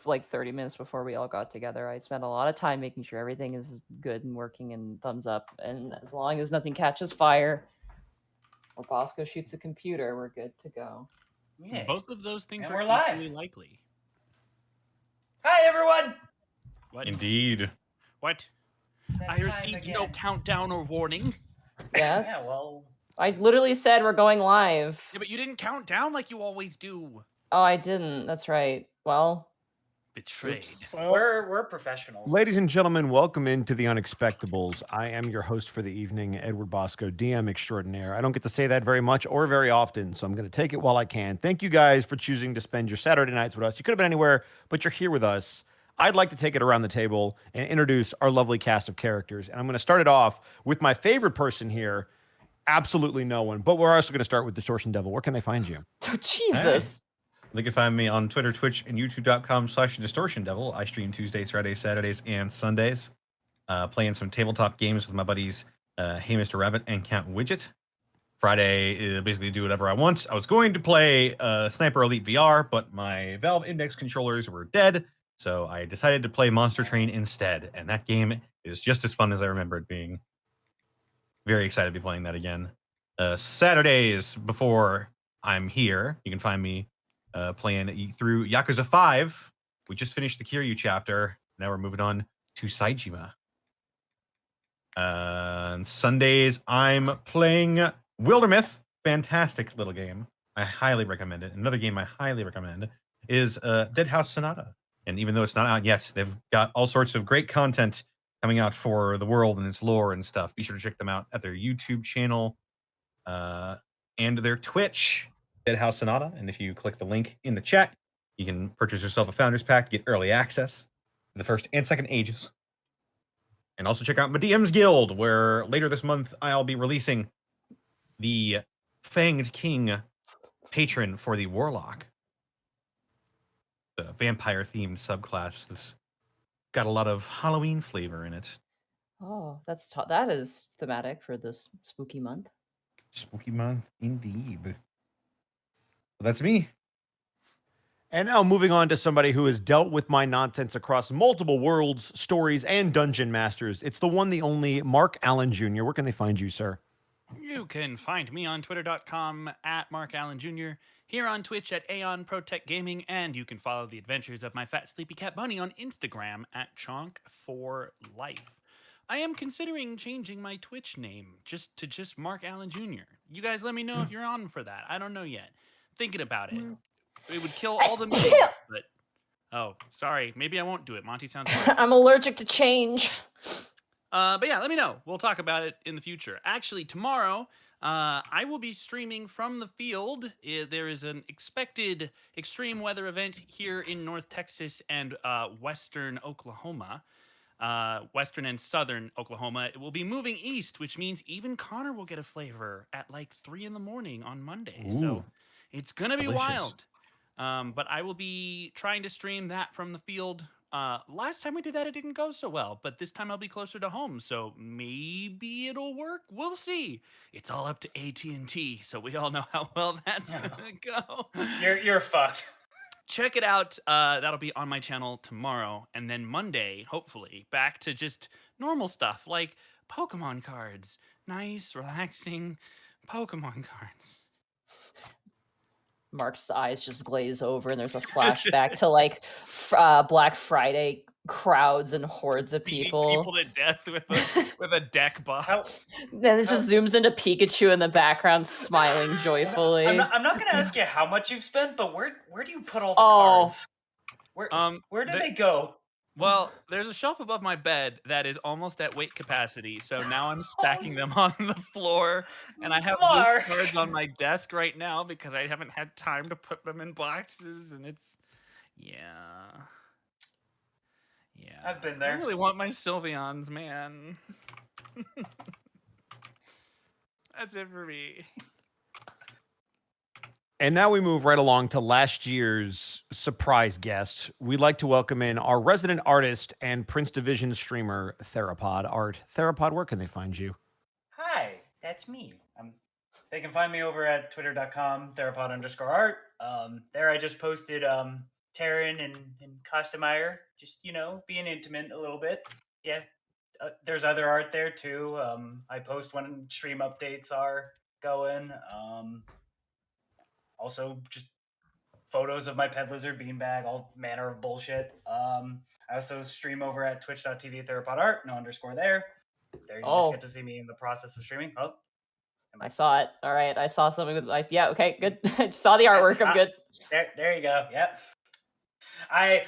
like 30 minutes before we all got together. I spent a lot of time making sure everything is good and working and thumbs up. And as long as nothing catches fire or Bosco shoots a computer, we're good to go. Yeah. Both of those things And are we're live. equally likely. Hi, everyone. What? Indeed. What? That I time received again. no countdown or warning. Yes. Yeah, well, I literally said we're going live. Yeah, but you didn't count down like you always do. Oh, I didn't. That's right. Well, Betrayed. oops. Well, we're professionals. ladies and gentlemen, welcome into the Unexpectables. I am your host for the evening, Edward Bosco, DM extraordinaire. I don't get to say that very much or very often, so I'm going to take it while I can. Thank you guys for choosing to spend your Saturday nights with us. You could have been anywhere, but you're here with us. I'd like to take it around the table and introduce our lovely cast of characters. And I'm going to start it off with my favorite person here. Absolutely no one. But we're also going to start with Distortion Devil. Where can they find you? Oh, Jesus. You can find me on Twitter, Twitch, and YouTube.com/Distortion Devil. I stream Tuesdays, Fridays, Saturdays, and Sundays. Playing some tabletop games with my buddies, Hey Mr. Rabbit and Count Widget. Friday, basically do whatever I want. I was going to play Sniper Elite VR, but my Valve Index controllers were dead, so I decided to play Monster Train instead. And that game is just as fun as I remember it being. Very excited to be playing that again. Saturdays before I'm here, you can find me playing through Yakuza 5. We just finished the Kiryu chapter. Now we're moving on to Saijima. On Sundays, I'm playing Wildermyth. Fantastic little game. I highly recommend it. Another game I highly recommend is Dead House Sonata. And even though it's not out yet, they've got all sorts of great content coming out for the world and its lore and stuff. Be sure to check them out at their YouTube channel and their Twitch, Dead House Sonata. And if you click the link in the chat, you can purchase yourself a Founders Pack, get early access to the first and second ages. And also check out my DM's Guild, where later this month I'll be releasing the Fanged King patron for the Warlock. The vampire-themed subclass that's got a lot of Halloween flavor in it. Oh, that is thematic for this spooky month. Spooky month, indeed. Well, that's me. And now moving on to somebody who has dealt with my nonsense across multiple worlds, stories, and dungeon masters. It's the one, the only Mark Allen Jr. Where can they find you, sir? You can find me on twitter.com at Mark Allen Jr., here on Twitch at Aeon Protect Gaming, and you can follow the adventures of my fat sleepy cat bunny on Instagram at Chonk4Life. I am considering changing my Twitch name just Mark Allen Jr. You guys let me know if you're on for that. I don't know yet. Thinking about it. It would kill all the memes, but oh, sorry. Maybe I won't do it. Monty sounds right. I'm allergic to change. But yeah, let me know. We'll talk about it in the future. Actually, tomorrow, I will be streaming from the field. There is an expected extreme weather event here in North Texas and Western Oklahoma. Western and Southern Oklahoma. It will be moving east, which means even Connor will get a flavor at like 3 in the morning on Monday. Ooh, so it's going to be delicious. wild. But I will be trying to stream that from the field. Last time we did that, it didn't go so well, but this time I'll be closer to home, so maybe it'll work. We'll see. It's all up to AT&T, so we all know how well that's gonna go. You're fucked. Check it out. That'll be on my channel tomorrow, and then Monday, hopefully, back to just normal stuff like Pokemon cards. Nice, relaxing Pokemon cards. Mark's eyes just glaze over, and there's a flashback to like Black Friday crowds and hordes of Beating people. people to death with a deck buff. Then it just zooms into Pikachu in the background, smiling joyfully. I'm not going to ask you how much you've spent, but where do you put all the cards? Where do they go? Well, there's a shelf above my bed that is almost at weight capacity, so now I'm stacking them on the floor, and I have loose cards on my desk right now because I haven't had time to put them in boxes, and it's... Yeah. I've been there. I really want my Sylveons, man. That's it for me. And now we move right along to last year's surprise guest. We'd like to welcome in our resident artist and Prince Division streamer, Therapod Art. Therapod, where can they find you? Hi, that's me. They can find me over at twitter.com, therapod_art. There I just posted Taryn and Kostemeyer, just being intimate a little bit. Yeah, there's other art there too. I post when stream updates are going. Also, just photos of my pet lizard beanbag, all manner of bullshit. I also stream over at twitch.tv/theropodart, _ there. There you just get to see me in the process of streaming. Oh, I saw it. All right, I saw something with yeah. Okay, good. I just saw the artwork. I'm good. There you go. Yep. I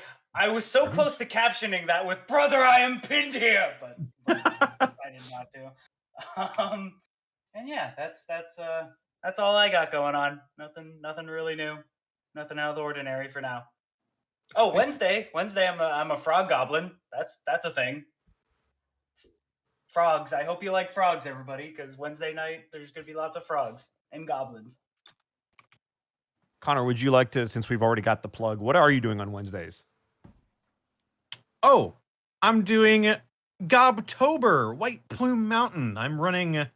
was so close to captioning that with "Brother, I am pinned here," but decided not to. And yeah, that's all I got going on. Nothing really new. Nothing out of the ordinary for now. Oh, Wednesday, I'm a frog goblin. That's a thing. Frogs. I hope you like frogs, everybody, because Wednesday night there's gonna be lots of frogs and goblins. Connor, would you like to, since we've already got the plug, what are you doing on Wednesdays? Oh, I'm doing Gobtober, White Plume Mountain. I'm running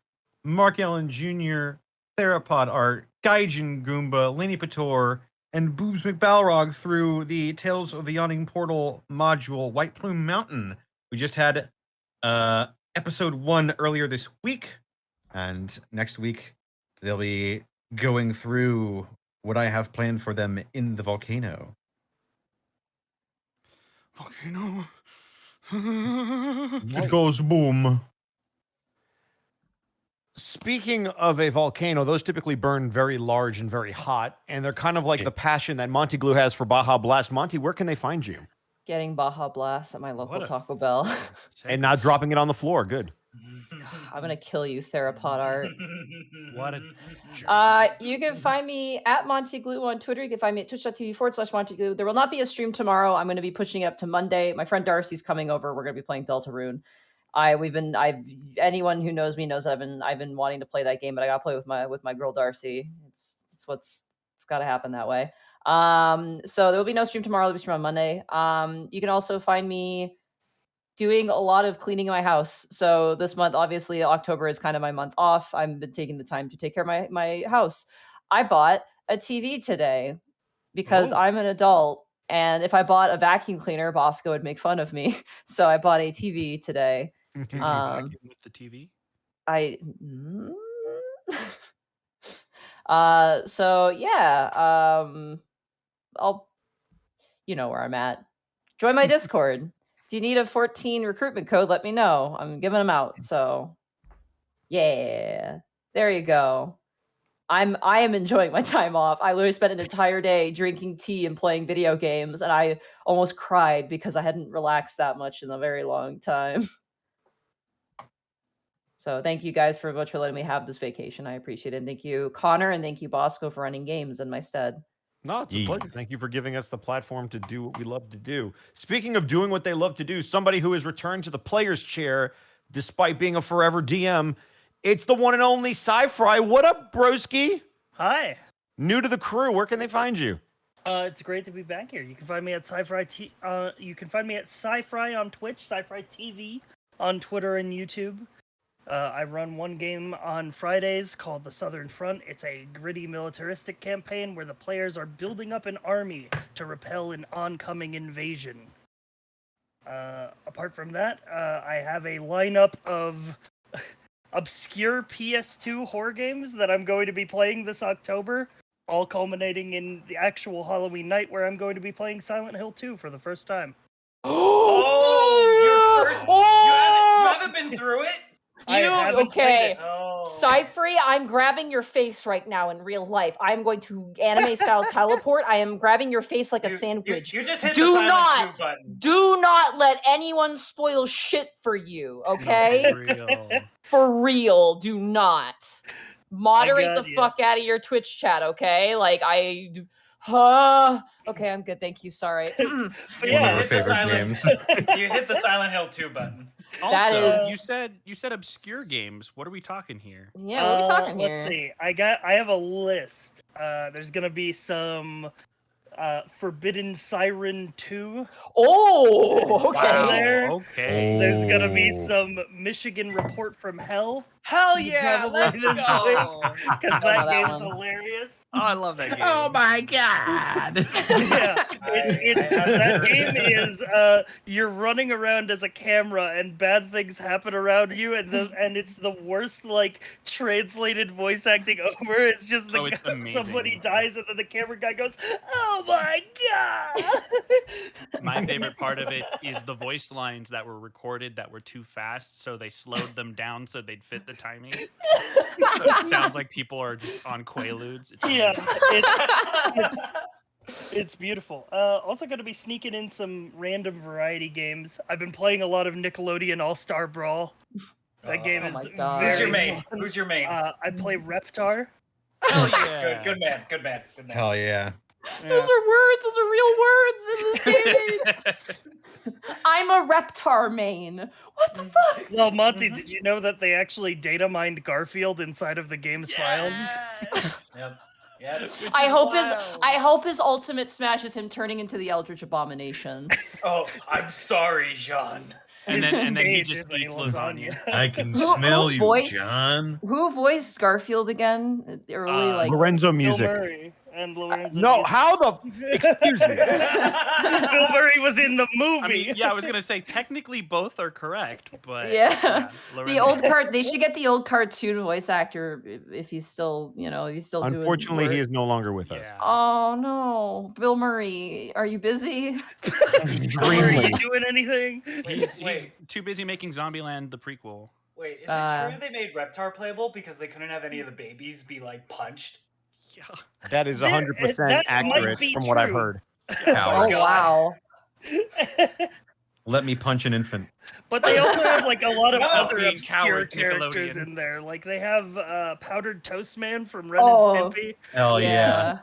Mark Allen Jr., Theropod Art, Gaijin Goomba, Laney Pator, and Boobs McBalrog through the Tales of the Yawning Portal module, White Plume Mountain. We just had episode 1 earlier this week, and next week they'll be going through what I have planned for them in the volcano. Volcano. It goes boom. Speaking of a volcano, those typically burn very large and very hot, and they're kind of like the passion that Monty Glue has for Baja Blast. Monty, where can they find you? Getting Baja Blast at my local What a- Taco Bell. And not dropping it on the floor. Good. I'm gonna kill you, Theropod Art. What a You can find me at Monty Glue on Twitter. You can find me at twitch.tv/Monty Glue. There will not be a stream tomorrow. I'm going to be pushing it up to Monday. My friend Darcy's coming over. We're going to be playing Deltarune. Anyone who knows me knows I've been wanting to play that game, but I got to play with my girl Darcy. It's got to happen that way. So there will be no stream tomorrow. There'll be stream on Monday. You can also find me doing a lot of cleaning in my house. So this month, obviously, October is kind of my month off. I've been taking the time to take care of my house. I bought a TV today because I'm an adult. And if I bought a vacuum cleaner, Bosco would make fun of me. So I bought a TV today. Can you vacuum with the TV? So yeah, I'll, you know where I'm at. Join my Discord. If you need a 14 recruitment code, let me know. I'm giving them out. So yeah, there you go. I am enjoying my time off. I literally spent an entire day drinking tea and playing video games, and I almost cried because I hadn't relaxed that much in a very long time. So thank you guys for letting me have this vacation. I appreciate it. And thank you, Connor, and thank you, Bosco, for running games in my stead. No, it's a pleasure. Thank you for giving us the platform to do what we love to do. Speaking of doing what they love to do, somebody who has returned to the player's chair despite being a forever DM, it's the one and only Sci-Fry. What up, broski? Hi. New to the crew. Where can they find you? It's great to be back here. You can find me at Sci-Fry. You can find me at Sci-Fry on Twitch, Sci-Fry TV on Twitter and YouTube. I run one game on Fridays called The Southern Front. It's a gritty militaristic campaign where the players are building up an army to repel an oncoming invasion. Apart from that, I have a lineup of obscure PS2 horror games that I'm going to be playing this October, all culminating in the actual Halloween night where I'm going to be playing Silent Hill 2 for the first time. Oh, your first? You haven't been through it? Okay. Oh. Sci-Free, I'm grabbing your face right now in real life. I'm going to anime style teleport. I am grabbing your face like a sandwich. You just hit the silent Q button. Do not let anyone spoil shit for you, okay? For real. For real, do not. Moderate the fuck out of your Twitch chat, okay? Okay, I'm good. Thank you. Sorry. But yeah, One of our favorite games. You hit the Silent Hill 2 button. Also, you said obscure games. What are we talking here? Yeah, what are we talking here? Let's see. I have a list. There's gonna be some Forbidden Siren 2. Oh, okay. Wow. Okay. There's gonna be some Michigan Report from Hell. Hell yeah, let's go! Because that game's hilarious. Oh, I love that game. Oh my god! Yeah. That game is you're running around as a camera and bad things happen around you, and it's the worst like translated voice acting over. It's just the it's somebody amazing. dies and then the camera guy goes, "Oh my god!" My favorite part of it is the voice lines that were recorded that were too fast, so they slowed them down so they'd fit the timing. So it sounds like people are just on Quaaludes. It's Yeah, amazing. it's beautiful. Also going to be sneaking in some random variety games. I've been playing a lot of Nickelodeon All-Star Brawl. That game Oh is my God. Who's your very main? fun. Who's your main? I play Reptar. Hell yeah. Good man. Good man. Good man. Hell yeah. Those are words. Those are real words in this game. I'm a Reptar main. What the fuck? Well, Monty, did you know that they actually data mined Garfield inside of the game's files? Yep. Yep. I hope his ultimate smash is him turning into the Eldritch Abomination. Oh, I'm sorry, Jean. And His then he stage just is a eats lasagna. I can Who smell you, voiced- John. Who voiced Garfield again? Early like Lorenzo Bill music. Murray and Lorenzo. No, Music. how the? Excuse me. Bill Murray was in the movie. I mean, yeah, I was gonna say technically both are correct, but Yeah. The Lorenzo- old card. They should get the old cartoon voice actor if he's still, if he's still doing. Unfortunately, he work. is no longer with us. Yeah. Oh no, Bill Murray, are you busy? Are Extremely. you doing anything? He's Wait. too busy making Zombieland the prequel. Wait, is Uh, it true they made Reptar playable because they couldn't have any of the babies be like punched? Yeah. That is There- 100% that might accurate be from what I've true. heard. Oh God. wow. Let me punch an infant. But they also have like a lot of No, other being obscure cowards, characters Nickelodeon. in there. Like they have Powdered Toast Man from Ren Oh. and Stimpy. Hell yeah.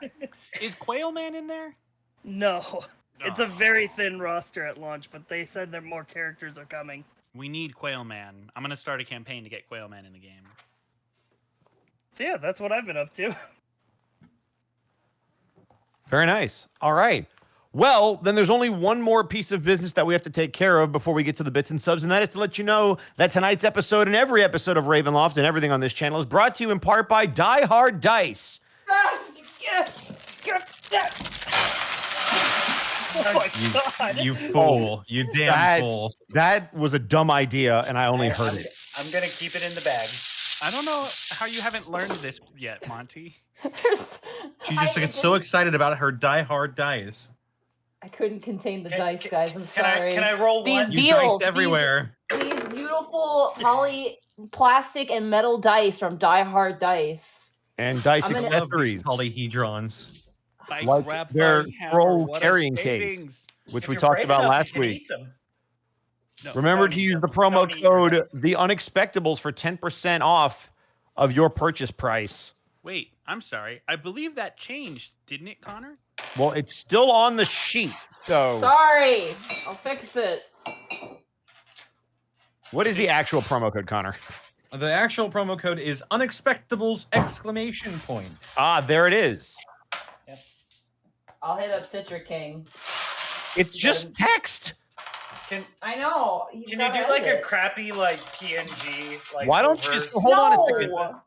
Is Quail Man in there? No, it's a Oh. very thin roster at launch, but they said that more characters are coming. We need Quail Man. I'm gonna start a campaign to get Quail Man in the game. So yeah, that's what I've been up to. Very nice. All right. Well, then there's only one more piece of business that we have to take care of before we get to the bits and subs, and that is to let you know that tonight's episode and every episode of Ravenloft and everything on this channel is brought to you in part by Die Hard Dice. Oh my god! You fool. You damn fool. That was a dumb idea, and I only heard it. I'm gonna keep it in the bag. I don't know how you haven't learned this yet, Monty. There's. She just gets so excited about her Die Hard dice. I couldn't contain the Can- dice, can- guys. I'm Can sorry. I roll These one? deals, You diced these- everywhere. These beautiful poly plastic and metal dice from Die Hard Dice. And dice I'm gonna- accessories, Polyhedrons. Like Like grab their Far's hammer, scroll what a carrying case. savings. which If we you're talked brave about enough, you last can week. eat them. No, Remember don't to eat use them. the promo Don't eat your code dice. The Unexpectables for 10% off of your purchase price. Wait, I'm sorry. I believe that changed, didn't it, Connor? Well, it's still on the sheet. So, Sorry, I'll fix it. what is the actual promo code, Connor? The actual promo code is Unexpectables exclamation point. Ah, there it is. I'll hit up Citric King. It's just text. Can I know. Can you do like a crappy like PNG? Like Why don't you over- hold on a second? No.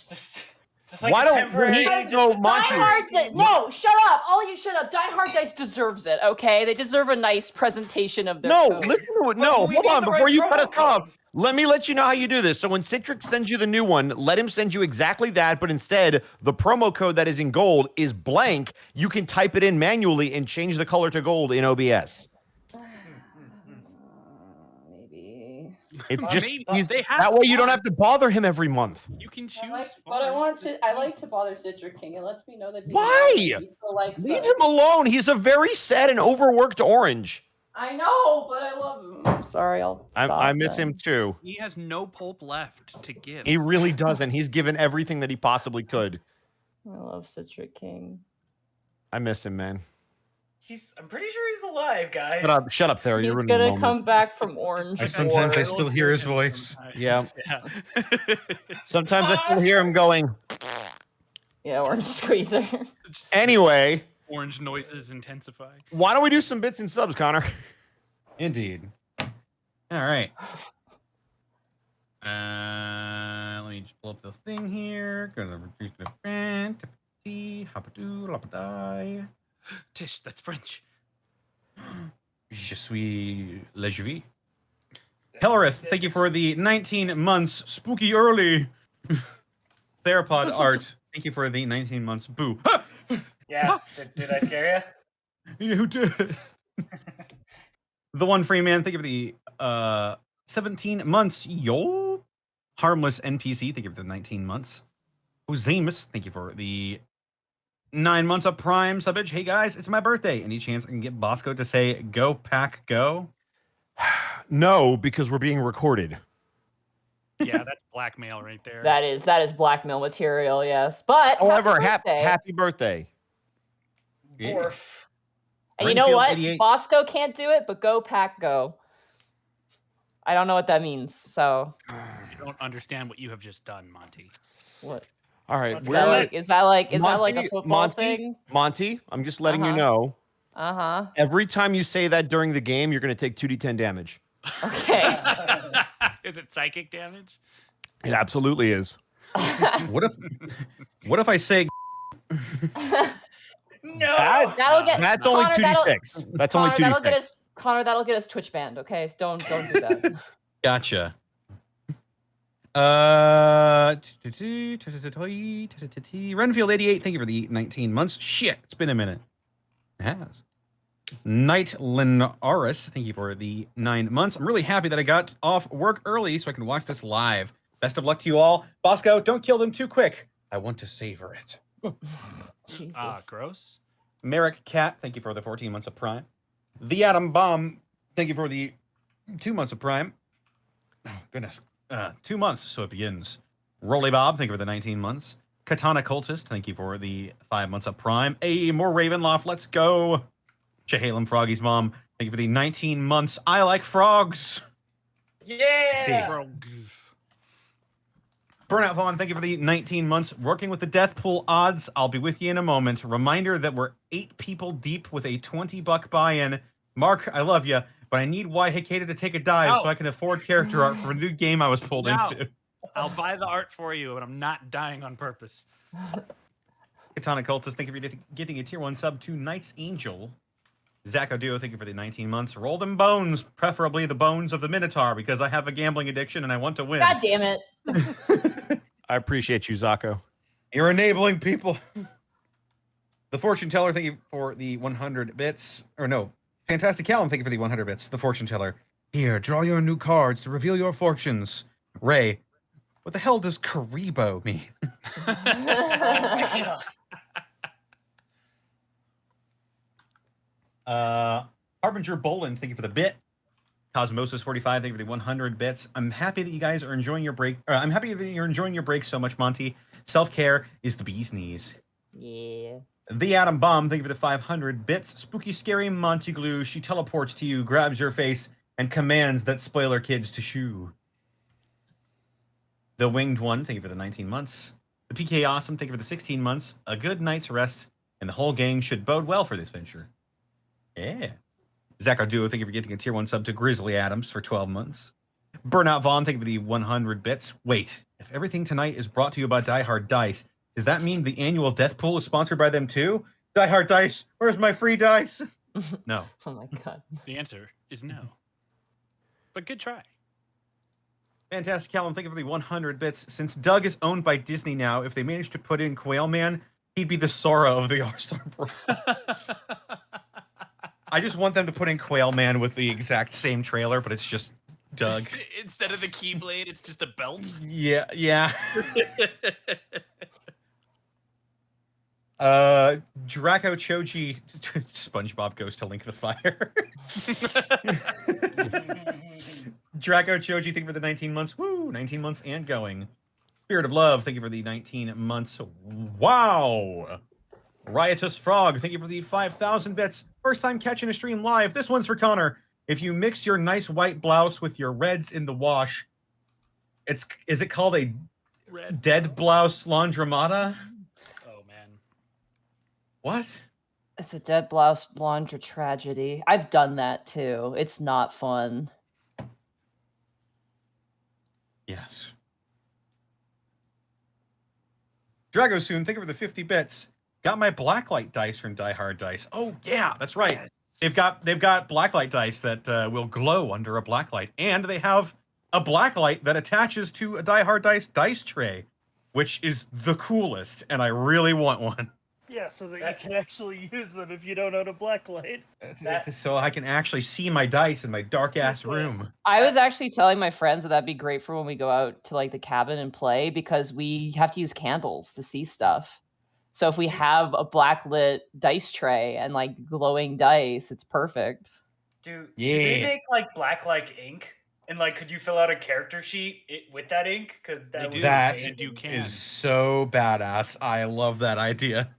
Just like Why a don't temporary. he- just no, a Monty- Die Hard no, shut up. All you shut up. Die Hard Dice deserves it, okay? They deserve a nice presentation of their No, code. listen to it. But No, we hold need on. the Before right you cut promo us off, code. let you know how you do this. So when Citrix sends you the new one, let him send you exactly that, but instead, the promo code that is in gold is blank. You can type it in manually and change the color to gold in OBS. Maybe. It's Well, just maybe- he's- they have that way you don't fun. have to bother him every month. You can choose. I like to bother Citric King. It lets me know that Why? he still likes Leave us. him alone. He's a very sad and overworked orange. I know, but I love him. I'm sorry, I'll stop. I miss then. him too. He has no pulp left to give. He really doesn't. He's given everything that he possibly could. I love Citric King. I miss him, man. I'm pretty sure he's alive, guys. Shut up, Tara. You're He's ruining the gonna moment. come back from Orange. Sometimes I War. still hear his voice. Yeah. Yeah. Sometimes I still hear him going. Yeah, Orange Squeezer. Just Anyway, orange noises intensify. why don't we do some bits and subs, Connor? Indeed. All right. Let me just pull up the thing here. Gonna reduce the fan. Hop-a-doo, lop-a-die. Tish, that's French. Je suis le vie. Hellerith, thank you for the 19 months. Spooky early. Theropod art, thank you for the 19 months. Boo. Yeah. Did I scare You did. The one free man, thank you for the 17 months. Yo. Harmless NPC, thank you for the 19 months. Ozamus, thank you for the 9 months of Prime subbage. Hey guys, it's my birthday. Any chance I can get Bosco to say "Go Pack Go"? No, because we're being recorded. Yeah, that's blackmail right there. That is blackmail material, yes. But However, happy birthday. you? Yeah. Borf. And you know Renfield, what? 88. Bosco can't do it, but go pack go. I don't know what that means. So You don't understand what you have just done, Monty. what? All right, What's Is that like a Monty, football thing? Monty, I'm just letting you Uh-huh. know. Uh-huh. Every time you say that during the game, you're going to take 2d10 damage. Okay. Is it psychic damage? It absolutely is. What if I say No. That'll get That's Connor, only 2d6. That's only Connor, 2d6. that'll get us Twitch banned, okay? So don't do that. gotcha? Renfield 88, thank you for the 19 months. Shit, it's been a minute. It has. Knight Linaris, thank you for the 9 months. I'm really happy that I got off work early so I can watch this live. Best of luck to you all. Bosco, don't kill them too quick. I want to savor it. Jesus. Gross. Merrick Cat, thank you for the 14 months of Prime. The Atom Bomb, thank you for the 2 months of Prime. Oh, goodness. 2 months, so it begins. Rolly Bob, thank you for the 19 months. Katana Cultist, thank you for the 5 months of Prime. Hey, more Ravenloft, let's go. Chehalem Froggy's mom, thank you for the 19 months. I like frogs. Yeah. Burnout Vaughn, thank you for the 19 months. Working with the death pool odds, I'll be with you in a moment. Reminder that we're 8 people deep with a $20 buy-in. Mark, I love you, but I need Y Hikeda to take a dive so I can afford character art for a new game I was pulled into. I'll buy the art for you, but I'm not dying on purpose. Katana Cultist, thank you for getting a tier 1 sub to Knight's Angel. Zach Oduo, thank you for the 19 months. Roll them bones, preferably the bones of the Minotaur, because I have a gambling addiction and I want to win. God damn it. I appreciate you, Zako. You're enabling people. The Fortune Teller, thank you for the 100 bits. Or no, Fantastic Callum, thank you for the 100 bits. The Fortune Teller. Here, draw your new cards to reveal your fortunes. Ray, what the hell does Karibo mean? Oh my god. Harbinger Bolin, thank you for the bit. Cosmosis 45, thank you for the 100 bits. I'm happy that you guys are enjoying your break. I'm happy that you're enjoying your break so much, Monty. Self-care is the bee's knees. Yeah. The Atom Bomb, thank you for the 500 bits. Spooky, scary Monty Glue. She teleports to you, grabs your face, and commands that spoiler kids to shoo. The Winged One, thank you for the 19 months. The PK Awesome, thank you for the 16 months. A good night's rest, and the whole gang should bode well for this venture. Yeah. Zach Arduo, thank you for getting a tier 1 sub to Grizzly Adams for 12 months. Burnout Vaughn, thank you for the 100 bits. Wait, if everything tonight is brought to you by Die Hard Dice, does that mean the annual Death Pool is sponsored by them too? Die Hard Dice, where's my free dice? No. Oh my god. The answer is no. But good try. Fantastic Callum, thank you for the 100 bits. Since Doug is owned by Disney now, if they managed to put in Quail Man, he'd be the Sora of the All-Star Brawl. I just want them to put in Quail Man with the exact same trailer, but it's just Doug. Instead of the Keyblade, it's just a belt. Yeah. Draco Choji, SpongeBob goes to Link the Fire. Draco Choji, thank you for the 19 months. Woo, 19 months and going. Spirit of Love, thank you for the 19 months. Wow. Riotous Frog, thank you for the 5,000 bits. First time catching a stream live. This one's for Connor. If you mix your nice white blouse with your reds in the wash, is it called a Red dead blouse laundromata? Oh man. What? It's a dead blouse laundry tragedy. I've done that too. It's not fun. Yes. Dragosoon, thank you for the 50 bits. got my blacklight dice from Die Hard Dice. Oh yeah, that's right. They've got blacklight dice that will glow under a blacklight, and they have a blacklight that attaches to a Die Hard dice tray, which is the coolest, and I really want one. Yeah, so that you can actually use them if you don't own a blacklight. So I can actually see my dice in my dark ass room. I was actually telling my friends that that'd be great for when we go out to like the cabin and play, because we have to use candles to see stuff. So if we have a blacklit dice tray and like glowing dice, it's perfect. Do they make like black ink? And like, could you fill out a character sheet with that ink? Because that would That you can. is so badass. I love that idea.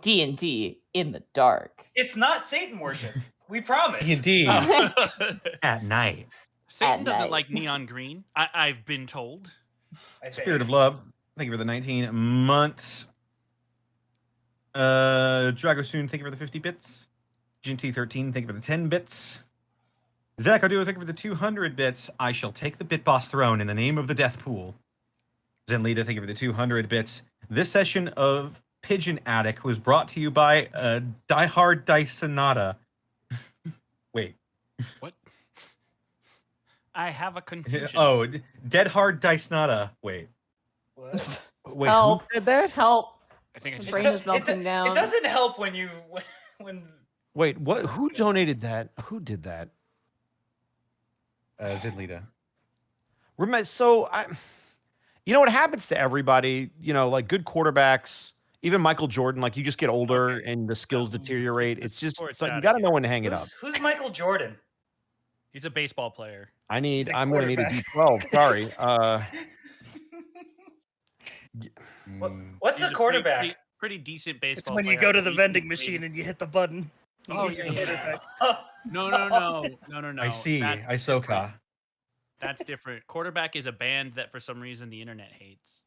D&D in the dark. It's not Satan worship. We promise. D&D at night. Satan At doesn't night. like neon green. I've been told. I think. Spirit of Love. Thank you for the 19 months. Dragosoon, thank you for the 50 bits. GNT13, thank you for the 10 bits. Zach Odu, thank you for the 200 bits. I shall take the Bit Boss throne in the name of the Death Pool. Zenlita, thank you for the 200 bits. This session of Pigeon Attic was brought to you by Die Hard Dice Sonata. Wait. What? I have a confusion. Oh, Dead Hard Dice Sonata. Wait. What? Wait, Help. who said that? Help. I think I My just brain is melting down. It doesn't help when you when. Wait, what? Who donated that? Who did that? Zenlita. You know what happens to everybody? You know, like good quarterbacks, even Michael Jordan. Like you just get older and the skills deteriorate. It's just Sports like you out got to of know when to hang it up. Who's Michael Jordan? He's a baseball player. I'm The going to need a quarterback. D12. Sorry. What's He's a quarterback? Pretty decent It's baseball when you player. go to the He vending can machine play- and you hit the button. You Oh, get your yeah. quarterback. No. I see. That's Isoka. different. That's different. Quarterback is a band that for some reason the internet hates.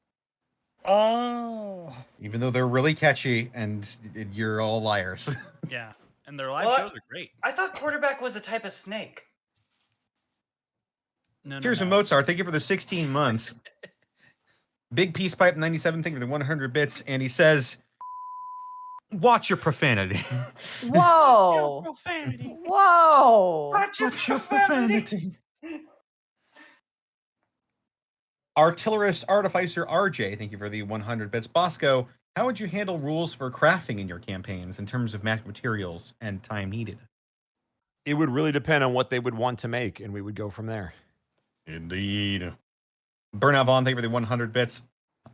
Oh. Even though they're really catchy and you're all liars. Yeah, and their live What? shows are great. I thought quarterback was a type of snake. No, Here's some no. Mozart. Thank you for the 16 months. Big Peace Pipe 97. Thank you for the 100 bits. And he says, watch your profanity. Whoa. Profanity. Whoa. Watch your profanity. Artillerist Artificer RJ. Thank you for the 100 bits. Bosco, how would you handle rules for crafting in your campaigns in terms of magic materials and time needed? It would really depend on what they would want to make, and we would go from there. Indeed. Burnout Vaughn, thank you for the 100 bits.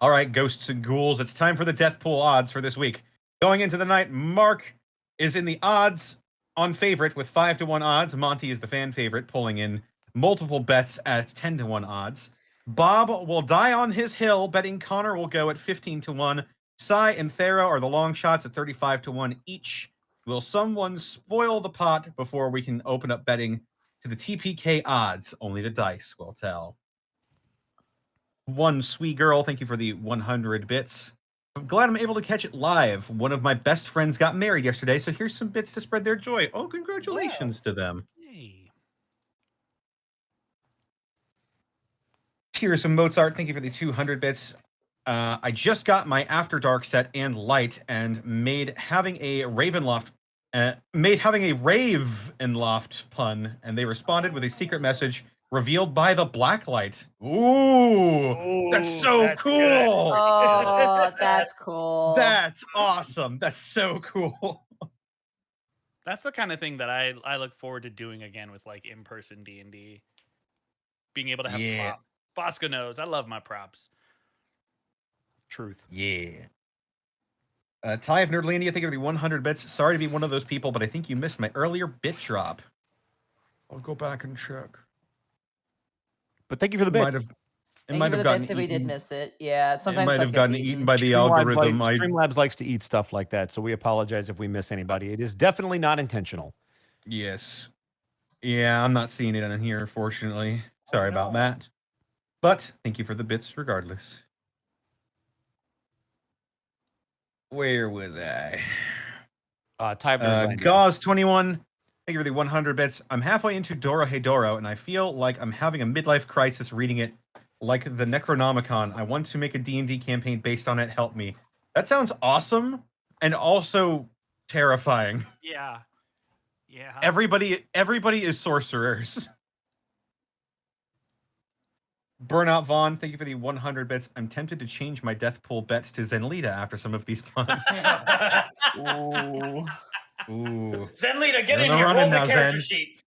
All right, ghosts and ghouls, it's time for the death pool odds for this week. Going into the night, Mark is in the odds on favorite with 5-1 odds. Monty is the fan favorite, pulling in multiple bets at 10-1 odds. Bob will die on his hill, betting Connor will go at 15-1. Sai and Thera are the long shots at 35-1 each. Will someone spoil the pot before we can open up betting to the TPK odds? Only the dice will tell. One sweet girl, thank you for the 100 bits. I'm glad I'm able to catch it live. One of my best friends got married yesterday, so here's some bits to spread their joy. Oh, congratulations to them. Hey. Here's some Mozart. Thank you for the 200 bits. I just got my After Dark set and light, and made having a Ravenloft pun, and they responded with a secret message revealed by the blacklight. Ooh, that's so that's cool. good. Oh, that's cool. That's awesome. That's so cool. That's the kind of thing that I look forward to doing again with like in-person D&D. Being able to have Yeah. props. Bosco knows. I love my props. Truth. Yeah. Ty of Nerdlandia, thank you for the 100 bits. Sorry to be one of those people, but I think you missed my earlier bit drop. I'll go back and check. But thank you for the Might bits. have, it Thank might you for have the gotten bits if we did eaten. miss it. Yeah, It sometimes might stuff have gets gotten eaten. eaten by the Streamlabs algorithm. Streamlabs likes to eat stuff like that, so we apologize if we miss anybody. It is definitely not intentional. Yes. Yeah, I'm not seeing it on here, fortunately. Sorry about no. that. But thank you for the bits regardless. Where was I? Ty Nerdlandia. Gauze21, thank you for the 100 bits. I'm halfway into Doro Hedoro, and I feel like I'm having a midlife crisis reading it like the Necronomicon. I want to make a D&D campaign based on it. Help me. That sounds awesome and also terrifying. Yeah. Yeah. Everybody is sorcerers. Burnout Vaughn, thank you for the 100 bits. I'm tempted to change my death pool bets to Zenlita after some of these puns. Ooh. Ooh. Zenlita, get You're in the here. running Roll the now, character Zen. sheet.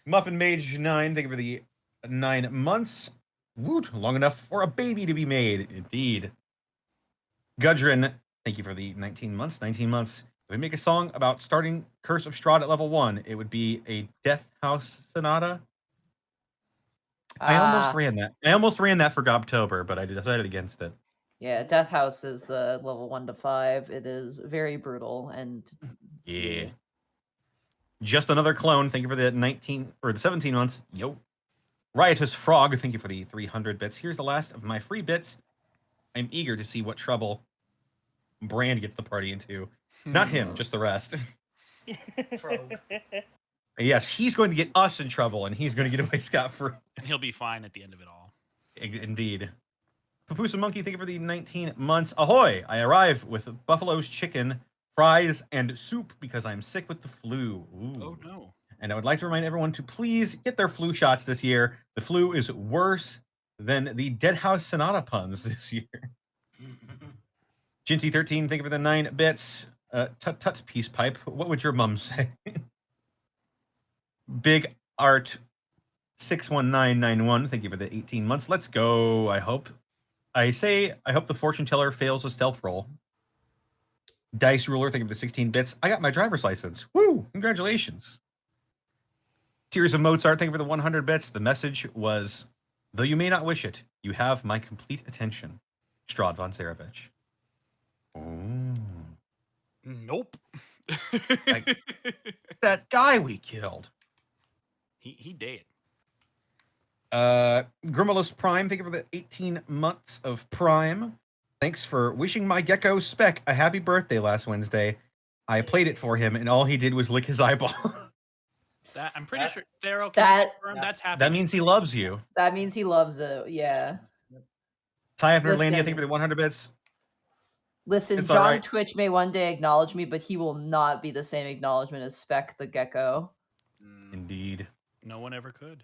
Muffin Mage 9, thank you for the 9 months. Woot, long enough for a baby to be made. Indeed. Gudrun, thank you for the 19 months. 19 months. If we make a song about starting Curse of Strahd at level 1, it would be a Death House Sonata. I almost ran that. I almost ran that for Gobtober, but I decided against it. Yeah, Death House is the level 1 to 5. It is very brutal and Yeah. Just another clone. Thank you for the 19 or the 17 months. Yo. Riotous Frog, thank you for the 300 bits. Here's the last of my free bits. I'm eager to see what trouble Brand gets the party into. Not him, just the rest. Frog. Yes, he's going to get us in trouble, and he's going to get away scot-free. And he'll be fine at the end of it all. Indeed. Papoose Monkey, thank you for the 19 months. Ahoy! I arrive with buffalo's chicken, fries, and soup because I'm sick with the flu. Ooh. Oh no. And I would like to remind everyone to please get their flu shots this year. The flu is worse than the Dead House Sonata puns this year. Jinty13, thank you for the 9 bits. Tut, peace pipe. What would your mum say? Big Art 61991, thank you for the 18 months. Let's go. I hope the fortune teller fails a stealth roll. Dice Ruler, thank you for the 16 bits. I got my driver's license. Woo! Congratulations. Tears of Mozart, thank you for the 100 bits. The message was, though you may not wish it, you have my complete attention. Strahd von Zarevich. Oh. Nope. That guy we killed. He did. Grimulus Prime, thank you for the 18 months of Prime. Thanks for wishing my gecko Spec a happy birthday last Wednesday. I played it for him, and all he did was lick his eyeball. That I'm pretty sure they're okay. That's happening. That means he loves you. That means he loves it. Yeah. Ty of Nerdlandia, Listen. thank you for the 100 bits. Listen, It's all John right. Twitch may one day acknowledge me, but he will not be the same acknowledgement as Spec the Gecko. Indeed. No one ever could.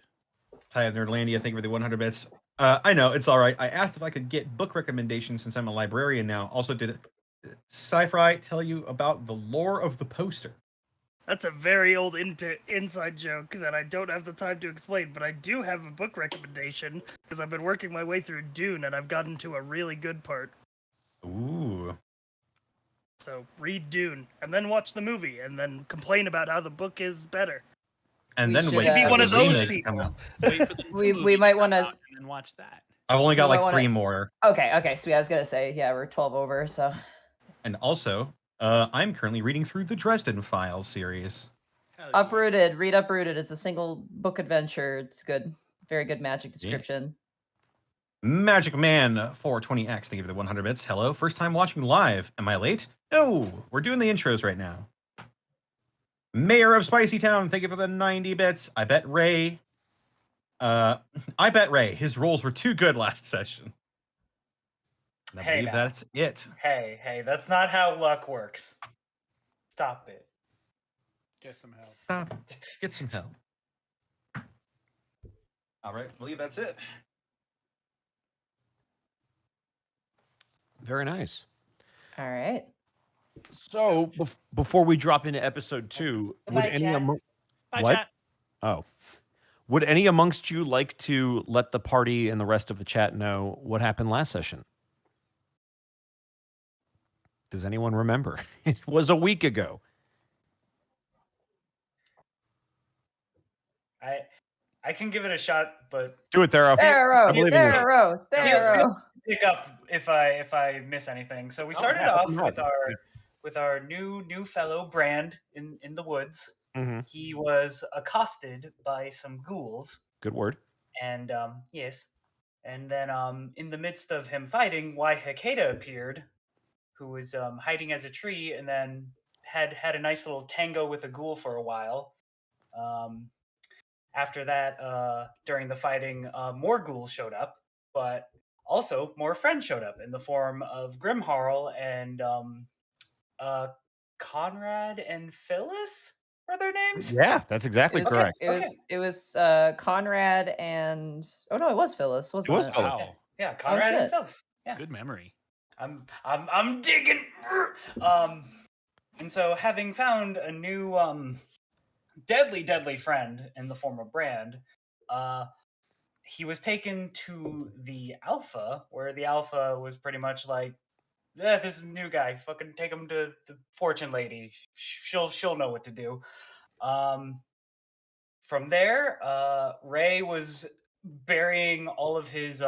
Ty of Nerdlandia, thank you for the 100 bits. I know, it's all right. I asked if I could get book recommendations since I'm a librarian now. Also, did Sci-Fi tell you about the lore of the poster? That's a very old inside joke that I don't have the time to explain, but I do have a book recommendation because I've been working my way through Dune and I've gotten to a really good part. Ooh. So read Dune and then watch the movie and then complain about how the book is better. And We then should, wait. Be for one the of those remake to come people. out. Wait for the We movie might to wanna- come out and then watch that. I've only got We like might 3 more. Okay, sweet. I was gonna say, yeah, we're 12 over, so And also, I'm currently reading through the Dresden Files series. Hell yeah. Uprooted. Read Uprooted. It's a single book adventure. It's good. Very good magic description. Magic Man 420X, thank you for the 100 bits. Hello, first time watching live. Am I late? No, we're doing the intros right now. Mayor of Spicy Town, thank you for the 90 bits. I bet Ray. His rolls were too good last session. And I Hey, believe now. that's it. Hey, that's not how luck works. Stop it. Get some help. Stop. Get some help. All right, I believe that's it. Very nice. All right. So before we drop into episode 2, would Goodbye, any chat. Bye, What? chat. Oh. Would any amongst you like to let the party and the rest of the chat know what happened last session? Does anyone remember? It was a week ago. I can give it a shot, but Do it, Thero. Thero. I believe in you. Thero. pick up if I miss anything. So we started yeah, off no. with our new fellow Brand in the woods. Mhm. He was accosted by some ghouls, Good word. and yes, and then in the midst of him fighting, Hikeda appeared, who was hiding as a tree, and then had a nice little tango with a ghoul for a while. After that, during the fighting, more ghouls showed up, but also more friends showed up in the form of Grimharl and Conrad and Phyllis were their names. Yeah, that's exactly It was, correct. it was Conrad and it was Phyllis, It wasn't was it? Phyllis. Wow. Yeah, Conrad and shit. Phyllis. Yeah. Good memory. I'm digging. And so having found a new deadly friend in the form of Brand, he was taken to the Alpha, where the Alpha was pretty much like, this is a new guy. Fucking take him to the Fortune Lady. She'll know what to do. From there, Ray was burying all of his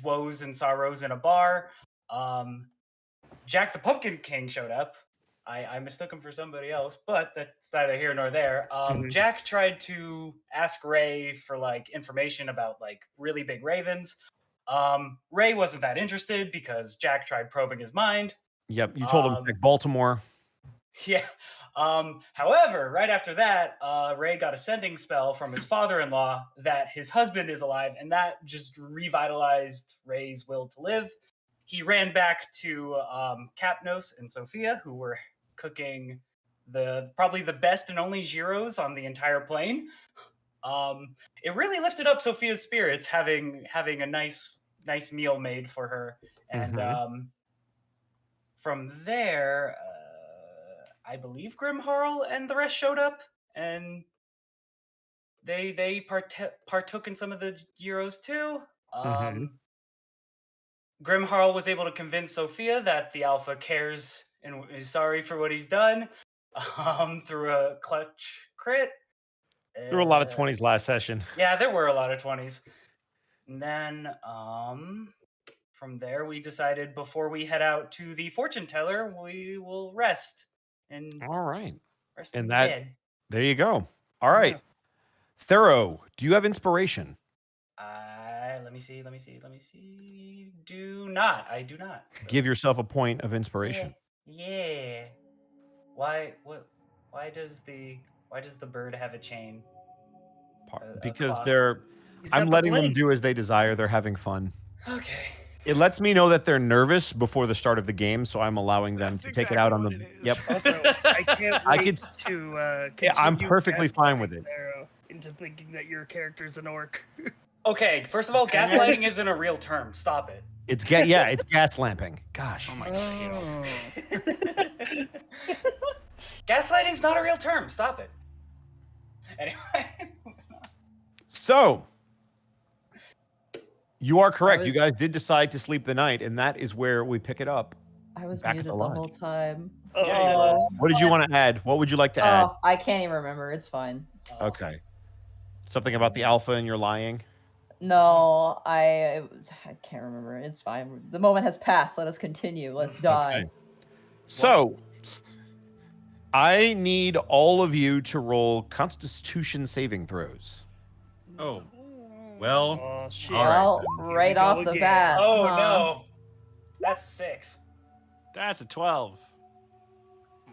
woes and sorrows in a bar. Jack the Pumpkin King showed up. I mistook him for somebody else, but that's neither here nor there. Jack tried to ask Ray for like information about like really big ravens. Ray wasn't that interested because Jack tried probing his mind. Yep, you told him to pick Baltimore. Yeah. However, right after that, Ray got a sending spell from his father-in-law that his husband is alive, and that just revitalized Ray's will to live. He ran back to Kapnos and Sophia, who were cooking probably the best and only gyros on the entire plane. It really lifted up Sophia's spirits having a nice meal made for her, and from there, I believe Grimharl and the rest showed up, and they partook in some of the gyros too. Grimharl was able to convince Sophia that the Alpha cares and is sorry for what he's done, through a clutch crit. There were a lot of 20s last session. Yeah, there were a lot of 20s. And then from there, we decided before we head out to the fortune teller, we will rest. And All right. rest And in that, bed. there you go. All right. Yeah. Thorough, do you have inspiration? Let me see. I do not. Give yourself a point of inspiration. Yeah. Why does the bird have a chain? Because clock. He's got I'm the letting them plane. do as they desire. They're having fun. Okay. It lets me know that they're nervous before the start of the game, so I'm allowing them That's to take it out on exactly the. what it is. Yep. Also, I can't I wait could- to Yeah, I'm continue perfectly fine with gaslighting it. Arrow into thinking that your character's an orc. Okay, first of all, gaslighting isn't a real term. Stop it. It's it's gas lamping. Gosh. Oh my god. Gaslighting's not a real term. Stop it. Anyway. So you are correct. You was- guys did decide to sleep the night, and that is where we pick it up. I was Back at muted the the lodge. whole time. Yeah, you were. What did you want to add? What would you like to add? Oh, I can't even remember. It's fine. Okay. Something about the alpha and you're lying? No, I can't remember. It's fine. The moment has passed. Let us continue. Let's die. Okay. So I need all of you to roll Constitution saving throws. Oh, well, Oh shit! All right, Well, then. Here right we go off the again. bat. Oh huh? no. That's 6. That's a 12.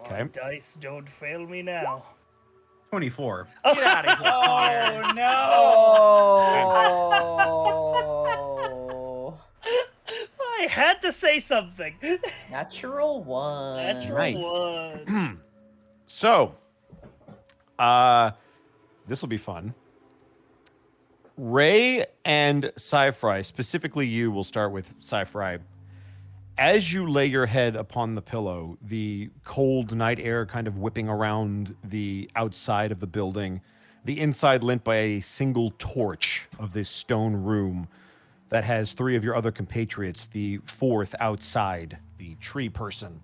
My dice don't fail me now. 24. Get out of here. Oh no. Oh. I had to say something. Natural one. Natural Right. one. So, this will be fun. Ray and Sci-Fry, specifically you, will start with Sci-Fry. As you lay your head upon the pillow, the cold night air kind of whipping around the outside of the building, the inside lit by a single torch of this stone room that has 3 of your other compatriots, the 4th outside, the tree person.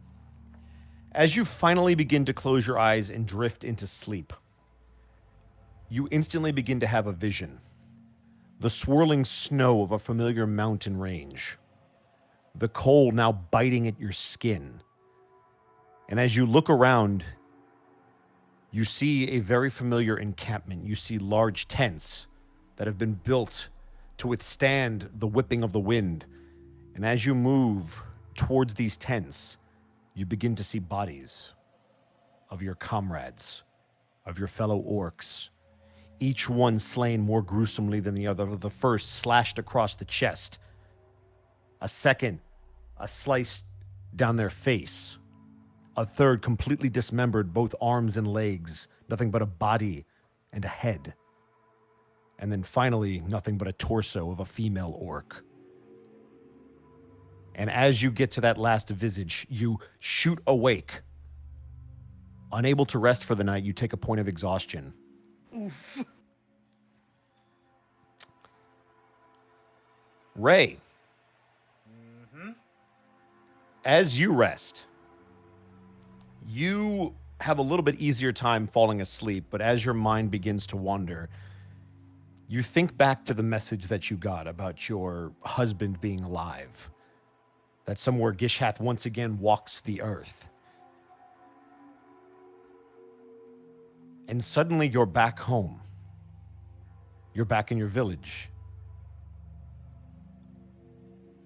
As you finally begin to close your eyes and drift into sleep, you instantly begin to have a vision. The swirling snow of a familiar mountain range. The cold now biting at your skin. And as you look around, you see a very familiar encampment. You see large tents that have been built to withstand the whipping of the wind. And as you move towards these tents, you begin to see bodies of your comrades, of your fellow orcs, each one slain more gruesomely than the other. The first slashed across the chest, A second, a slice down their face. A third, completely dismembered, both arms and legs, nothing but a body and a head. And then finally, nothing but a torso of a female orc. And as you get to that last visage, you shoot awake. Unable to rest for the night, you take a point of exhaustion. Oof. Ray, Mm-hmm. as you rest, you have a little bit easier time falling asleep, but as your mind begins to wander, you think back to the message that you got about your husband being alive, that somewhere Gishath once again walks the earth. And suddenly you're back home. You're back in your village.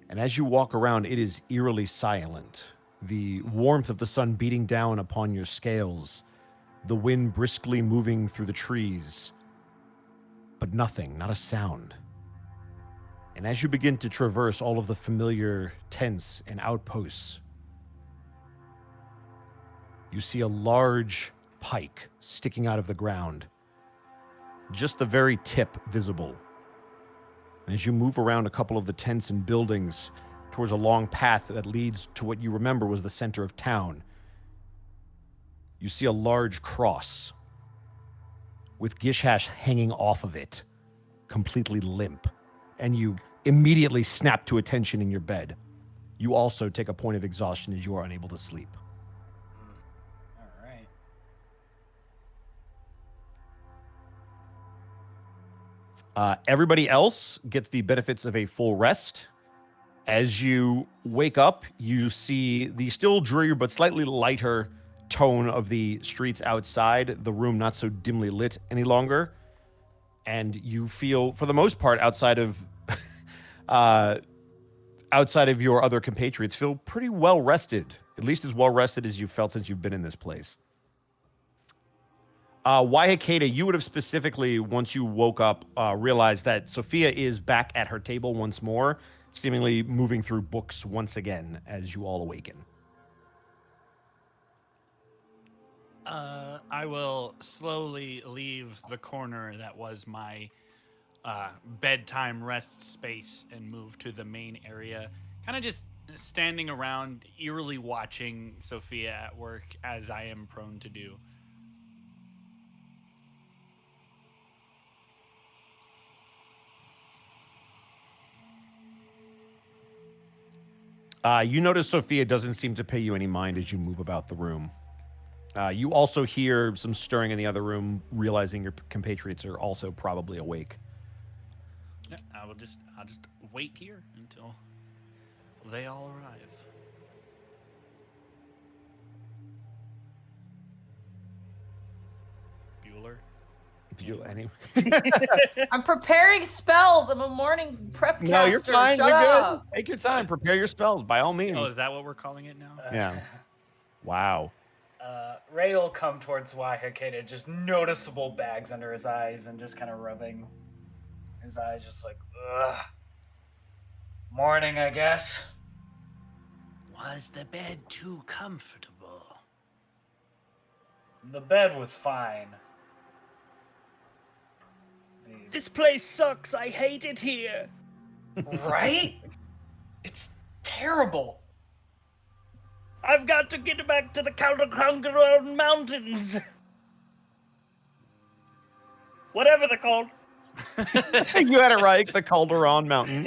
And as you walk around, it is eerily silent. The warmth of the sun beating down upon your scales, the wind briskly moving through the trees, but nothing, not a sound. And as you begin to traverse all of the familiar tents and outposts, you see a large pike sticking out of the ground, just the very tip visible. And as you move around a couple of the tents and buildings towards a long path that leads to what you remember was the center of town, you see a large cross with Gishash hanging off of it, completely limp. And you immediately snap to attention in your bed. You also take a point of exhaustion as you are unable to sleep. All right. Everybody else gets the benefits of a full rest. As you wake up, you see the still dreary but slightly lighter tone of the streets outside, the room not so dimly lit any longer. And you feel, for the most part, outside of your other compatriots, feel pretty well rested, at least as well rested as you've felt since you've been in this place. Waihakeda, you would have specifically, once you woke up, realized that Sophia is back at her table once more, seemingly moving through books once again as you all awaken. I will slowly leave the corner that was my bedtime rest space and move to the main area. Kind of just standing around, eerily watching Sophia at work as I am prone to do. You notice Sophia doesn't seem to pay you any mind as you move about the room. You also hear some stirring in the other room, realizing your compatriots are also probably awake. Yeah, I'll just wait here until they all arrive. Bueller. I'm preparing spells. I'm a morning prep caster. No, you're fine. Shut You're up. good. Take your time. Prepare your spells, by all means. Oh, is that what we're calling it now? Yeah. Wow. Ray will come towards Waihakeda, just noticeable bags under his eyes and just kind of rubbing his eyes, just like, ugh. Morning, I guess. Was the bed too comfortable? The bed was fine. This place sucks. I hate it here. Right? It's terrible. I've got to get back to the Calderon Mountains. Whatever they're called. You had it right, the Calderon Mountain.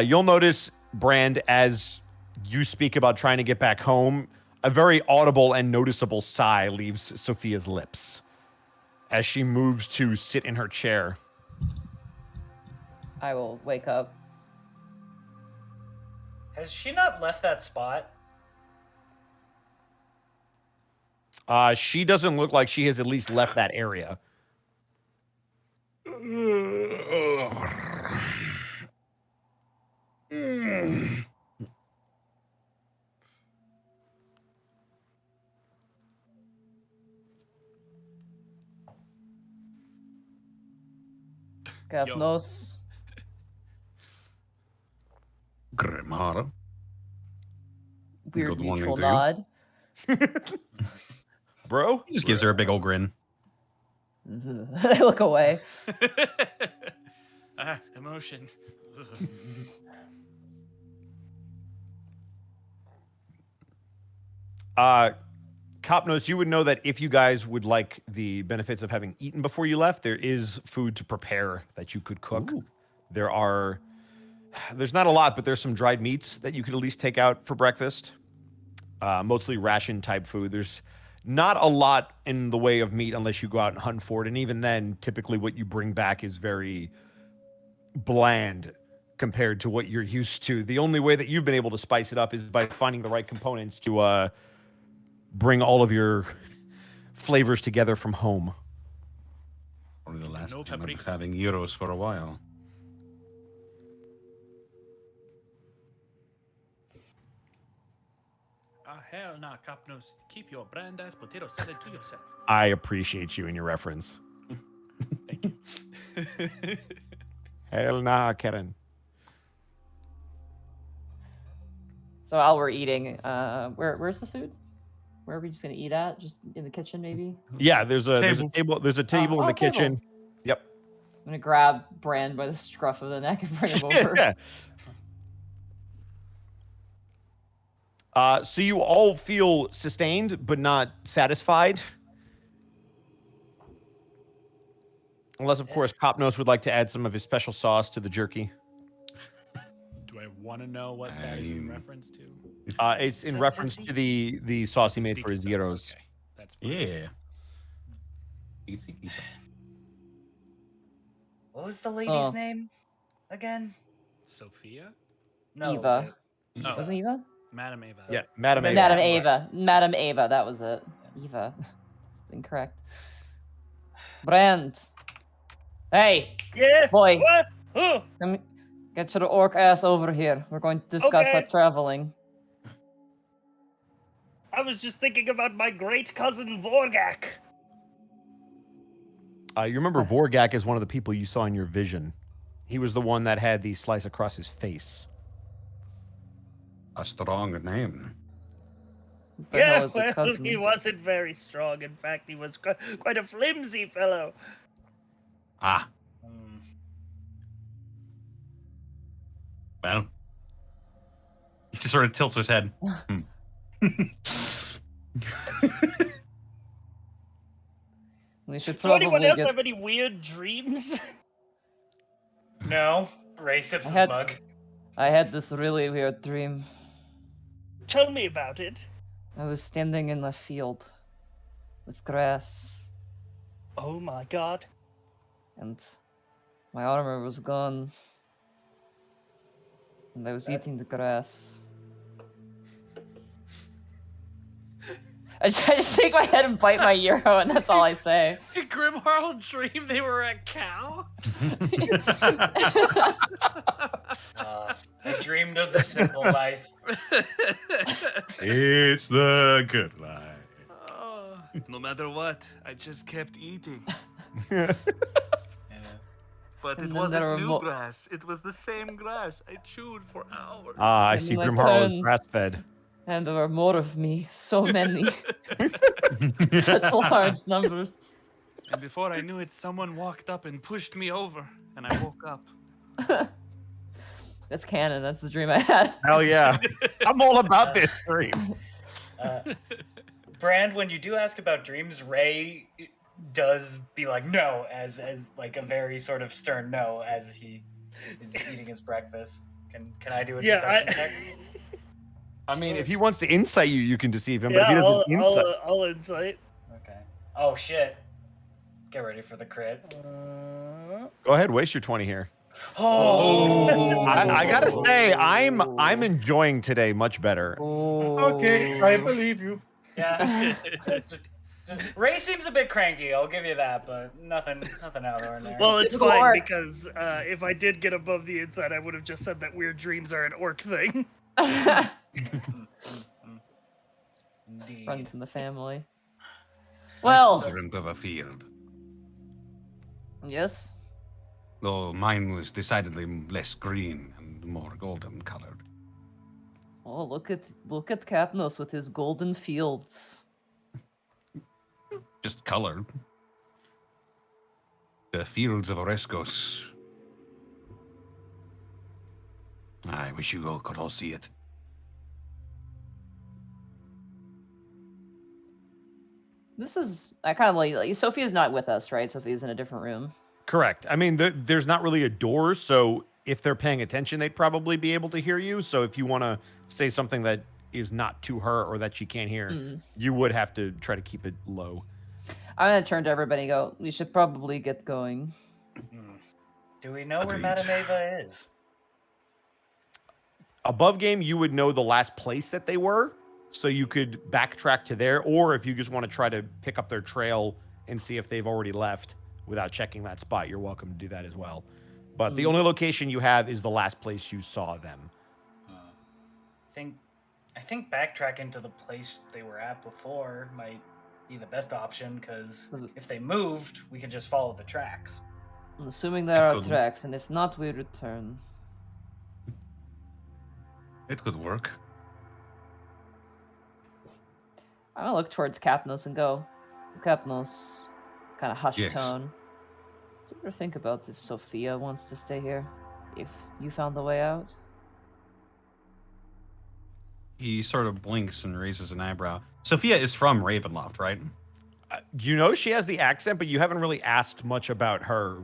You'll notice, Brand, as you speak about trying to get back home, a very audible and noticeable sigh leaves Sophia's lips as she moves to sit in her chair. I will wake up. Has she not left that spot? She doesn't look like she has at least left that area. Kapnos. Grimhara. Weird Good morning mutual to you. nod. Bro? He just gives her a big old grin. I look away. Emotion. Copnos, you would know that if you guys would like the benefits of having eaten before you left, there is food to prepare that you could cook. Ooh. There's not a lot, but there's some dried meats that you could at least take out for breakfast. Mostly ration type food. There's not a lot in the way of meat unless you go out and hunt for it. And even then, typically what you bring back is very bland compared to what you're used to. The only way that you've been able to spice it up is by finding the right components to bring all of your flavors together from home. Probably the last No time I'm paprika. having gyros for a while. Hell nah, Kapnos. Keep your brand ass potato salad to yourself. I appreciate you and your reference. Thank you. Hell nah, Karen. So while we're eating, where's the food? Where are we just gonna eat at? Just in the kitchen, maybe? Yeah, there's a table in the table. kitchen. Yep. I'm gonna grab Brand by the scruff of the neck and bring him over. So you all feel sustained, but not satisfied. Unless, of course, Copnos would like to add some of his special sauce to the jerky. Do I want to know what that is in reference to? It's in reference to the sauce he made for his Tzatziki sauce, gyros. okay. That's fine. Yeah. What was the lady's Oh. name again? Sophia? No. Eva. Oh, Was it Eva? Madame Eva. Yeah, Madame Eva. Madame Eva. Madame Eva, that was it. Eva. It's incorrect. Brand. Hey, Yeah. boy. What? Oh, Come, get your orc ass over here. We're going to discuss Okay. our traveling. I was just thinking about my great cousin Vorgak. You remember Vorgak is one of the people you saw in your vision. He was the one that had the slice across his face. A strong name. What the hell Yeah, is the well, cousin? he wasn't very strong. In fact, he was quite a flimsy fellow. Ah, Hmm. well. He just sort of tilts his head. We should Does anyone probably else get... have any weird dreams? No. Ray sips his had- mug. I had this really weird dream. Tell me about it. I was standing in a field with grass, Oh my god. and my armor was gone. And I was eating the grass. I just shake my head and bite my euro, and that's all I say. Did Grimharl dream they were a cow? I dreamed of the simple life. It's the good life. Oh, no matter what, I just kept eating. Yeah. But And it then there wasn't were new mo- grass. It was the same grass. I chewed for hours. I And see my Grimharl is turns. grass-fed. And there were more of me. So many. Such large numbers. And before I knew it, someone walked up and pushed me over, and I woke up. That's canon. That's the dream I had. Hell yeah. I'm all about this dream. Brand, when you do ask about dreams, Ray does be like no, as like a very sort of stern no as he is eating his breakfast. Can I do a deception check? I mean, if he wants to insight you, you can deceive him. But if he Yeah, doesn't insight, I'll insight. Okay. Oh shit. Get ready for the crit. go ahead, waste your 20 here. Oh. I gotta say, I'm enjoying today much better. Okay, I believe you. Yeah. Ray seems a bit cranky. I'll give you that, but nothing out of the ordinary. Well, it's Typical fine orc. because if I did get above the inside, I would have just said that weird dreams are an orc thing. Indeed. Runs in the family. Well, Dreamt of a field. yes. though mine was decidedly less green and more golden colored. Oh, look at Capnos with his golden fields. Just colored. The fields of Oreskos. I wish you all could all see it. This is I kind of like Sophia's not with us, right? Sophia's in a different room. Correct. I mean, there's not really a door, so if they're paying attention, they'd probably be able to hear you. So if you want to say something that is not to her or that she can't hear, you would have to try to keep it low. I'm gonna turn to everybody and go, we should probably get going. Do we know where Agreed. Madame Eva is? Above game, you would know the last place that they were, so you could backtrack to there, or if you just want to try to pick up their trail and see if they've already left without checking that spot, you're welcome to do that as well. But the only location you have is the last place you saw them. I think backtracking to the place they were at before might be the best option, because if they moved, we can just follow the tracks. I'm assuming there are Good. tracks, and if not, we return. It could work. I'm gonna look towards Capnos and go, Capnos, kind of hushed Yes. tone. Do you ever think about if Sophia wants to stay here? If you found the way out? He sort of blinks and raises an eyebrow. Sophia is from Ravenloft, right? You know she has the accent, but you haven't really asked much about her,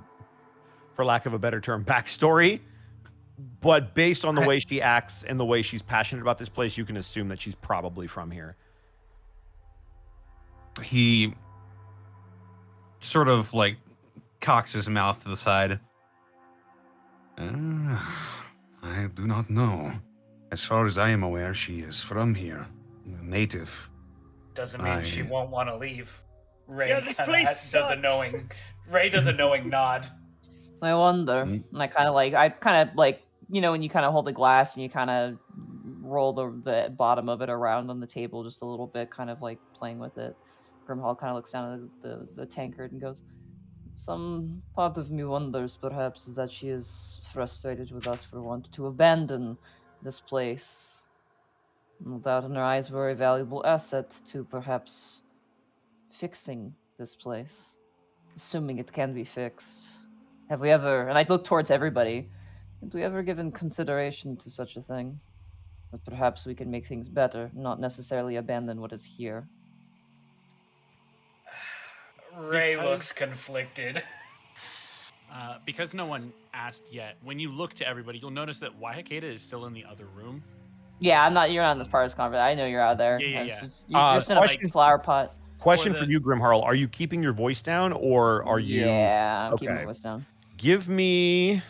for lack of a better term, backstory. But based on the way she acts and the way she's passionate about this place, you can assume that she's probably from here. He sort of like cocks his mouth to the side. I do not know. As far as I am aware, she is from here. A native. Doesn't mean she I- won't want to leave. Ray Yeah, this kinda place does a sucks. knowing. Ray does a knowing nod. I wonder. Mm. And I kind of like, you know, when you kind of hold a glass and you kind of roll the bottom of it around on the table just a little bit, kind of like playing with it. Grimhall kind of looks down at the tankard and goes, some part of me wonders perhaps that she is frustrated with us for wanting to abandon this place. No doubt in her eyes we're a valuable asset to perhaps fixing this place. Assuming it can be fixed. Have we ever, and I look towards everybody, have we ever given consideration to such a thing? That perhaps we can make things better, not necessarily abandon what is here. Ray Because- looks conflicted. Because no one asked yet, when you look to everybody, you'll notice that Waikeda is still in the other room. Yeah, you're not in this part of this conversation. I know you're out there. Yeah, yeah, It's yeah. just- You're just in a question- flower pot. Question For for the- you, Grimharl. Are you keeping your voice down, or are you... Yeah, I'm keeping my Okay. voice down. Give me...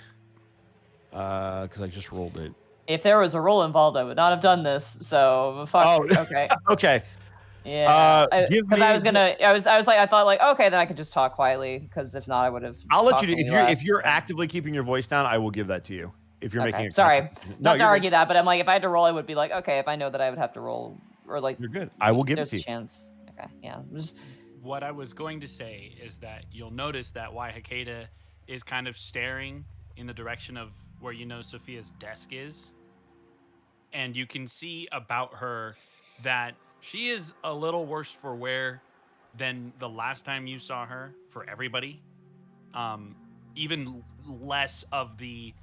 because I just rolled it. If there was a roll involved, I would not have done this. So fuck. Oh. Okay. Okay. Yeah. give Because I me was gonna. I was like, I thought like, okay, then I could just talk quietly. Because if not, I would have. I'll let talked you do when if we you're left. if you're actively keeping your voice down, I will give that to you. If you're making Okay, a sorry. contribution. Not to you're argue that, but I'm like, if I had to roll, I would be like, okay, if I know that I would have to roll, or like, good. You're good. I will give it there's to a you. chance. Okay, yeah. Just What I was going to say is that you'll notice that Waikeda is kind of staring in the direction of where you know Sophia's desk is. And you can see about her that she is a little worse for wear than the last time you saw her for everybody. Even less of the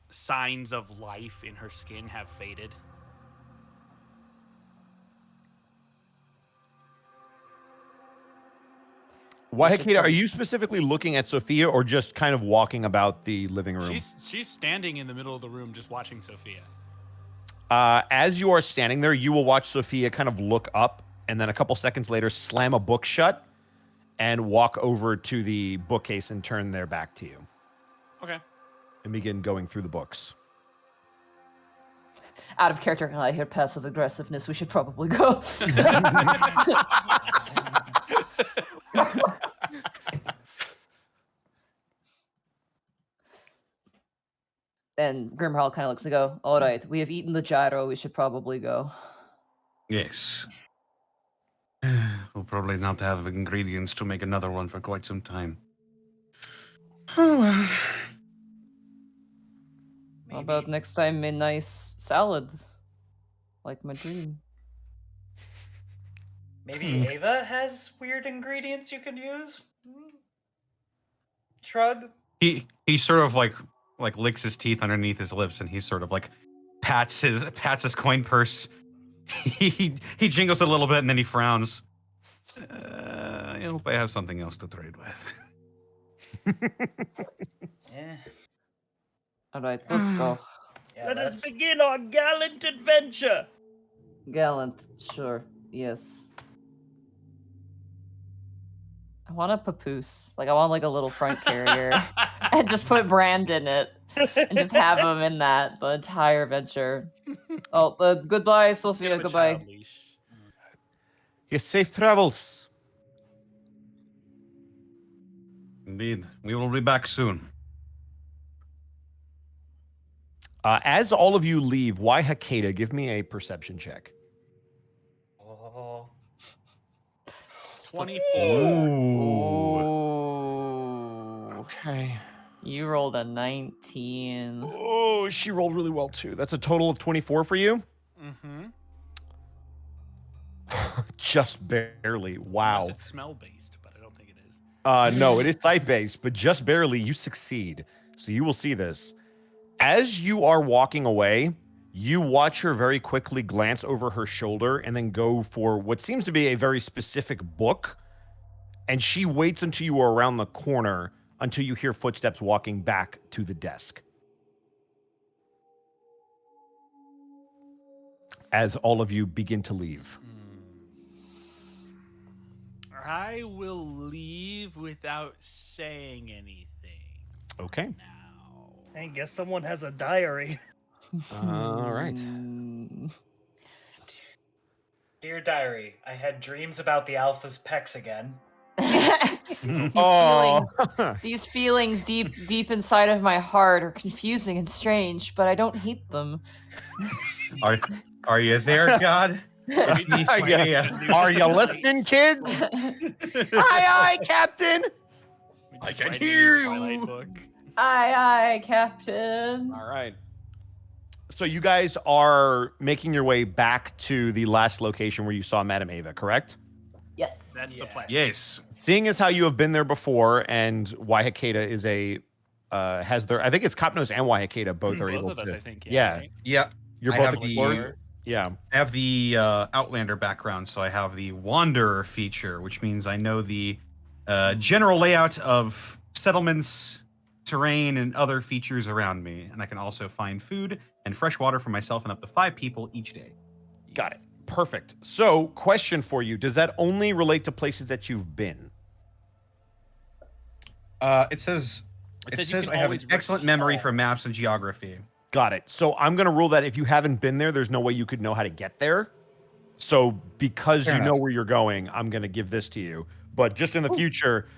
signs of life in her skin have faded. Waikeda, are you specifically looking at Sophia or just kind of walking about the living room? She's standing in the middle of the room just watching Sophia. As you are standing there, you will watch Sophia kind of look up and then a couple seconds later slam a book shut and walk over to the bookcase and turn their back to you Okay. and begin going through the books. out of character. I hear passive aggressiveness. We should probably go. And Grimharl kind of looks and go, all right, we have eaten the gyro. We should probably go. Yes. We'll probably not have ingredients to make another one for quite some time. Oh, well. How about next time a nice salad? Like my dream. Maybe Ava has weird ingredients you could use? Shrug. He sort of like licks his teeth underneath his lips, and he sort of like pats his coin purse. He jingles it a little bit, and then he frowns. I hope I have something else to trade with. Yeah. Alright, let's go. Yeah, Let us that's- begin our gallant adventure. Gallant, sure, yes. I want a papoose. Like, I want like a little front carrier. And just put Brand in it. And just have him in that the entire adventure. Oh, goodbye, Give Sophia, him a goodbye. child leash. Yes, safe travels. Indeed. We will be back soon. As all of you leave, why Hakeda? Give me a perception check. Oh. 24. Oh. Okay. You rolled a 19. Oh, she rolled really well too. That's a total of 24 for you? Mm-hmm. Just barely. Wow. Unless it's smell based, but I don't think it is. No, it is sight based, but just barely you succeed. So you will see this. As you are walking away, you watch her very quickly glance over her shoulder and then go for what seems to be a very specific book. And she waits until you are around the corner until you hear footsteps walking back to the desk. As all of you begin to leave. I will leave without saying anything. Okay. Now. I guess someone has a diary. All right. Dear diary, I had dreams about the alpha's pecs again. These feelings deep inside of my heart are confusing and strange, but I don't hate them. Are you there, God? It's me, Sophia. Are you listening, kids? Aye, Captain. I can hear you. Book. Aye, Captain. All right. So you guys are making your way back to the last location where you saw Madame Eva, correct? Yes. That's the plan. Yes. Seeing as how you have been there before, and Waihakeda is has their, I think it's Copnos and Waihakeda both are Both able of us, to. I think. Yeah. Right? Yeah. You're I both have explorers. Yeah. I have the Outlander background, so I have the Wanderer feature, which means I know the general layout of settlements, terrain, and other features around me. And I can also find food and fresh water for myself and up to 5 people each day. Got it. Perfect. So, question for you. Does that only relate to places that you've been? It says you I can have an always excellent memory recall. for maps and geography. Got it. So I'm going to rule that if you haven't been there, there's no way you could know how to get there. So because Fair you know enough. where you're going, I'm going to give this to you. But just in the future,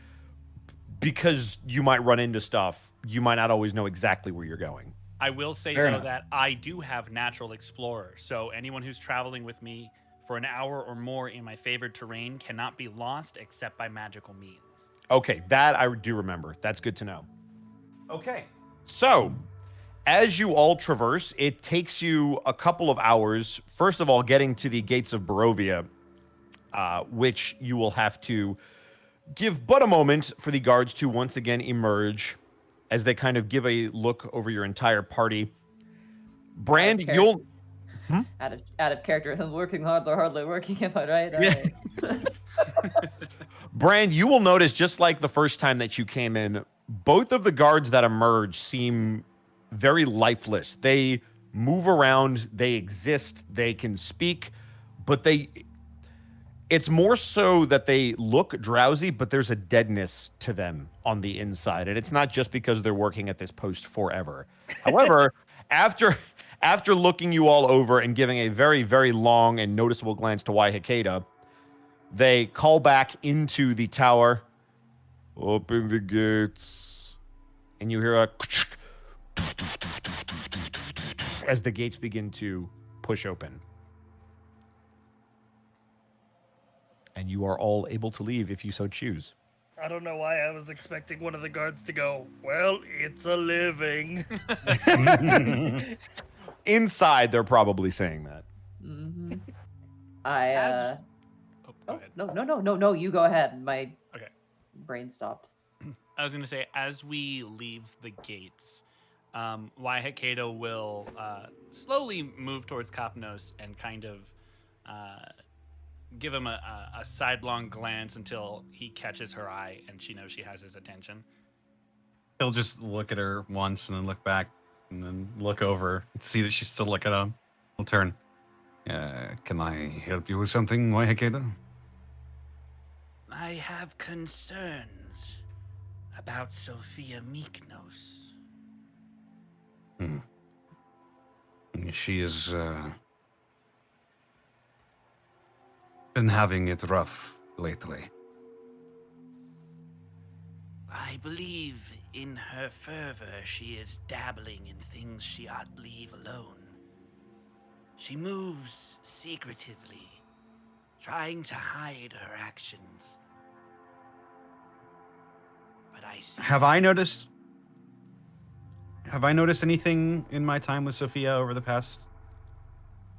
because you might run into stuff, you might not always know exactly where you're going. I will say, Fair though, enough. that I do have Natural Explorer. So anyone who's traveling with me for an hour or more in my favored terrain cannot be lost except by magical means. Okay, that I do remember. That's good to know. Okay. So, as you all traverse, it takes you a couple of hours. First of all, getting to the gates of Barovia, which you will have to give but a moment for the guards to once again emerge as they kind of give a look over your entire party. Brand, Okay. you'll... Out of character. I'm working hard, they're hardly working. Am I right? Yeah. Brand, you will notice, just like the first time that you came in, both of the guards that emerge seem very lifeless. They move around, they exist, they can speak, but it's more so that they look drowsy, but there's a deadness to them on the inside. And it's not just because they're working at this post forever. However, after looking you all over and giving a very, very long and noticeable glance to Waihakeda, they call back into the tower. Open the gates. And you hear a as the gates begin to push open. And you are all able to leave if you so choose. I don't know why I was expecting one of the guards to go, well, it's a living. Inside, they're probably saying that. Mm-hmm. As- Go ahead. No, you go ahead. My Okay. brain stopped. I was going to say, as we leave the gates, Waihakado will slowly move towards Kapnos and kind of give him a sidelong glance until he catches her eye and she knows she has his attention. He'll just look at her once and then look back and then look over and see that she's still looking at him. He'll turn. Can I help you with something, Waihakado? I have concerns about Sophia Mykonos. She is been having it rough lately. I believe in her fervor she is dabbling in things she ought to leave alone. She moves secretively, trying to hide her actions. But I see... Have I noticed anything in my time with Sophia over the past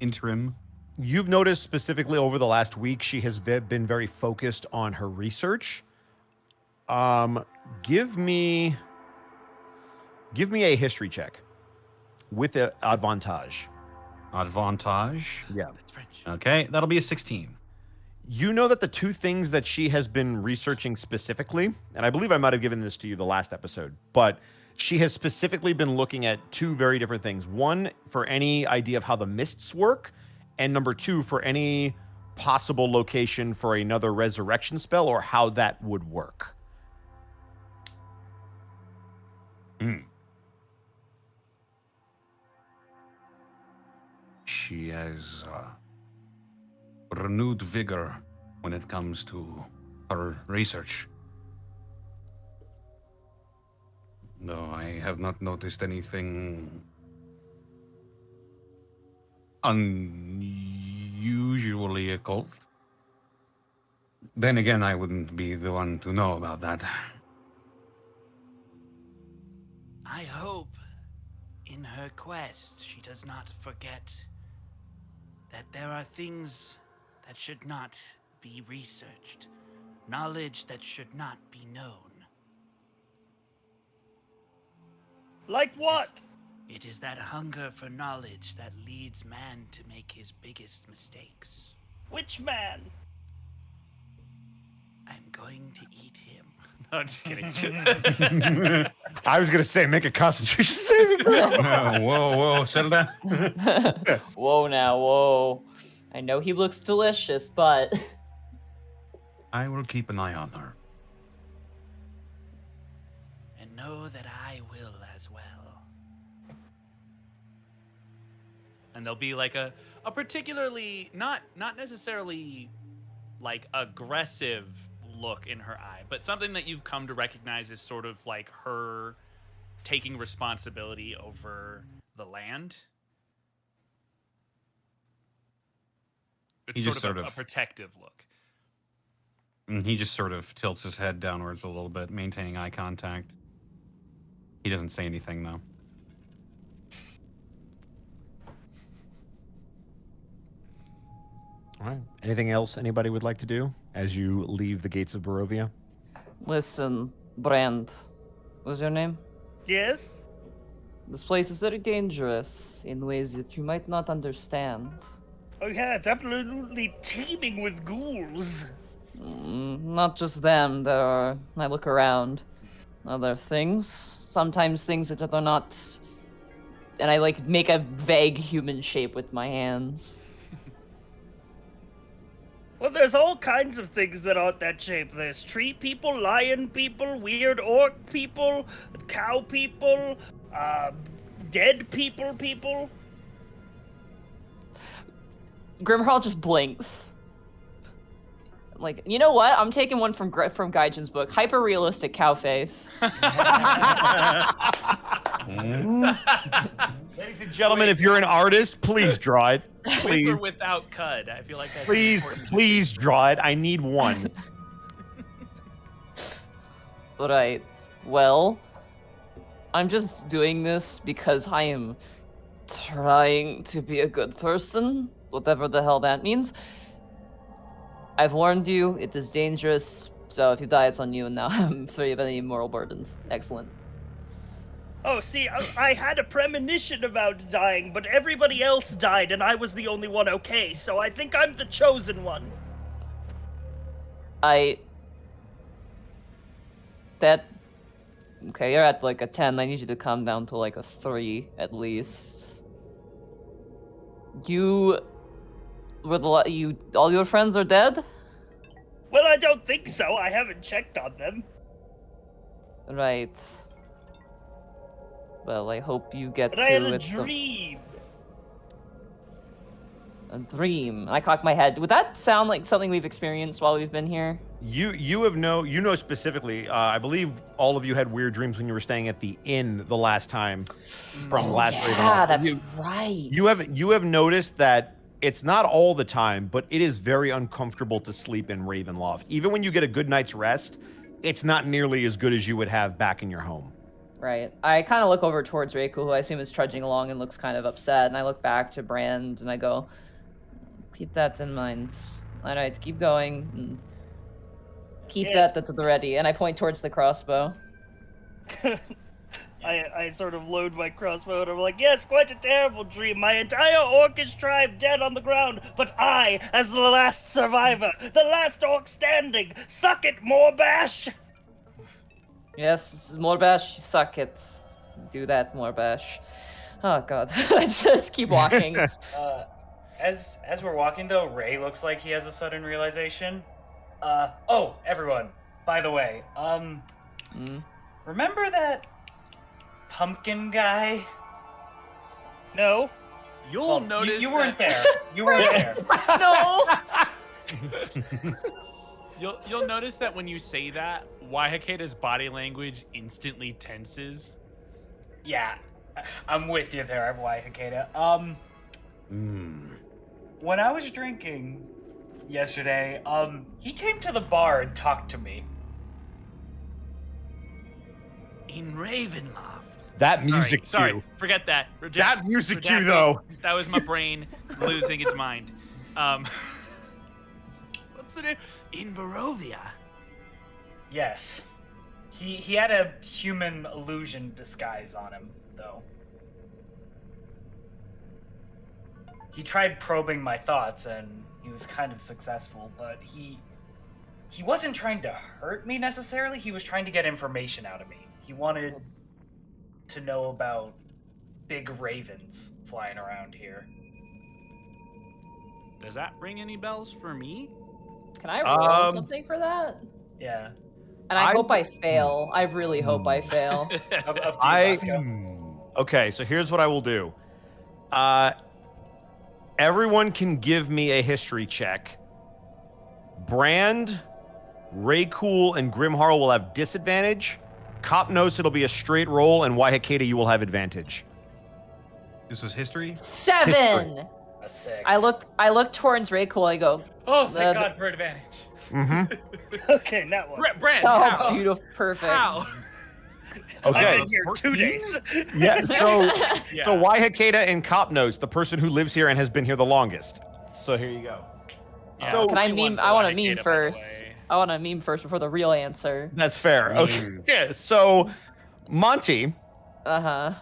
interim? You've noticed specifically over the last week, she has been very focused on her research. Give me a history check with an advantage. Advantage? Yeah. That's French. Okay, that'll be a 16. You know that the two things that she has been researching specifically, and I believe I might have given this to you the last episode, but she has specifically been looking at two very different things. One, for any idea of how the mists work, and number two, for any possible location for another resurrection spell or how that would work. She has renewed vigor when it comes to her research. No, I have not noticed anything unusually occult. Then again, I wouldn't be the one to know about that. I hope in her quest she does not forget that there are things that should not be researched, knowledge that should not be known. Like what? It is that hunger for knowledge that leads man to make his biggest mistakes. Which man? I'm going to eat him. No, I'm just kidding. I was going to say, make a concentration saving throw. Whoa, settle down. Whoa now, whoa. I know he looks delicious, but... I will keep an eye on her. And know that I will as well. And there'll be like a particularly not necessarily like aggressive look in her eye, but something that you've come to recognize as sort of like her taking responsibility over the land. It's He just sort of sort a of- protective look. And he just sort of tilts his head downwards a little bit, maintaining eye contact. He doesn't say anything, though. All right. Anything else anybody would like to do as you leave the gates of Barovia? Listen, Brand, what's your name? Yes? This place is very dangerous in ways that you might not understand. Oh yeah, it's absolutely teeming with ghouls. Not just them, there are, I look around, other things, sometimes things that are not, and I like make a vague human shape with my hands. Well, there's all kinds of things that aren't that shape. There's tree people, lion people, weird orc people, cow people, dead people. Grimharl just blinks. Like, you know what? I'm taking one from Gaijin's book. Hyper-realistic cow face. Ladies and gentlemen, if you're an artist, please draw it. Please, With or without cud. I feel like that's please, important. please draw it. I need one. Right. Well, I'm just doing this because I am trying to be a good person, whatever the hell that means. I've warned you, it is dangerous, so if you die, it's on you, and now I'm free of any moral burdens. Excellent. Oh, see, I had a premonition about dying, but everybody else died, and I was the only one okay, so I think I'm the chosen one. Okay, you're at like a 10. I need you to come down to like a 3 at least. All your friends are dead? Well, I don't think so. I haven't checked on them. Right. Well, I hope you get But to I had a it. dream. A dream. I cocked my head. Would that sound like something we've experienced while we've been here? You know specifically. I believe all of you had weird dreams when you were staying at the inn the last time from last Ravenloft. Yeah, that's right. You have noticed that it's not all the time, but it is very uncomfortable to sleep in Ravenloft. Even when you get a good night's rest, it's not nearly as good as you would have back in your home. Right. I kind of look over towards Reiko, who I assume is trudging along and looks kind of upset, and I look back to Brand and I go, keep that in mind. All right, keep going. And keep that to the ready. And I point towards the crossbow. I sort of load my crossbow and I'm like, yes, quite a terrible dream. My entire orcish tribe dead on the ground, but I, as the last survivor, the last orc standing, suck it, Morbash! Yes, Morbash, suck it. Do that, Morbash. Oh god. I just keep walking. As we're walking though, Ray looks like he has a sudden realization. Oh, everyone, by the way, remember that pumpkin guy? No. You'll notice you weren't there. You weren't there. No! You'll notice that when you say that, Waihaketa's body language instantly tenses. Yeah, I'm with you there, Waihaketa. When I was drinking yesterday, he came to the bar and talked to me. In Ravenloft. That music Sorry, cue. forget that. That music cue, Reject though. it. That was my brain losing its mind. What's the name? In Barovia. Yes. He had a human illusion disguise on him, though. He tried probing my thoughts, and he was kind of successful, but he wasn't trying to hurt me necessarily. He was trying to get information out of me. He wanted to know about big ravens flying around here. Does that ring any bells for me? Can I roll something for that? Yeah. And I hope I fail. I really hope I fail. Up to you, Bosco. Okay, so here's what I will do. Everyone can give me a history check. Brand, Raycool, and Grimharl will have disadvantage. Copnos, it'll be a straight roll, and Waihaketa, you will have advantage. This is history? 7! A 6. I look towards Raycool, I go, Oh, thank God for advantage. Okay, now what? Brand, oh, how? beautiful, perfect. How? Okay. I've been here 2 days. Yeah, so Yeah. so Waihaketa and Copnos, the person who lives here and has been here the longest. So here you go. Yeah, So- Can I Only one meme? for I want to Waihaketa, meme by the first. way. I want to meme first before the real answer. That's fair. Okay. Yeah, so Monty, Uh-huh.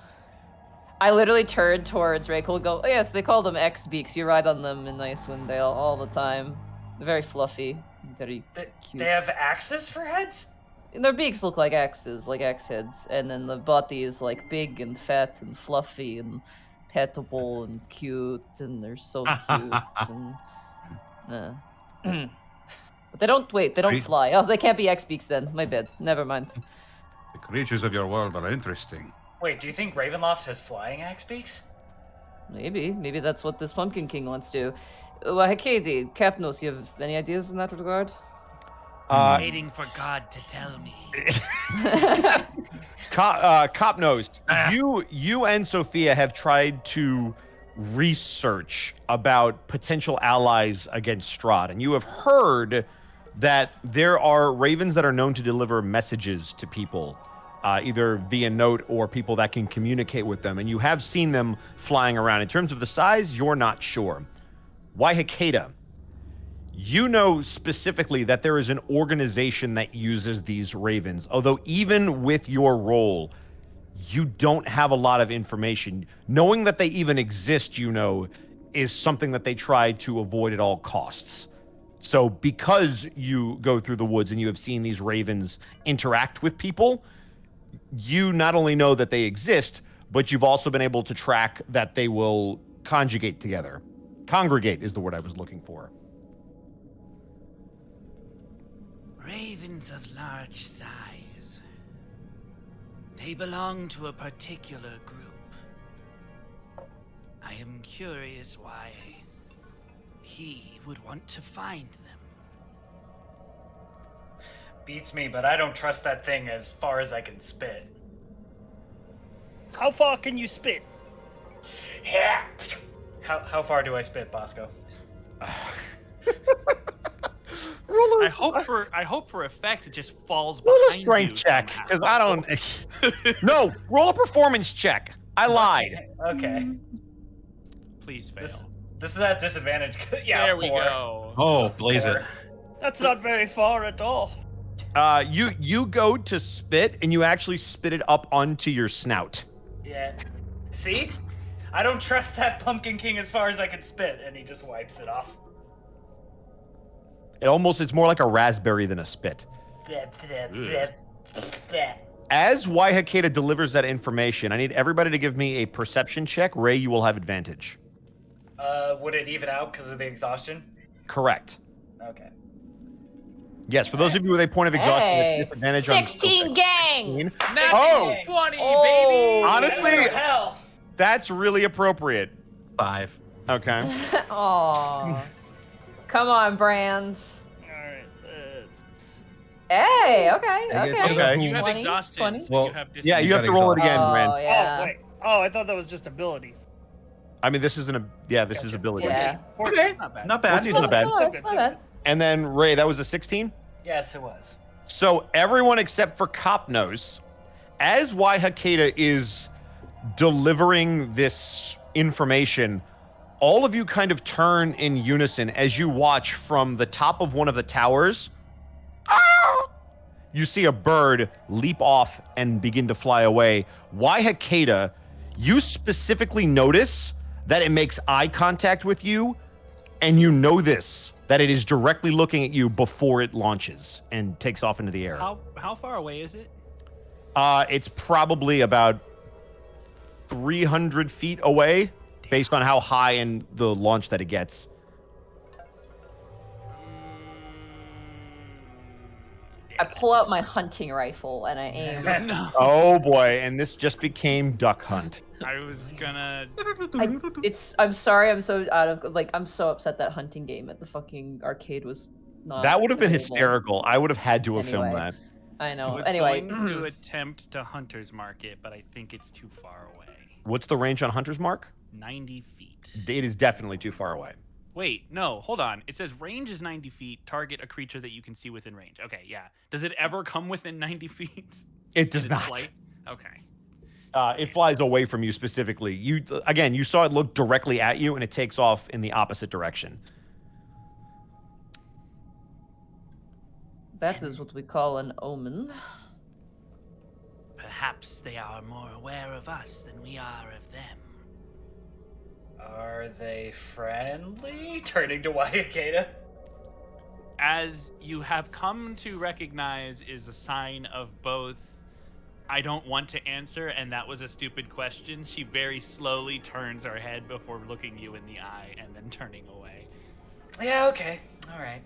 I literally turned towards Raycool and go, oh, yes, they call them X-Beaks. You ride on them in Icewind Dale all the time. They're very fluffy. Very cute. They have axes for heads? And their beaks look like X's, like X heads. And then the body is like big and fat and fluffy and petable and cute. And they're so cute. And, but they don't, wait, they don't Really? fly. Oh, they can't be X-Beaks then. My bad. Never mind. The creatures of your world are interesting. Wait, do you think Ravenloft has flying axe beaks? Maybe that's what this Pumpkin King wants to. Hekedi, Capnos, you have any ideas in that regard? Waiting for God to tell me. Copnos, you and Sophia have tried to research about potential allies against Strahd, and you have heard that there are ravens that are known to deliver messages to people, either via note or people that can communicate with them. And you have seen them flying around. In terms of the size, you're not sure. Waihakeda, you know specifically that there is an organization that uses these ravens. Although even with your role, you don't have a lot of information. Knowing that they even exist, you know, is something that they try to avoid at all costs. So because you go through the woods and you have seen these ravens interact with people, you not only know that they exist, but you've also been able to track that they will conjugate together. Congregate is the word I was looking for. Ravens of large size. They belong to a particular group. I am curious why he would want to find them. Beats me, but I don't trust that thing as far as I can spit. How far can you spit? Yeah. How far do I spit, Bosco? I hope for effect it just falls Roll a behind strength you check, somehow. because I don't. No, roll a performance check. I lied. Okay. Please fail. This is at disadvantage. Yeah, There we 4. go. Oh, blaze it. 4. That's not very far at all. You go to spit, and you actually spit it up onto your snout. Yeah. See? I don't trust that Pumpkin King as far as I can spit, and he just wipes it off. It's more like a raspberry than a spit. As Waihakeda delivers that information, I need everybody to give me a perception check. Ray, you will have advantage. Would it even out because of the exhaustion? Correct. Okay. Yes, for those of you with a point of exhaustion, Hey. it's disadvantage on 16 gang! Oh! 20, Oh. baby! Honestly, Hell. that's really appropriate. 5. Okay. Aw. Come on, Brands. Alright, Hey, okay, I get okay. to- Okay. You have 20, exhaustion. 20. So Well, you have Yeah, you have got to roll it exhausted. again, Brand. Oh, yeah. Oh, wait. Oh, I thought that was just abilities. I mean, this is Gotcha. ability. Yeah. Okay. Not bad. Not bad. It's not bad. No, it's not bad. And then Ray, that was a 16. Yes, it was. So everyone except for Copnose, as Waihakeda is delivering this information, all of you kind of turn in unison as you watch from the top of one of the towers. You see a bird leap off and begin to fly away. Waihakeda, you specifically notice that it makes eye contact with you, and you know this, that it is directly looking at you before it launches and takes off into the air. How far away is it? It's probably about 300 feet away, based on how high in the launch that it gets. I pull out my hunting rifle and I aim. No. Oh boy, and this just became Duck Hunt. I was gonna. I'm sorry, I'm so out of I'm so upset that hunting game at the fucking arcade was not. That would have been available. hysterical. I would have had to have filmed Anyway. that. I I know. was Anyway, going to attempt to Hunter's Mark it, but I think it's too far away. What's the range on Hunter's Mark? 90 feet. It is definitely too far away. Wait, no, hold on. It says range is 90 feet. Target a creature that you can see within range. Okay, yeah. Does it ever come within 90 feet? It does In its not. flight? Okay. It flies away from you specifically. You saw it look directly at you, and it takes off in the opposite direction. that is what we call an omen. Perhaps they are more aware of us than we are of them. Are they friendly? Turning to Waihakeda. As you have come to recognize is a sign of both I don't want to answer and that was a stupid question. She very slowly turns her head before looking you in the eye and then turning away. Yeah, okay. All right.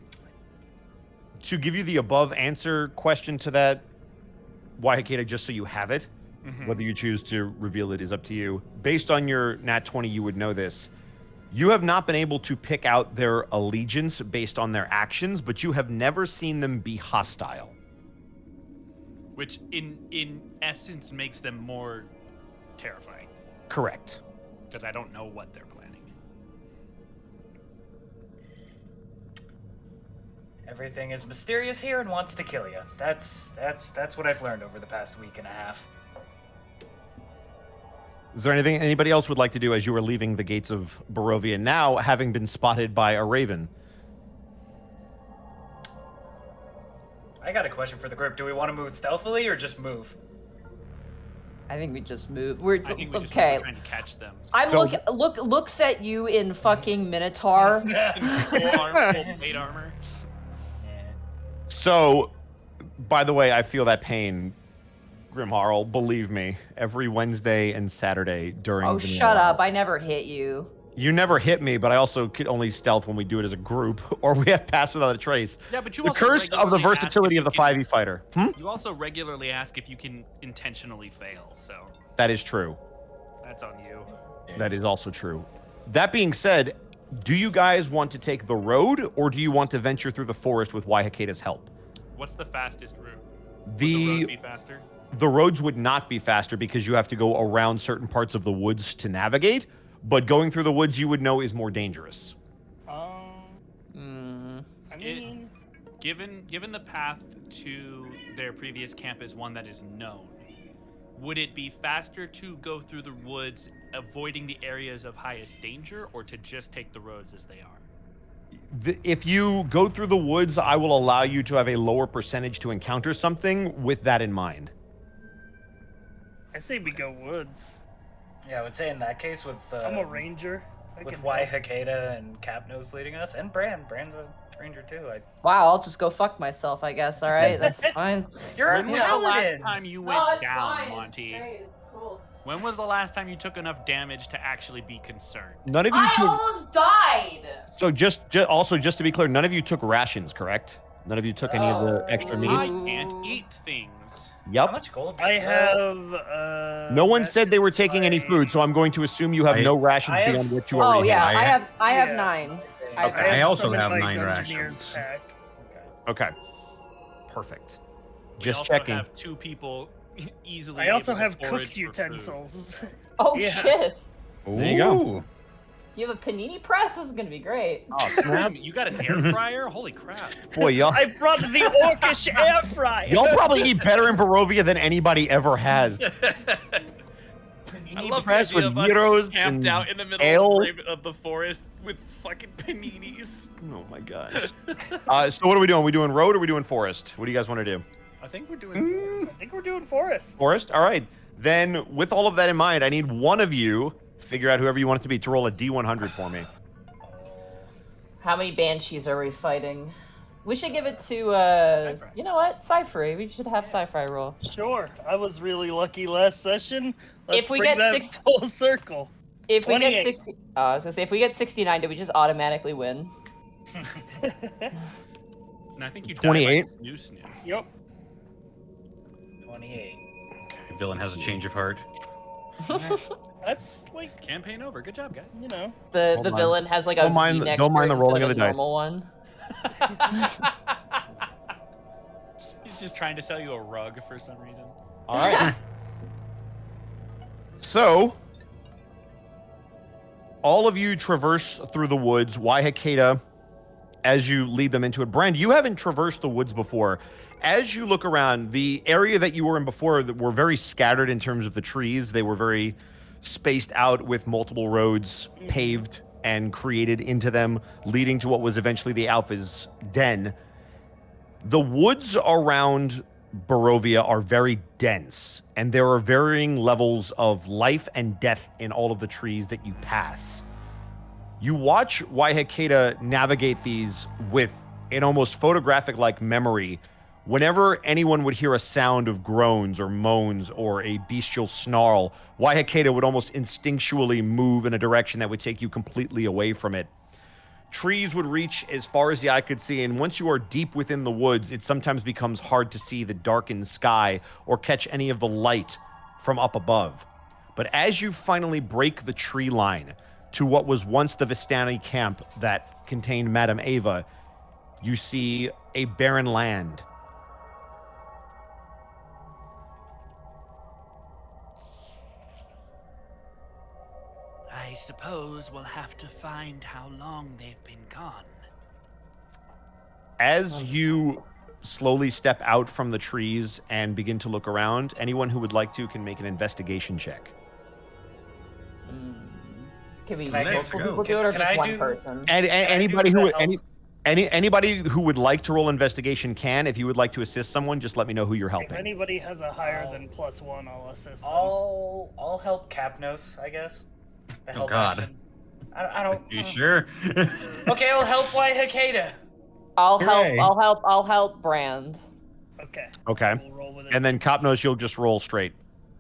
To give you the above answer question to that, Waihakeda, just so you have it, whether you choose to reveal it is up to you. Based on your nat 20, you would know this. You have not been able to pick out their allegiance based on their actions, but you have never seen them be hostile. Which in essence makes them more terrifying. Correct. Because I don't know what they're planning. Everything is mysterious here and wants to kill you. That's what I've learned over the past week and a half. Is there anything anybody else would like to do as you are leaving the gates of Barovia now, having been spotted by a raven? I got a question for the group. Do we want to move stealthily or just move? I think we just move. We're I think we just okay. were trying to catch them. I'm So- looks at you in fucking Minotaur. Full armor, full plate armor. Yeah. So, by the way, I feel that pain, Grimharl. Believe me, every Wednesday and Saturday during. Oh, vanilla. shut up! I never hit you. You never hit me, but I also could only stealth when we do it as a group, or we have pass without a trace. Yeah, but you The also curse of the regularly ask versatility if of the you can- 5e fighter. Hmm? You also regularly ask if you can intentionally fail, so That is true. that's on you. That is also true. That being said, do you guys want to take the road, or do you want to venture through the forest with Waihaketa's help? What's the fastest route? Would The road be faster? the roads would not be faster because you have to go around certain parts of the woods to navigate, but going through the woods you would know is more dangerous. Mm. I mean, Given the path to their previous camp is one that is known, would it be faster to go through the woods, avoiding the areas of highest danger, or to just take the roads as they are? If you go through the woods, I will allow you to have a lower percentage to encounter something with that in mind. I say we go woods. Yeah, I would say in that case with I'm a ranger. I with can Waihaketa and Capnose leading us, and Brand's a ranger too. Wow, I'll just go fuck myself, I guess. All right, that's fine. You're a When was the last paladin. time you went down, Monty? It's cool. When was the last time you took enough damage to actually be concerned? None of you I took, almost died. so just to be clear, none of you took rations, correct? None of you took any of the extra meat? I can't eat things. How Yep. much gold? do I you have? have. No one said they were rations taking any by- food, so I'm going to assume you have I- no rations I have- beyond what you already Oh yeah, have. I have Yeah. 9. Okay. I also some in have my 9 Dungeoneer's rations. pack. Okay. Perfect. We Just also checking. have 2 people easily. I also able to have forage cook's for food. utensils. Oh Yeah. shit! There you go. Ooh. You have a panini press. This is gonna be great. Oh, snap. You got an air fryer? Holy crap! Boy, y'all, I brought the orcish air fryer. y'all probably eat better in Barovia than anybody ever has. I Panini love press the idea with of us gyros just camped and out in the middle ale. of the forest with fucking paninis. Oh my gosh. So what are we doing? Are we doing road or are we doing forest? What do you guys want to do? I think we're doing. I think we're doing forest. Forest? All right. Then with all of that in mind, I need one of you, figure out whoever you want it to be, to roll a D100 for me. How many banshees are we fighting? We should give it to Sci-Fi. you know what? Sci-Fi. We should have Sci-Fi roll. Sure. I was really lucky last session. Let's If we bring get that 6 full circle. If we get 28. 60, I was gonna say if we get 69, do we just automatically win? And I think you 28? died like snoo. Yep. 28. Okay, villain has a change of heart. That's like, Campaign over. Good job, guys. you know. The Hold on. villain has like a Don't mind the- V-neck don't mind the shirt rolling instead of the dice. normal one. He's just trying to sell you a rug for some reason. All right. So, all of you traverse through the woods. Waihaketa, as you lead them into it. Brand, you haven't traversed the woods before. As you look around, the area that you were in before that were very scattered in terms of the trees. They were very spaced out with multiple roads paved and created into them, leading to what was eventually the Alpha's den. The woods around Barovia are very dense, and there are varying levels of life and death in all of the trees that you pass. You watch Waihaketa navigate these with an almost photographic-like memory. Whenever anyone would hear a sound of groans or moans or a bestial snarl, Waihaketa would almost instinctually move in a direction that would take you completely away from it. Trees would reach as far as the eye could see, and once you are deep within the woods, it sometimes becomes hard to see the darkened sky or catch any of the light from up above. But as you finally break the tree line to what was once the Vistani camp that contained Madame Eva, you see a barren land. I suppose we'll have to find how long they've been gone. As you slowly step out from the trees and begin to look around, anyone who would like to can make an investigation check. Can we Can I do- multiple people do it or can just I one do- person? And I do anybody the who help? anybody who would like to roll investigation can. If you would like to assist someone, just let me know who you're If helping. anybody has a higher than +1, I'll assist them. I'll help Capnos, I guess. The help God. action. I don't. You sure? Okay, I'll help Hikeda. I'll Hooray. I'll help Brand. Okay. Okay. We'll roll with it. And then Copnos, you'll just roll straight.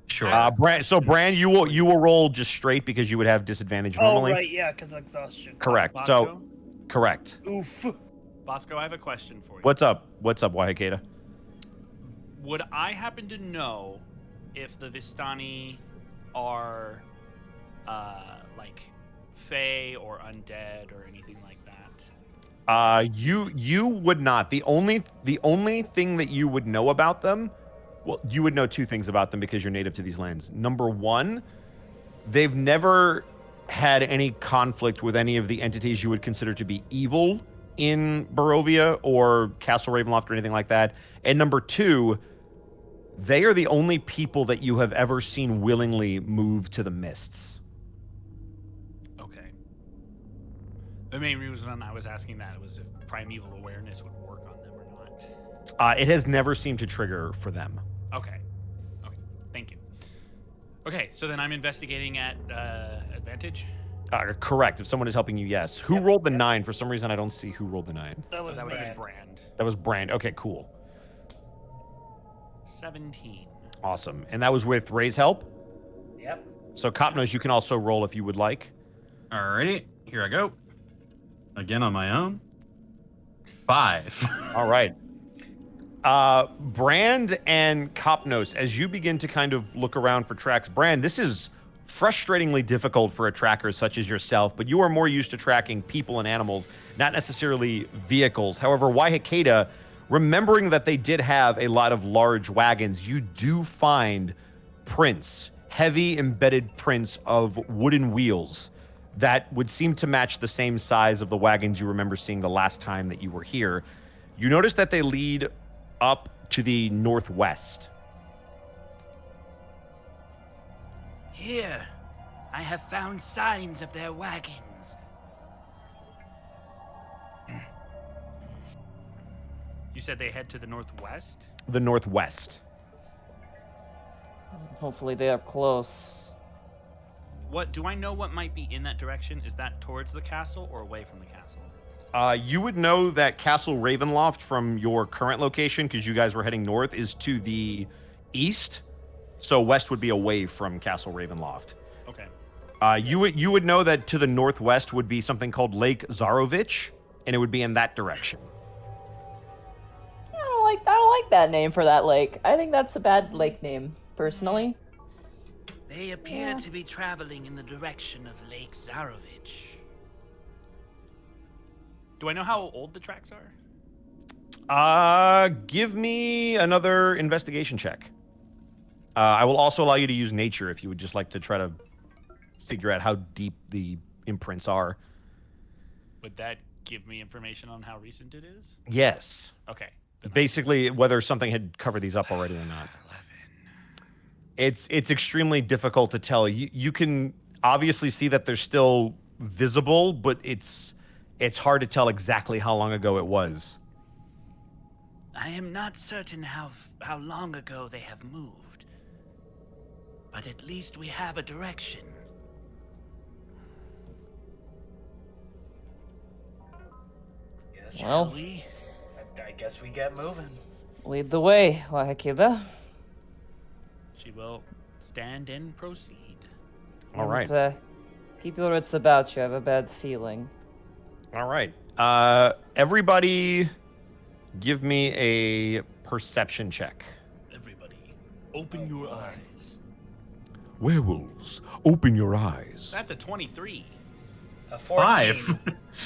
Sure. Brand, you will roll just straight because you would have disadvantage normally. Oh, right, yeah, because exhaustion. Correct. Bosco? So, correct. Oof. Bosco, I have a question for you. What's up? What's up, Wahikeda? Would I happen to know if the Vistani are like Fae or undead or anything like that? You would not. The only thing that you would know about them, well, you would know two things about them because you're native to these lands. Number one, they've never had any conflict with any of the entities you would consider to be evil in Barovia or Castle Ravenloft or anything like that. And number two, they are the only people that you have ever seen willingly move to the mists. Okay. The main reason I was asking that was if primeval awareness would work on them or not. It has never seemed to trigger for them. Okay. Okay. Thank you. Okay, so then I'm investigating at advantage. Correct. If someone is helping you, yes. Who rolled the 9? For some reason, I don't see who rolled the 9. That was That would have been Brand. Brand. That was Brand. Okay, cool. 17. Awesome. And that was with Ray's help? Yep. So, Copnos, you can also roll if you would like. Alrighty, here I go. Again on my own. 5. All right. Brand and Copnos, as you begin to kind of look around for tracks, Brand, this is frustratingly difficult for a tracker such as yourself, but you are more used to tracking people and animals, not necessarily vehicles. However, Wahikeda, remembering that they did have a lot of large wagons, you do find prints, heavy embedded prints of wooden wheels that would seem to match the same size of the wagons you remember seeing the last time that you were here. You notice that they lead up to the northwest. Here, I have found signs of their wagons. You said they head to the northwest? The northwest. Hopefully they are close. What do I know what might be in that direction? Is that towards the castle or away from the castle? You would know that Castle Ravenloft from your current location, because you guys were heading north, is to the east. So west would be away from Castle Ravenloft. Okay. You would know that to the northwest would be something called Lake Zarovich, and it would be in that direction. I don't like that name for that lake. I think that's a bad lake name, personally. They appear to be traveling in the direction of Lake Zarovich. Do I know how old the tracks are? Give me another investigation check. I will also allow you to use nature if you would just like to try to figure out how deep the imprints are. Would that give me information on how recent it is? Yes. Okay. then Basically, whether something had covered these up already or not. 11. It's extremely difficult to tell. You can obviously see that they're still visible, but it's hard to tell exactly how long ago it was. I am not certain how long ago they have moved, but at least we have a direction. Yes. Well, We I guess we get moving. lead the way, Wahikeda. She will stand and proceed. All right. Keep your wits about you. I have a bad feeling. All right. Everybody give me a perception check. Everybody, open your eyes. Werewolves, open your eyes. That's a 23. A 14.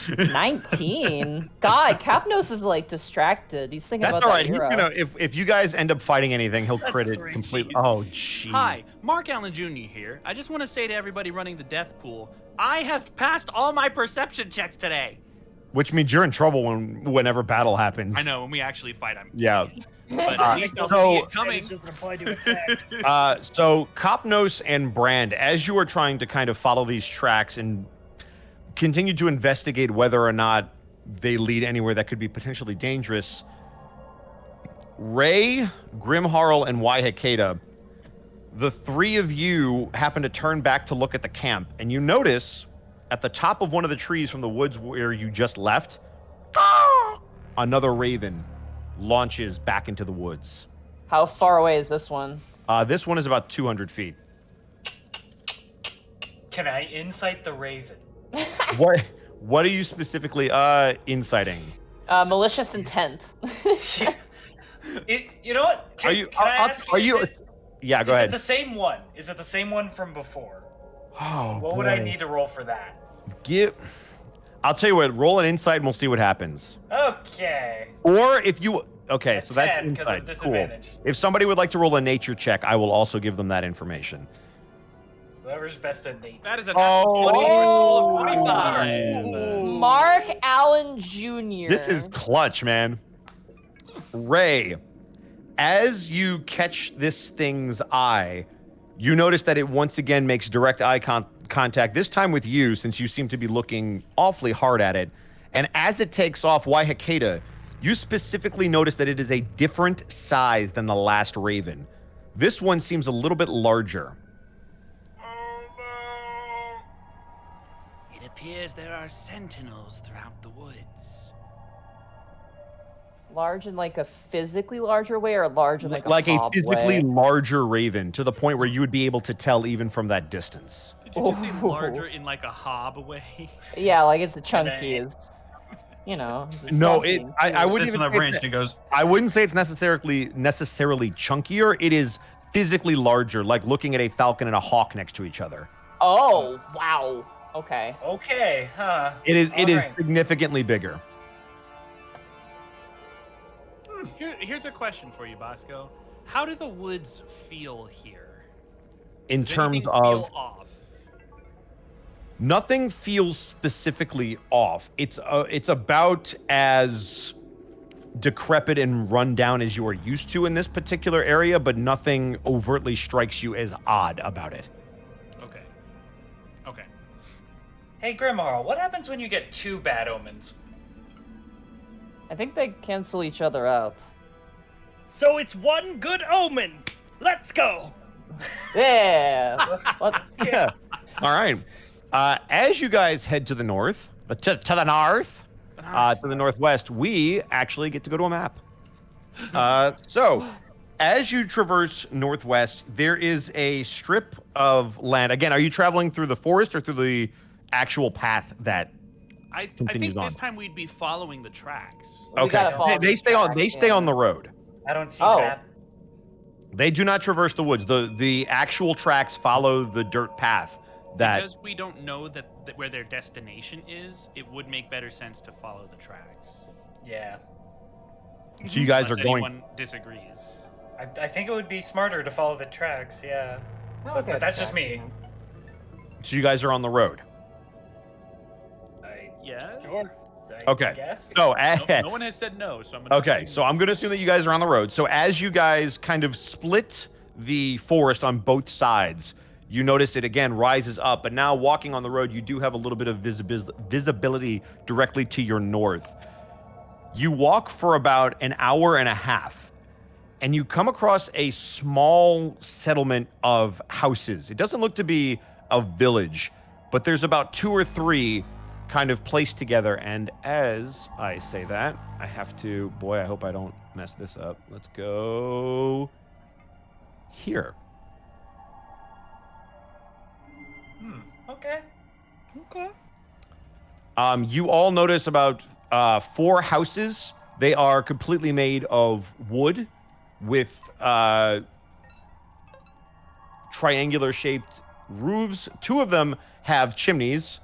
5. 19? God, Capnos is like distracted. He's thinking That's about all that right. He's hero. gonna if you guys end up fighting anything, he'll That's crit it 3. completely. Jeez. Oh, jeez. Hi, Mark Allen Jr. here. I just want to say to everybody running the death pool, I have passed all my perception checks today. Which means you're in trouble whenever battle happens. I know when we actually fight, I'm Yeah. but at least I'll so- see it coming. It's just apply to attacks. So Kopnos and Brand, as you are trying to kind of follow these tracks and continue to investigate whether or not they lead anywhere that could be potentially dangerous, Ray, Grimharl, and Waihakeda, the three of you happen to turn back to look at the camp, and you notice at the top of one of the trees from the woods where you just left, another raven launches back into the woods. How far away is this one? This one is about 200 feet. Can I insight the raven? What are you specifically inciting? Malicious intent. You know what? Can I ask Yeah, go is ahead. it the same one? Is it the same one from before? Oh, What would I need to roll for that? I'll tell you what, roll an insight and we'll see what happens. Okay. Or if you... Okay, A so that's 10 'cause of insight. Cool. disadvantage. If somebody would like to roll a nature check, I will also give them that information. Whoever's best at nature. That is a Oh. 25. Mark Allen Jr. This is clutch, man. Ray, as you catch this thing's eye, you notice that it once again makes direct eye contact, this time with you, since you seem to be looking awfully hard at it. And as it takes off, Waihakeda, you specifically notice that it is a different size than the last raven. This one seems a little bit larger. It appears there are sentinels throughout the woods. Large in like a physically larger way, or large in like a a hob physically way? larger raven, to the point where you would be able to tell even from that distance. Did you just say larger in like a hob way? Yeah, like it's a chunky. It's, you know. It's No, fluffy. I wouldn't Sits even on a say branch it's, and it goes, I wouldn't say it's necessarily chunkier. It is physically larger, like looking at a falcon and a hawk next to each other. Oh wow. Okay. Okay, huh? It is Alright. significantly bigger. Here's a question for you, Bosco. How do the woods feel here? In Does terms anything of feel off? nothing feels specifically off. It's about as decrepit and run down as you are used to in this particular area, but nothing overtly strikes you as odd about it. Okay. Okay. Hey, Grimharl, what happens when you get two bad omens? I think they cancel each other out. So it's one good omen. Let's go. Yeah. What? Yeah. All right. As you guys head to the north, to the north, to the northwest, we actually get to go to a map. So, as you traverse northwest, there is a strip of land. Again, are you traveling through the forest or through the actual path that I continues think on? this time we'd be following the tracks. We gotta follow They the stay on. track, They stay yeah. on the road. I don't see Oh. the map. They do not traverse the woods. The actual tracks follow the dirt path. That Because we don't know that where their destination is, it would make better sense to follow the tracks. Yeah. so you guys Unless are going. anyone disagrees. I think it would be smarter to follow the tracks, yeah. Okay, But that's just tracks, me. So you guys are on the road. Yeah. Sure. Okay. Guess. So No one has said no, so I'm gonna okay, assume so I'm yes. going to assume that you guys are on the road. So as you guys kind of split the forest on both sides, you notice it again rises up. But now walking on the road, you do have a little bit of visibility directly to your north. You walk for about an hour and a half, and you come across a small settlement of houses. It doesn't look to be a village, but there's about 2 or 3 kind of placed together. And as I say that, I have to, boy, I hope I don't mess this up. Let's go here. Okay. Okay. You all notice about 4 houses. They are completely made of wood with triangular shaped roofs. 2 of them have chimneys,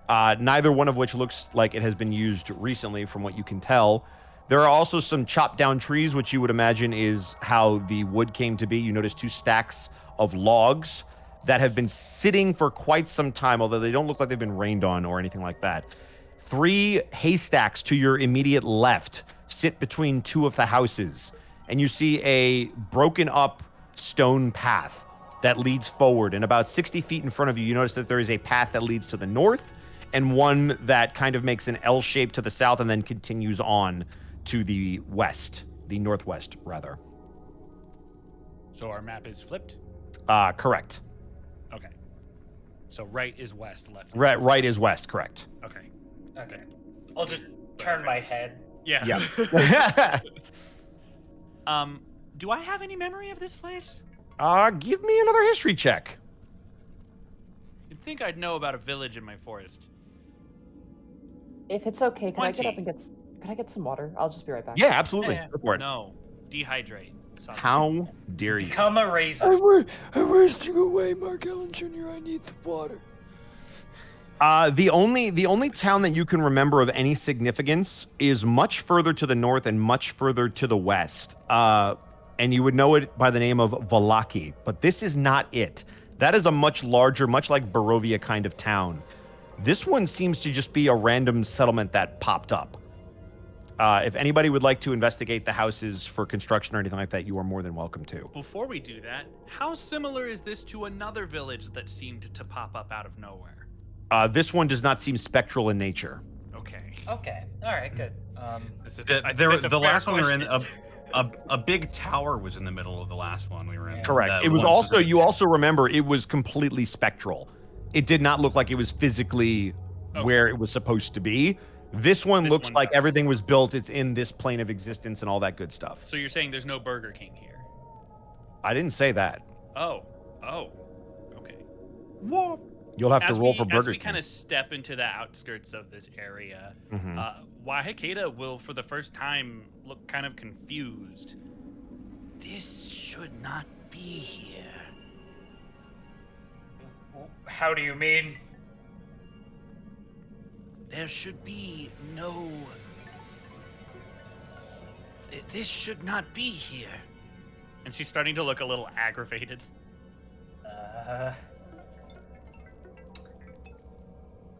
neither one of which looks like it has been used recently from what you can tell. There are also some chopped down trees, which you would imagine is how the wood came to be. You notice 2 stacks of logs that have been sitting for quite some time, although they don't look like they've been rained on or anything like that. 3 haystacks to your immediate left sit between 2 of the houses, and you see a broken up stone path that leads forward. And about 60 feet in front of you, you notice that there is a path that leads to the north and one that kind of makes an L shape to the south and then continues on to the west, the northwest, rather. So our map is flipped? Correct. Okay. So right is west, left. Right is west, correct. Okay. Okay. I'll just turn my head. Yeah. Yeah. Do I have any memory of this place? Give me another history check. You'd think I'd know about a village in my forest. If it's okay, can I get up 20. and can I get some water? I'll just be right back. Yeah, absolutely. Yeah. Go for it. No. Dehydrate. Sorry. How dare you? Become a raisin. I'm wasting away, Mark Allen Jr. I need the water. The only town that you can remember of any significance is much further to the north and much further to the west. And you would know it by the name of Valaki, but this is not it. That is a much larger, much like Barovia kind of town. This one seems to just be a random settlement that popped up. If anybody would like to investigate the houses for construction or anything like that, you are more than welcome to. Before we do that, how similar is this to another village that seemed to pop up out of nowhere? This one does not seem spectral in nature. Okay. Okay. All right. Good. The last one we were in, a big tower was in the middle of the last one we were in. Correct. It was also, you also remember, it was completely spectral. It did not look like it was physically where it was supposed to be. This one looks like everything was built. It's in this plane of existence and all that good stuff. So you're saying there's no Burger King here? I didn't say that. Oh. Okay. What? You'll have to roll for Burger As we King. kind of step into the outskirts of this area, Mhm. Wahikeda will, for the first time, look kind of confused. This should not be here. How do you mean? There should be no... This should not be here. And she's starting to look a little aggravated.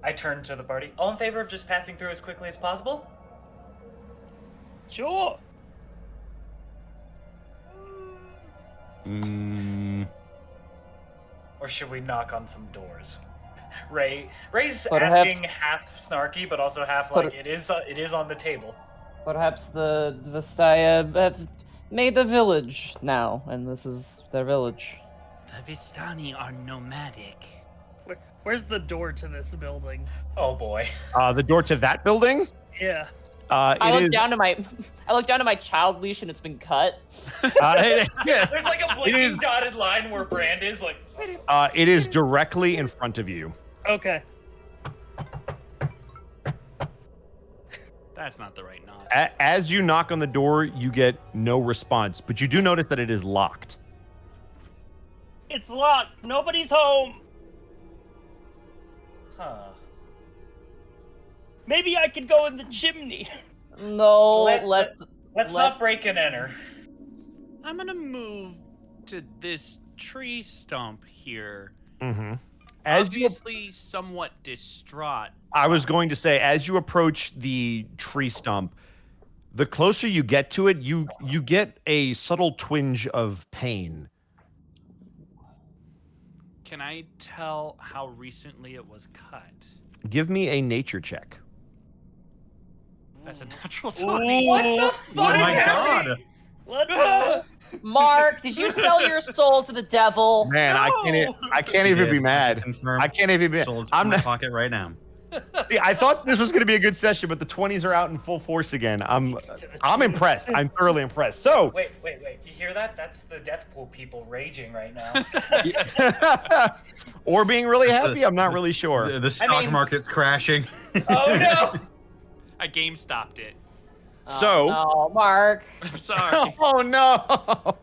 I turn to the party. All in favor of just passing through as quickly as possible? Sure. Or should we knock on some doors? Ray's Perhaps- asking half snarky, but also half like Per- it is on the table. Perhaps the Vistani have made a village now, and this is their village. The Vistani are nomadic. Where's the door to this building? Oh boy. The door to that building? Yeah. I look down to my child leash and it's been cut. Yeah. There's like a blinking dotted line where Brand is like. It is directly in front of you. Okay. That's not the right nod. As you knock on the door, you get no response, but you do notice that it is locked. It's locked. Nobody's home. Huh. Maybe I could go in the chimney. No, Let's not break and enter. I'm gonna move to this tree stump here. Mm-hmm. Obviously, somewhat distraught. I was going to say, as you approach the tree stump, the closer you get to it, you get a subtle twinge of pain. Can I tell how recently it was cut? Give me a nature check. That's a natural 20. What the Oh fuck? my god! What the? Mark, did you sell your soul to the devil? Man, I can't even be mad. Confirm. I can't even be. Sold I'm in my not. pocket right now. See, I thought this was going to be a good session, but the 20s are out in full force again. I'm impressed. I'm thoroughly impressed. So, Wait. You hear that? That's the death pool people raging right now. or being really Just the- happy. I'm not really sure. The stock market's crashing. Oh no! A game stopped it. So, Oh, no, Mark. I'm sorry. oh no.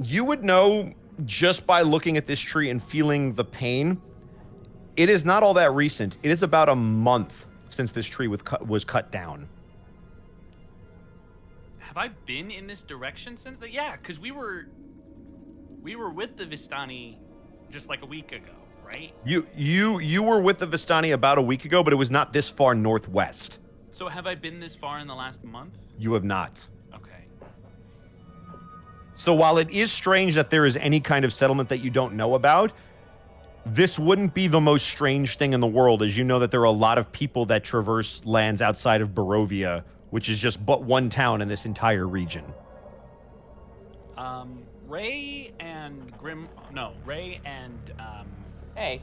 You would know just by looking at this tree and feeling the pain. It is not all that recent. It is about a month since this tree was cut down. Have I been in this direction since? Yeah, because we were with the Vistani just like a week ago, right? You were with the Vistani about a week ago, but it was not this far northwest. So have I been this far in the last month? You have not. Okay. So while it is strange that there is any kind of settlement that you don't know about, this wouldn't be the most strange thing in the world, as you know that there are a lot of people that traverse lands outside of Barovia, which is just but one town in this entire region. Ray and Hey.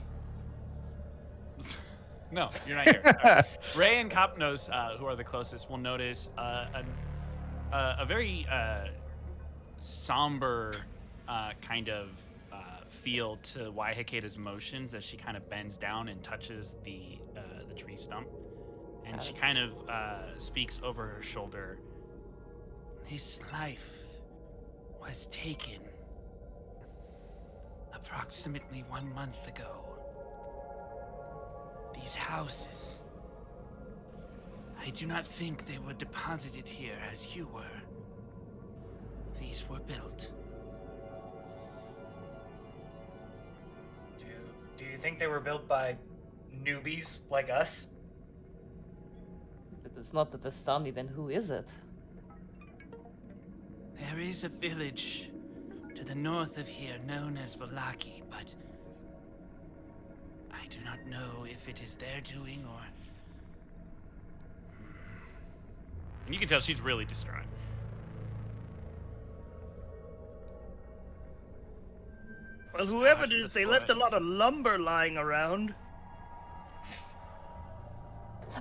no, you're not here. Sorry. Ray and Copnos, who are the closest, will notice a very somber kind of feel to Waihikeda's motions as she kind of bends down and touches the tree stump, and she kind of speaks over her shoulder. This life was taken approximately 1 month ago. These houses, I do not think they were deposited here as you were. These were built. Do you think they were built by newbies like us? If it's not the Vistani, then who is it? There is a village to the north of here known as Velaki, but I do not know if it is their doing or... And you can tell she's really distraught. Well, whoever it is, they left a lot of lumber lying around.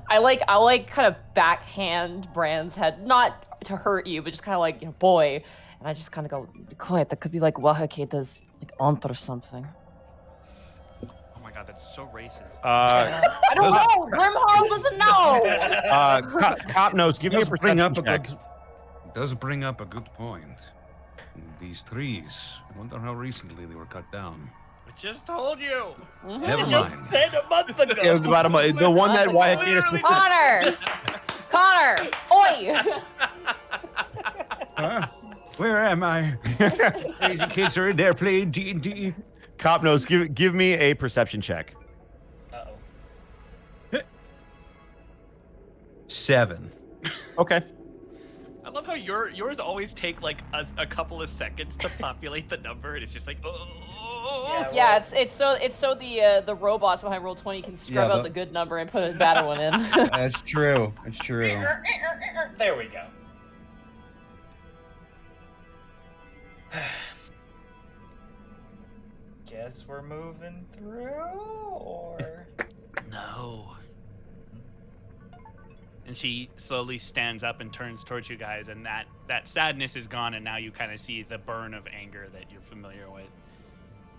I like kind of backhand Brand's head, not to hurt you, but just kind of like, boy. And I just kind of go, be quiet. That could be like Waihikeda's like aunt or something. Oh my god, that's so racist. I don't know. Grimharm doesn't know. Copnos, give me a perception check. Does bring up a good point. These trees, I wonder how recently they were cut down. I just told you. Never mind. Just said a month ago. It was about a month. The one that Waihikeda... Connor! Oi! Huh? Where am I? Crazy kids are in there playing D&D. Copnos, give me a perception check. Uh-oh. 7. Okay. I love how yours always take like a couple of seconds to populate the number, and it's just like, oh. Yeah, it's so the robots behind Roll20 can scrub out the good number and put a bad one in. That's true. It's true. There we go. Guess we're moving through, or... No. And she slowly stands up and turns towards you guys, and that sadness is gone, and now you kind of see the burn of anger that you're familiar with.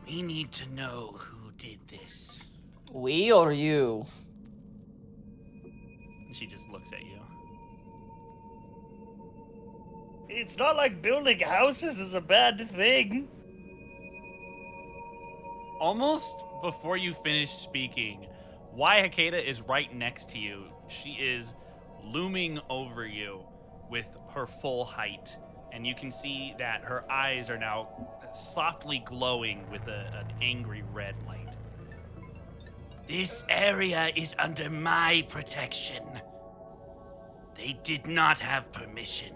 We need to know who did this. We or you? And she just looks at you. It's not like building houses is a bad thing. Almost before you finish speaking, Waihikeda is right next to you. She is looming over you with her full height, and you can see that her eyes are now softly glowing with an angry red light. This area is under my protection. They did not have permission.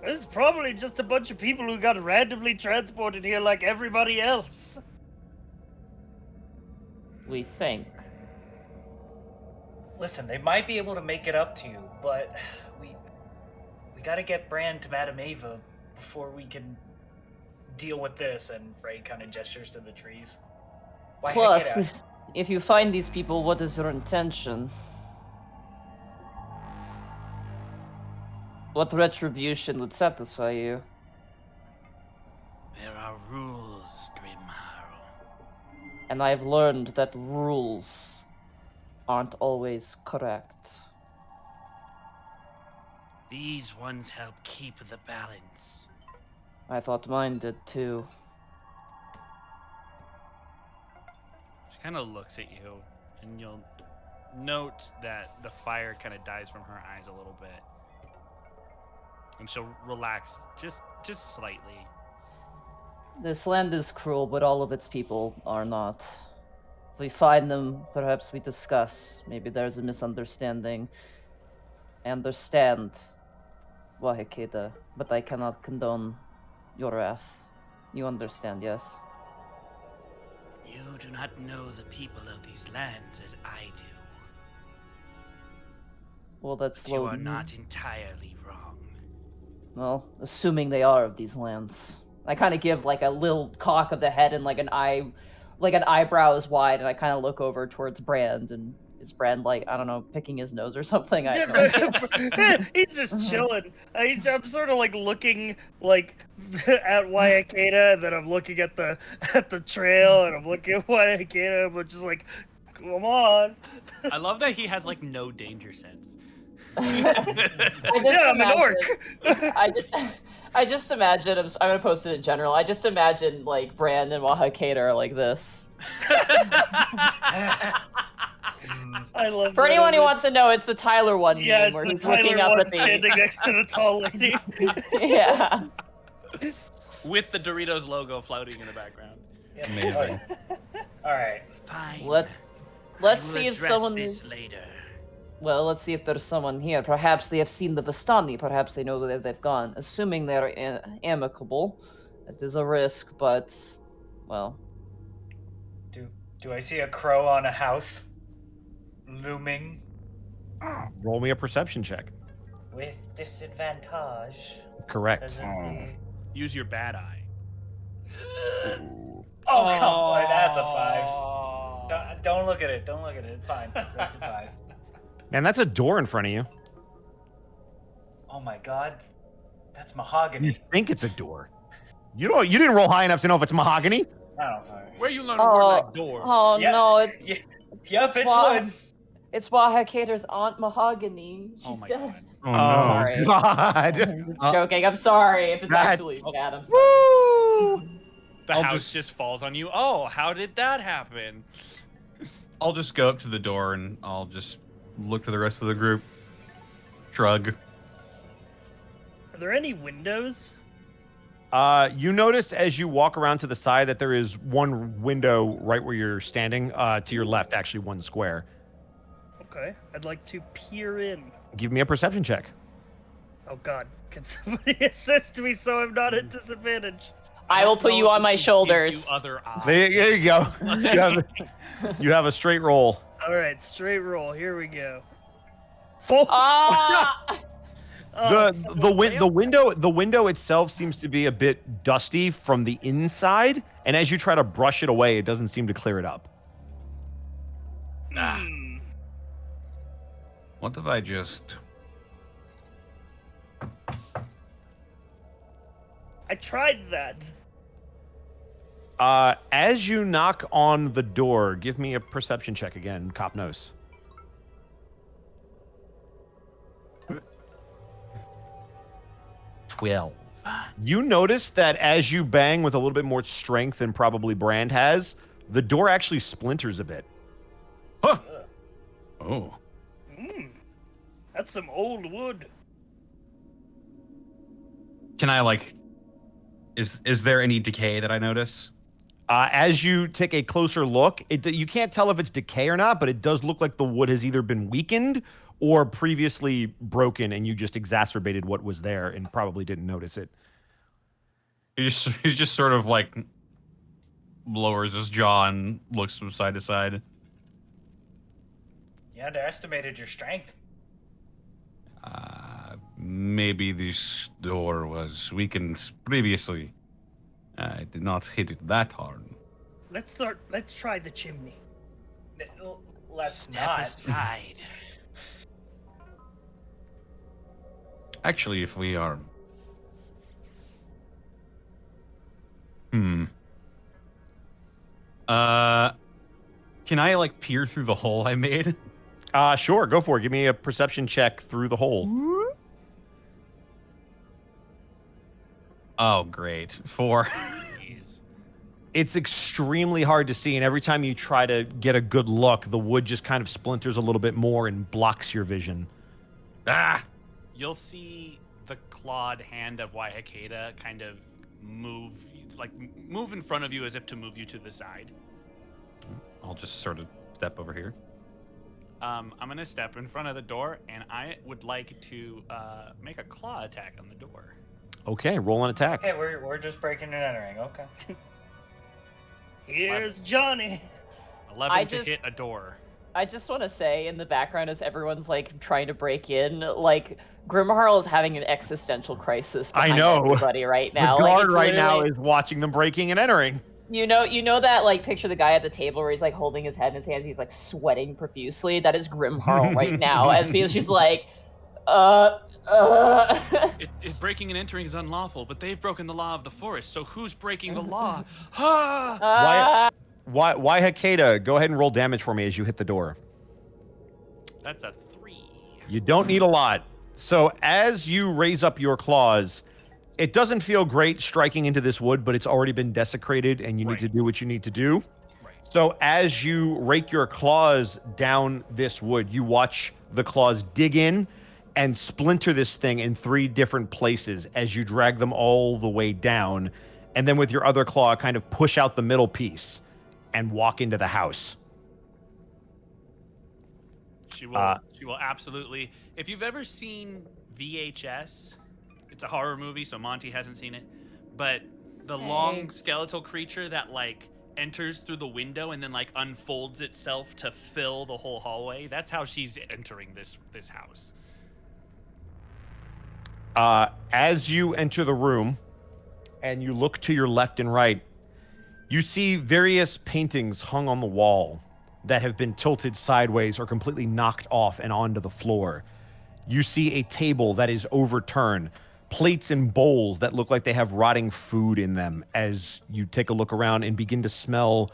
This is probably just a bunch of people who got randomly transported here like everybody else. We think. Listen, they might be able to make it up to you, but we gotta get Brand to Madame Eva before we can deal with this. And Ray kind of gestures to the trees. Plus, if you find these people, what is your intention? What retribution would satisfy you? There are rules, Grimharl. And I've learned that rules aren't always correct. These ones help keep the balance. I thought mine did too. She kind of looks at you, and you'll note that the fire kind of dies from her eyes a little bit. And she'll relax just slightly. This land is cruel, but all of its people are not. If we find them, perhaps we discuss. Maybe there's a misunderstanding. I understand, Wahikeda, but I cannot condone your wrath. You understand, yes? You do not know the people of these lands as I do. Well, that's But you low. are not entirely wrong. Well, assuming they are of these lands. I kind of give like a little cock of the head and like an eyebrow is wide, and I kind of look over towards Brand, and is Brand like, I don't know, picking his nose or something? I have no idea. He's just chilling. I'm sort of like looking like at Wayakeda, and then I'm looking at the trail, and I'm looking at Wayakeda, but just like, come on. I love that he has like no danger sense. I'm an orc. I just imagine. I'm gonna post it in general. I just imagine like Brand and Wahakeda are like this. I love. For anyone who wants to know, it's the Tyler one yeah, meme it's where the he's Tyler looking up one at the. standing next to the tall lady. Yeah. With the Doritos logo floating in the background. Amazing. All right. Fine. Let's I will see if address someone this is. later. Well, let's see if there's someone here. Perhaps they have seen the Vistani. Perhaps they know where they've gone. Assuming they're amicable, it is a risk, but well. Do I see a crow on a house looming Roll me a perception check. with disadvantage? Correct. Because of the... Use your bad eye. Oh, come on, that's a 5. Don't look at it. Don't look at it. It's fine. That's a 5. Man, that's a door in front of you. Oh my god, that's mahogany. You think it's a door. You didn't roll high enough to know if it's mahogany. Oh, Where you learn to word that door? Oh Yeah. no, it's Yep, it's Wah- wood. it's Wahakeda's Aunt Mahogany. Oh She's my dead. god. Oh, Oh, Sorry. God. I'm just joking. I'm sorry if it's That- actually bad. I'm sorry. Woo! The I'll house just falls on you. Oh, how did that happen? I'll just go up to the door and I'll just look to the rest of the group. Shrug. Are there any windows? You notice as you walk around to the side that there is one window right where you're standing, to your left, actually one square. Okay, I'd like to peer in. Give me a perception check. Oh god, can somebody assist me so I'm not at disadvantage? I will put you on my shoulders. Give you other eyes. There you go. You have a straight roll. Alright, straight roll, here we go. 4! Ah! Oh, it's The window itself seems to be a bit dusty from the inside, and as you try to brush it away, it doesn't seem to clear it up. What if I just... I tried that. As you knock on the door, give me a perception check again, Cop Nose. You notice that as you bang with a little bit more strength than probably Brand has, the door actually splinters a bit. Huh. Oh. That's some old wood. Can I like... Is there any decay that I notice? As you take a closer look, you can't tell if it's decay or not, but it does look like the wood has either been weakened or previously broken, and you just exacerbated what was there and probably didn't notice it. He just sort of like lowers his jaw and looks from side to side. You underestimated your strength. Maybe this door was weakened previously. I did not hit it that hard. Let's try the chimney. Let's Step not. aside. Actually, if we are... Can I like peer through the hole I made? Sure, go for it. Give me a perception check through the hole. Oh, great. 4. It's extremely hard to see, and every time you try to get a good look, the wood just kind of splinters a little bit more and blocks your vision. Ah! You'll see the clawed hand of Waihakeda kind of move like move in front of you as if to move you to the side. I'll just sort of step over here. I'm gonna step in front of the door, and I would like to make a claw attack on the door. Okay, roll an attack. Okay, we're just breaking and entering. Okay. Here's Johnny. 11 to hit a door. I just want to say in the background as everyone's like trying to break in, like Grimharl is having an existential crisis. I behind know. everybody right now. The Like, guard it's right now literally- is watching them breaking and entering. You know that like picture of the guy at the table where he's like holding his head in his hands, he's like sweating profusely. That is Grimharl right now, as because she's like, Breaking and entering is unlawful, but they've broken the law of the forest. So who's breaking the law? Ah! Why Hakeda? Go ahead and roll damage for me as you hit the door. That's a 3. You don't need a lot. So as you raise up your claws, it doesn't feel great striking into this wood, but it's already been desecrated and you need to do what you need to do. Right. So as you rake your claws down this wood, you watch the claws dig in and splinter this thing in 3 different places as you drag them all the way down. And then with your other claw, kind of push out the middle piece and walk into the house. She will absolutely. If you've ever seen VHS, it's a horror movie, so Monty hasn't seen it. But the long skeletal creature that like enters through the window and then like unfolds itself to fill the whole hallway. That's how she's entering this house. As you enter the room and you look to your left and right, you see various paintings hung on the wall that have been tilted sideways or completely knocked off and onto the floor. You see a table that is overturned, plates and bowls that look like they have rotting food in them as you take a look around and begin to smell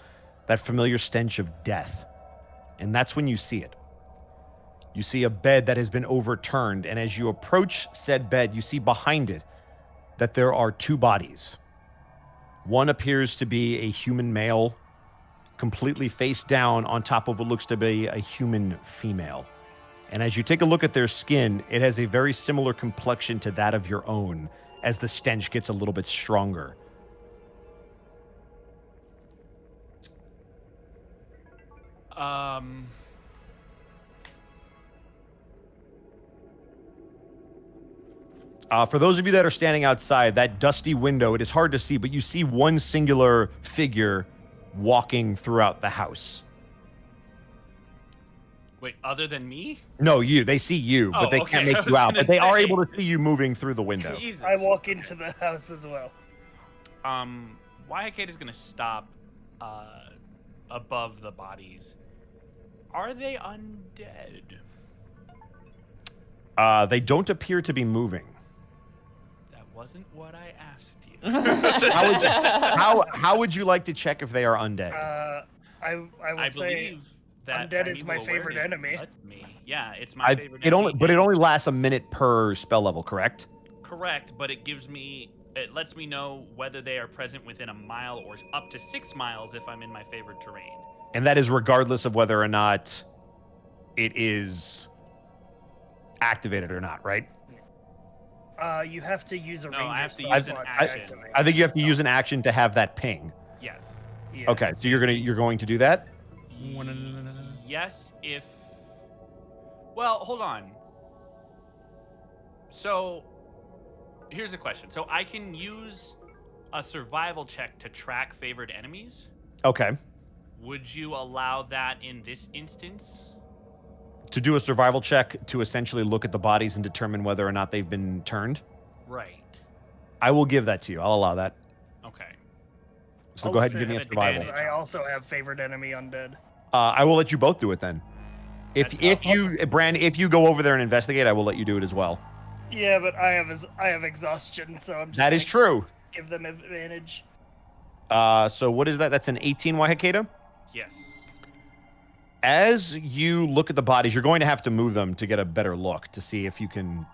that familiar stench of death. And that's when you see it. You see a bed that has been overturned, and as you approach said bed, you see behind it that there are 2 bodies. One appears to be a human male, completely face down on top of what looks to be a human female. And as you take a look at their skin, it has a very similar complexion to that of your own, as the stench gets a little bit stronger. For those of you that are standing outside, that dusty window, it is hard to see, but you see one singular figure walking throughout the house. Wait, other than me? No, you. They see you, but they can't make you out. But they are able to see you moving through the window. Jesus. I walk into the house as well. Wyatt is gonna stop above the bodies. Are they undead? They don't appear to be moving. That wasn't what I asked you. How would you like to check if they are undead? I would say believe that undead is primeval my favorite awareness enemy. lets me. Yeah, it's my favorite enemy. But it only lasts a minute per spell level, correct? Correct, but it lets me know whether they are present within a mile or up to 6 miles if I'm in my favorite terrain. And that is regardless of whether or not it is activated or not, right? You have to use a No, ranger I have to spell use an slot to action. activate. I think you have to use an action to have that ping. Yes. Yeah. Okay, so you're going to do that? Yes, if... Well, hold on. So, here's a question. So I can use a survival check to track favored enemies? Okay. Would you allow that in this instance? To do a survival check to essentially look at the bodies and determine whether or not they've been turned? Right. I will give that to you. I'll allow that. Okay. So go ahead and give me a survival. I also have favorite enemy undead. I will let you both do it then. If Brand, if you go over there and investigate, I will let you do it as well. Yeah, but I have exhaustion, so I'm just That is gonna true. Give them advantage. So what is that? That's an 18, Waihakeda? Yes. As you look at the bodies, you're going to have to move them to get a better look to see if you can...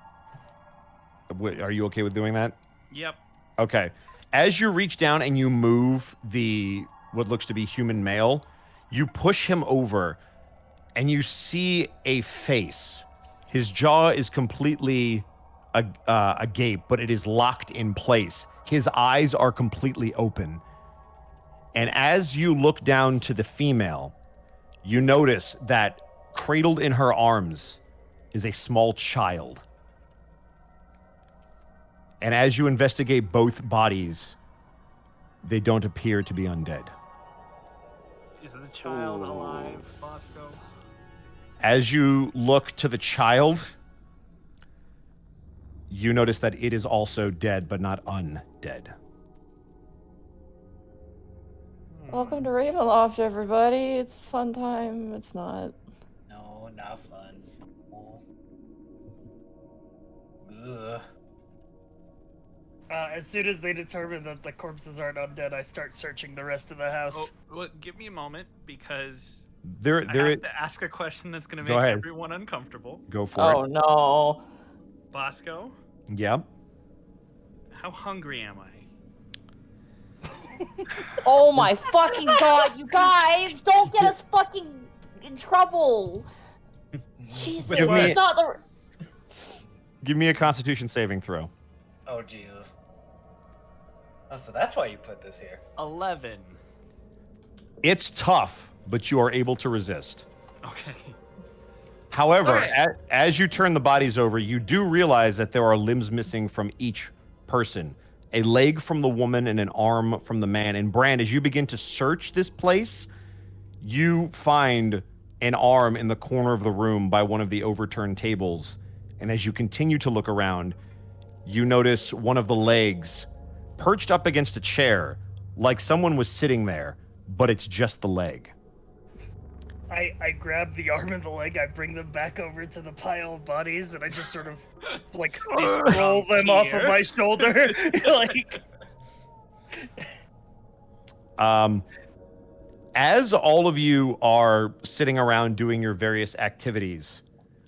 Are you okay with doing that? Yep. Okay. As you reach down and you move what looks to be human male, you push him over and you see a face. His jaw is completely agape, but it is locked in place. His eyes are completely open. And as you look down to the female, you notice that cradled in her arms is a small child. And as you investigate both bodies, they don't appear to be undead. Is the child alive, Bosco? As you look to the child, you notice that it is also dead, but not undead. Welcome to Ravenloft, everybody. It's fun time. It's not. No, not fun. Ugh. As soon as they determine that the corpses aren't undead, I start searching the rest of the house. Oh, well, give me a moment because There, I there. have to ask a question that's going to Go make ahead. everyone uncomfortable. Go for Oh it. no. Bosco, Yep. how hungry am I? Oh my fucking god, you guys! Don't get us fucking in trouble! Jesus, Give me- it's not the. Give me a Constitution saving throw. Oh, Jesus. Oh, so that's why you put this here. 11. It's tough, but you are able to resist. Okay. However, Okay. as you turn the bodies over, you do realize that there are limbs missing from each person. A leg from the woman and an arm from the man. And Brand, as you begin to search this place, you find an arm in the corner of the room by one of the overturned tables. And as you continue to look around, you notice one of the legs perched up against a chair, like someone was sitting there, but it's just the leg. I grab the arm and the leg, I bring them back over to the pile of bodies, and I just sort of like roll them off of my shoulder. Like, As all of you are sitting around doing your various activities,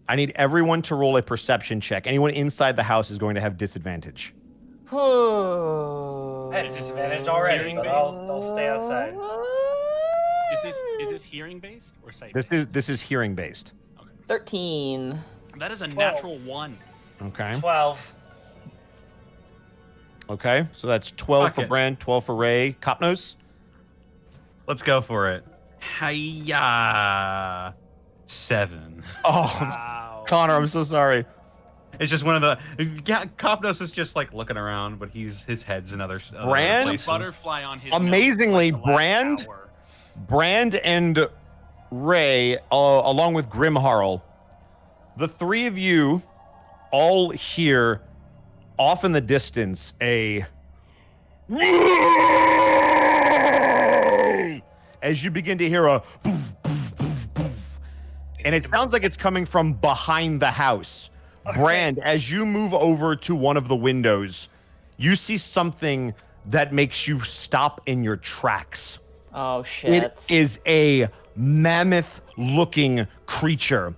I need everyone to roll a perception check. Anyone inside the house is going to have disadvantage. I had a disadvantage already, Hearing but based? I'll stay outside. Is this hearing based or sight? This is hearing based. 13. That is a 12. natural 1. Okay. 12. Okay. So that's 12 Fuck for it. Brand, 12 for Ray. Copnos? Let's go for it. Hiya. 7. Oh, Wow. Connor, I'm so sorry. It's just one of the. Yeah, Copnos is just like looking around, but his head's in other Brand? places. Butterfly on his Amazingly, nose, like the last Brand? hour. Brand and Ray, along with Grimharl, the three of you all hear off in the distance as you begin to hear a poof, poof, poof, poof. And it sounds like it's coming from behind the house. Brand, as you move over to one of the windows, you see something that makes you stop in your tracks. Oh shit. It is a mammoth-looking creature.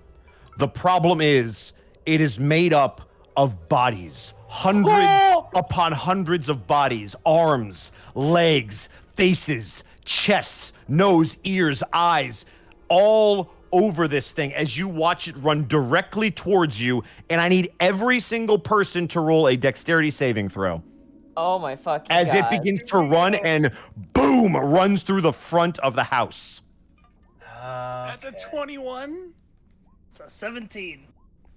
The problem is, it is made up of bodies. Hundreds upon hundreds of bodies. Arms, legs, faces, chests, nose, ears, eyes, all over this thing as you watch it run directly towards you. And I need every single person to roll a dexterity saving throw. Oh my fucking As god. it begins to run and boom, runs through the front of the house. That's a 21. it's a 17.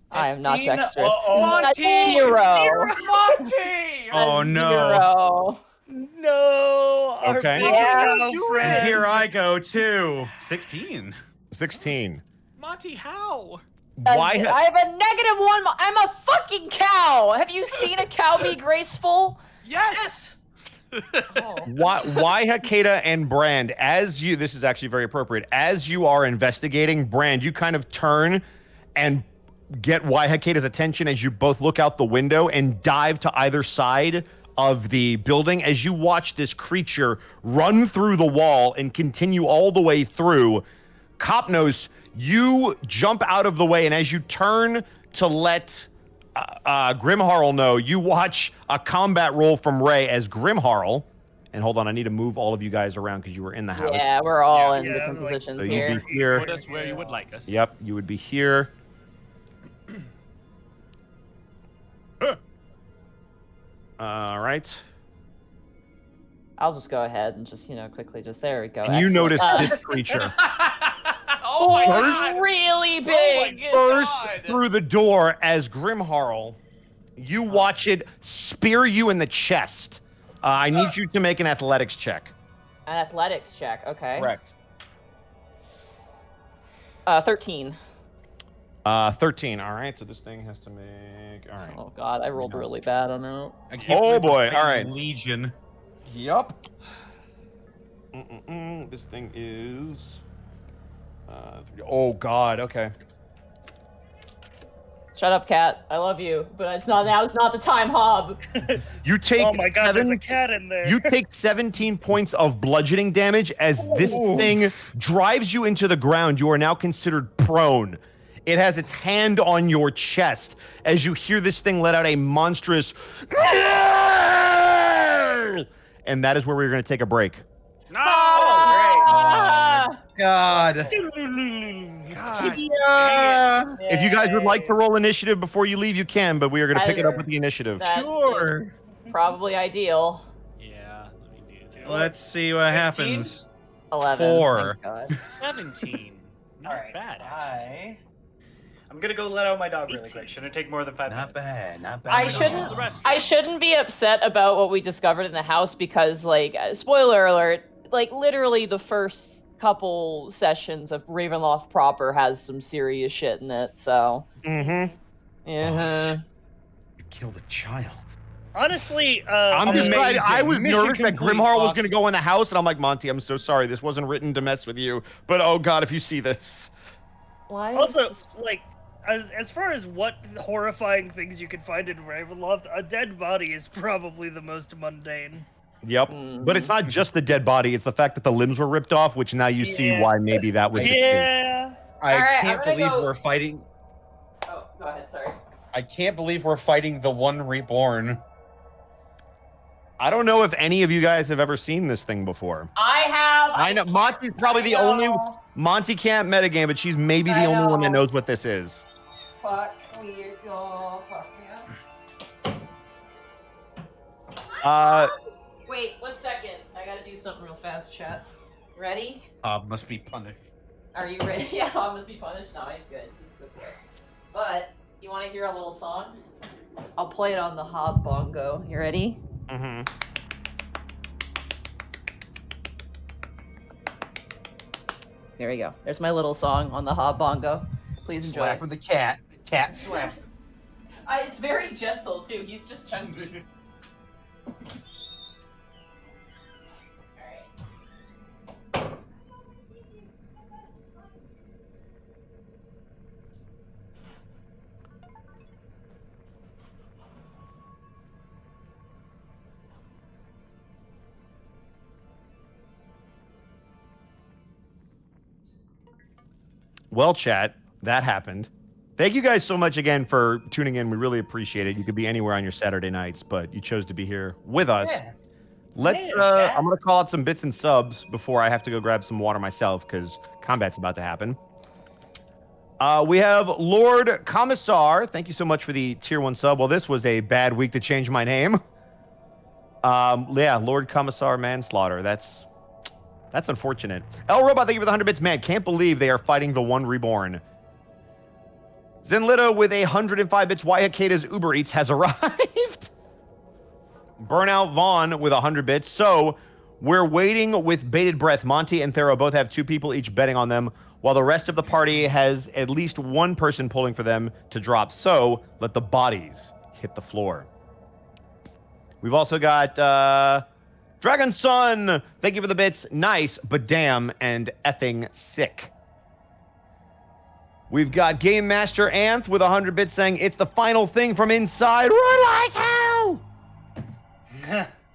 I am not 15? dexterous. Monty! Zero. Monty! Oh, no. Zero. No. Our Okay. big Yeah, cow friend. And here I go too. 16. 16. Monty, how? Why? I have a -1. I'm a fucking cow. Have you seen a cow be graceful? Yes. Oh. Why Hakeda and Brand, as you, this is actually very appropriate, as you are investigating, Brand, you kind of turn and get Why Hakeda's attention as you both look out the window and dive to either side of the building as you watch this creature run through the wall and continue all the way through. Copnos, you jump out of the way, and as you turn to let Grimharl know, you watch a combat roll from Ray as Grimharl. And hold on, I need to move all of you guys around because you were in the house. Yeah, we're all in Yeah, different like- positions So you'd here. be here. Put us where you would like us. Yep, you would be here. All right. I'll just go ahead and just, quickly just, there we go. And you Excellent. notice this creature Oh my it's god! really Oh big. my burst God. through the door as Grimharl, you watch it spear you in the chest. I need you to make an athletics check. An athletics check, okay. Correct. 13. 13. All right, so this thing has to make. All right. Oh god, I rolled really bad on it. I can't Oh, believe we're boy, fighting all right. Legion. Yup. This thing is. Oh God. Okay. Shut up, cat. I love you, but it's not now. It's not the time, Hob. You take. Oh my god, there's a cat in there. You take 17 points of bludgeoning damage as this thing drives you into the ground. You are now considered prone. It has its hand on your chest as you hear this thing let out a monstrous. And that is where we're going to take a break. No! Ah! God. Yeah. If you guys would like to roll initiative before you leave, you can, but we are going to pick it up with the initiative. That is probably ideal. Yeah, let me do that. Let's see what happens. 11. 4. Thank God. 17. Not All right, bad, actually. I'm gonna go let out my dog really quick. Shouldn't take more than 5 Not minutes. bad, not bad. I at shouldn't. all. I shouldn't be upset about what we discovered in the house because, spoiler alert, literally the first couple sessions of Ravenloft proper has some serious shit in it. So. Mm-hmm. Yeah. You killed a child. Honestly, I'm just glad. I was Mission nervous that complete, Grimharl was boss. going to go in the house, and I'm like, Monty, I'm so sorry. This wasn't written to mess with you. But oh God, if you see this. Why? also, as far as what horrifying things you can find in Ravenloft, a dead body is probably the most mundane. Yep. But it's not just the dead body. It's the fact that the limbs were ripped off, which now you see why maybe that was the case. Yeah. I All right, can't I'm gonna believe go- we're fighting. Oh, go ahead. Sorry. I can't believe we're fighting the one reborn. I don't know if any of you guys have ever seen this thing before. I have. I know Monty's probably the only. Monty can't metagame, but she's maybe the I only one that know. knows what this is. Fuck me. Oh, fuck me up. Wait, 1 second. I gotta do something real fast, chat. Ready? Must be punished. Are you ready? Yeah, I must be punished. No, he's good. He's a good boy. But you want to hear a little song? I'll play it on the Hob bongo. You ready? Mm-hmm. There we go. There's my little song on the Hob bongo. Please enjoy. Slap with the cat. Cat slap. It's very gentle too. He's just chunky. Well, chat, that happened. Thank you guys so much again for tuning in. We really appreciate it. You could be anywhere on your Saturday nights, but you chose to be here with us. Yeah. Let's. Yeah, I'm gonna call out some bits and subs before I have to go grab some water myself because combat's about to happen. We have Lord Commissar. Thank you so much for the tier 1 sub. Well, this was a bad week to change my name. Yeah, Lord Commissar Manslaughter. That's unfortunate. El Robot, thank you for the 100 bits. Man, can't believe they are fighting the One Reborn. Zenlito with 105 bits. Why Hakeda's Uber Eats has arrived. Burnout Vaughn with 100 bits. So we're waiting with bated breath. Monty and Thero both have 2 people each betting on them, while the rest of the party has at least 1 person pulling for them to drop. So let the bodies hit the floor. We've also got Dragon Sun. Thank you for the bits. Nice, but damn and effing sick. We've got Game Master Anth with 100 bits saying it's the final thing from inside. Run like hell.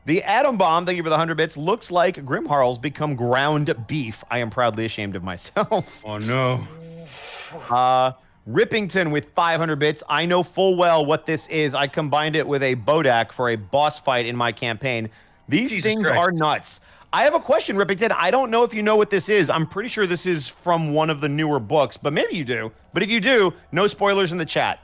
The Atom Bomb, thank you for the 100 bits. Looks like Grimharl's become ground beef. I am proudly ashamed of myself. Oh no. Rippington with 500 bits. I know full well what this is. I combined it with a Bodak for a boss fight in my campaign. These Jesus things Christ. are nuts. I have a question, Rippington. I don't know if you know what this is. I'm pretty sure this is from one of the newer books, but maybe you do. But if you do, no spoilers in the chat.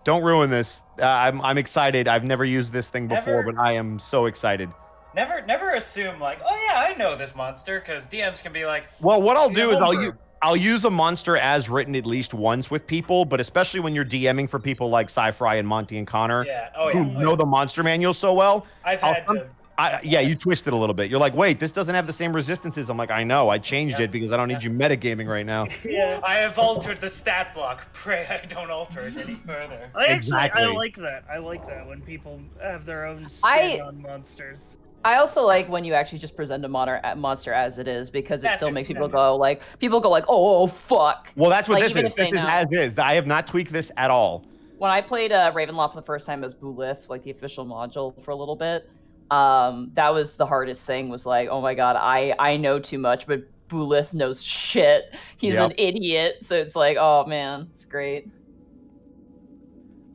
Don't ruin this. I'm excited. I've never used this thing before, Never. but I am so excited. Never assume like, oh yeah, I know this monster, because DMs can be like, Well, what I'll do is homebrew. I'll use a monster as written at least once with people, but especially when you're DMing for people like Sci-Fry and Monty and Connor, Yeah. Oh who yeah. know the monster manual so well. I've I'll had some- to. yeah, you twist it a little bit. You're like, wait, this doesn't have the same resistances. I'm like, I know, I changed it because I don't need you metagaming right now. Yeah. I have altered the stat block. Pray I don't alter it any further. I Exactly. like that. I like that when people have their own spin I- on monsters. I also like when you actually just present a monster as it is, because it That's still it, makes that's people it. go like, oh fuck. Well, that's what Like, this even is. if they This is know. as is. I have not tweaked this at all. When I played Ravenloft the first time as Bulith, like the official module for a little bit, that was the hardest thing, was like, oh my god, I know too much, but Bulith knows shit. He's Yep. an idiot, so it's like, oh man, it's great.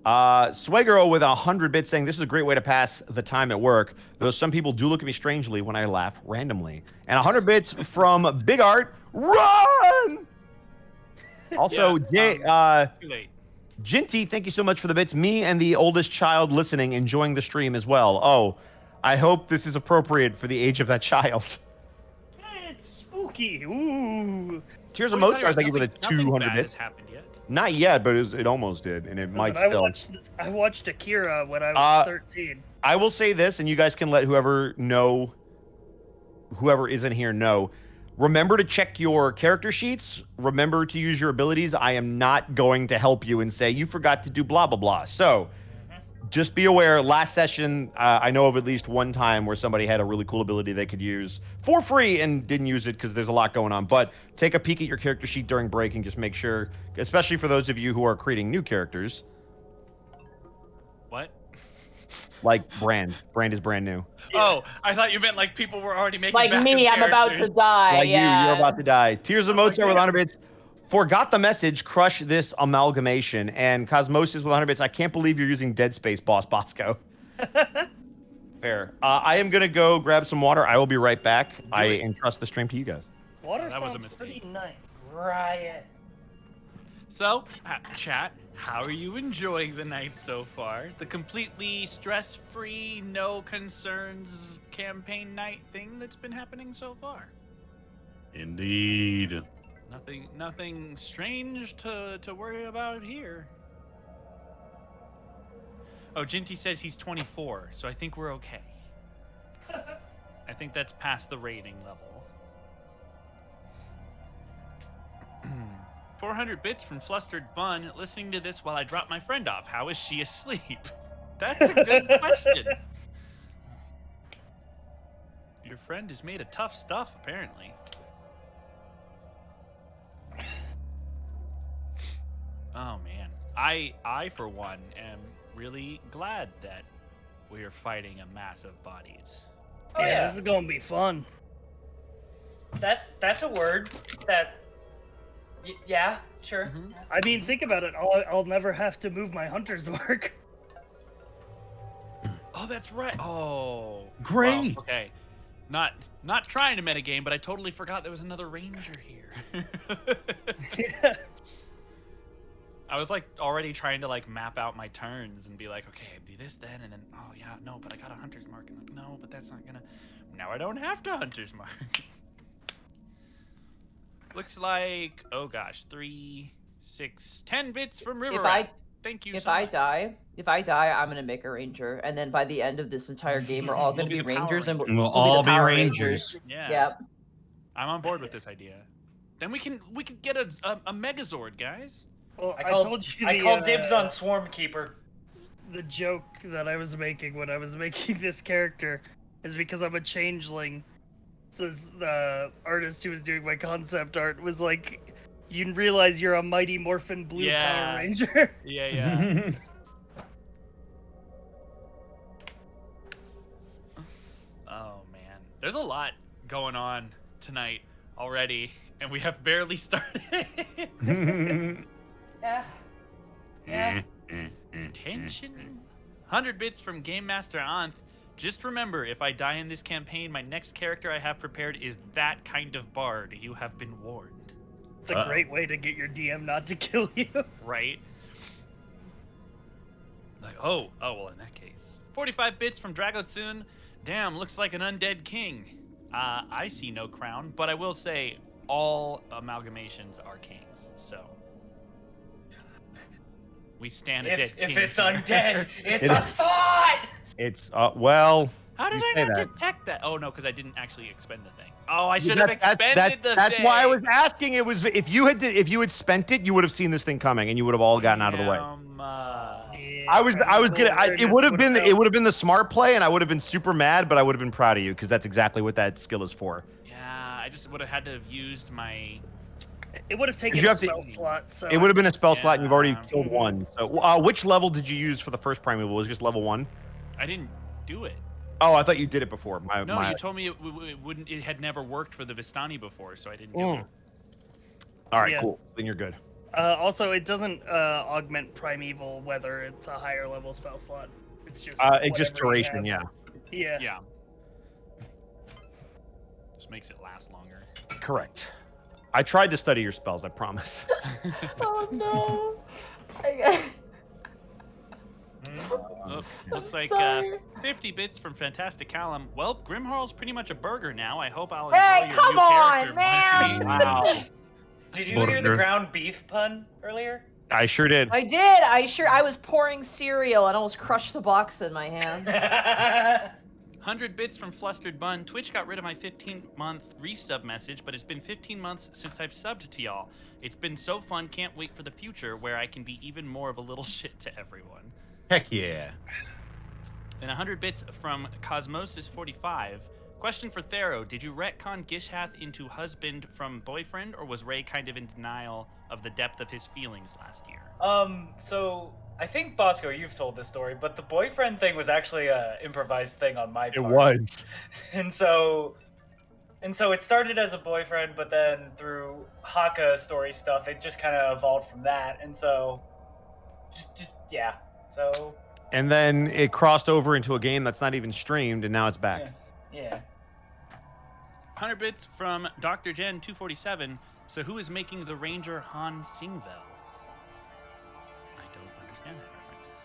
Swagero with 100 bits saying, this is a great way to pass the time at work, though some people do look at me strangely when I laugh randomly. And 100 bits from Big Art. Run! Also, too late. Jinty, thank you so much for the bits. Me and the oldest child listening, enjoying the stream as well. Oh, I hope this is appropriate for the age of that child. It's spooky. Ooh. Tears of Well, Mozart, thank you for the nothing 200 bad bits. has happened yet. Not yet, but it almost did, and it might Listen, still. I watched Akira when I was 13. I will say this, and you guys can let whoever isn't here know. Remember to check your character sheets. Remember to use your abilities. I am not going to help you and say, you forgot to do blah, blah, blah. So just be aware, last session, I know of at least one time where somebody had a really cool ability they could use for free and didn't use it because there's a lot going on. But take a peek at your character sheet during break and just make sure, especially for those of you who are creating new characters, What? like Brand. Brand is brand new. Oh, I thought you meant like people were already making Like backup me, I'm about to characters. die. Like yeah. you're about to die. Tears of Mozart with 100 bits. Forgot the message, crush this amalgamation. And Cosmosis with 100 bits. I can't believe you're using Dead Space, Boss Bosco. Fair. I am going to go grab some water. I will be right back. I entrust the stream to you guys. Water that was a sounds mistake. pretty nice. Riot. So, chat, how are you enjoying the night so far? The completely stress-free, no concerns campaign night thing that's been happening so far. Indeed. Nothing strange to worry about here. Oh, Jinty says he's 24, so I think we're okay. I think that's past the rating level. 400 bits from Flustered Bun. Listening to this while I drop my friend off. How is she asleep? That's a good question. Your friend is made of tough stuff, apparently. Oh man, I for one am really glad that we are fighting a mass of bodies. Oh, yeah, yeah. this is gonna be fun. That's a word that. Yeah, sure. I mean, think about it. I'll never have to move my hunter's mark. Oh, that's right. Oh, Great. Well, okay, not trying to metagame, but I totally forgot there was another ranger here. Yeah. I was like already trying to like map out my turns and be like, okay, I do this then, and then oh yeah, no, but I got a hunter's mark, and like, no, but that's not gonna. Now I don't have to hunter's mark. Looks like, oh gosh, 3, 6, 10 bits from River. Thank you. If I die, I'm gonna make a ranger, and then by the end of this entire game, we're all gonna You'll be be the Power rangers, and Rangers. We'll be the all be Power rangers. Yeah. Yep. I'm on board with this idea. Then we can get a Megazord, guys. Well, I told called dibs on Swarm Keeper. The joke that I was making when I was making this character is because I'm a changeling. So the artist who was doing my concept art was like, you realize you're a Mighty Morphin Blue Yeah. Power Ranger. Yeah. Oh man, there's a lot going on tonight already, and we have barely started. Yeah. Tension. 100 bits from Game Master Anth. Just remember, if I die in this campaign, my next character I have prepared is that kind of bard. You have been warned. It's a great way to get your DM not to kill you. Right? Like, oh, well, in that case. 45 bits from Dragotsun. Damn, looks like an undead king. I see no crown, but I will say all amalgamations are kings, so we stand a dead king. If it's here. undead, it's It a is. thought! It's well. How did you I say not that. detect that? Oh no, because I didn't actually expend the thing. Oh, I Well, should have expended the that's thing. why I was asking. It was if you had spent it, you would have seen this thing coming, and you would have all gotten out of the way. I was gonna. It would have been the smart play, and I would have been super mad, but I would have been proud of you because that's exactly what that skill is for. Yeah, I just would have had to have used my. It would have taken You a have to- spell slot. So It would have been a spell slot, and you've already Yeah. killed one. So, which level did you use for the first primeval? Was it just level 1? I didn't do it. Oh, I thought you did it before. No, you told me it wouldn't. It had never worked for the Vistani before, so I didn't do it. All right, Yeah. cool. Then you're good. Also, it doesn't augment primeval whether it's a higher level spell slot. It's just It's just whatever you duration, yeah. have. Yeah. Yeah. Just makes it last longer. Correct. I tried to study your spells, I promise. Oh no. Looks like sorry. 50 bits from Fantastic Callum. Well, Grimharl's pretty much a burger now. I hope I'll Hey, enjoy your come new on, character, Monty. Wow. Did you hear the Burger. ground beef pun earlier? I sure did. I did. I was pouring cereal and almost crushed the box in my hand. 100 bits from Flustered Bun. Twitch got rid of my 15-month resub message, but it's been 15 months since I've subbed to y'all. It's been so fun. Can't wait for the future where I can be even more of a little shit to everyone. Heck yeah. And 100 bits from Cosmosis45. Question for Thero. Did you retcon Gishath into husband from boyfriend, or was Ray kind of in denial of the depth of his feelings last year? So I think Bosco, you've told this story, but the boyfriend thing was actually a improvised thing on my part. It was. And so it started as a boyfriend, but then through Haka story stuff, it just kind of evolved from that. And so, just yeah. So. And then it crossed over into a game that's not even streamed, and now it's back. Yeah. 100 bits from Dr. Jen 247. So who is making the Ranger Han Singvel? I don't understand that reference.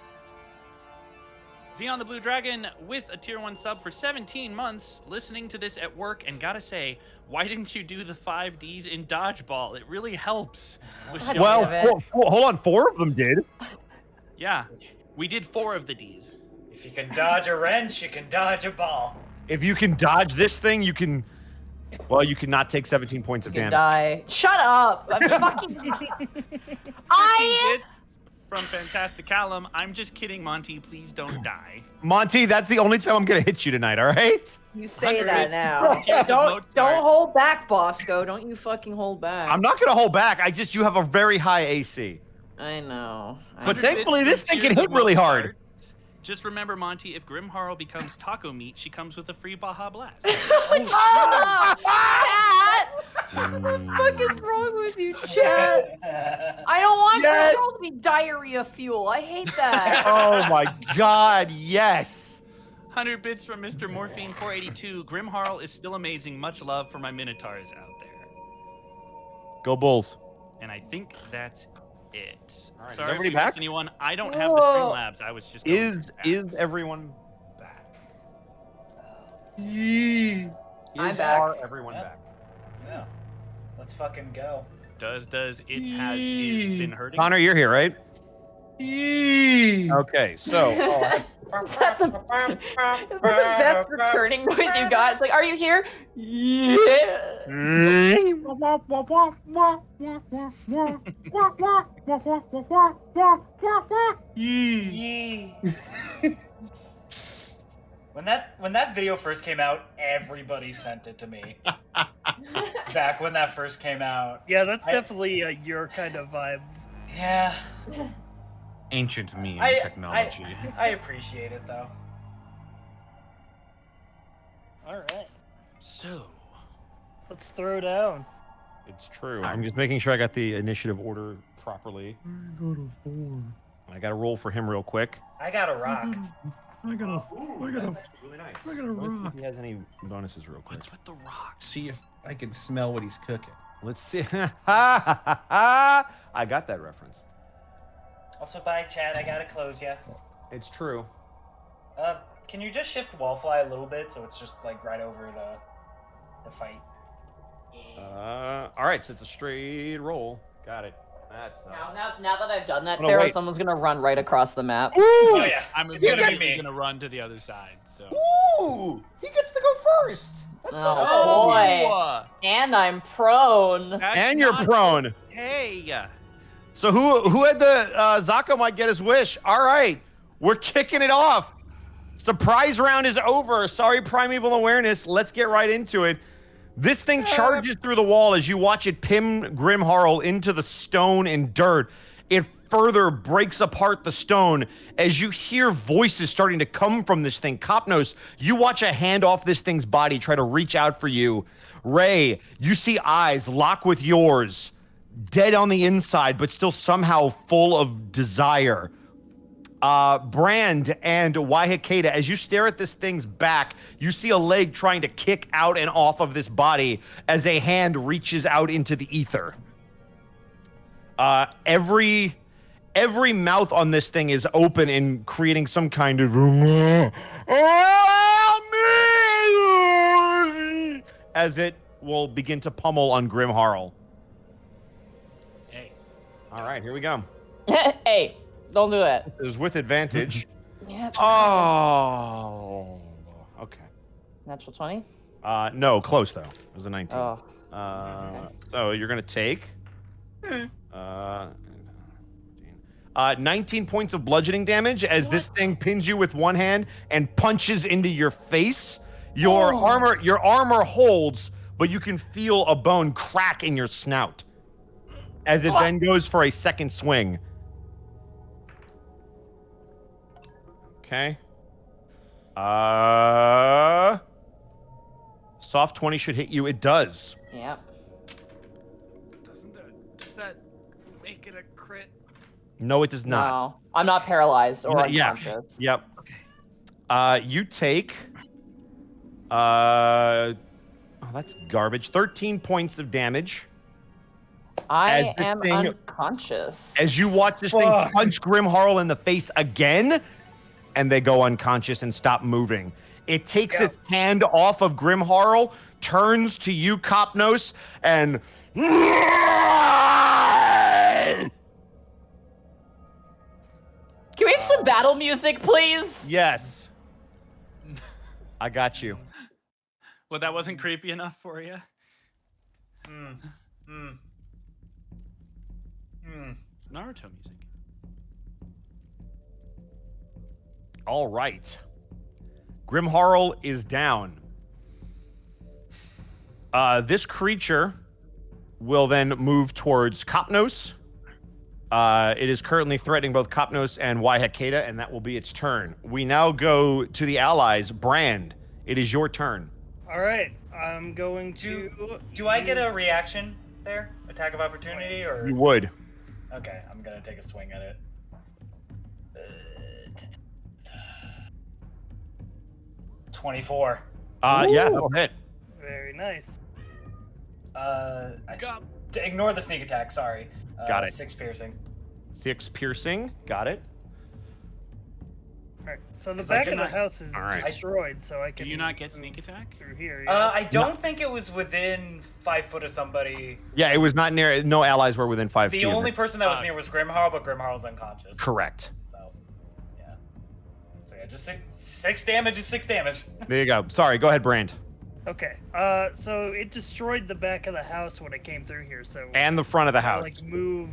Zeon the Blue Dragon with a tier 1 sub for 17 months, listening to this at work, and gotta say, why didn't you do the 5Ds in dodgeball? It really helps. With showing- Well, hold on. 4 of them did. yeah, we did 4 of the Ds. If you can dodge a wrench, you can dodge a ball. If you can dodge this thing, you can. Well, you cannot take 17 points of You damage. die. Shut up. I'm fucking. 15 bits from Fantastic Callum. I'm just kidding, Monty. Please don't die. Monty, that's the only time I'm gonna hit you tonight. All right? You say 100 that bits. now. Cheers of Mozart. Don't hold back, Bosco. Don't you fucking hold back. I'm not gonna hold back. You have a very high AC. I know. 100 thankfully, bits this from thing can Tears hit of really hard. Mozart. Just remember, Monty, if Grimharl becomes taco meat, she comes with a free Baja Blast. Oh, Chat! What the fuck is wrong with you, Chat? I don't want Yes. girls to be diarrhea fuel. I hate that. Oh my God! Yes. 100 bits from Mr. Morphine 482. Grimharl is still amazing. Much love for my Minotaurs out there. Go Bulls. And I think that's it. All right, is Sorry if everybody you missed back? anyone. I don't have the Streamlabs. I was just going Is through tabs. everyone back? I'm back. Are everyone Yeah. back? Yeah. Let's fucking go. Does it has is been hurting? Connor, you're here, right? Okay, so Is that the best returning noise you got? It's like, are you here? Yeah. Yee. When that video first came out, everybody sent it to me. Back when that first came out. Yeah, that's I- definitely your kind of vibe. Yeah. Ancient meme I technology. I appreciate it though. All right, So, let's throw down. it's true. I'm just making sure I got the initiative order properly. I got to roll for him real quick. I got a rock. Really nice. Let's see if he has any bonuses real quick. what's with the rocks? See if I can smell what he's cooking. Let's see. I got that reference. Also, bye, Chad. I gotta close ya. It's true. Can you just shift Wallfly a little bit so it's just like right over the fight? All right, so it's a straight roll. Got it. That's Now that I've done that, Oh, no, Pharaoh, wait. someone's gonna run right across the map. Oh yeah, I'm it's gonna be immediately me. going to run to the other side. So. Ooh, he gets to go first. That's Oh, boy. Oh, And I'm prone. that's And you're not prone. okay. So who had the Zako might get his wish? All right, we're kicking it off. Surprise round is over. Sorry, Primeval Awareness. Let's get right into it. This thing charges through the wall as you watch it pin Grimharl into the stone and dirt. It further breaks apart the stone as you hear voices starting to come from this thing. Kopnos, you watch a hand off this thing's body try to reach out for you. Ray, you see eyes lock with yours, dead on the inside, but still somehow full of desire. Brand and Waihakeda, as you stare at this thing's back, you see a leg trying to kick out and off of this body as a hand reaches out into the ether. Every mouth on this thing is open and creating some kind of as it will begin to pummel on Grimharl. Hey. All right, here we go. Hey, don't do that. It is with advantage. Yeah, it's Oh, okay. Natural 20? No, close though. It was a 19. Oh. So you're gonna take 19 points of bludgeoning damage as this thing pins you with one hand and punches into your face. Your armor holds, but you can feel a bone crack in your snout as it then goes for a second swing. Okay. Soft 20 should hit you. It does. Yeah. Does that make it a crit? No, it does not. No, I'm not paralyzed or Yeah. unconscious. Yep. Okay. You take oh, that's garbage. 13 points of damage. I this am thing- unconscious. As you watch this thing punch Grimharl in the face again, and they go unconscious and stop moving. It takes its hand off of Grimharl, turns to you, Kopnos, and Can we have some battle music, please? yes. I got you. Well, that wasn't creepy enough for you. It's Naruto music. All right. Grimharl is down. This creature will then move towards Kopnos. It is currently threatening both Kopnos and Waihakeda, and that will be its turn. We now go to the allies. Brand, it is your turn. All right, I'm going to. Do I get a reaction there? Attack of opportunity, or You would. okay? I'm gonna take a swing at it. 24. Yeah, that'll hit. Very nice. Ignore the sneak attack. Sorry. Got it. 6 piercing. 6 piercing. Got it. All right, so the 'Cause I back did of the not- house is All right. destroyed, so I Do can. you not get move sneak attack? through here? I don't think it was within 5 foot of somebody. Yeah, it was not near. No allies were within 5 feet. The of only it. person that was near was Grimharl, but Grimharl's unconscious. Correct. So, yeah. So yeah, just 6 damage is 6 damage. There you go. Sorry. Go ahead, Brand. Okay. So it destroyed the back of the house when it came through here. So And the front of the I, house. like move,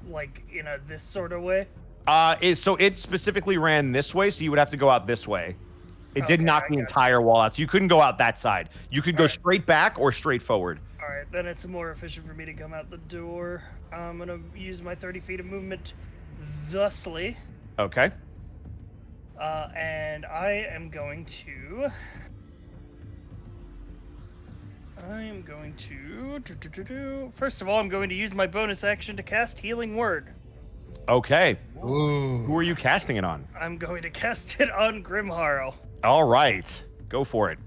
like in a this sort of way. So it specifically ran this way, so you would have to go out this way. It did Okay, knock I the got entire wall out, so you couldn't go out that side. You could go straight back or straight forward. All right, then it's more efficient for me to come out the door. I'm gonna use my 30 feet of movement, thusly, Okay. and I am going to. First of all, I'm going to use my bonus action to cast Healing Word. Okay. Ooh. Who are you casting it on? I'm going to cast it on Grimharl. All right. Go for it.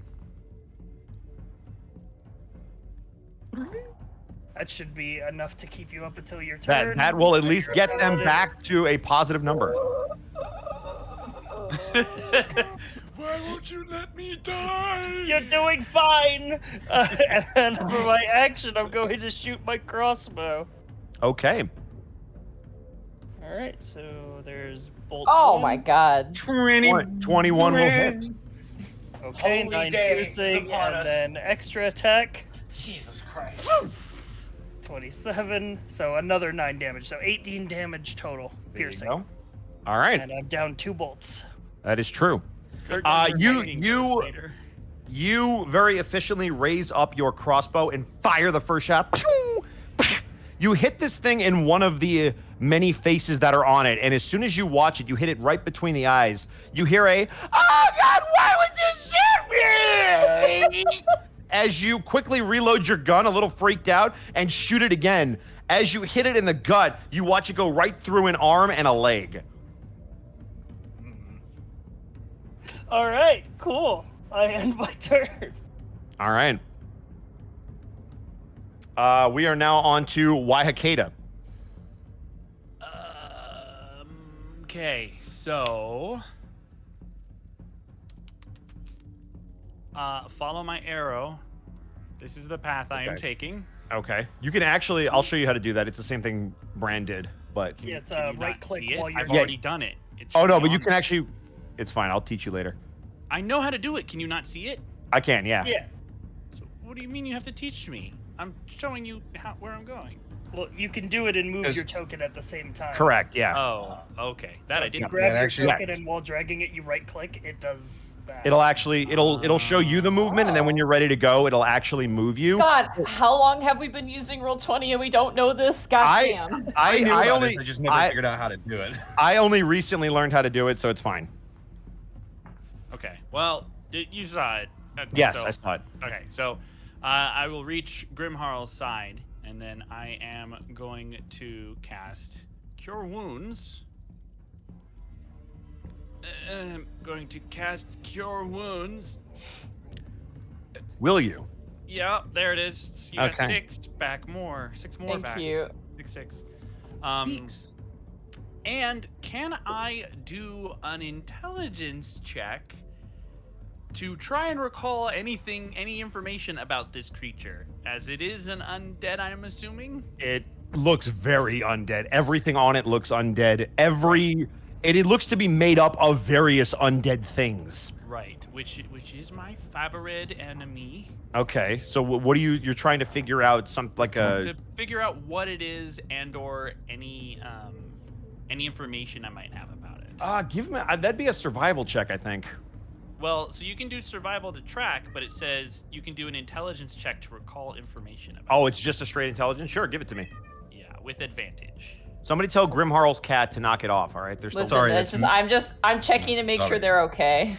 That should be enough to keep you up until your turn. That will at least You're get them paladin. back to a positive number. Why won't you let me die? You're doing fine. And then for my action, I'm going to shoot my crossbow. Okay. All right, so there's bolt. Oh one. my god. 21 will hit. Okay, Holy 9 day is piercing, upon and us. then extra attack. Jesus Christ. 27, so another 9 damage, so 18 damage total There you piercing. go. All right. And I'm down 2 bolts. That is true. 13 you- remaining you- goes later. You very efficiently raise up your crossbow and fire the first shot. Pew! Pew! You hit this thing in one of the many faces that are on it, and as soon as you watch it, you hit it right between the eyes. You hear a, "Oh God, why would you shoot me?" As you quickly reload your gun, a little freaked out, and shoot it again. As you hit it in the gut, you watch it go right through an arm and a leg. All right, cool. I end my turn. All right. We are now on to Waihakeda. Okay, so follow my arrow. This is the path I am Okay. taking. Okay. You can actually, I'll show you how to do that. It's the same thing Bran did, but. Yeah, it's Can you right not click see it? while you're. I've Yeah. already done it. It Oh should no, be but you on can there. actually. It's fine. I'll teach you later. I know how to do it. Can you not see it? I can, yeah. Yeah. So what do you mean you have to teach me? I'm showing you where I'm going. Well, you can do it and move 'Cause- your token at the same time. Correct, yeah. Oh, okay. That So I if you didn't. grab Yeah, your actually- token and while dragging it, you right click. It does that. It'll show you the movement, and then when you're ready to go, it'll actually move you. God, how long have we been using Roll20 and we don't know this? God I- damn. I knew I about only this, I just never I- figured out how to do it. I only recently learned how to do it, so it's fine. Okay. Well, you saw it. Yes, so- I saw it. Okay, so I will reach Grimharl's side, and then I am going to cast Cure Wounds. I'm going to cast Cure Wounds. Will you? Yeah, there it is. So you got Okay. 6 back more. 6 more Thank back. you. 6. And can I do an intelligence check to try and recall any information about this creature, as it is an undead, I'm assuming? It looks very undead. Everything on it looks undead. It looks to be made up of various undead things. Right, which is my favorite enemy. Okay, so what are you're trying to figure out? To figure out what it is and/or any information I might have about it. Give me that'd be a survival check, I think. Well, so you can do survival to track, but it says you can do an intelligence check to recall information about Oh, it's just a straight intelligence? Sure, give it to me. it. Yeah, with advantage. Somebody tell Grimharl's cat to knock it off, all right? They're still Listen, Sorry, it's that's just I'm checking to make sure Sorry. they're okay.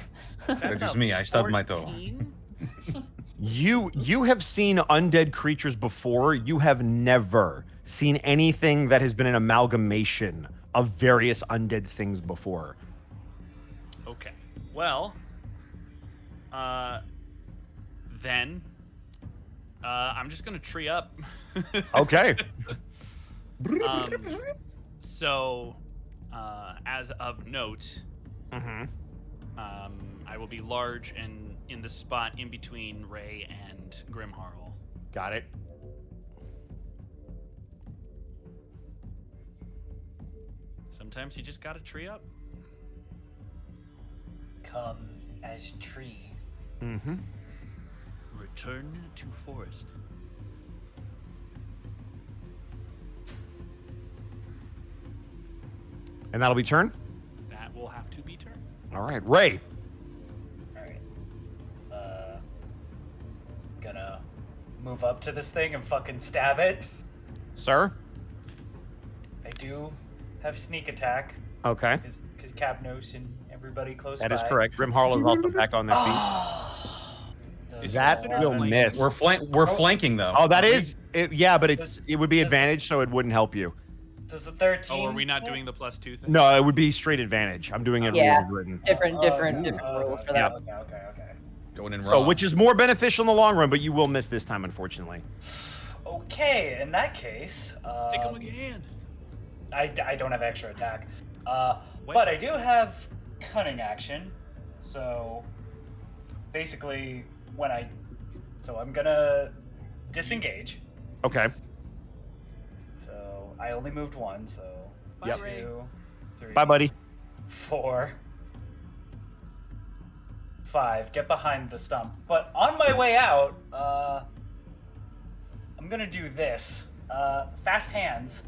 That is me. I stubbed my toe. 14? You have seen undead creatures before. You have never seen anything that has been an amalgamation of various undead things before. Okay. Well, then I'm just gonna tree up. Okay. So, as of note, Mm-hmm. I will be large and in the spot in between Ray and Grimharl. Got it. Sometimes you just gotta tree up. Come as tree. Mm-hmm. Return to forest. And that'll be turn? That will have to be turned. All right. Ray. Alright. Gonna move up to this thing and fucking stab it. Sir? I do have sneak attack, Okay. because Capnos and everybody close That by. is correct. Grimharl is also back on their feet. Does That that will miss. We're flanking though. Oh, that is yeah, but it would be advantage, so it wouldn't help you. Does the 13? Oh, are we not doing the +2 thing? No, it would be straight advantage. I'm doing it Yeah. rules written. different rules for that. Okay. Going in So, raw. which is more beneficial in the long run, but you will miss this time, unfortunately. Okay, in that case, Stick 'em again. I don't have extra attack. Wait. But I do have cunning action. So basically, I'm gonna disengage. Okay. So I only moved one. So Yep. 2, 3. Bye, buddy. 4, 5. Get behind the stump. But on my way out, I'm gonna do this. Fast hands.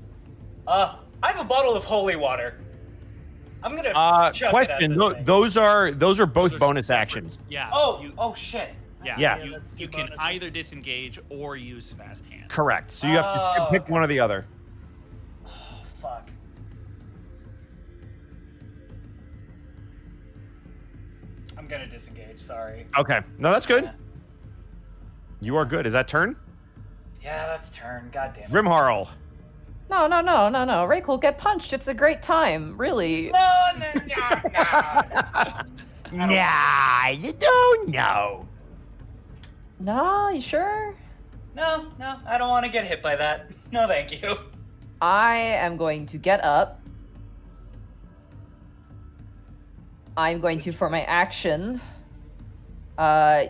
I have a bottle of holy water. I'm gonna chuck it at Question. this thing. Those are both are bonus separate. actions. Yeah. Oh shit. Yeah. Yeah. You, that's two you can bonuses. either disengage or use fast hands. Correct. So you have to pick okay. one or the other. Oh, fuck. I'm gonna disengage. Sorry. Okay. No, that's good. Yeah. You are good. Is that turn? Yeah, that's turn. God damn it. Grimharl. No. Rayquel, get punched. It's a great time. Really. No. Nah, you don't know. No, you sure? No, I don't want to get hit by that. No, thank you. I am going to get up. I'm going to, for my action,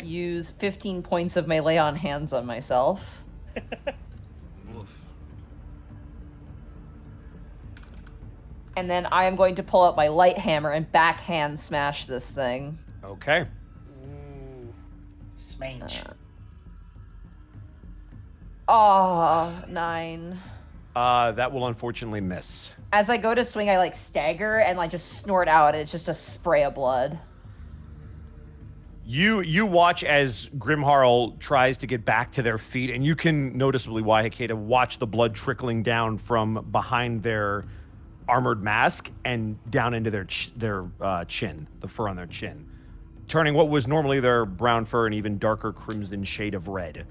use 15 points of my lay on hands on myself. Oof. And then I am going to pull out my light hammer and backhand smash this thing. Okay. Ooh. Smange. 9. That will unfortunately miss. As I go to swing, I like stagger and like just snort out. It's just a spray of blood. You watch as Grimharl tries to get back to their feet, and you can noticeably, Hikeda, watch the blood trickling down from behind their armored mask and down into their chin, the fur on their chin, turning what was normally their brown fur an even darker crimson shade of red.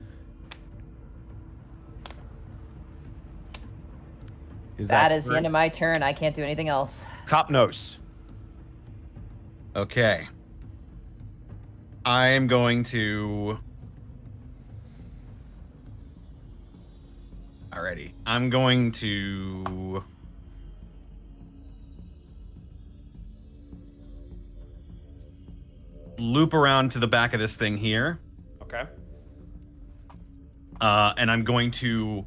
That is the end of my turn. I can't do anything else. Copnos. Okay. I'm going to. Alrighty. I'm going to. Loop around to the back of this thing here. Okay. And I'm going to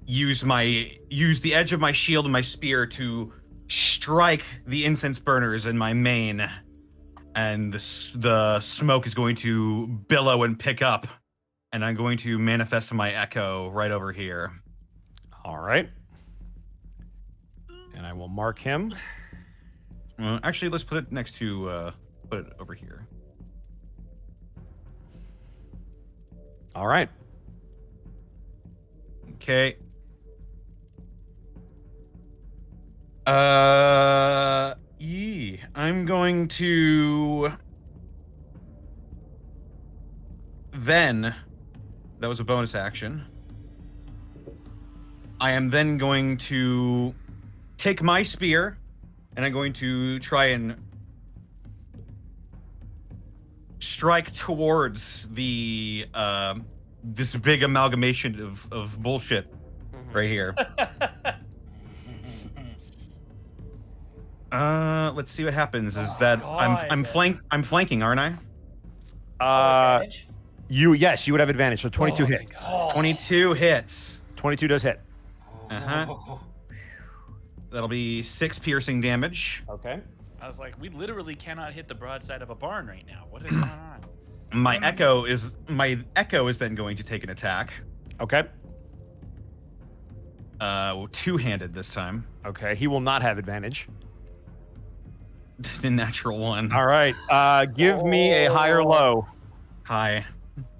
use the edge of my shield and my spear to strike the incense burners in my mane, and the smoke is going to billow and pick up, and I'm going to manifest my echo right over here. All right. And I will mark him. Actually, let's put it next to put it over here. All right. Okay. I'm going to then, that was a bonus action. I am then going to take my spear and I'm going to try and strike towards the this big amalgamation of bullshit right here. Let's see what happens. Is that I'm flanking, aren't I? Advantage? Yes, you would have advantage. So 22 hits. 22 hits. 22 does hit. Oh. That'll be 6 piercing damage. Okay. I was like, we literally cannot hit the broadside of a barn right now. What is going on? My echo is then going to take an attack. Okay. Two-handed this time. Okay. He will not have advantage. The natural one. All right. Give me a high or low. High.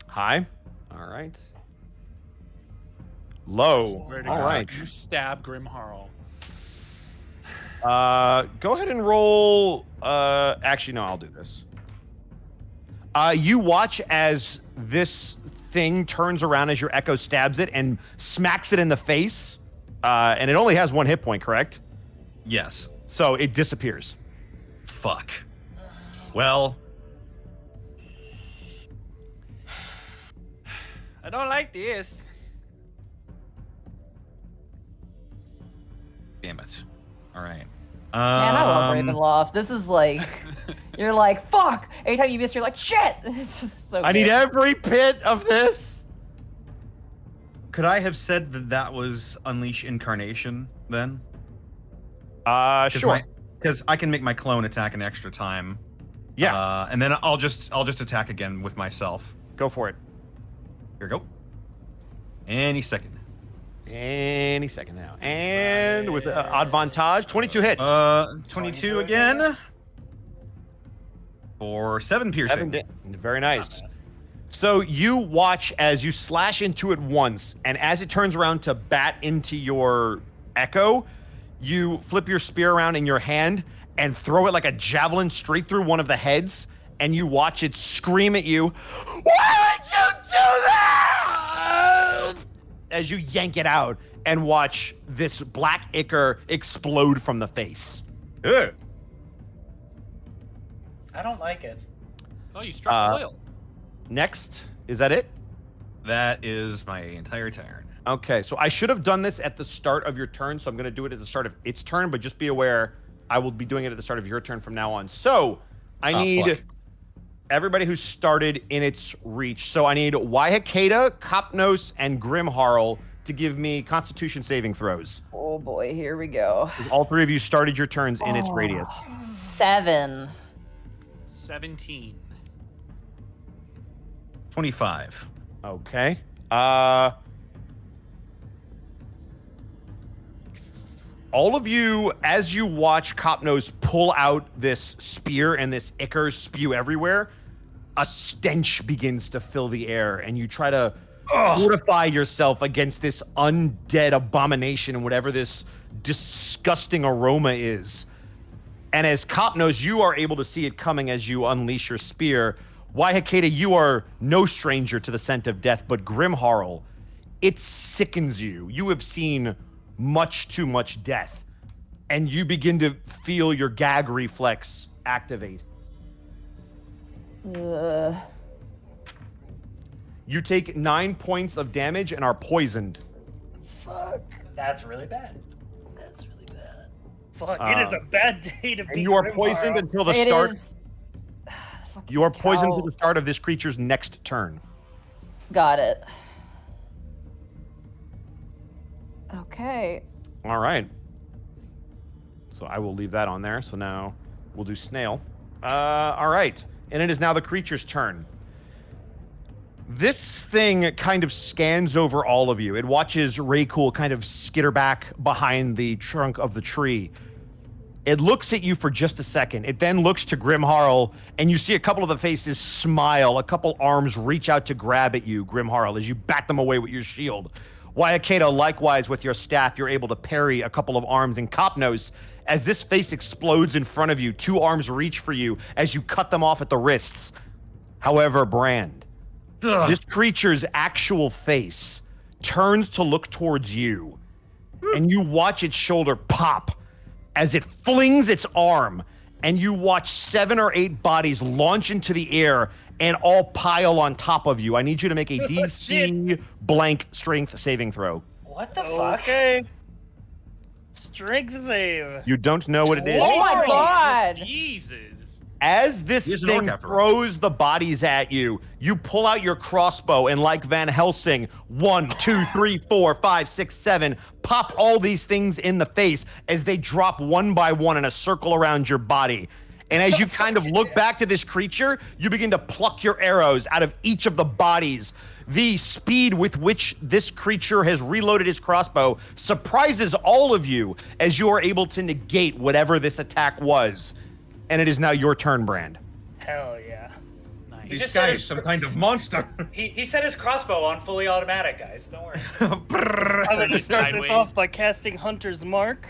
High. All right. Low. Swear to All God, right. You stab Grimharl. Go ahead and roll. Actually, no, I'll do this. You watch as this thing turns around as your echo stabs it and smacks it in the face. And it only has 1 hit point, correct? Yes. So it disappears. Fuck. Well. I don't like this. Damn it. All right. Man, I love Ravenloft. This is like, you're like, fuck. Anytime you miss, you're like, shit. It's just so I need every bit of this. Could I have said that was Unleash Incarnation then? Sure. Because I can make my clone attack an extra time. Yeah. And then I'll just attack again with myself. Go for it. Here we go. Any second. Any second now. And with advantage, 22 hits. 22 again. For 7 piercing. Very nice. So you watch as you slash into it once, and as it turns around to bat into your echo, you flip your spear around in your hand and throw it like a javelin straight through one of the heads, and you watch it scream at you, "Why would you do that?" As you yank it out and watch this black ichor explode from the face. Ugh. I don't like it. Oh, you struck oil. Next, is that it? That is my entire turn. Okay, so I should have done this at the start of your turn, so I'm going to do it at the start of its turn, but just be aware I will be doing it at the start of your turn from now on. So I need everybody who started in its reach. So I need Waihakeda, Kopnos, and Grimharl to give me Constitution saving throws. Oh boy, here we go. All three of you started your turns in its radius. 7. 17. 25. Okay. All of you, as you watch Kopnos pull out this spear and this ichor spew everywhere, a stench begins to fill the air, and you try to fortify yourself against this undead abomination and whatever this disgusting aroma is. And as Kopnos, you are able to see it coming as you unleash your spear. Waihakeda, you are no stranger to the scent of death, but Grimharl, it sickens you. You have seen much too much death, and you begin to feel your gag reflex activate. You take 9 points of damage and are poisoned. Fuck. That's really bad. That's really bad. Fuck, it is a bad day to be. And you are poisoned until the start. You are poisoned to the start of this creature's next turn. Got it. Okay. All right. So I will leave that on there. So now we'll do snail. All right. And it is now the creature's turn. This thing kind of scans over all of you. It watches Raycool kind of skitter back behind the trunk of the tree. It looks at you for just a second. It then looks to Grimharl, and you see a couple of the faces smile. A couple arms reach out to grab at you, Grimharl, as you bat them away with your shield. Waihakeda, likewise, with your staff, you're able to parry a couple of arms. And Kopnos, as this face explodes in front of you, 2 arms reach for you as you cut them off at the wrists. However, Brand, this creature's actual face turns to look towards you, and you watch its shoulder pop as it flings its arm, and you watch 7 or 8 bodies launch into the air and all pile on top of you. I need you to make a DC blank strength saving throw. What the fuck? Okay. Strength save. You don't know what it is. Oh my god! Jesus. As this thing throws the bodies at you, you pull out your crossbow and, like Van Helsing, 1, 2, 3, 4, 5, 6, 7, pop all these things in the face as they drop one by one in a circle around your body. And as you kind of look back to this creature, you begin to pluck your arrows out of each of the bodies. The speed with which this creature has reloaded his crossbow surprises all of you as you are able to negate whatever this attack was. And it is now your turn, Brand. Hell yeah. Nice. This guy is some kind of monster. He set his crossbow on fully automatic, guys. Don't worry. I'm going to start this Sideways. off by casting Hunter's Mark.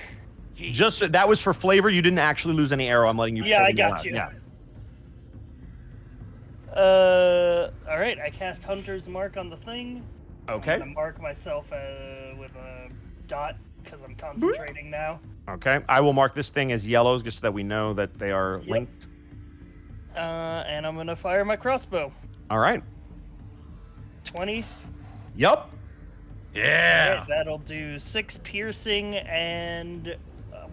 Just that was for flavor. You didn't actually lose any arrow. I'm letting you. Yeah, I pull them got out. you. Yeah. All right, I cast Hunter's Mark on the thing. Okay. I'm gonna mark myself with a dot because I'm concentrating now. Okay. I will mark this thing as yellows just so that we know that they are Yep. linked. And I'm gonna fire my crossbow. All right. 20. Yup. Yeah. Alright, that'll do 6 piercing and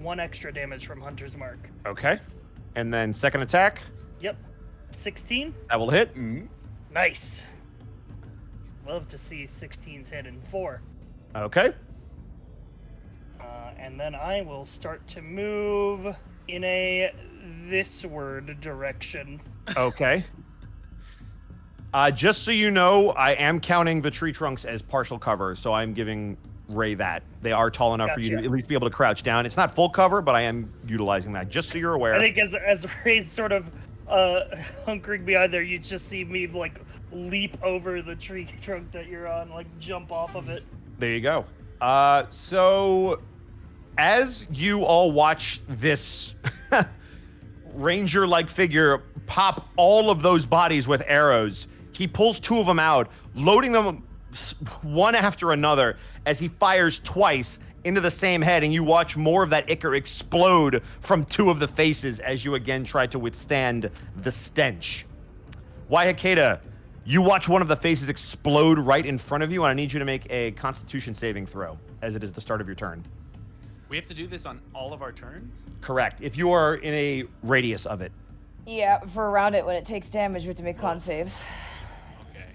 1 extra damage from Hunter's Mark. Okay. And then second attack. Yep. 16. That will hit. Nice. Love to see 16s hit in 4. Okay. And then I will start to move in a thisward direction. Okay. Just so you know, I am counting the tree trunks as partial cover, so I'm giving Ray that. They are tall enough for you to Gotcha. at least be able to crouch down. It's not full cover, but I am utilizing that, just so you're aware. I think as Ray's sort of hunkering behind there, you just see me like leap over the tree trunk that you're on, like jump off of it. There you go. So as you all watch this ranger-like figure pop all of those bodies with arrows, he pulls 2 of them out, loading them one after another as he fires twice into the same head, and you watch more of that ichor explode from 2 of the faces as you again try to withstand the stench. Waihakeda, you watch one of the faces explode right in front of you, and I need you to make a Constitution saving throw, as it is the start of your turn. We have to do this on all of our turns? Correct. If you are in a radius of it. Yeah, for around it when it takes damage, we have to make con saves. Okay.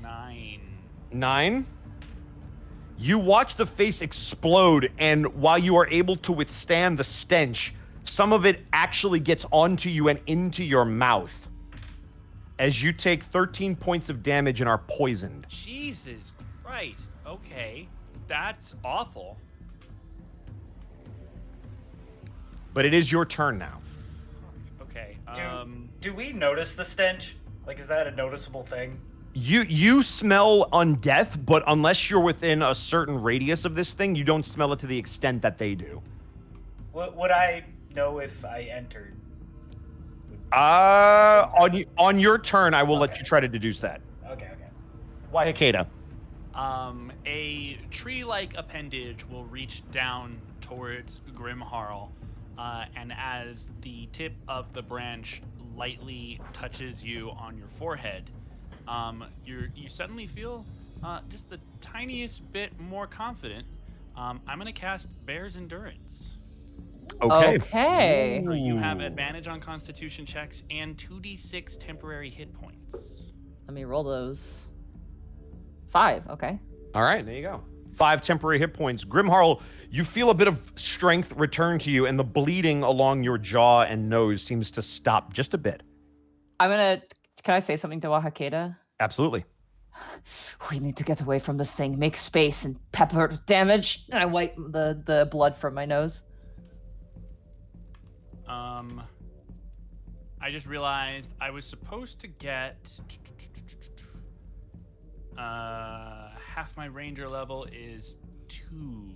9. 9. You watch the face explode, and while you are able to withstand the stench, some of it actually gets onto you and into your mouth as you take 13 points of damage and are poisoned. Jesus Christ. Okay. That's awful. But it is your turn now. Okay. Do we notice the stench? Like, is that a noticeable thing? You smell undeath, but unless you're within a certain radius of this thing, you don't smell it to the extent that they do. Would I know if I entered? On your turn, I will let you try to deduce that. Okay. Waihakeda. A tree-like appendage will reach down towards Grimharl, and as the tip of the branch lightly touches you on your forehead, you suddenly feel just the tiniest bit more confident. I'm gonna cast Bear's Endurance. Okay. So you have advantage on Constitution checks and 2d6 temporary hit points. Let me roll those. 5, okay. All right, there you go. 5 temporary hit points. Grimharl, you feel a bit of strength return to you, and the bleeding along your jaw and nose seems to stop just a bit. Can I say something to Waihakeda? Absolutely. We need to get away from this thing, make space, and pepper damage. And I wipe the blood from my nose. I just realized I was supposed to get half my ranger level is 2.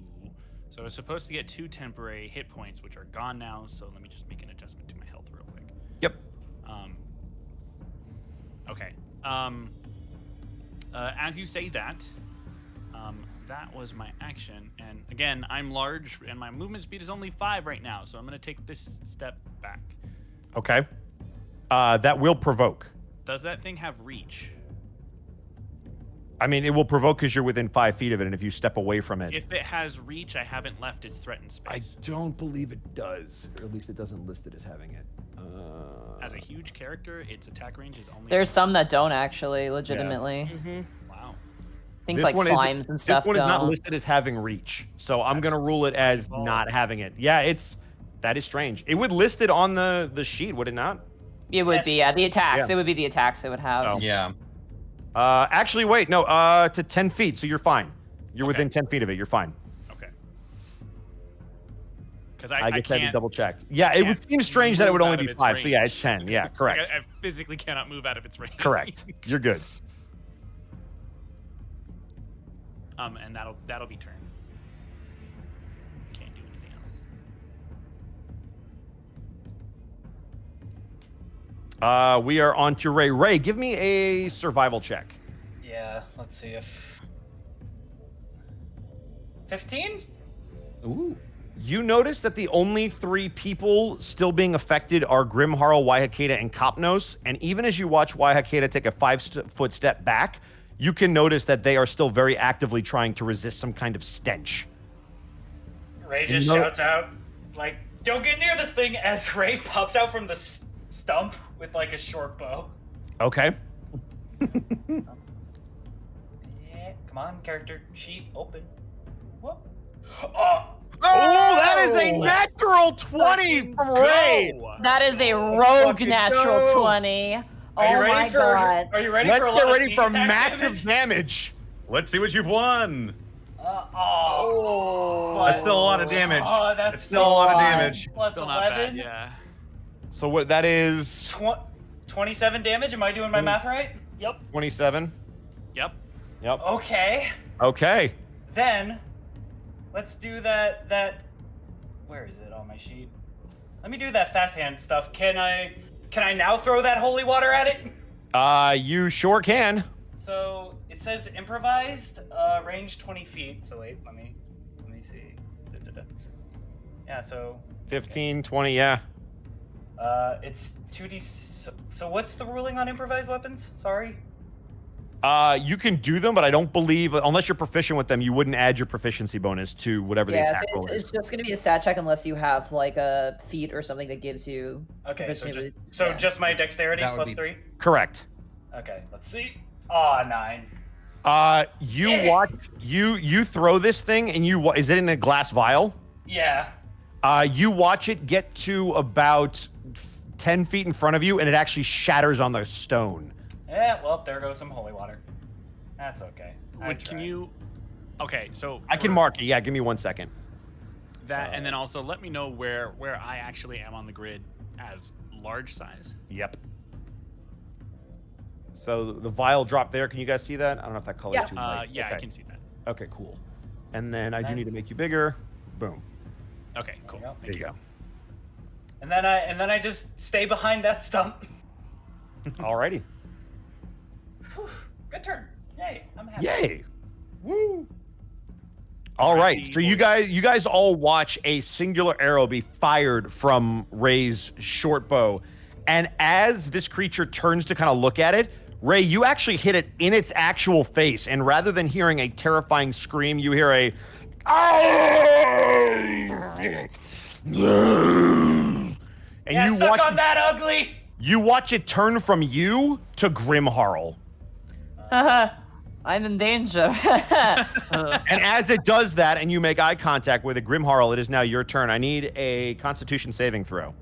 So I was supposed to get 2 temporary hit points, which are gone now. So let me just make an adjustment to my health real quick. Yep. Okay. As you say that, that was my action. And again, I'm large, and my movement speed is only 5 right now. So I'm going to take this step back. Okay. That will provoke. Does that thing have reach? I mean, it will provoke because you're within 5 feet of it, and if you step away from it... If it has reach, I haven't left its threatened space. I don't believe it does, or at least it doesn't list it as having it. As a huge character, its attack range is only... There's some that don't actually, legitimately. Mm-hmm. Wow. Things like slimes and stuff This one is not don't. listed as having reach, so I'm going to rule it as not having it. Yeah, that is strange. It would list it on the sheet, would it not? It would be, yeah. The attacks. Yeah. It would be the attacks it would have. So- Yeah. Actually, wait, no, to 10 feet, so you're fine. You're within 10 feet of it, you're fine. Okay. Because I just had to can't double check. Yeah, it would seem strange that it would move only out of be its 5, so yeah, range. it's 10. Yeah, correct. I physically cannot move out of its range. Correct. You're good. And that'll be turn. Can't do anything else. We are on to Ray. Ray, give me a survival check. Yeah, let's see if 15? Ooh. You notice that the only 3 people still being affected are Grimharl, Waihakeda, and Kopnos. And even as you watch Waihakeda take a 5-foot step back, you can notice that they are still very actively trying to resist some kind of stench. Ray just shouts out, like, "Don't get near this thing!" as Ray pops out from the stump with like a short bow. Okay. Yeah, come on, character sheet open. Whoop. Oh, that is a natural 20 from Ray. That is a rogue Fucking natural go. 20. Are Oh you ready my for? god. Are you ready Let's for a get lot ready of for sneak attack massive damage. Let's see what you've won. But- That's still a lot of damage. Oh, that's It's still a lot of damage. Plus Still not 11. bad, yeah. So what that is 27 damage. Am I doing my math right? Yep. 27. Yep. Yep. Okay. Okay. Then let's do that. Where is it on my sheet? Let me do that fast hand stuff. Can I now throw that holy water at it? You sure can. So it says improvised, range 20 feet. So wait, let me see. Yeah, so 15, 20, yeah. it's 2d. So what's the ruling on improvised weapons? Sorry. You can do them, but I don't believe, unless you're proficient with them, you wouldn't add your proficiency bonus to whatever the Yeah, attack so roll is. it's just going to be a stat check unless you have like a feat or something that gives you. Okay, so proficiency just with- yeah. just my dexterity That would plus be- 3. Correct. Okay, let's see. Aw, 9. You watch, you throw this thing and is it in a glass vial? Yeah. You watch it get to about 10 feet in front of you and it actually shatters on the stone. Yeah, well, there goes some holy water. That's okay. Can you? Okay, so I can for mark it. Yeah, give me 1 second. that, and then also let me know where I actually am on the grid as large size. Yep. So the vial dropped there. Can you guys see that? I don't know if that color is too light. Yeah, okay. I can see that. Okay, cool. And then I do need to make you bigger. Boom. Okay, cool. There you go. There you go. And then I just stay behind that stump. Alrighty. Whew, good turn. Yay, I'm happy. Yay. Woo. All right. So you guys all watch a singular arrow be fired from Ray's short bow. And as this creature turns to kind of look at it, Ray, you actually hit it in its actual face. And rather than hearing a terrifying scream, you hear a and Yeah, you suck watch on that, ugly. you watch it turn from you to Grimharl. I'm in danger. And as it does that, and you make eye contact with it, Grimharl, it is now your turn. I need a Constitution saving throw.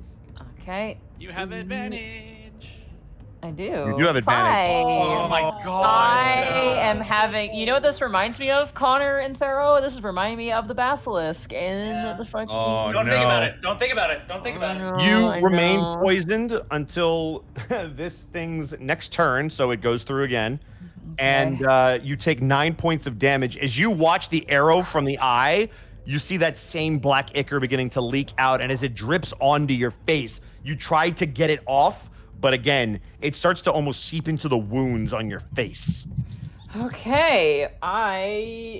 Okay, You have advantage. I do. You do have advantage. Oh my god. I am having. You know what this reminds me of, Connor and Thero? This is reminding me of the basilisk and the fucking. Oh, Don't no. think about it. Don't think about it. Don't think about it. You I remain know. poisoned until this thing's next turn, so it goes through again. And you take 9 points of damage. As you watch the arrow from the eye, you see that same black ichor beginning to leak out. And as it drips onto your face, you try to get it off. But again, it starts to almost seep into the wounds on your face. Okay,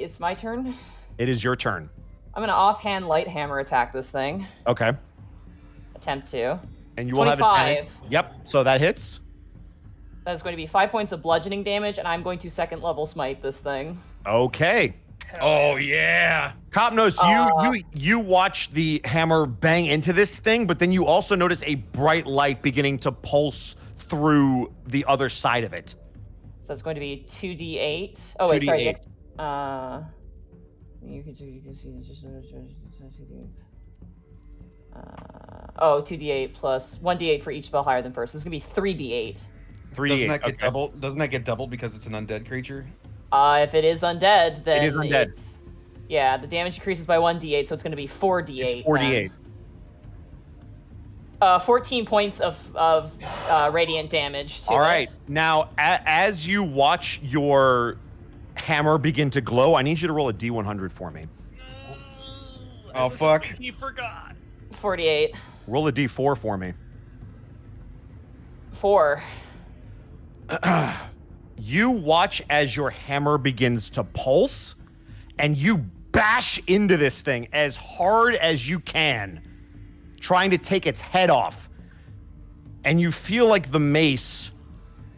it's my turn. It is your turn. I'm gonna offhand light hammer attack this thing. Okay. Attempt to. And you will have 25. advantage. Yep. So that hits. That's going to be 5 points of bludgeoning damage, and I'm going to second level smite this thing. Okay. Oh, yeah. Copnos, you watch the hammer bang into this thing, but then you also notice a bright light beginning to pulse through the other side of it. So that's going to be 2d8. Oh, wait, sorry. 2d8. You can see just 2d8 plus 1d8 for each spell higher than first. This is going to be 3d8. 3d8. Doesn't that get okay. double? Doesn't that get doubled because it's an undead creature? If it is undead, then It is undead. it's- yeah, the damage increases by 1d8, so it's going to be 4d8. It's 4d8. 14 points of radiant damage. To All it. right. Now, as you watch your hammer begin to glow, I need you to roll a d100 for me. Oh fuck! He forgot. 48. Roll a d4 for me. 4. You watch as your hammer begins to pulse, and you bash into this thing as hard as you can, trying to take its head off. And you feel like the mace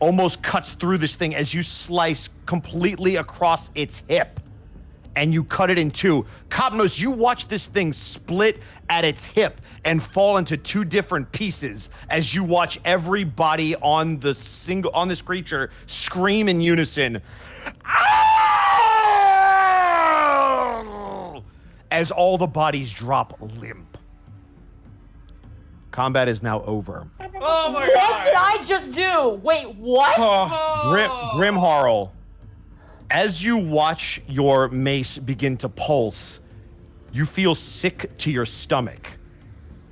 almost cuts through this thing as you slice completely across its hip. And you cut it in two. Copnos, you watch this thing split at its hip and fall into two different pieces as you watch everybody on this creature scream in unison. "Ow!" As all the bodies drop limp. Combat is now over. Oh my What god! did I just do? Wait, what? Grimharl, as you watch your mace begin to pulse, you feel sick to your stomach.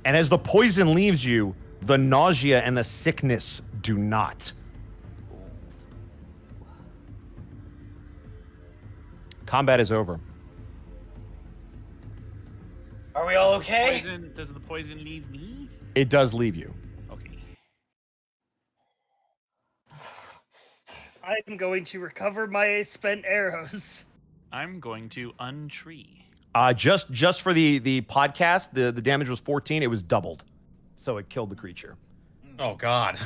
And as the poison leaves you, the nausea and the sickness do not. Combat is over. Are we all okay? Does the poison leave me? It does leave you. Okay. I'm going to recover my spent arrows. I'm going to untree. Just for the podcast, the damage was 14. It was doubled, so it killed the creature. Oh God.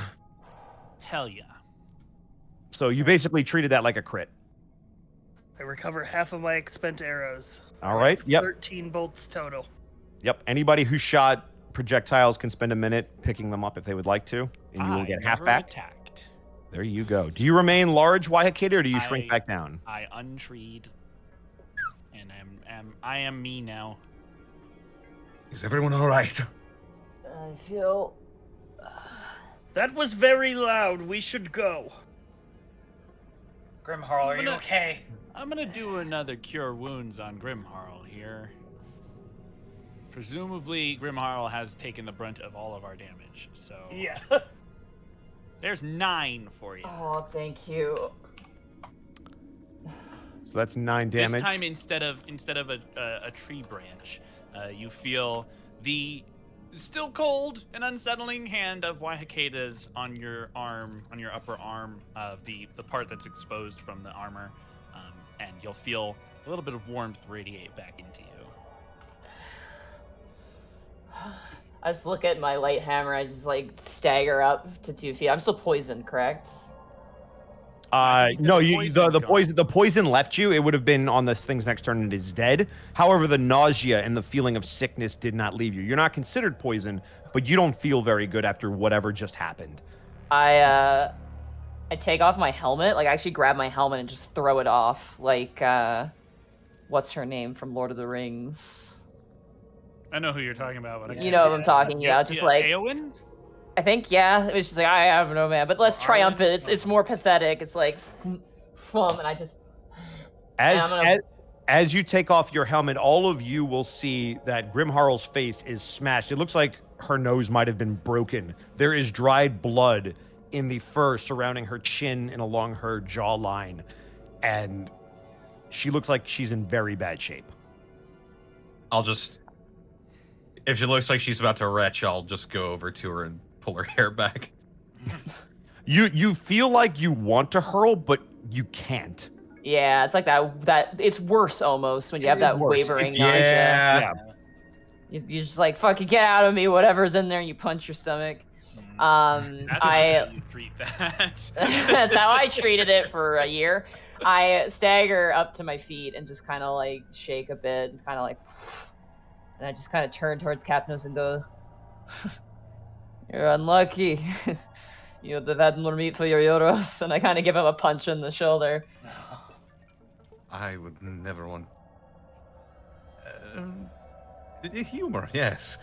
Hell yeah. So you basically treated that like a crit. I recover half of my spent arrows. All right. Yep. 13 bolts total. Yep. Anybody who shot projectiles can spend a minute picking them up if they would like to, and you will get half never back. Attacked. There you go. Do you remain large, Wahakita, or do you shrink back down? I untreed, and I am me now. Is everyone all right? I feel... That was very loud. We should go. Grimharl, are you okay? I'm gonna do another cure wounds on Grimharl here. Presumably, Grimharl has taken the brunt of all of our damage, so... Yeah. There's 9 for you. Oh, thank you. So that's 9 damage. This time, instead of a tree branch, you feel the still cold and unsettling hand of Wahakaita's on your arm, on your upper arm, of the part that's exposed from the armor, and you'll feel a little bit of warmth radiate back into you. I just look at my light hammer. I just like stagger up to 2 feet. I'm still poisoned, correct? No, the poison left you. It would have been on this thing's next turn and it is dead. However, the nausea and the feeling of sickness did not leave you. You're not considered poison, but you don't feel very good after whatever just happened. I take off my helmet. Like I actually grab my helmet and just throw it off. Like what's her name from Lord of the Rings? I know who you're talking about. But You know what I'm talking about. Just like Eowyn? I think, yeah. It was just like, I don't know, man. But less triumphant. It's more pathetic. It's like, and I just... As you take off your helmet, all of you will see that Grimharl's face is smashed. It looks like her nose might have been broken. There is dried blood in the fur surrounding her chin and along her jawline. And she looks like she's in very bad shape. If she looks like she's about to retch, I'll just go over to her and pull her hair back. You feel like you want to hurl, but you can't. Yeah, it's like that it's worse almost when you have that wavering nausea. Yeah. You're just like, fucking get out of me, whatever's in there, you punch your stomach. That's how you treat that. That's how I treated it for a year. I stagger up to my feet and just kind of like shake a bit and kind of like... And I just kind of turn towards Capnos and go, "You're unlucky. You would have had more meat for your euros." And I kind of give him a punch in the shoulder. I would never want... humor, yes.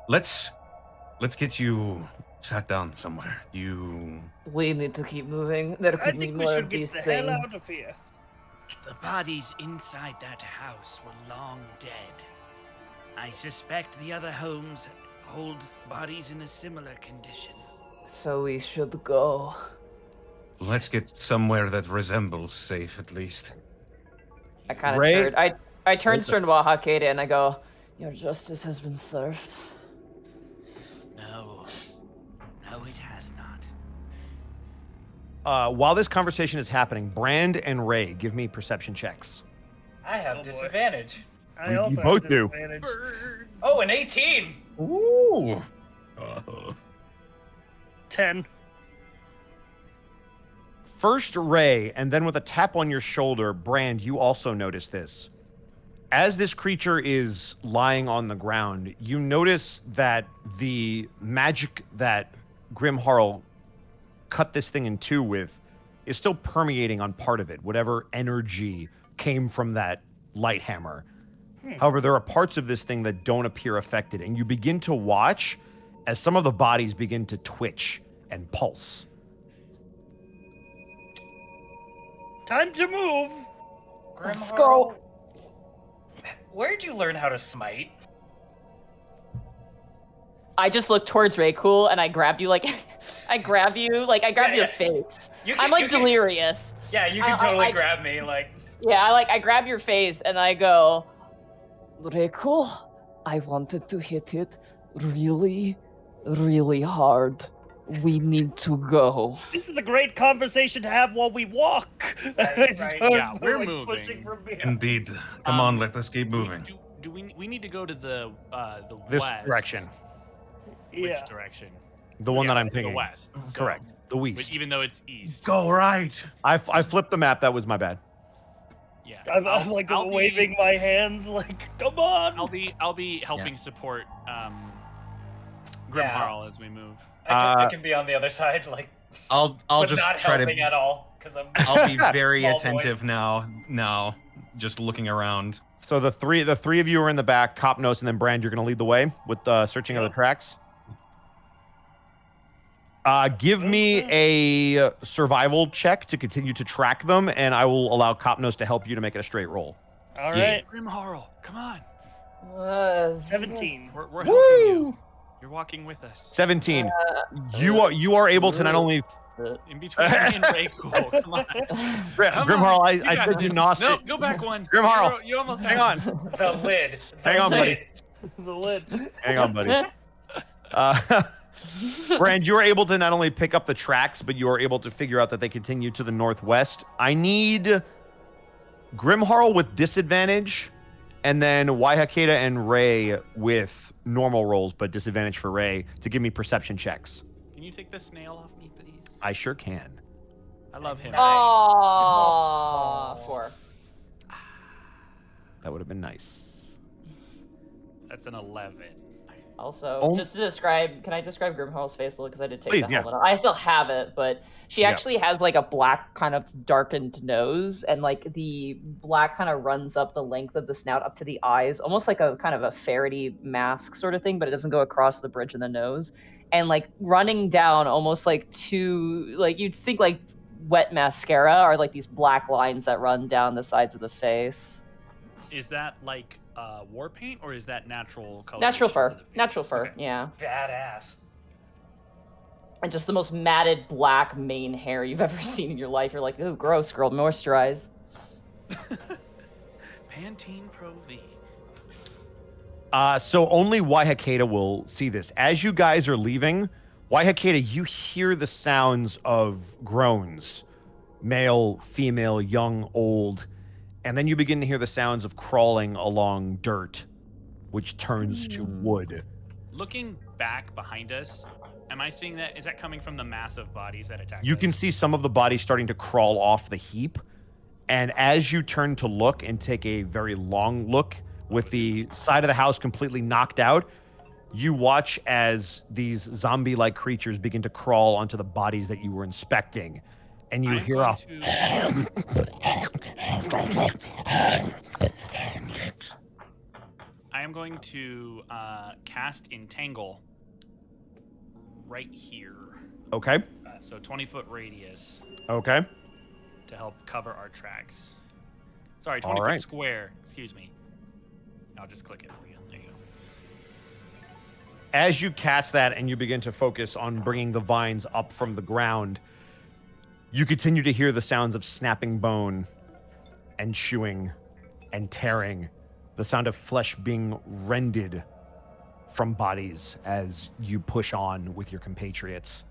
Let's get you sat down somewhere. We need to keep moving. There could be more of these the things. hell out of here. The bodies inside that house were long dead. I suspect the other homes hold bodies in a similar condition. So we should go. Let's get somewhere that resembles safe, at least. I kind of turn. I turn to Wahakita and I go, "Your justice has been served." No, it has not. While this conversation is happening, Brand and Ray, give me perception checks. I have disadvantage. I You also have both do. disadvantage. Oh, an 18! Ooh! 10. First Ray, and then with a tap on your shoulder, Brand, you also notice this. As this creature is lying on the ground, you notice that the magic that Grimharl cut this thing in two with is still permeating on part of it, whatever energy came from that light hammer. However, there are parts of this thing that don't appear affected, and you begin to watch as some of the bodies begin to twitch and pulse. Time to move. Let's go. Where'd you learn how to smite? I just look towards Raycool and I grab you like I grab your face. I'm like delirious. Yeah, you can totally grab me, like. Yeah, I grab your face and I go, Raycool, I wanted to hit it really, really hard. We need to go. This is a great conversation to have while we walk. Right. Yeah, we're moving. Indeed. Come on, let us keep moving. Do we need to go to the This west? direction. Which Yeah. direction? The one that I'm The picking. west. So- Correct. The but west. even though it's east. Go right. I flipped the map. That was my bad. Yeah. I'm I'll be- waving my hands like, come on. I'll be helping support Grimharl as we move. I can be on the other side, like. I'll but just not try helping to. at all, because I'm. I'll be very Small boy. attentive now, just looking around. So the three of you are in the back. Copnos and then Brand, you're going to lead the way with searching of the tracks. Give me a survival check to continue to track them, and I will allow Copnos to help you to make it a straight roll. All right. Grimharl, come on. 17. We're helping you. You're walking with us. 17. You are able to not only In between me and Raycool. Come on. Grimharl, I got said you this. nosed No, it. go back one. Grimharl, You almost hang on. The lid. Hang on, buddy. The lid. Hang on, buddy. Brand, you are able to not only pick up the tracks, but you are able to figure out that they continue to the northwest. I need Grimharl with disadvantage, and then Waihakeda and Ray with normal rolls, but disadvantage for Ray, to give me perception checks. Can you take the snail off me, please? I sure can. I love him. Aww. 4. That would have been nice. That's an 11. Also, just to describe, can I describe Grimharl's face a little? Because I did take Please, the helmet off. I still have it, but she actually has like a black kind of darkened nose, and like the black kind of runs up the length of the snout up to the eyes, almost like a kind of a ferrety mask sort of thing, but it doesn't go across the bridge of the nose. And like running down almost like two, like you'd think like wet mascara are like these black lines that run down the sides of the face. Is that like war paint or is that natural color? Natural fur. Natural fur, Okay. yeah. Badass. And just the most matted black mane hair you've ever seen in your life. You're like, ooh, gross, girl, moisturize. Pantene Pro V. So only Waihakeda will see this. As you guys are leaving, Waihakeda, you hear the sounds of groans. Male, female, young, old. And then you begin to hear the sounds of crawling along dirt, which turns to wood. Looking back behind us, am I seeing that? Is that coming from the massive bodies that attacked You us? can see some of the bodies starting to crawl off the heap. And as you turn to look and take a very long look with the side of the house completely knocked out, you watch as these zombie-like creatures begin to crawl onto the bodies that you were inspecting. And you hear a... I am going to cast Entangle right here. Okay. So 20-foot radius Okay. to help cover our tracks. Sorry, All 20-foot right. square. Excuse me. I'll just click it for you. There you go. As you cast that and you begin to focus on bringing the vines up from the ground, you continue to hear the sounds of snapping bone and chewing and tearing, the sound of flesh being rended from bodies as you push on with your compatriots.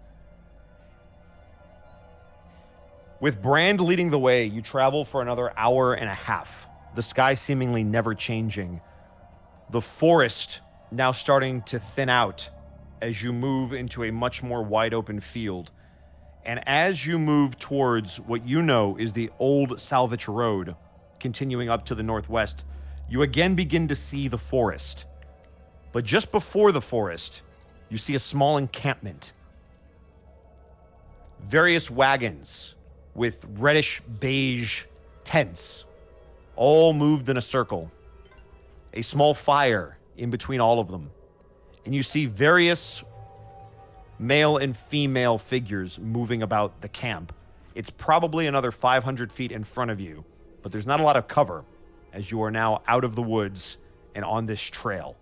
With Brand leading the way, you travel for another hour and a half, the sky seemingly never changing. The forest now starting to thin out as you move into a much more wide open field. And as you move towards what you know is the old Salvage Road, continuing up to the northwest, you again begin to see the forest. But just before the forest, you see a small encampment. Various wagons with reddish beige tents, all moved in a circle. A small fire in between all of them. And you see various male and female figures moving about the camp. It's probably another 500 feet in front of you, but there's not a lot of cover as you are now out of the woods and on this trail.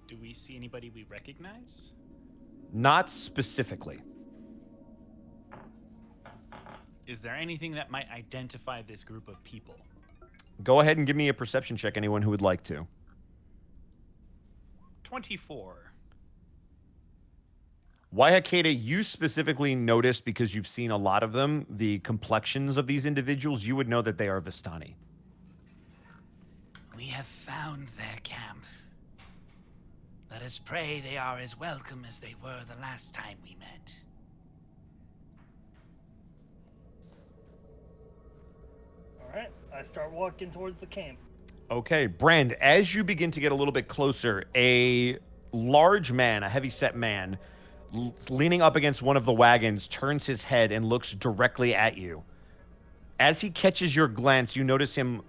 Do we see anybody we recognize? Not specifically. Is there anything that might identify this group of people? Go ahead and give me a perception check, anyone who would like to. 24. Waihakeda, you specifically noticed, because you've seen a lot of them, the complexions of these individuals. You would know that they are Vistani. We have found their camp. Let us pray they are as welcome as they were the last time we met. Alright, I start walking towards the camp. Okay, Brand, as you begin to get a little bit closer, a large man, a heavy-set man, leaning up against one of the wagons, turns his head and looks directly at you. As he catches your glance, you notice him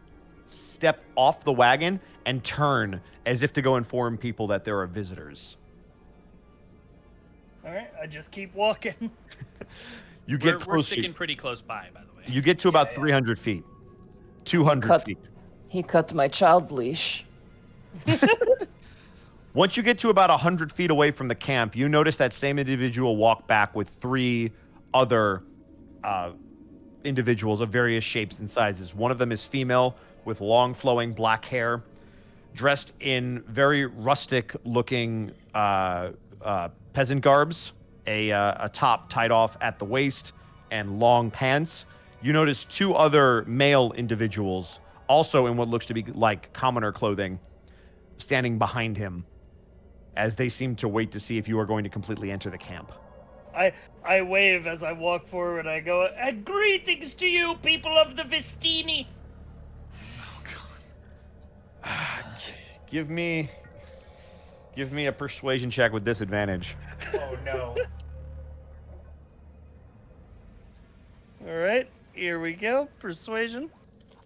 step off the wagon and turn as if to go inform people that there are visitors. Alright, I just keep walking. You get We're close. sticking pretty close by the way. You get to about 300 feet. 200 feet. He cut my child leash. Once you get to about 100 feet away from the camp, you notice that same individual walk back with 3 other individuals of various shapes and sizes. One of them is female with long flowing black hair, dressed in very rustic looking peasant garbs, a top tied off at the waist and long pants. You notice 2 other male individuals, also in what looks to be like commoner clothing, standing behind him as they seem to wait to see if you are going to completely enter the camp. I wave as I walk forward. I go, and greetings to you, people of the Vistini. Give me a persuasion check with disadvantage. Oh no. Alright, here we go. Persuasion.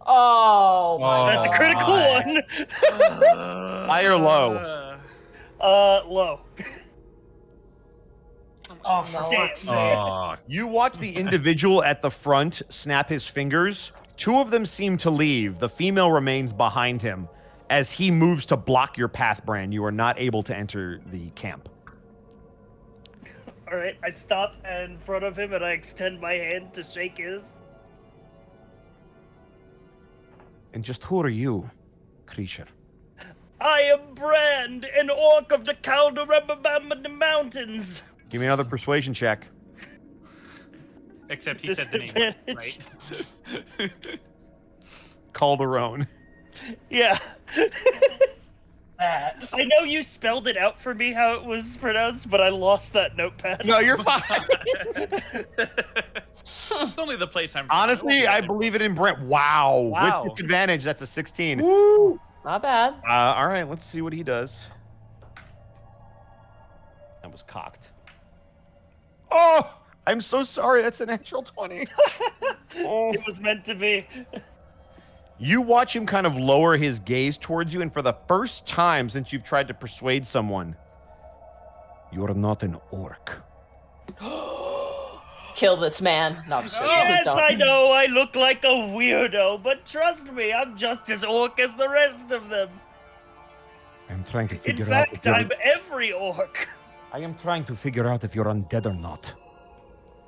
Oh, my That's a critical one. High or low? Low. Oh, for fuck's sake. Oh, You watch the individual at the front snap his fingers. 2 of them seem to leave. The female remains behind him. As he moves to block your path, Bran, you are not able to enter the camp. Alright, I stop in front of him and I extend my hand to shake his. And just who are you, creature? I am Brand, an orc of the Calderababamada Mountains. Give me another persuasion check. Except he said the name right. Calderon. Yeah. That. I know you spelled it out for me how it was pronounced, but I lost that notepad. No, you're fine. It's only the place I'm from. Honestly, I believe it in Brent. Wow. Wow. With disadvantage, that's a 16. Woo! Not bad. All right, let's see what he does. That was cocked. Oh, I'm so sorry. That's an actual 20. Oh. It was meant to be. You watch him kind of lower his gaze towards you, and for the first time since you've tried to persuade someone, you are not an orc. Kill this man. No, I'm just joking. Please Yes, don't. I know I look like a weirdo, but trust me, I'm just as orc as the rest of them. I'm trying to In figure out if fact, you're... I'm every orc. I am trying to figure out if you're undead or not.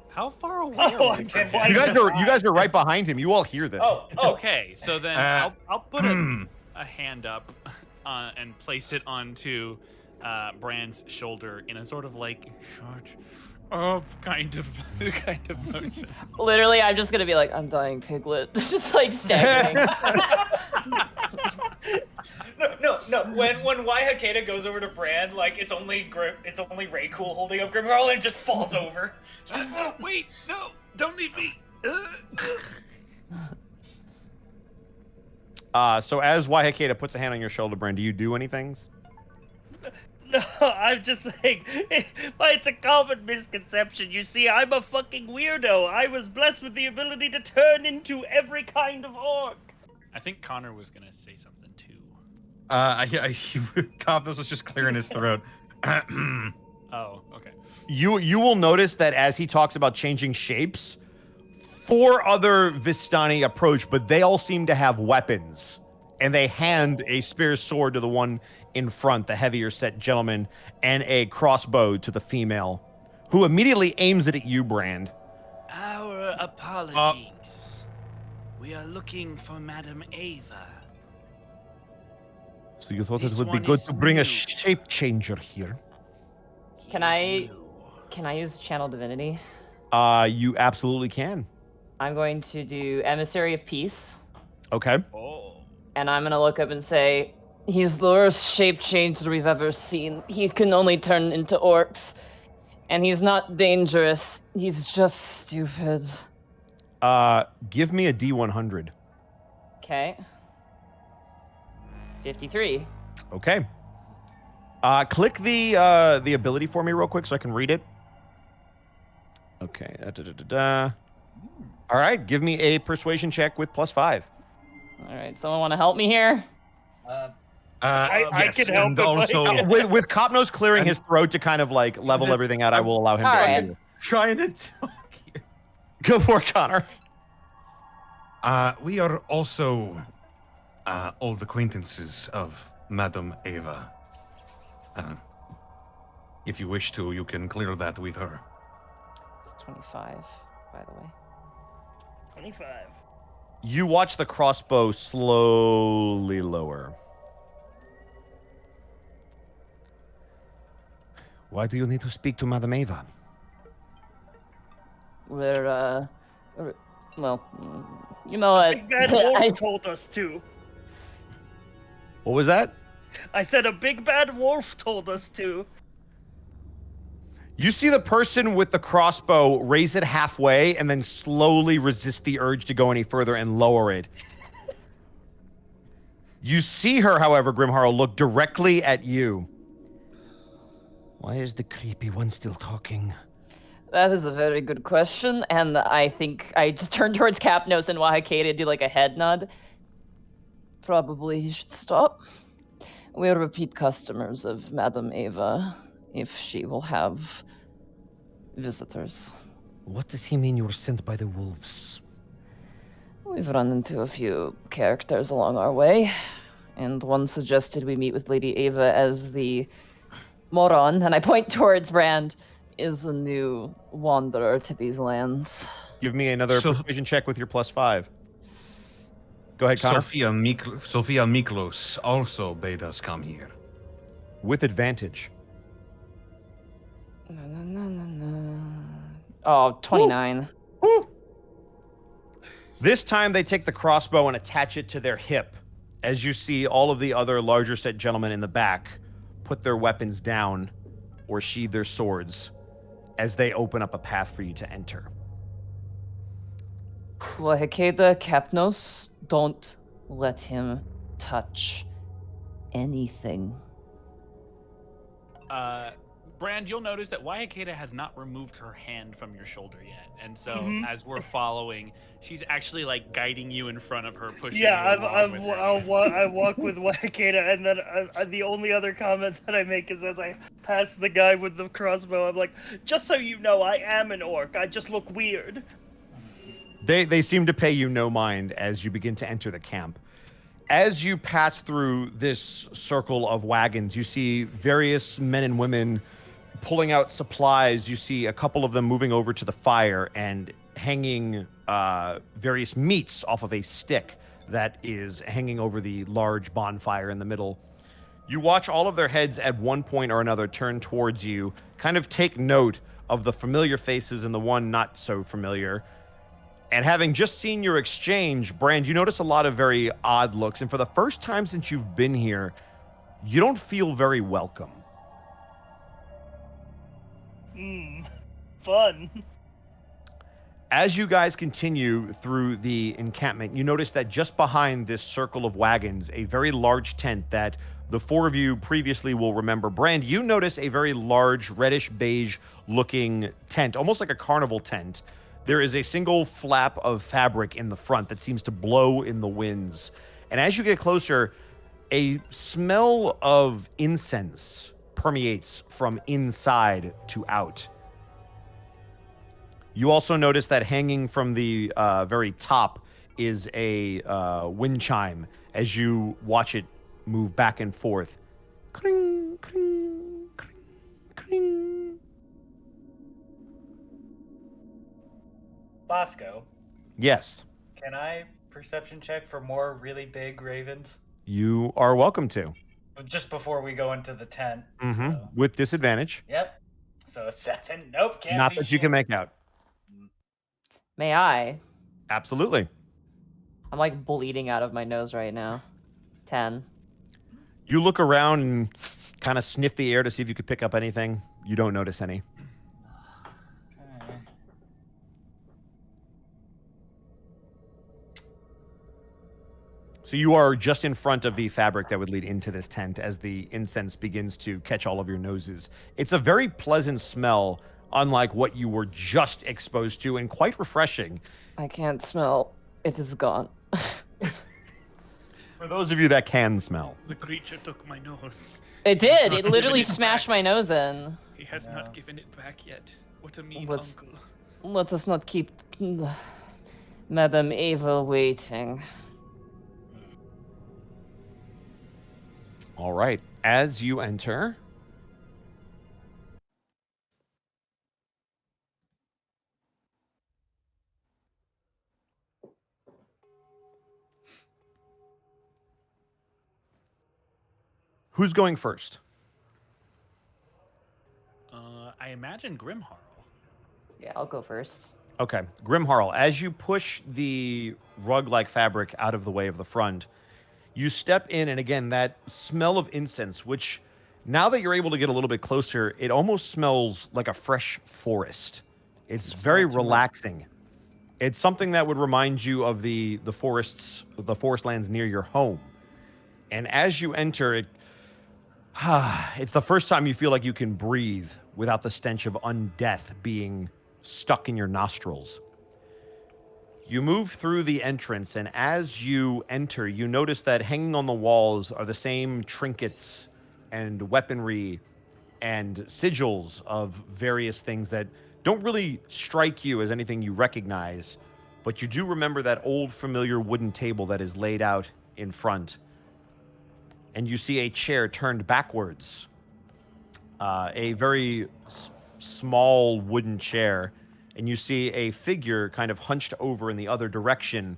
How far away Oh, are I we? can't from wait. You guys are right behind him. You all hear this. Oh, Okay, so then I'll put a hand up and place it onto Brand's shoulder in a sort of like short kind of motion. Literally, I'm just gonna be like, I'm dying, Piglet. Just like staggering. No, No, when Waihakeda goes over to Brand, like it's only Ray Cool holding up Grimharl and it just falls over. Wait, no, don't leave me. So as Waihakeda puts a hand on your shoulder, Brand, do you do anything? No, I'm just saying, it's a common misconception. You see, I'm a fucking weirdo. I was blessed with the ability to turn into every kind of orc. I think Connor was gonna say something too. Copnos was just clearing his throat. Oh, okay. You will notice that as he talks about changing shapes, 4 other Vistani approach, but they all seem to have weapons. And they hand a spear sword to the one in front, the heavier set gentleman, and a crossbow to the female, who immediately aims it at you, Brand. Our apologies. We are looking for Madame Eva. So you thought This it would be one good is to bring a new. shape changer here? Can He is I new. use Channel Divinity? You absolutely can. I'm going to do Emissary of Peace, Okay. Oh. and I'm gonna look up and say, he's the worst shape changer we've ever seen. He can only turn into orcs, and he's not dangerous. He's just stupid. Give me a D100. Okay. 53. Okay. Click the ability for me real quick so I can read it. Okay. All right. Give me a persuasion check with +5. All right, someone want to help me here? I Yes, can help and if I also can. With Copnos clearing his throat to kind of like level everything out, I will allow him All to right. do it. trying to talk here. Go for it, Connor. We are also old acquaintances of Madame Eva. If you wish to, you can clear that with her. It's 25, by the way. 25. You watch the crossbow slowly lower. Why do you need to speak to Madame Eva? We're, well, you know what? Big Bad Wolf told us to. What was that? I said a big bad wolf told us to. You see the person with the crossbow raise it halfway and then slowly resist the urge to go any further and lower it. You see her, however, Grimharl, look directly at you. Why is the creepy one still talking? That is a very good question, and I think I just turn towards Capnos and Wahakeda, do like a head nod. Probably you should stop. We're repeat customers of Madame Eva, if she will have visitors. What does he mean you were sent by the wolves? We've run into a few characters along our way, and one suggested we meet with Lady Eva as the Moron, and I point towards Brand, is a new wanderer to these lands. Give me another persuasion check with your +5. Go ahead, Connor. Sophia Miklos also bade us come here. With advantage. Oh, 29. This time they take the crossbow and attach it to their hip, as you see all of the other larger set gentlemen in the back put their weapons down or sheathe their swords as they open up a path for you to enter. Wahakeda, Capnos, don't let him touch anything. Brand, you'll notice that Wahakeda has not removed her hand from your shoulder yet. And so as we're following, she's actually like guiding you in front of her, pushing Yeah, you along with her. I walk with Wakeda, and then the only other comment that I make is as I pass the guy with the crossbow, I'm like, just so you know, I am an orc. I just look weird. They seem to pay you no mind as you begin to enter the camp. As you pass through this circle of wagons, you see various men and women pulling out supplies. You see a couple of them moving over to the fire and hanging various meats off of a stick that is hanging over the large bonfire in the middle. You watch all of their heads at one point or another turn towards you, kind of take note of the familiar faces and the one not so familiar. And having just seen your exchange, Brand, you notice a lot of very odd looks. And for the first time since you've been here, you don't feel very welcome. Fun. As you guys continue through the encampment, you notice that just behind this circle of wagons, a very large tent that the four of you previously will remember. Brand, you notice a very large reddish beige looking tent, almost like a carnival tent. There is a single flap of fabric in the front that seems to blow in the winds. And as you get closer, a smell of incense permeates from inside to out. You also notice that hanging from the very top is a wind chime as you watch it move back and forth. Kring, kring, kring, kring. Bosco, Yes, can I perception check for more really big ravens? you are welcome to. Just before we go into the tent. Mm-hmm. So. With disadvantage. Yep. So a 7. Nope, can't Not see that shit. you can make out. May I? Absolutely. I'm like bleeding out of my nose right now. 10. You look around and kind of sniff the air to see if you could pick up anything. You don't notice any. Okay. So you are just in front of the fabric that would lead into this tent as the incense begins to catch all of your noses. It's a very pleasant smell, unlike what you were just exposed to, and quite refreshing. I can't smell. It is gone. For those of you that can smell. The creature took my nose. It did. It Not literally given it smashed back. my nose in. He has not given it back yet. What a mean Let's- uncle. Let us not keep Madame Eva waiting. All right. As you enter, who's going first? I imagine Grimharl. Yeah, I'll go first. Okay. Grimharl, as you push the rug-like fabric out of the way of the front, you step in, and again, that smell of incense, which now that you're able to get a little bit closer, it almost smells like a fresh forest. It's very relaxing. It's something that would remind you of the forests, the forest lands near your home. And as you enter, it's the first time you feel like you can breathe without the stench of undeath being stuck in your nostrils. You move through the entrance, and as you enter, you notice that hanging on the walls are the same trinkets and weaponry and sigils of various things that don't really strike you as anything you recognize, but you do remember that old familiar wooden table that is laid out in front. And you see a chair turned backwards, a very small wooden chair, and you see a figure kind of hunched over in the other direction,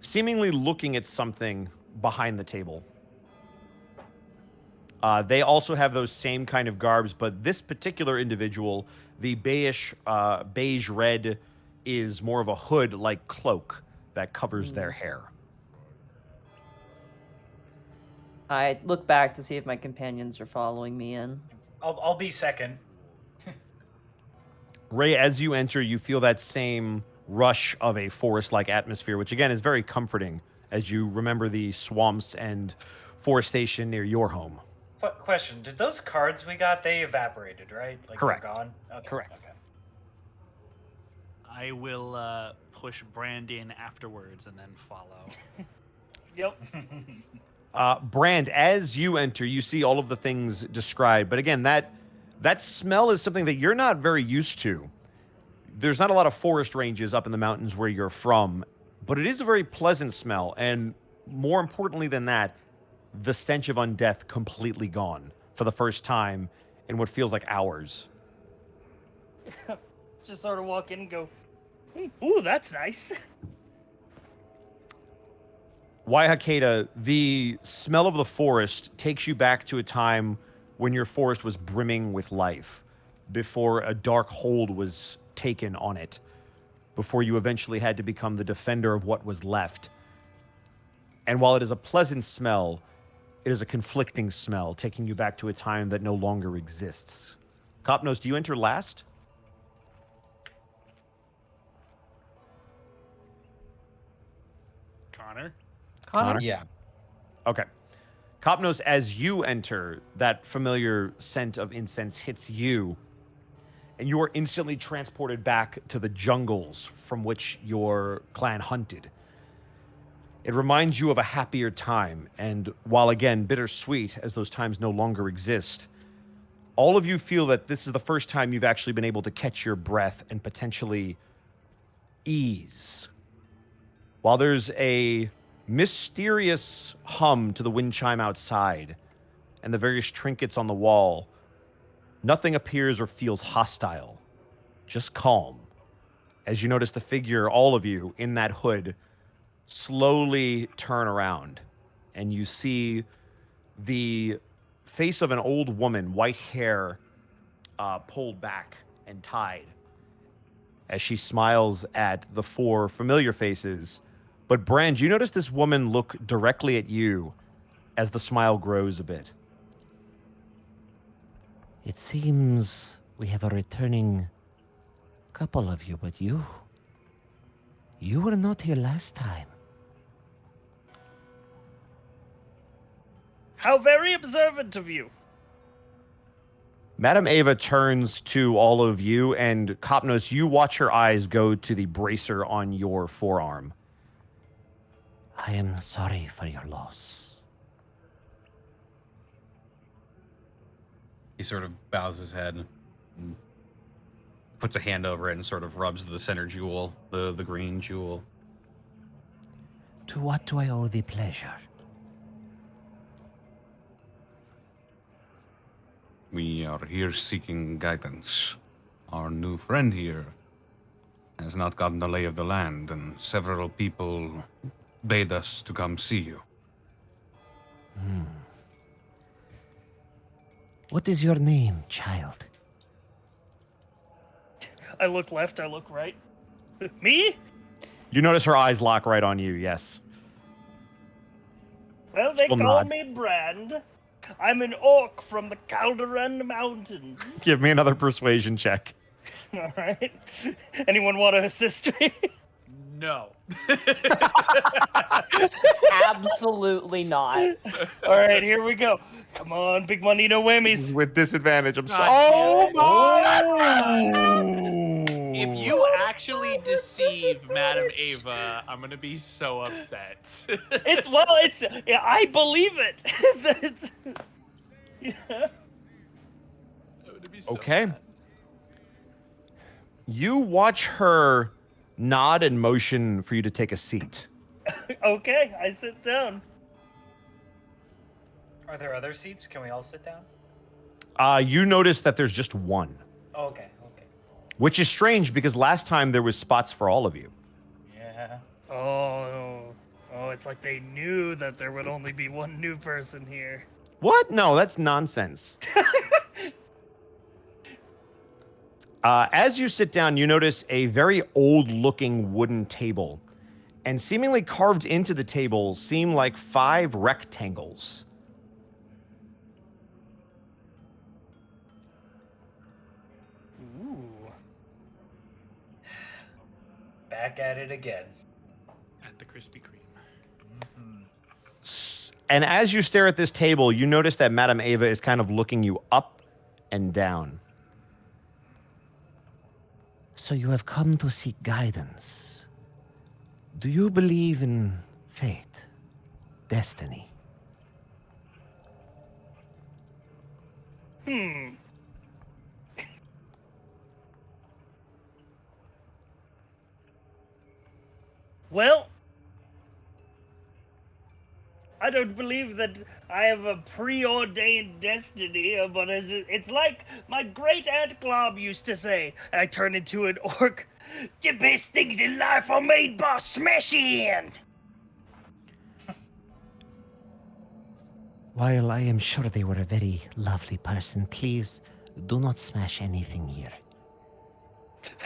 seemingly looking at something behind the table. They also have those same kind of garbs, but this particular individual, the beige red, is more of a hood-like cloak that covers their hair. I look back to see if my companions are following me in. I'll be second. Ray, as you enter, you feel that same rush of a forest-like atmosphere, which again is very comforting as you remember the swamps and forestation near your home. Question: did those cards we got, they evaporated, right? Like Correct. They're gone. Okay, Correct. Okay. I will push Brand in afterwards and then follow. Yep. Brand, as you enter, you see all of the things described, but again, that smell is something that you're not very used to. There's not a lot of forest ranges up in the mountains where you're from, but it is a very pleasant smell, and more importantly than that, the stench of undeath completely gone for the first time in what feels like hours. Just sort of walk in and go, ooh, that's nice. Waihakeda, the smell of the forest takes you back to a time when your forest was brimming with life, before a dark hold was taken on it, before you eventually had to become the defender of what was left. And while it is a pleasant smell, It is a conflicting smell, taking you back to a time that no longer exists. Copnose, do you enter last? Connor? Yeah. Okay. Copnose, as you enter, that familiar scent of incense hits you, and you are instantly transported back to the jungles from which your clan hunted. It reminds you of a happier time, and while again bittersweet, as those times no longer exist, all of you feel that this is the first time you've actually been able to catch your breath and potentially ease. While there's a mysterious hum to the wind chime outside and the various trinkets on the wall, nothing appears or feels hostile, just calm. As you notice the figure, all of you, in that hood, slowly turn around, and you see the face of an old woman, white hair pulled back and tied, as she smiles at the four familiar faces. But Brand, you notice this woman look directly at you as the smile grows a bit. It seems we have a returning couple of you, but you were not here last time. How very observant of you. Madame Eva turns to all of you, and Copnos, you watch her eyes go to the bracer on your forearm. I am sorry for your loss. He sort of bows his head and puts a hand over it and sort of rubs the center jewel, the green jewel. To what do I owe the pleasure? We are here seeking guidance. Our new friend here has not gotten the lay of the land, and several people bade us to come see you. What is your name, child? I look left, I look right. Me? You notice her eyes lock right on you, yes. Well, they She'll call nod. me Brand. I'm an orc from the Calderon Mountains. Give me another persuasion check. All right. Anyone want to assist me? No. Absolutely not. All right, here we go. Come on, big money, no whammies. With disadvantage, I'm sorry. God Oh damn my! If you actually deceive Madame Eva, I'm gonna be so upset. Yeah, I believe it. That's, yeah. I'm gonna be so Okay. mad. You watch her nod and motion for you to take a seat. Okay, I sit down. Are there other seats? Can we all sit down? You notice that there's just one, Oh, okay, okay. which is strange because last time there was spots for all of you. Yeah. Oh, it's like they knew that there would only be one new person here. What? No, that's nonsense. As you sit down, you notice a very old-looking wooden table, and seemingly carved into the table seem like 5 rectangles. Ooh. Back at it again. At the Krispy Kreme. And as you stare at this table, you notice that Madame Eva is kind of looking you up and down. So you have come to seek guidance. Do you believe in fate, destiny? Well, I don't believe that I have a preordained destiny, but it's like my great aunt Glob used to say. I turn into an orc. The best things in life are made by smashing. While I am sure they were a very lovely person, please do not smash anything here.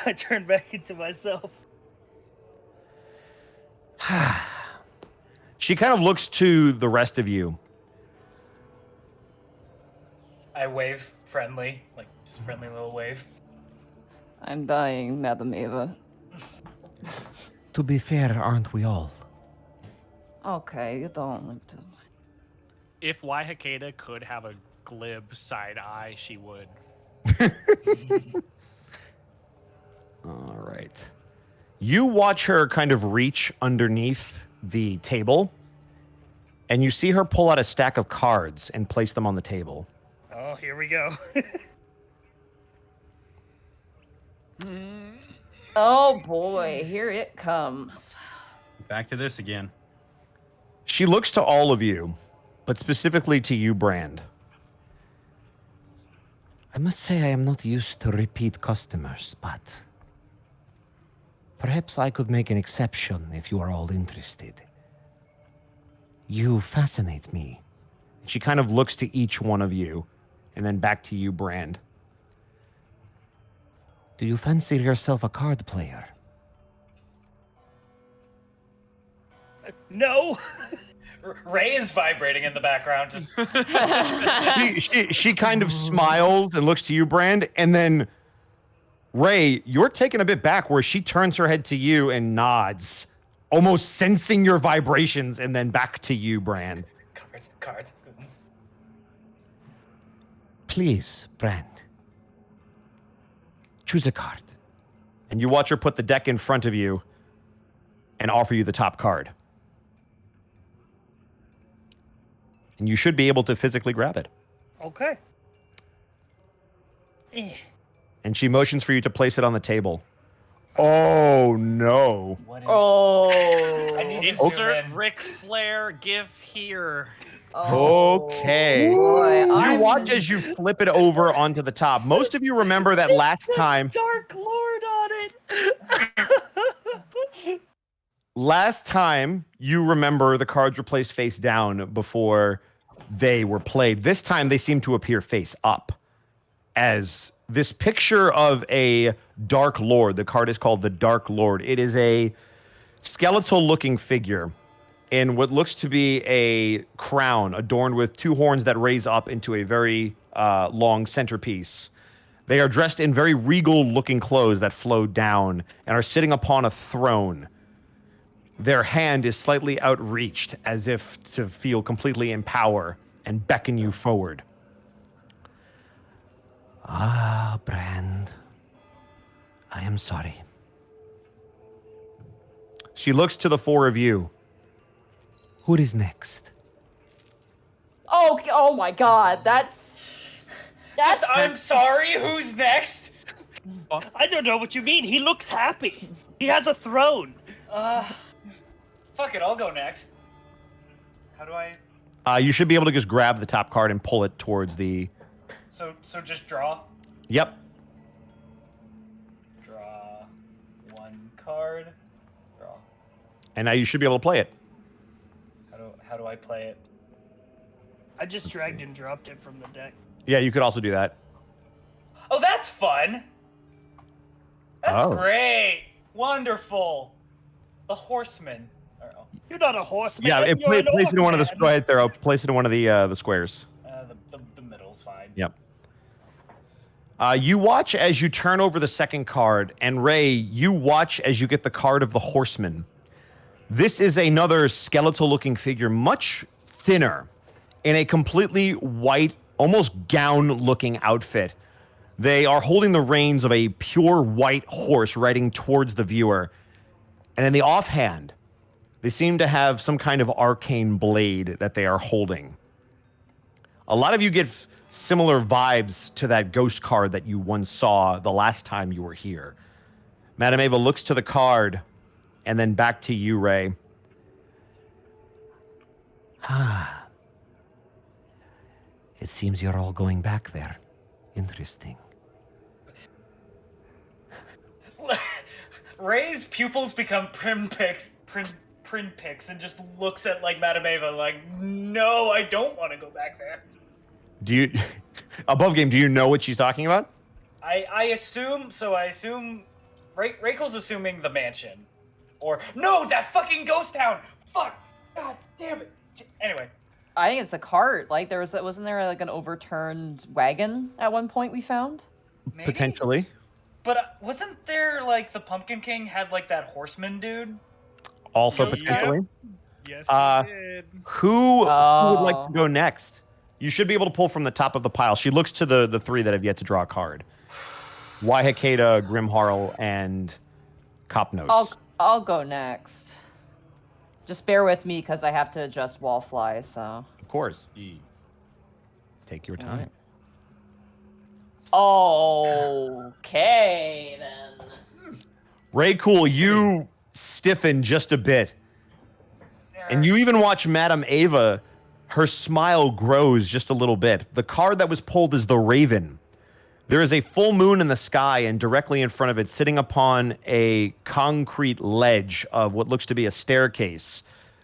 I turn back into myself. She kind of looks to the rest of you, I wave friendly, like just friendly little wave. I'm dying, Madame Eva. To be fair, aren't we all? Okay, you don't like to. If Waihakeda could have a glib side eye, she would. All right. You watch her kind of reach underneath the table, and you see her pull out a stack of cards and place them on the table. Oh, here we go. Oh boy, here it comes. Back to this again. She looks to all of you, but specifically to you, Brand. I must say I am not used to repeat customers, but perhaps I could make an exception if you are all interested. You fascinate me. She kind of looks to each one of you, and then back to you, Brand. Do you fancy yourself a card player? No. Ray is vibrating in the background. She kind of smiles and looks to you, Brand, and then Ray, you're taken a bit back where she turns her head to you and nods, almost sensing your vibrations, and then back to you, Brand. Cards. Please, Brand. Choose a card. And you watch her put the deck in front of you and offer you the top card. And you should be able to physically grab it. Okay. And she motions for you to place it on the table. Oh, no. Oh. I need to zoom Insert in. Ric Flair gif here. Okay. Boy, You I'm watch as you flip it over onto the top. Most of you remember that last time. Dark Lord on it. Last time you remember the cards were placed face down before they were played. This time they seem to appear face up as this picture of a Dark Lord. The card is called the Dark Lord. It is a skeletal looking figure in what looks to be a crown adorned with two horns that raise up into a very long centerpiece. They are dressed in very regal looking clothes that flow down and are sitting upon a throne. Their hand is slightly outreached as if to feel completely in power and beckon you forward. Ah, Brand. I am sorry. She looks to the four of you. Who is next? Oh my God, that's. I'm sorry, who's next? I don't know what you mean. He looks happy. He has a throne. Fuck it, I'll go next. How do I? You should be able to just grab the top card and pull it towards the... So just draw. Yep. Draw one card. Draw. And now you should be able to play it. How do I play it? I just dragged and dropped it from the deck. Yeah, you could also do that. Oh, that's fun. That's Oh. great. Wonderful. The horseman. You're not a horseman. Yeah, you're an place it in one of the... orc Go ahead, Thero. Place it in one of the squares. The middle's fine. Yep. You watch as you turn over the second card, and Ray, you watch as you get the card of the horseman. This is another skeletal-looking figure, much thinner, in a completely white, almost gown-looking outfit. They are holding the reins of a pure white horse riding towards the viewer. And in the offhand, they seem to have some kind of arcane blade that they are holding. A lot of you get similar vibes to that ghost card that you once saw the last time you were here. Madame Eva looks to the card and then back to you, Ray. Ah. It seems you're all going back there. Interesting. Ray's pupils become pinpricks and just looks at like Madame Eva like, no, I don't want to go back there. Do you, above game, do you know what she's talking about? I assume Rachel's assuming the mansion. Or, no, that fucking ghost town! Fuck! God damn it! Anyway. I think it's the cart. Like wasn't there like an overturned wagon at one point we found? Maybe? Potentially. But wasn't there like the Pumpkin King had like that horseman dude? Also Yes, potentially. Yes, you did. Who would like to Oh. go next? You should be able to pull from the top of the pile. She looks to the three that have yet to draw a card. Waihakeda, Grimharl, and Kopnos. I'll go next. Just bear with me because I have to adjust wallfly. So. Of course. Take your time. Okay then. Ray Cool, you stiffen just a bit. And you even watch Madame Eva, her smile grows just a little bit. The card that was pulled is the Raven. There is a full moon in the sky, and directly in front of it, sitting upon a concrete ledge of what looks to be a staircase,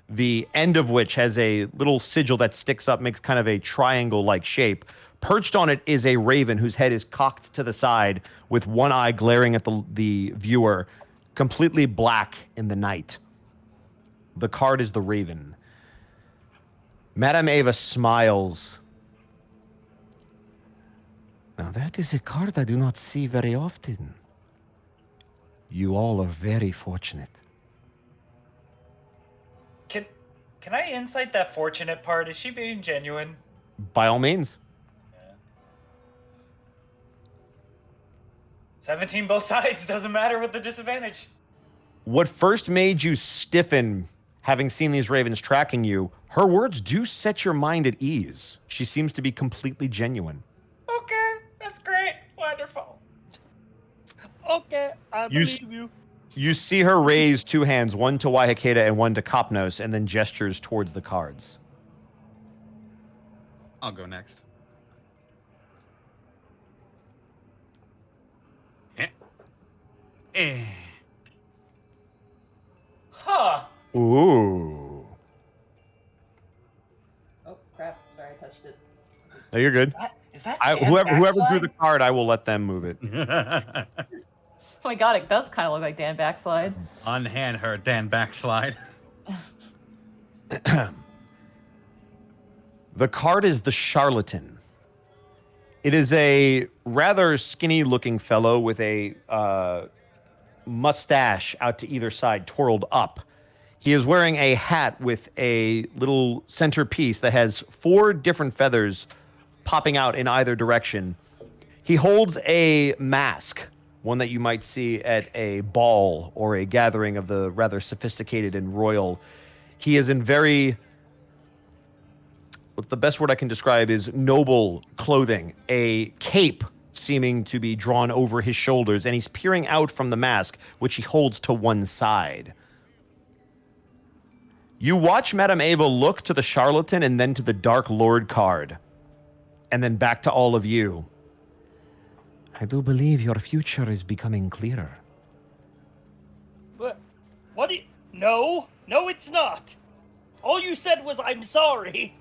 the end of which has a little sigil that sticks up, makes kind of a triangle-like shape. Perched on it is a raven whose head is cocked to the side with one eye glaring at the viewer, completely black in the night. The card is the Raven. Madame Eva smiles. Now that is a card I do not see very often. You all are very fortunate. Can I insight that fortunate part? Is she being genuine? By all means. 17 both sides, doesn't matter with the disadvantage. What first made you stiffen, having seen these ravens tracking you, her words do set your mind at ease. She seems to be completely genuine. Okay, that's great. Wonderful. Okay, I believe you. You see her raise two hands, one to Waihakeda and one to Kopnos, and then gestures towards the cards. I'll go next. Huh. Ooh. Oh crap! Sorry, I touched it. No, you're good. Is that Whoever drew backslide? the card, I will let them move it. Oh my god, it does kind of look like Dan Backslide. Unhand her, Dan Backslide. The card is the Charlatan. It is a rather skinny-looking fellow with a mustache out to either side, twirled up. He is wearing a hat with a little centerpiece that has 4 different feathers popping out in either direction. He holds a mask, one that you might see at a ball or a gathering of the rather sophisticated and royal. He is in very, what the best word I can describe is noble clothing, a cape seeming to be drawn over his shoulders, and he's peering out from the mask, which he holds to one side. You watch Madame Eva look to the Charlatan and then to the Dark Lord card, and then back to all of you. I do believe your future is becoming clearer. What? What? No, it's not. All you said was I'm sorry.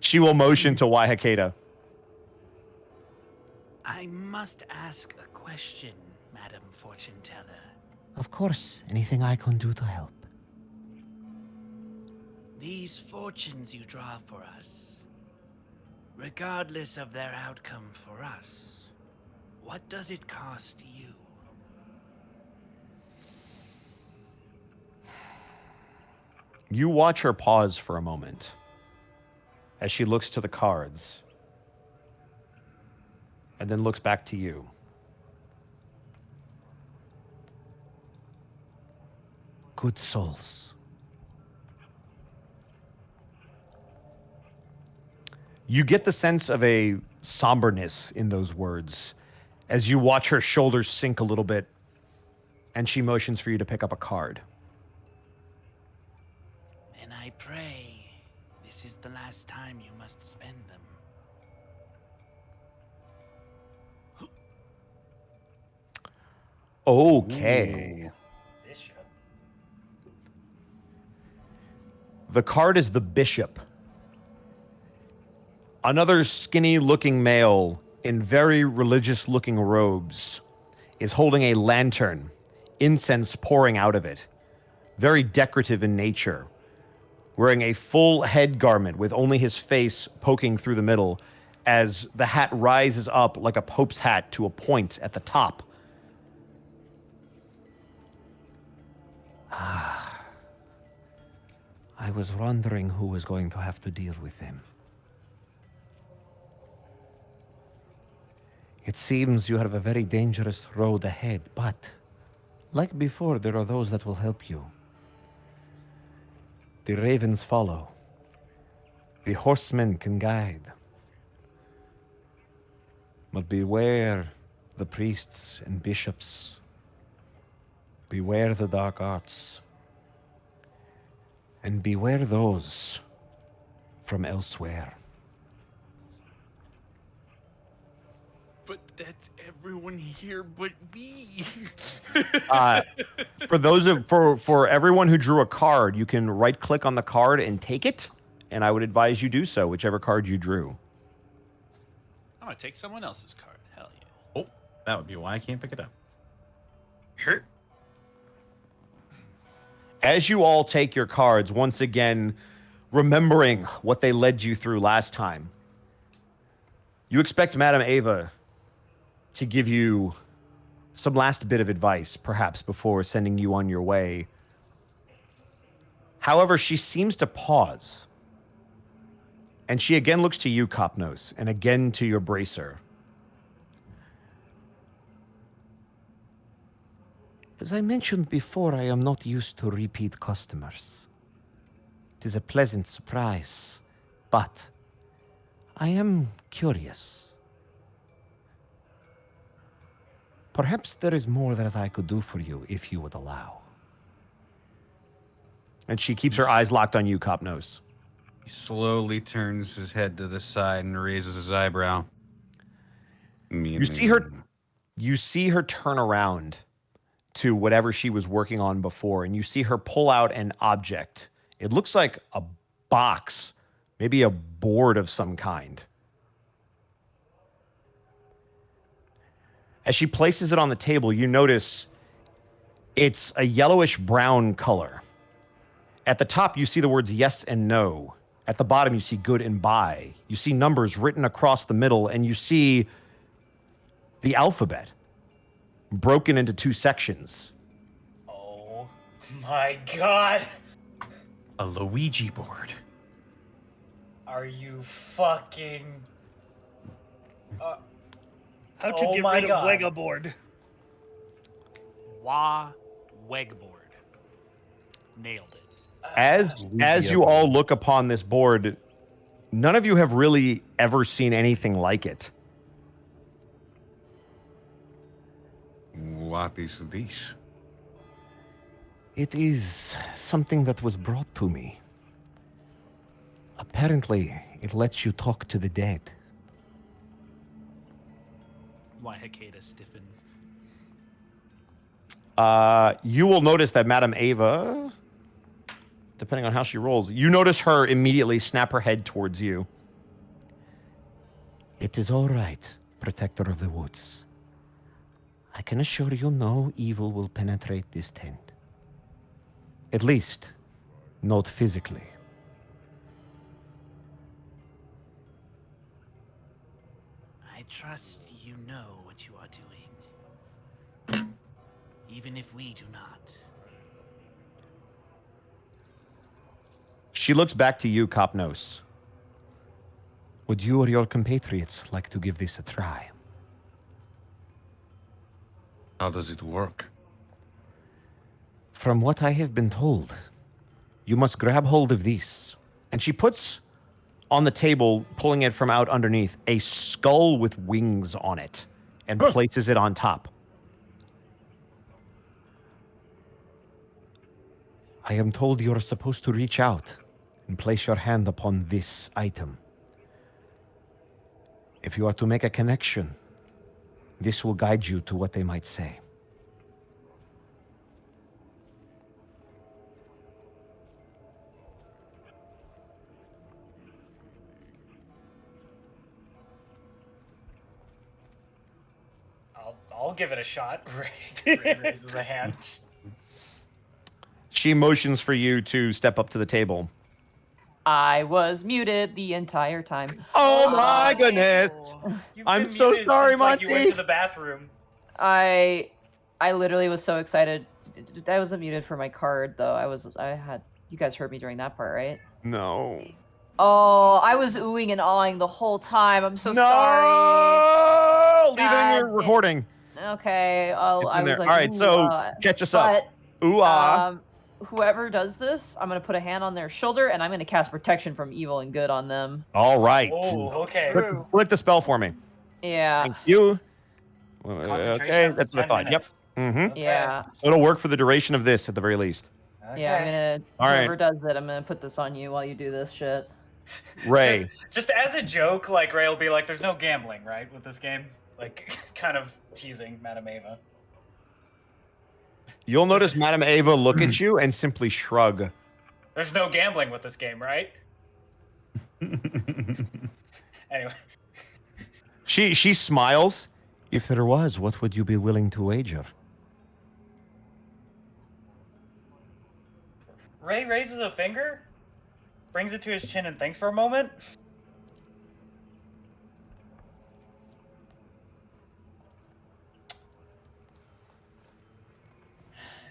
She will motion to Waihakeda. I must ask a question, Madam Fortune Teller. Of course, anything I can do to help. These fortunes you draw for us, regardless of their outcome for us, what does it cost you? You watch her pause for a moment as she looks to the cards and then looks back to you. Good souls. You get the sense of a somberness in those words as you watch her shoulders sink a little bit and she motions for you to pick up a card. And I pray this is the last time you must spend them. Okay. Bishop. The card is the Bishop. Another skinny-looking male in very religious-looking robes is holding a lantern, incense pouring out of it. Very decorative in nature. wearing a full head garment with only his face poking through the middle as the hat rises up like a pope's hat to a point at the top. Ah. I was wondering who was going to have to deal with them. It seems you have a very dangerous road ahead, but like before, there are those that will help you. The ravens follow. The horsemen can guide. But beware the priests and bishops. Beware the dark arts. And beware those from elsewhere. But that's everyone here but me. For everyone who drew a card, you can right-click on the card and take it, and I would advise you do so, whichever card you drew. I'm gonna take someone else's card. Hell yeah. Oh, that would be why I can't pick it up. As you all take your cards, once again, remembering what they led you through last time, you expect Madame Eva to give you some last bit of advice, perhaps, before sending you on your way. However, she seems to pause. And she again looks to you, Copnos, and again to your bracer. As I mentioned before, I am not used to repeat customers. It is a pleasant surprise, but I am curious. Perhaps there is more that I could do for you if you would allow. And she keeps her eyes locked on you, Copnos. He slowly turns his head to the side and raises his eyebrow. You see her turn around to whatever she was working on before, and you see her pull out an object. It looks like a box, maybe a board of some kind. As she places it on the table, you notice it's a yellowish brown color. At the top, you see the words yes and no. At the bottom, you see good and bye. You see numbers written across the middle, and you see the alphabet broken into two sections. Oh my god! A Luigi board. Are you fucking... How to Oh get my rid God. of Wega board. Wah Wegboard. Nailed it. As you all look upon this board, none of you have really ever seen anything like it. What is this? It is something that was brought to me. Apparently, it lets you talk to the dead. Why Hecata stiffens. You will notice that Madame Eva, depending on how she rolls, you notice her immediately snap her head towards you. It is all right, protector of the woods. I can assure you no evil will penetrate this tent. At least, not physically. I trust you know what you are doing. Even if we do not. She looks back to you, Copnos. Would you or your compatriots like to give this a try? How does it work? From what I have been told, You must grab hold of this. And she puts on the table, pulling it from out underneath, a skull with wings on it and places it on top. I am told you are supposed to reach out and place your hand upon this item. If you are to make a connection, this will guide you to what they might say. I'll give it a shot. Ray raises a hand. She motions for you to step up to the table. I was muted the entire time. Oh my goodness! You've I'm been so muted sorry, since, like, you went Monty. to the bathroom. I literally was so excited. I wasn't muted for my card though. You guys heard me during that part, right? No. Oh, I was oohing and awing the whole time. I'm so No! sorry. Leave it in your God, recording. Okay. It's I in was there. like, All right, ooh, so catch us up. but Ooh ah. whoever does this, I'm gonna put a hand on their shoulder and I'm gonna cast protection from evil and good on them. All right. Oh, okay. True. Click the spell for me. Yeah. Thank you. Concentration Okay, up to that's what I 10 thought. Yep. minutes. Mm-hmm. Okay. Yeah. So it'll work for the duration of this at the very least. Okay. Yeah, I'm gonna All right. whoever does it, I'm gonna put this on you while you do this shit. Ray. Just as a joke, like, Ray will be like, there's no gambling, right, with this game? Like, kind of teasing Madame Eva. You'll notice Madame Eva look at you and simply shrug. There's no gambling with this game, right? Anyway. She smiles. If there was, what would you be willing to wager? Ray raises a finger, brings it to his chin, and thinks for a moment.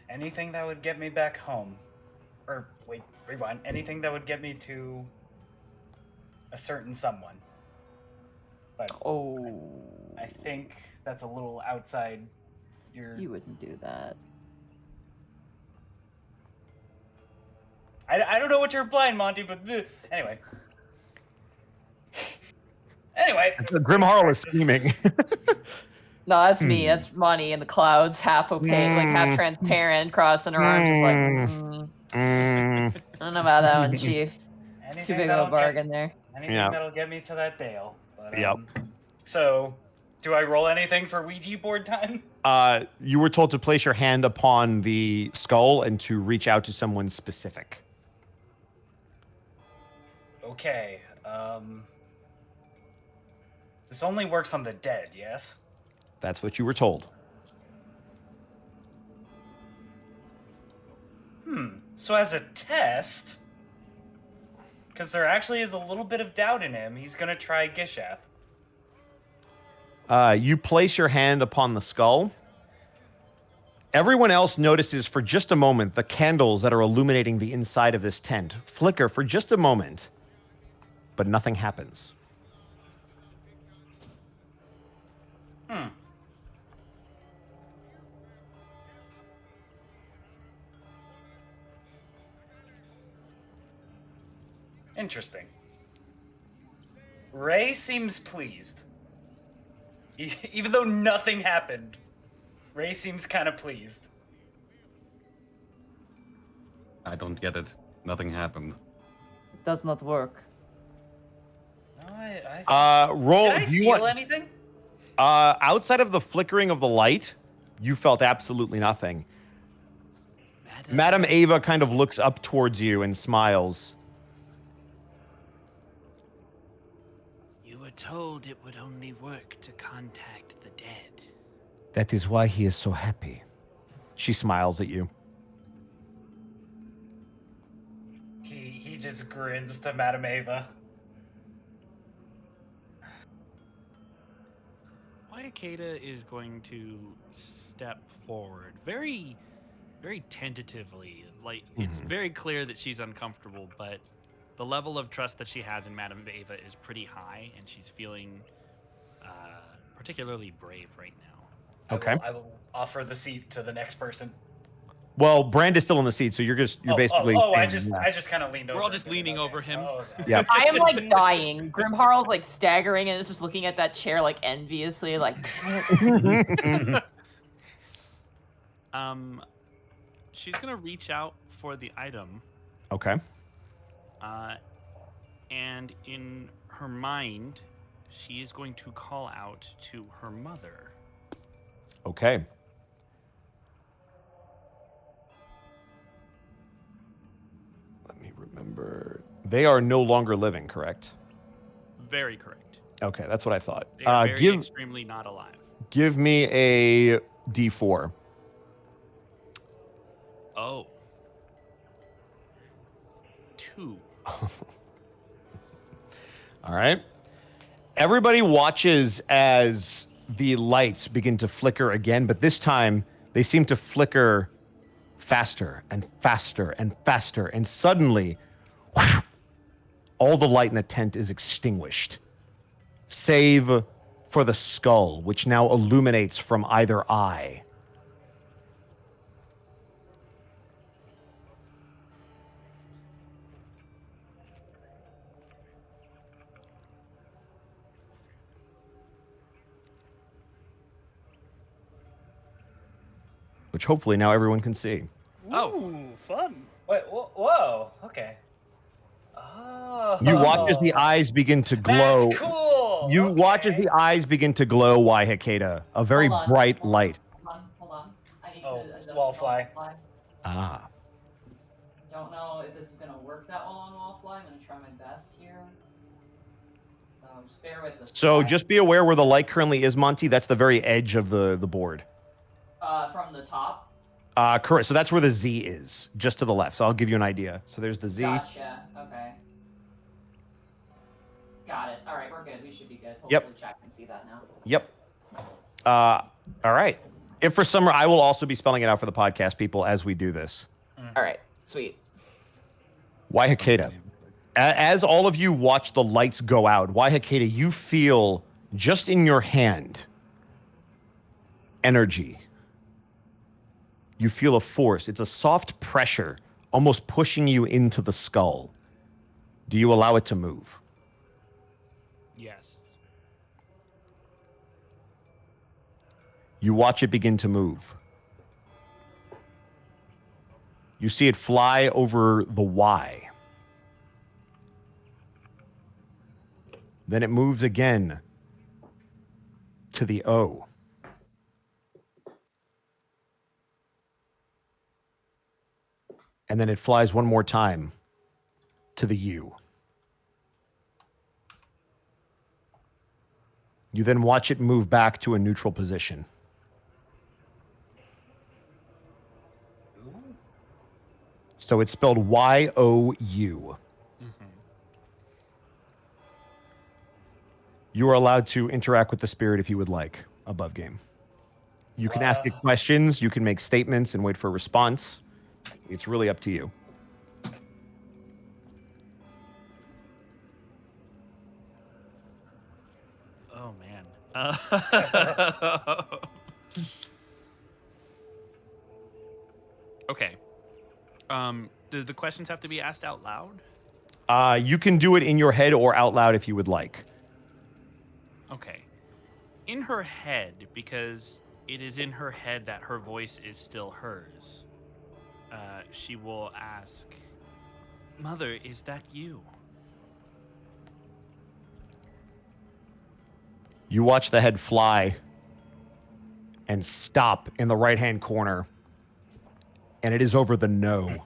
Anything that would get me back home. Or, wait, rewind. Anything that would get me to a certain someone. But I think that's a little outside your... You wouldn't do that. I don't know what you're implying, Monty, but anyway. Anyway. Grim Harl is scheming. No, that's me. That's Monty in the clouds, half opaque, like half transparent, crossing her arms, just like. I don't know about that one, Chief. It's too big of a bargain there. Anything that'll get me to that Dale. But, Yep. So, do I roll anything for Ouija board time? You were told to place your hand upon the skull and to reach out to someone specific. Okay. This only works on the dead, yes? That's what you were told. So as a test, because there actually is a little bit of doubt in him, he's gonna try Gishath. You place your hand upon the skull. Everyone else notices for just a moment the candles that are illuminating the inside of this tent flicker for just a moment, but nothing happens. Interesting. Ray seems pleased. Even though nothing happened, Ray seems kind of pleased. I don't get it. Nothing happened. It does not work. No, roll. Did I do you feel want anything? outside of the flickering of the light? You felt absolutely nothing. Madame Eva kind of looks up towards you and smiles. You were told it would only work to contact the dead. That is why he is so happy. She smiles at you. He just grins to Madame Eva. Wayakeda is going to step forward very, very tentatively. Like, it's very clear that she's uncomfortable, but the level of trust that she has in Madame Eva is pretty high, and she's feeling particularly brave right now. Okay. I will offer the seat to the next person. Well, Brand is still in the seat, so you're basically. I standing, just kind of leaned over. We're all just leaning over him. Yeah. I am like dying. Grimharl's like staggering and is just looking at that chair like enviously, like. She's gonna reach out for the item. Okay. And in her mind, she is going to call out to her mother. Okay. Let me remember. They are no longer living, correct? Very correct. Okay, that's what I thought. They are very extremely not alive. Give me a D4. Oh. 2. All right. Everybody watches as the lights begin to flicker again, but this time they seem to flicker faster and faster and faster. And suddenly, whoosh, all the light in the tent is extinguished, save for the skull, which now illuminates from either eye. Which hopefully now everyone can see. Ooh, fun. Wait, whoa, okay. Oh. You watch as the eyes begin to glow. That's cool. You watch as okay. the eyes begin to glow, Waihakeda. A very Hold on, bright hold on, light. Hold on. I need Oh, to adjust wallfly. the wallfly. Ah. Don't know if this is gonna work that well on wallfly. I'm gonna try my best here. So just bear with us. So just be aware where the light currently is, Monty. That's the very edge of the board. From the top. Correct. So that's where the Z is, just to the left. So I'll give you an idea. So there's the Z. Gotcha. Okay. Got it. All right, we're good. We should be good. Hopefully Yep. chat can see that now. Yep. All right. If for some, I will also be spelling it out for the podcast people as we do this. All right. Sweet. Waihakeda, as all of you watch the lights go out, Waihakeda, you feel just in your hand energy. You feel a force. It's a soft pressure, almost pushing you into the skull. Do you allow it to move? Yes. You watch it begin to move. You see it fly over the Y. Then it moves again to the O. And then it flies one more time to the U. You then watch it move back to a neutral position. So it's spelled Y-O-U. You are allowed to interact with the spirit if you would like above game. You can ask it questions, you can make statements and wait for a response. It's really up to you. Oh man. Okay. Do the questions have to be asked out loud? You can do it in your head or out loud if you would like. Okay. In her head, because it is in her head that her voice is still hers. She will ask, "Mother, is that you?" You watch the head fly and stop in the right-hand corner. And it is over the no.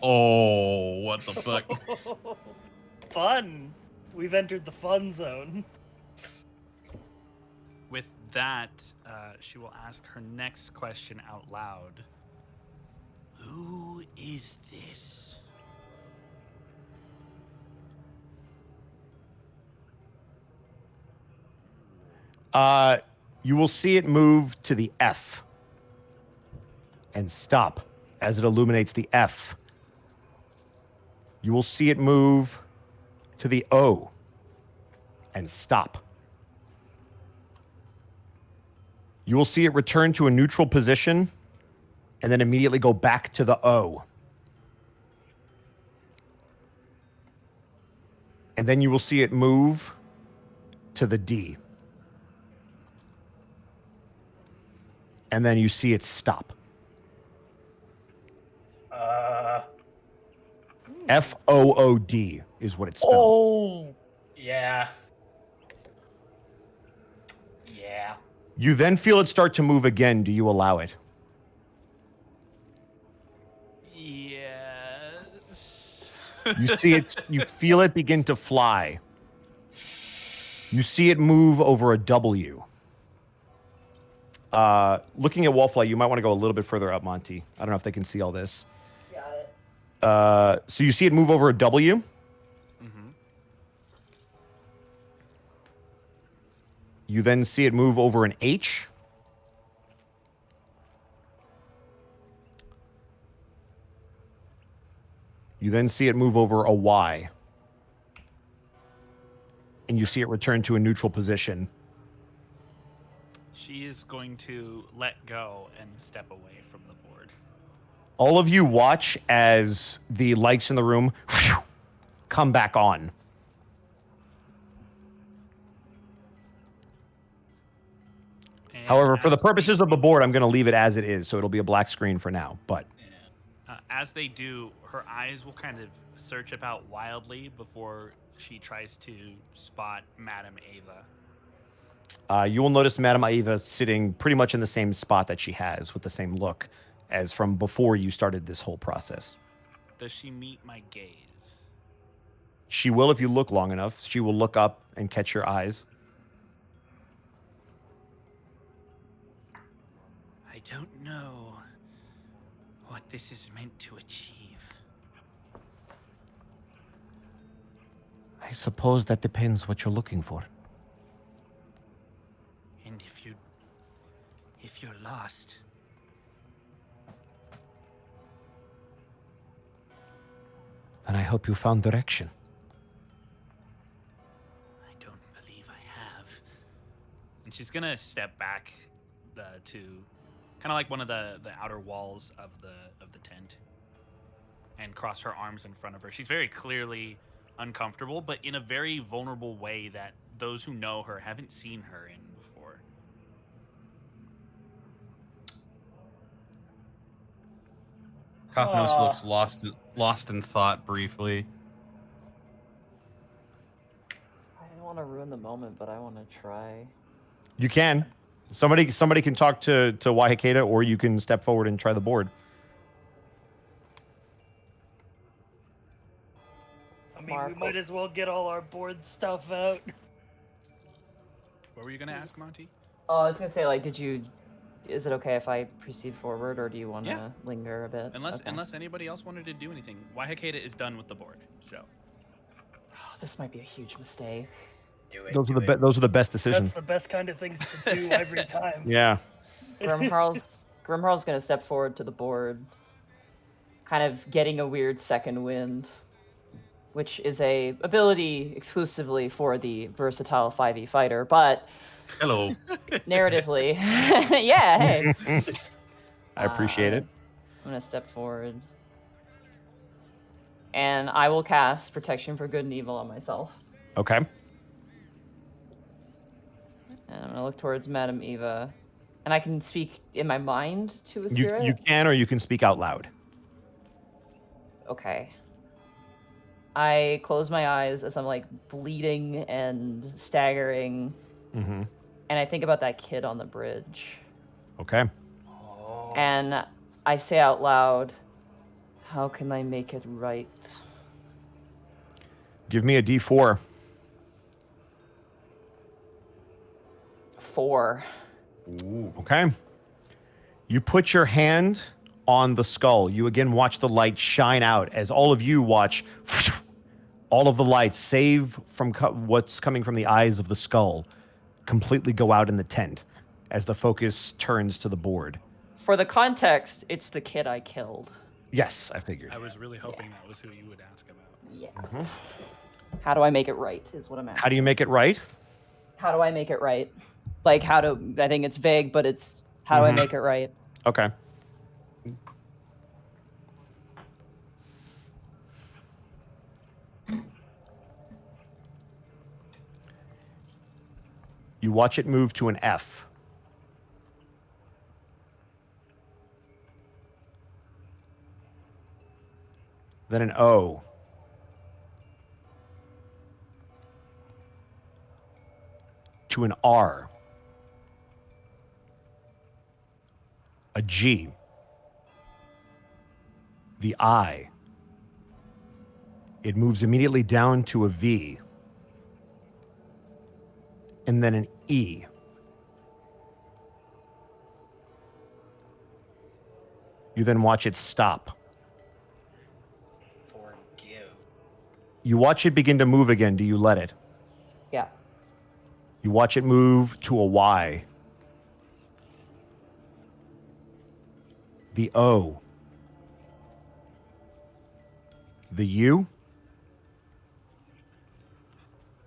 Oh, what the fuck? Fun. We've entered the fun zone. With that, she will ask her next question out loud. "Who is this?" You will see it move to the F and stop as it illuminates the F. You will see it move to the O and stop. You will see it return to a neutral position and then immediately go back to the O. And then you will see it move to the D. And then you see it stop. F-O-O-D is what it's spelled. Oh. Yeah. Yeah. You then feel it start to move again. Do you allow it? Yes. You see it, you feel it begin to fly. You see it move over a W. Looking at Wallfly, you might want to go a little bit further up, Monty. I don't know if they can see all this. Got it. So you see it move over a W. Mm-hmm. You then see it move over an H. You then see it move over a Y. And you see it return to a neutral position. She is going to let go and step away from the board. All of you watch as the lights in the room come back on. And However, for the as purposes of the board, I'm going to leave it as it is, so it'll be a black screen for now. But as they do, her eyes will kind of search about wildly before she tries to spot Madame Eva. you will notice Madame Eva sitting pretty much in the same spot that she has with the same look as from before you started this whole process. Does she meet my gaze? She will if you look long enough. She will look up and catch your eyes. I don't know what this is meant to achieve. I suppose that depends what you're looking for. And if you're lost, And I hope you found direction. I don't believe I have. And she's gonna step back to kind of like one of the outer walls of the tent, and cross her arms in front of her. She's very clearly uncomfortable, but in a very vulnerable way that those who know her haven't seen her in before. Copnos looks lost in thought briefly. I don't want to ruin the moment, but I want to try. You can. Somebody can talk to Waihikeda, or you can step forward and try the board. I mean, we might as well get all our board stuff out. What were you gonna ask, Monty? Oh, I was gonna say, like, is it okay if I proceed forward, or do you want to Yeah. linger a bit? Unless Okay. unless anybody else wanted to do anything. Waihikeda is done with the board, so. Oh, this might be a huge mistake. Do it. Those do are the it. those are the best decisions. That's the best kind of things to do every time. Yeah. Grimharl's gonna step forward to the board, kind of getting a weird second wind, which is a ability exclusively for the versatile 5e fighter, but Hello. narratively, yeah, hey. I appreciate it. I'm gonna step forward, and I will cast Protection for Good and Evil on myself. Okay. And I'm gonna look towards Madame Eva, and I can speak in my mind to a You spirit. can, or you can speak out loud. Okay. I close my eyes as I'm like bleeding and staggering, Mm-hmm. and I think about that kid on the bridge. Okay. Oh. And I say out loud, how can I make it right? Give me a D4. 4. Ooh. Okay. You put your hand on the skull. You again watch the light shine out as all of you watch all of the lights, save from what's coming from the eyes of the skull, completely go out in the tent as the focus turns to the board. For the context, it's the kid I killed. Yes, I figured. I was really hoping that was who you would ask about. Yeah. How do I make it right is what I'm asking. How do you make it right? How do I make it right? Like, I think it's vague, but it's, how do I make it right? Okay. You watch it move to an F. Then an O. To an R. A G. The I. It moves immediately down to a V. And then an E. You then watch it stop. Forgive. You watch it begin to move again. Do you let it? Yeah. You watch it move to a Y. The O. The U.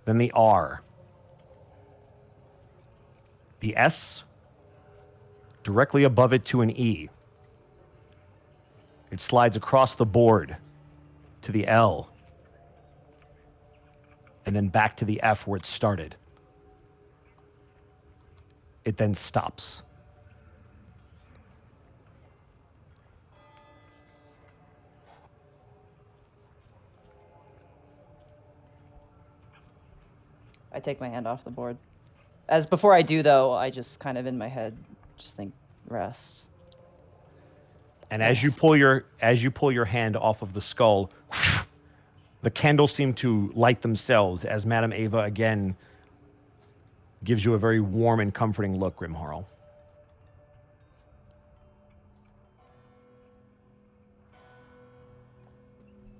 Then the R. The S. Directly above it to an E. It slides across the board to the L. And then back to the F where it started. It then stops. I take my hand off the board. As before I do, though, I just kind of in my head just think rest. And as you pull your hand off of the skull, the candles seem to light themselves as Madame Eva again gives you a very warm and comforting look, Grimharl.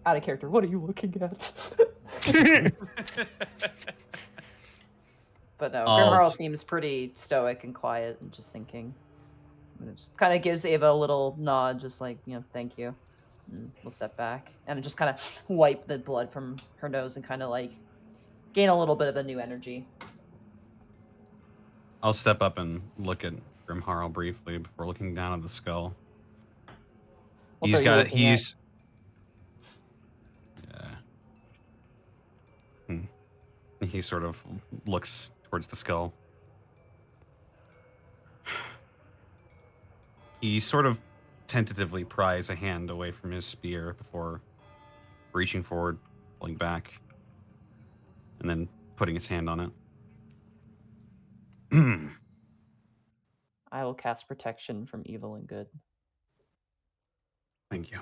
Out of character. What are you looking at? But no, Grimharl seems pretty stoic and quiet and just thinking. And it just kind of gives Ava a little nod, just like, thank you. And we'll step back. And it just kind of wipe the blood from her nose and kind of like gain a little bit of a new energy. I'll step up and look at Grimharl briefly before looking down at the skull. What are you looking at? He sort of looks towards the skull. He sort of tentatively pries a hand away from his spear before reaching forward, pulling back, and then putting his hand on it. I will cast protection from evil and good. Thank you.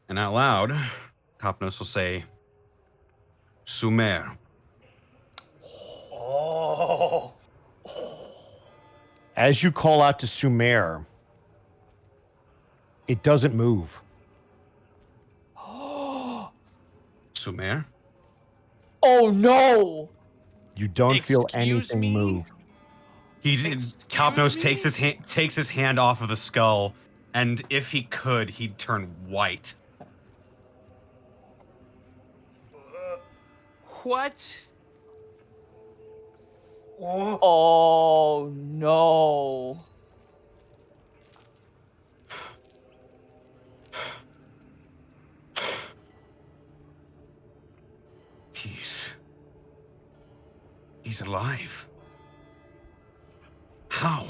And out loud, Topnos will say, Sumer. Oh. As you call out to Sumer, it doesn't move. Sumer? Oh no! You don't feel Excuse anything me? move. Topnos takes his hand off of the skull, and if he could, he'd turn white. What? Oh no. He's alive. How?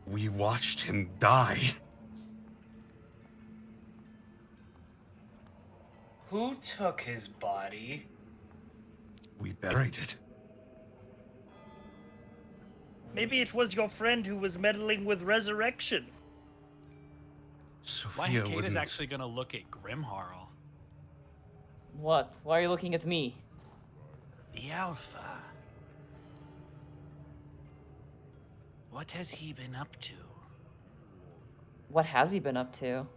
We watched him die. Who took his body? We buried it. Maybe it was your friend who was meddling with resurrection. Sophia Kate is wouldn't- actually going to look at Grimharl. What? Why are you looking at me? The Alpha. What has he been up to? What has he been up to?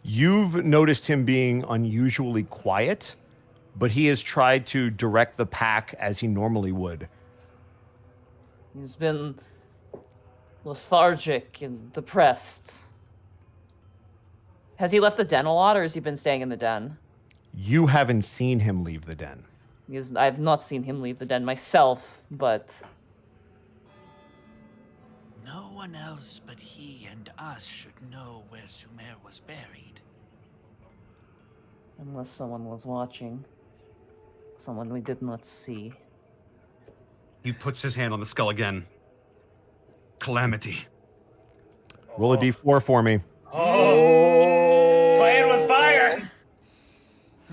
You've noticed him being unusually quiet, but he has tried to direct the pack as he normally would. He's been lethargic and depressed. Has he left the den a lot, or has he been staying in the den? You haven't seen him leave the den. Because I've not seen him leave the den myself, but... No one else but he and us should know where Sumer was buried. Unless someone was watching. Someone we did not see. He puts his hand on the skull again. Calamity. Roll a d4 for me. Oh. Playing with fire.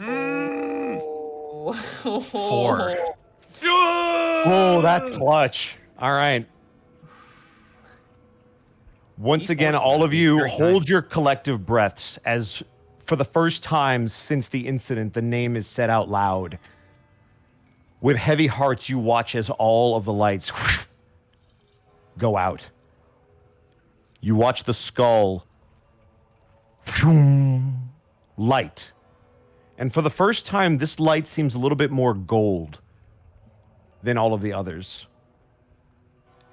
Oh. 4. Oh, that's clutch. All right. Once again, all of you hold your collective breaths as, for the first time since the incident, the name is said out loud. With heavy hearts, you watch as all of the lights go out. You watch the skull light. And for the first time, this light seems a little bit more gold than all of the others.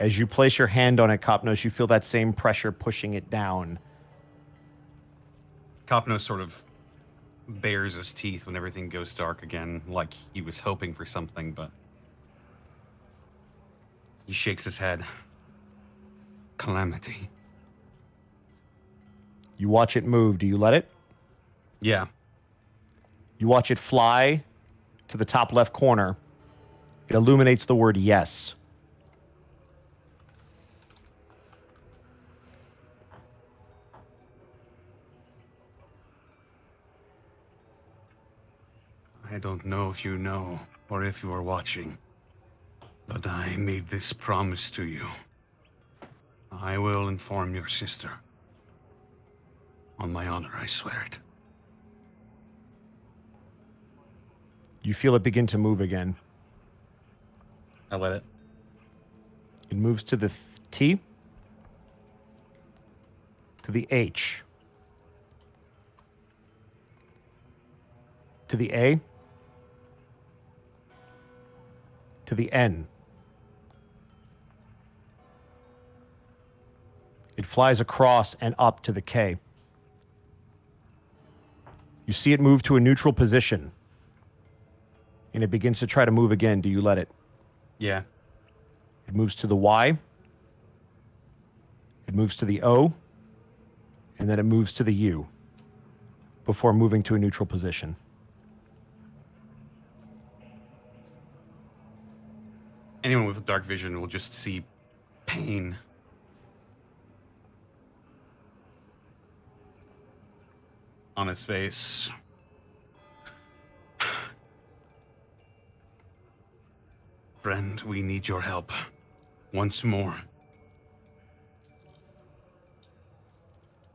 As you place your hand on it, Kopnos, you feel that same pressure pushing it down. Kopnos sort of bares his teeth when everything goes dark again, like he was hoping for something, but he shakes his head. Calamity. You watch it move. Do you let it? Yeah. You watch it fly to the top left corner. It illuminates the word yes. I don't know if you know or if you are watching, but I made this promise to you. I will inform your sister. On my honor, I swear it. You feel it begin to move again. I let it. It moves to the T, to the H, to the A, to the N. It flies across and up to the K. You see it move to a neutral position. And it begins to try to move again. Do you let it? Yeah. It moves to the Y. It moves to the O. And then it moves to the U before moving to a neutral position. Anyone with dark vision will just see pain. On his face. Friend, we need your help. Once more.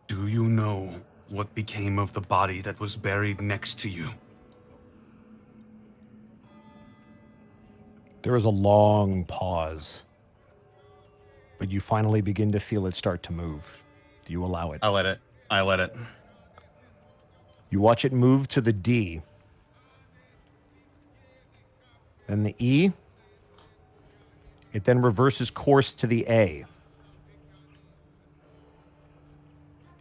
Do you know what became of the body that was buried next to you? There is a long pause. But you finally begin to feel it start to move. Do you allow it? I let it. I let it. You watch it move to the D. Then the E. It then reverses course to the A.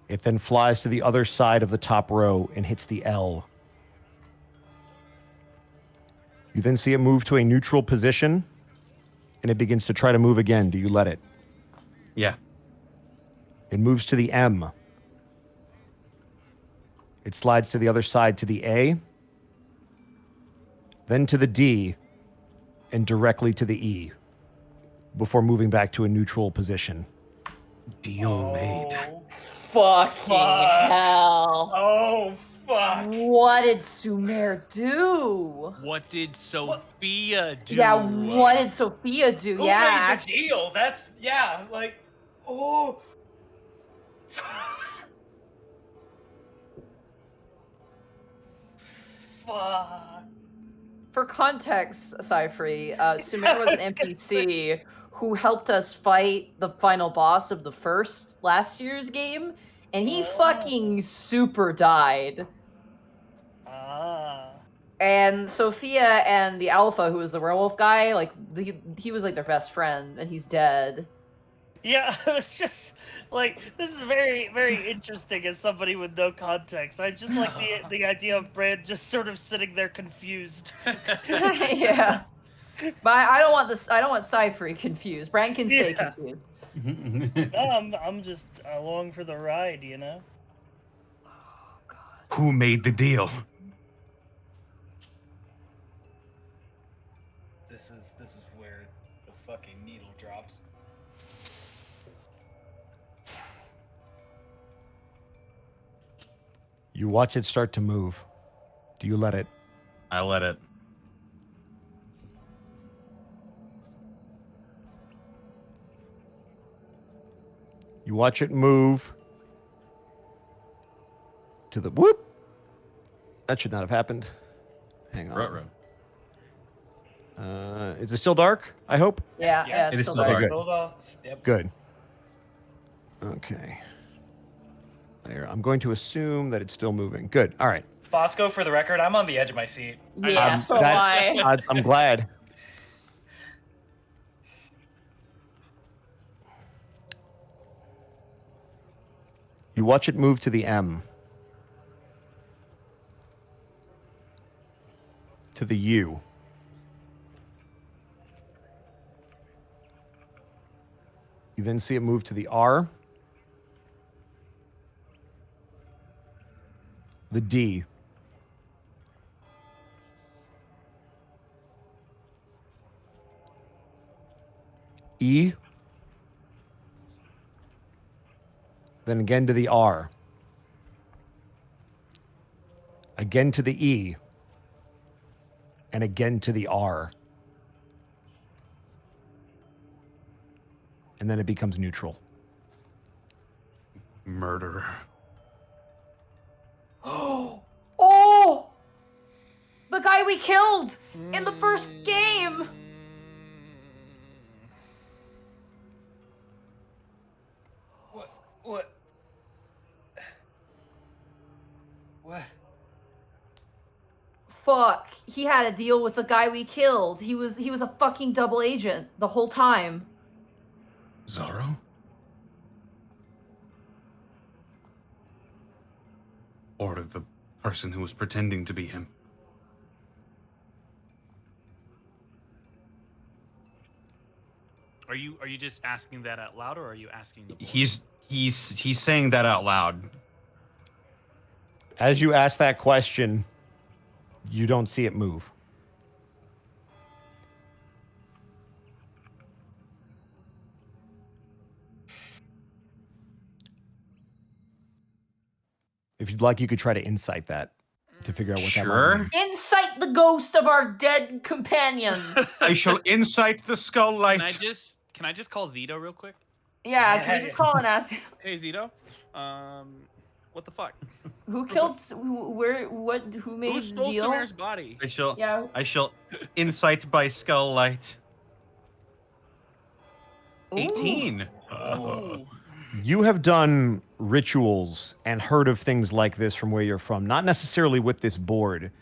It then flies to the other side of the top row and hits the L. You then see it move to a neutral position, and it begins to try to move again. Do you let it? Yeah. It moves to the M. It slides to the other side to the A, then to the D, and directly to the E, before moving back to a neutral position. Deal made. Fucking hell. Oh, fuck. What did Sumer do? What did Sophia do? Yeah, what did Sophia do? Who Yeah, made the deal? That's, yeah, like, oh. Fuck. For context, Cypher, Sumer was an NPC who helped us fight the final boss of the last year's game, and he fucking super died. Ah. And Sophia and the Alpha, who was the werewolf guy, like he was like their best friend, and he's dead. Yeah, it's just like this is very, very interesting as somebody with no context. I just like the idea of Brand just sort of sitting there confused. Yeah, but I don't want this. I don't want Cypher confused. Brand can stay confused. No, I'm just along for the ride, you know. Oh God. Who made the deal? This is where the fucking needle drops. You watch it start to move. Do you let it? I let it. You watch it move to the whoop. That should not have happened. Hang on. Ruh-roh. Is it still dark? I hope. Yeah, Yeah, it's it is still still dark. dark. Hold on. Yep. Good. Okay. There. I'm going to assume that it's still moving. Good. All right. Bosco, for the record, I'm on the edge of my seat. Yeah, so am I. I'm glad. You watch it move to the M. To the U. You then see it move to the R. The D. E. Then again to the R. Again to the E. And again to the R. And then it becomes neutral. Murderer. Oh! The guy we killed in the first game! What? Fuck. He had a deal with the guy we killed. He was a fucking double agent the whole time. Zorro? Or the person who was pretending to be him? Are you just asking that out loud, or are you asking the board? He's saying that out loud. As you ask that question, you don't see it move. If you'd like, you could try to insight that to figure out what that might mean. Incite the ghost of our dead companion. I shall incite the skull light. Can I just call Zito real quick? Yeah, can we just call and ask Hey Zito, what the fuck? who killed who made Who the stole deal? Samir's body? I shall incite by skull light. 18. Ooh. You have done rituals and heard of things like this from where you're from, not necessarily with this board,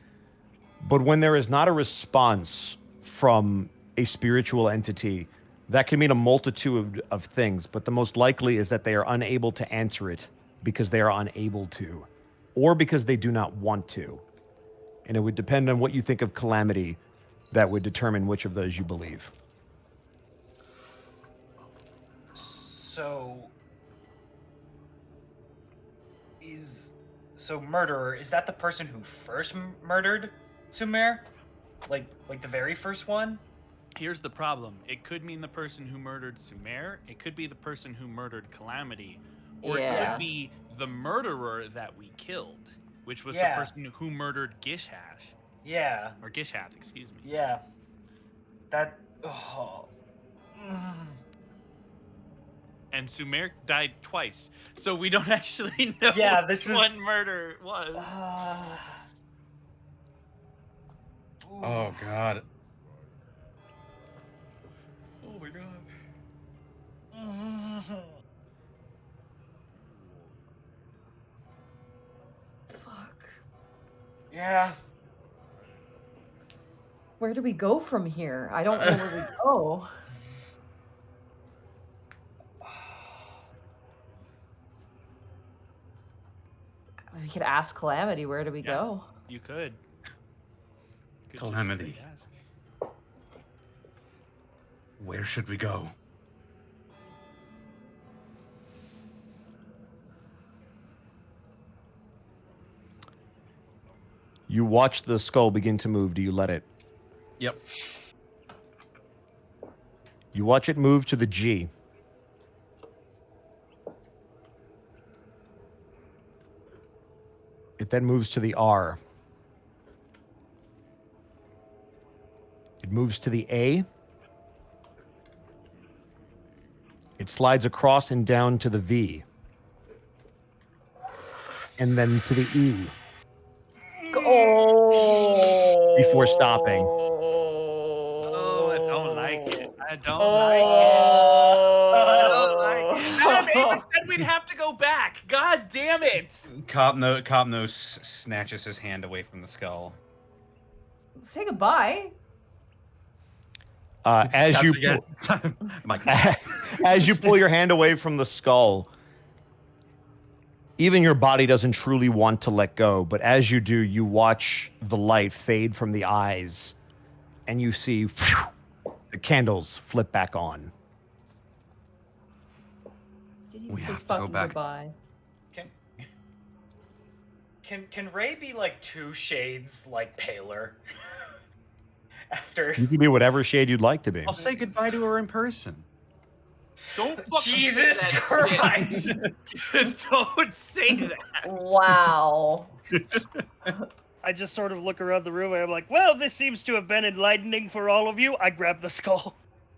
but when there is not a response from a spiritual entity, that can mean a multitude of things, but the most likely is that they are unable to answer it because they are unable to, or because they do not want to. And it would depend on what you think of calamity that would determine which of those you believe. So murderer, is that the person who first murdered Sumer? Like the very first one? Here's the problem. It could mean the person who murdered Sumer. It could be the person who murdered Calamity. Or it could be the murderer that we killed, which was the person who murdered Gishash. Yeah. Or Gishath, excuse me. Yeah. That... Oh. And Sumer died twice, so we don't actually know this is... what murder was. Oh, God. Oh, my God. Fuck. Yeah. Where do we go from here? I don't know where we go. We could ask Calamity, where do we go? You could. Calamity. Where should we go? You watch the skull begin to move. Do you let it? Yep. You watch it move to the G. It then moves to the R. It moves to the A. It slides across and down to the V. And then to the E. Oh. Before stopping. Oh, I don't like it. I don't like it. I don't like it. Madame Eva said we'd have to go back. God damn it! Copnos snatches his hand away from the skull. Say goodbye. As you as you pull your hand away from the skull, even your body doesn't truly want to let go. But as you do, you watch the light fade from the eyes, and you see the candles flip back on. Didn't even We say have to go fucking back. goodbye. Can Ray be like 2 shades like paler? After You can be whatever shade you'd like to be. I'll say goodbye to her in person. Don't fucking Jesus say that Christ! shit. Don't say that. Wow. I just sort of look around the room and I'm like, well, this seems to have been enlightening for all of you. I grab the skull.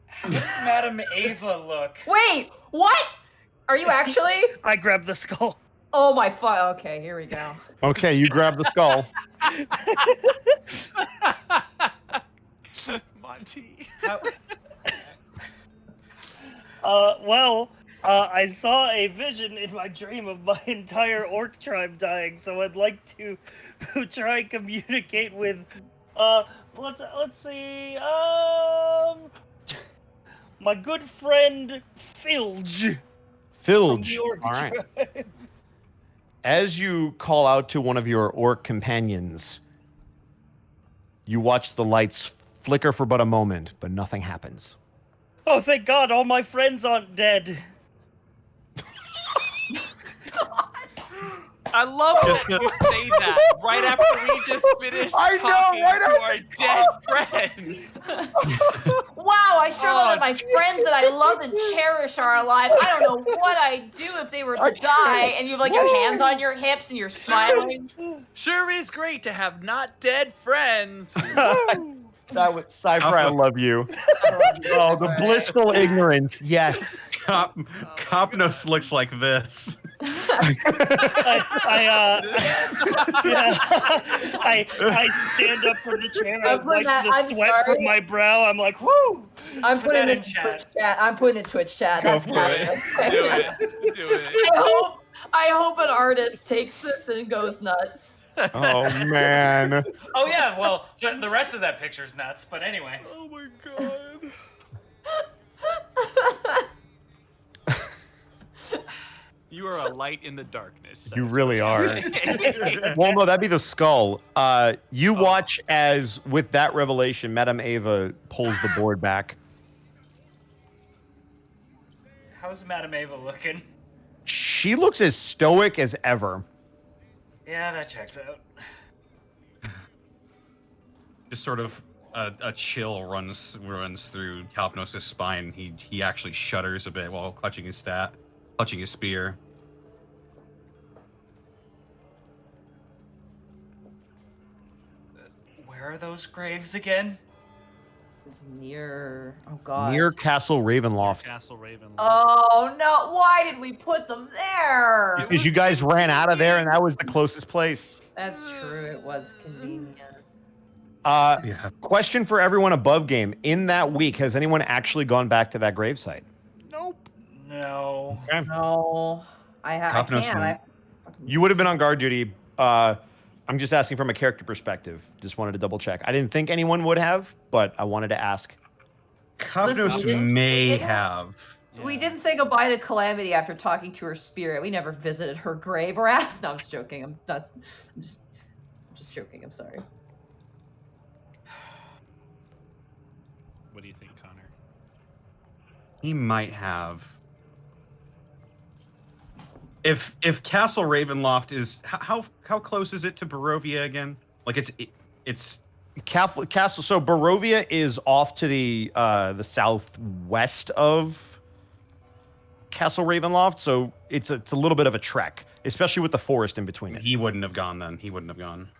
How does Madame Eva look? Wait, what? Are you actually? I grab the skull. Oh my fuck. Okay, here we go. Okay, you grab the skull. Monty. I saw a vision in my dream of my entire orc tribe dying, so I'd like to try and communicate with, let's see, my good friend Filge. from Filge. the orc All right. tribe. As you call out to one of your orc companions, you watch the lights flicker for but a moment, but nothing happens. Oh, thank God, all my friends aren't dead. I love that you say that right after we just finished I know, talking right to our after- dead friends. Wow, I sure love Oh, that my friends that I love and cherish are alive. I don't know what I'd do if they were to die, and you have like your hands on your hips and you're smiling. Sure is great to have not dead friends. That was Cypher, I love you. Oh, the blissful ignorance. Yes. Copnos looks like this. I stand up from the chair. I I'm wipe putting that- the I'm sweat sorry. from my brow. I'm like, whoo! I'm Put putting that in this in Twitch chat. I'm putting it in Twitch chat. That's for kind it. of Do it. Do it. I hope an artist takes this and goes nuts. Oh, man. Oh yeah, well the rest of that picture's nuts, but anyway. Oh my god. You are a light in the darkness. You really are. Well, no, that'd be the skull. You watch as, with that revelation, Madame Eva pulls the board back. How's Madame Eva looking? She looks as stoic as ever. Yeah, that checks out. Just sort of a chill runs through Calpnos' spine. He actually shudders a bit while clutching his spear. Where are those graves again? It's near. Oh god. Near Castle Ravenloft. Castle Ravenloft. Oh no! Why did we put them there? Because you guys ran out of there and that was the closest place. That's true. It was convenient. Yeah. Question for everyone above game. In that week, has anyone actually gone back to that gravesite? Nope. No. No, I Copnos can't. went. You would have been on guard duty. I'm just asking from a character perspective. Just wanted to double check. I didn't think anyone would have, but I wanted to ask. Copnos we didn't- may we didn't- have. We didn't say goodbye to Calamity after talking to her spirit. We never visited her grave or asked. No, I'm just joking. I'm just joking. I'm sorry. What do you think, Connor? He might have. If Castle Ravenloft is how close is it to Barovia again? Like it's Castle. So Barovia is off to the southwest of Castle Ravenloft. So it's a little bit of a trek, especially with the forest in between it. he wouldn't have gone then. He wouldn't have gone.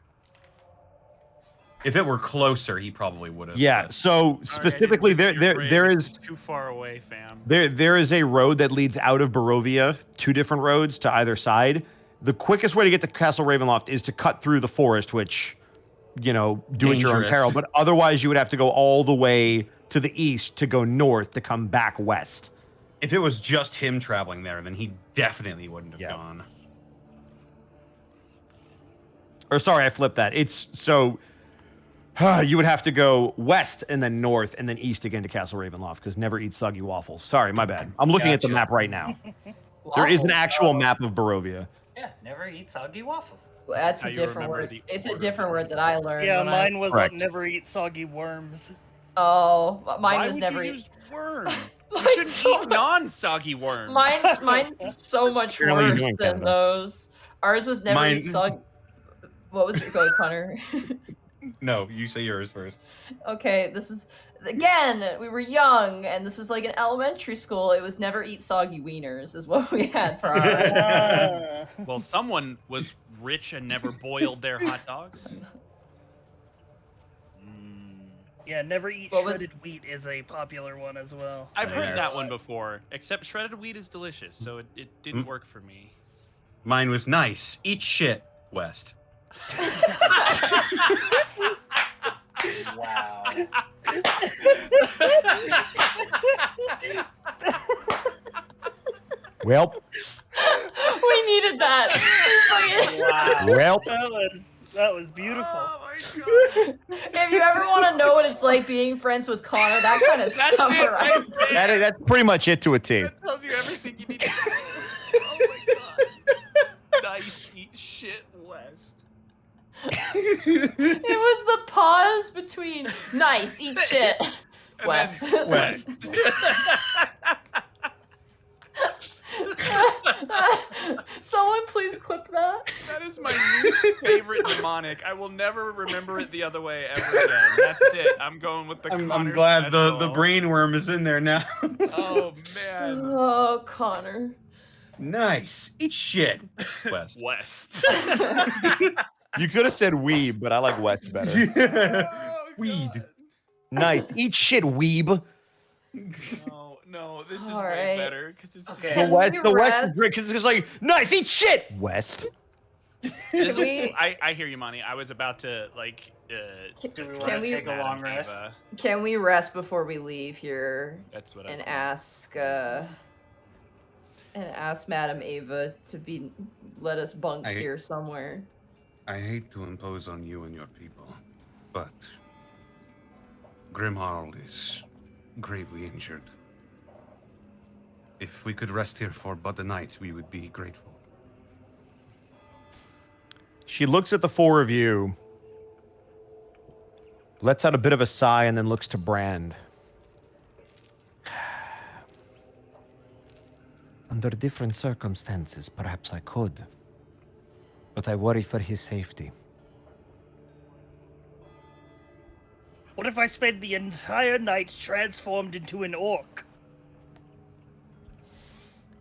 If it were closer, he probably would have. Yeah. So specifically, there is too far away, fam. there is a road that leads out of Barovia. 2 different roads to either side. The quickest way to get to Castle Ravenloft is to cut through the forest, which, do at your own Dangerous. peril. But otherwise, you would have to go all the way to the east to go north to come back west. If it was just him traveling there, then he definitely wouldn't have Yeah. gone. Or sorry, I flipped that. It's so you would have to go west and then north and then east again to Castle Ravenloft because never eat soggy waffles. Sorry, my bad. I'm looking at the Gotcha. map right now. There is an actual map of Barovia. Yeah, never eat soggy waffles. Well, that's How a you different remember word. the It's a order of different the word that I learned. Yeah, when mine was Correct. never eat soggy worms. Oh, mine Why was would never you eat. use worms? You Mine's shouldn't so eat non-soggy worms. Mine's so much Apparently you worse do in than Canada. those. Ours was never Mine- eat soggy. What was your go, Connor? No, you say yours first. Okay, this is again. We were young, and this was like in elementary school. It was never eat soggy wieners, is what we had for our. Ah. Well, someone was rich and never boiled their hot dogs. Yeah, never eat What was- shredded wheat is a popular one as well. I've heard that Yes. one before, except shredded wheat is delicious, so it didn't work for me. Mine was nice. Eat shit, West. Wow. Well, We needed that. Wow. well. That was beautiful. Oh my god. If you ever want to know what it's like being friends with Connor, that kind of That's it right summarizes. there. That's pretty much it to a T. That tells you everything you need to know. Oh my god. Nice eat shit, West. It was the pause between nice, eat shit, And Wes. then West. Someone please clip that. That is my new favorite mnemonic. I will never remember it the other way ever again. That's it. I'm going with the I'm Connor glad the special. brain worm is in there now. Oh man. Oh, Connor. Nice. Eat shit, West. West. You could have said weeb, but I like West better. Weed. Nice. Eat shit, weeb. No, this is All way right. better because it's Okay. The Can West, we the West is rest? great because it's just like, nice, eat shit, West. This we- is, I hear you, Monty. I was about to like. Do we Can want to we- take a long Madame rest? Eva. Can we rest before we leave here That's what I was and thinking. ask Madame Eva to let us bunk I- here somewhere? I hate to impose on you and your people, but Grimharald is gravely injured. If we could rest here for but a night, we would be grateful. She looks at the four of you, lets out a bit of a sigh, and then looks to Brand. Under different circumstances, perhaps I could. But I worry for his safety. What if I spent the entire night transformed into an orc?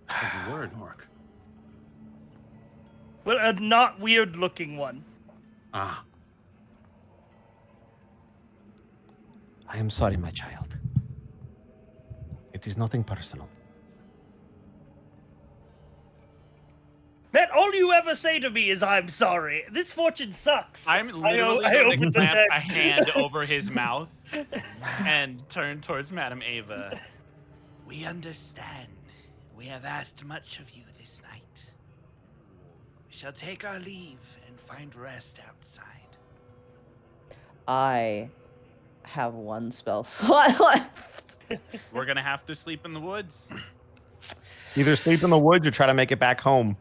You were an orc. Well, a not weird looking one. Ah, I am sorry, my child. It is nothing personal. Man, all you ever say to me is I'm sorry. This fortune sucks. I'm literally I going to opened the clamp a text. hand over his mouth and turn towards Madame Eva. We understand. We have asked much of you this night. We shall take our leave and find rest outside. I have one spell slot left. We're gonna have to sleep in the woods. Either sleep in the woods or try to make it back home.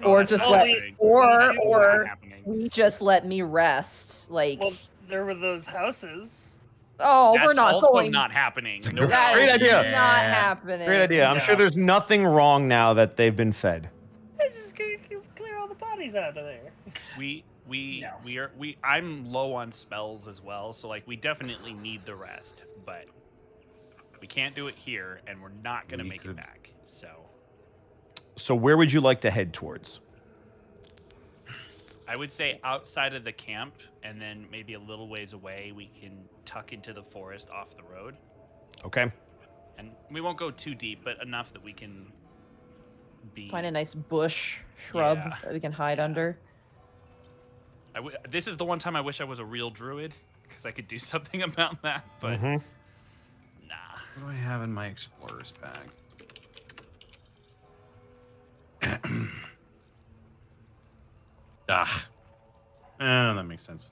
Or just Oh, let, wait. or Happening. just let me rest. Like, Well, there were those houses. oh, That's we're not also going. not happening. It's a No, That Great is idea. not Yeah. happening. Great idea. I'm sure No. there's nothing wrong now that they've been fed. Let's just clear all the bodies out of there. I'm low on spells as well, so like we definitely need the rest, but we can't do it here, and we're not gonna We make could- it back. So where would you like to head towards? I would say outside of the camp, and then maybe a little ways away, we can tuck into the forest off the road, Okay. and we won't go too deep, but enough that we can be. Find a nice bush, shrub Yeah. that we can hide under. This is the one time I wish I was a real druid, because I could do something about that, but Mhm. nah. What do I have in my explorer's bag? Ah. That makes sense.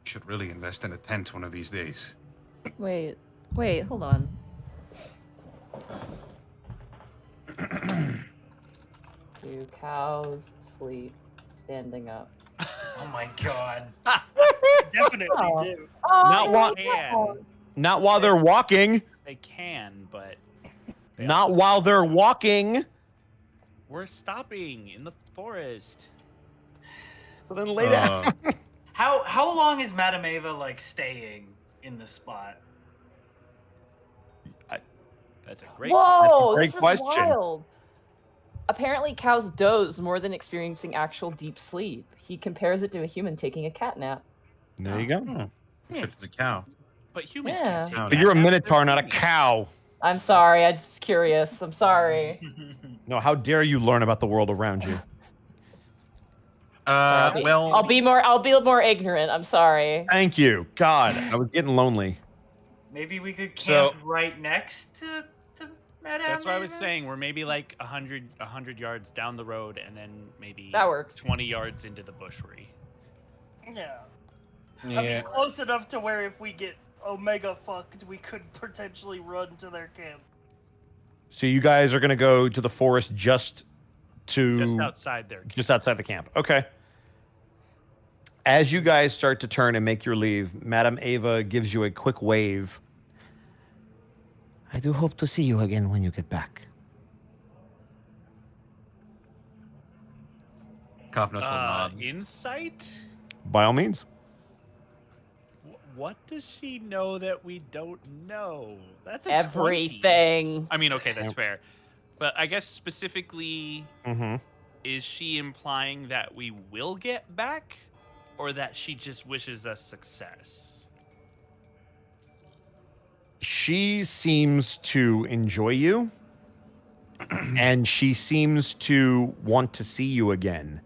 Should really invest in a tent one of these days. Wait, hold on. Do cows sleep standing up? Oh my god. Definitely Oh. do. Not while, Can. not while they're walking. They can, but they Not also- while they're walking. we're stopping in the forest. Well, then lay down. How long is Madame Eva like staying in the spot? That's a great. Whoa, great this is question. wild. Apparently, cows doze more than experiencing actual deep sleep. He compares it to a human taking a cat nap. There you go. Oh, except it's a cow. But humans Yeah. can't take But But you're a naps, they're minotaur, not a babies. cow. I'm sorry, I'm just curious. I'm sorry. No, how dare you learn about the world around you? Sorry, Well, I'll be more ignorant. I'm sorry. Thank you. God, I was getting lonely. Maybe we could So- camp right next to Madame That's what I was Eva's? saying. We're maybe like 100 yards down the road, and then maybe That works. 20 yards into the bushery. Yeah. I yeah. mean, close enough to where if we get Omega fucked, we could potentially run to their camp. So you guys are going to go to the forest just outside there. just outside the camp. Okay. As you guys start to turn and make your leave, Madame Eva gives you a quick wave. I do hope to see you again when you get back. Cop notes will nod. Insight? By all means. What does she know that we don't know? That's a 20. Everything. I mean, okay, that's fair. But I guess specifically, Mm-hmm. is she implying that we will get back, or that she just wishes us success? She seems to enjoy you, and she seems to want to see you again.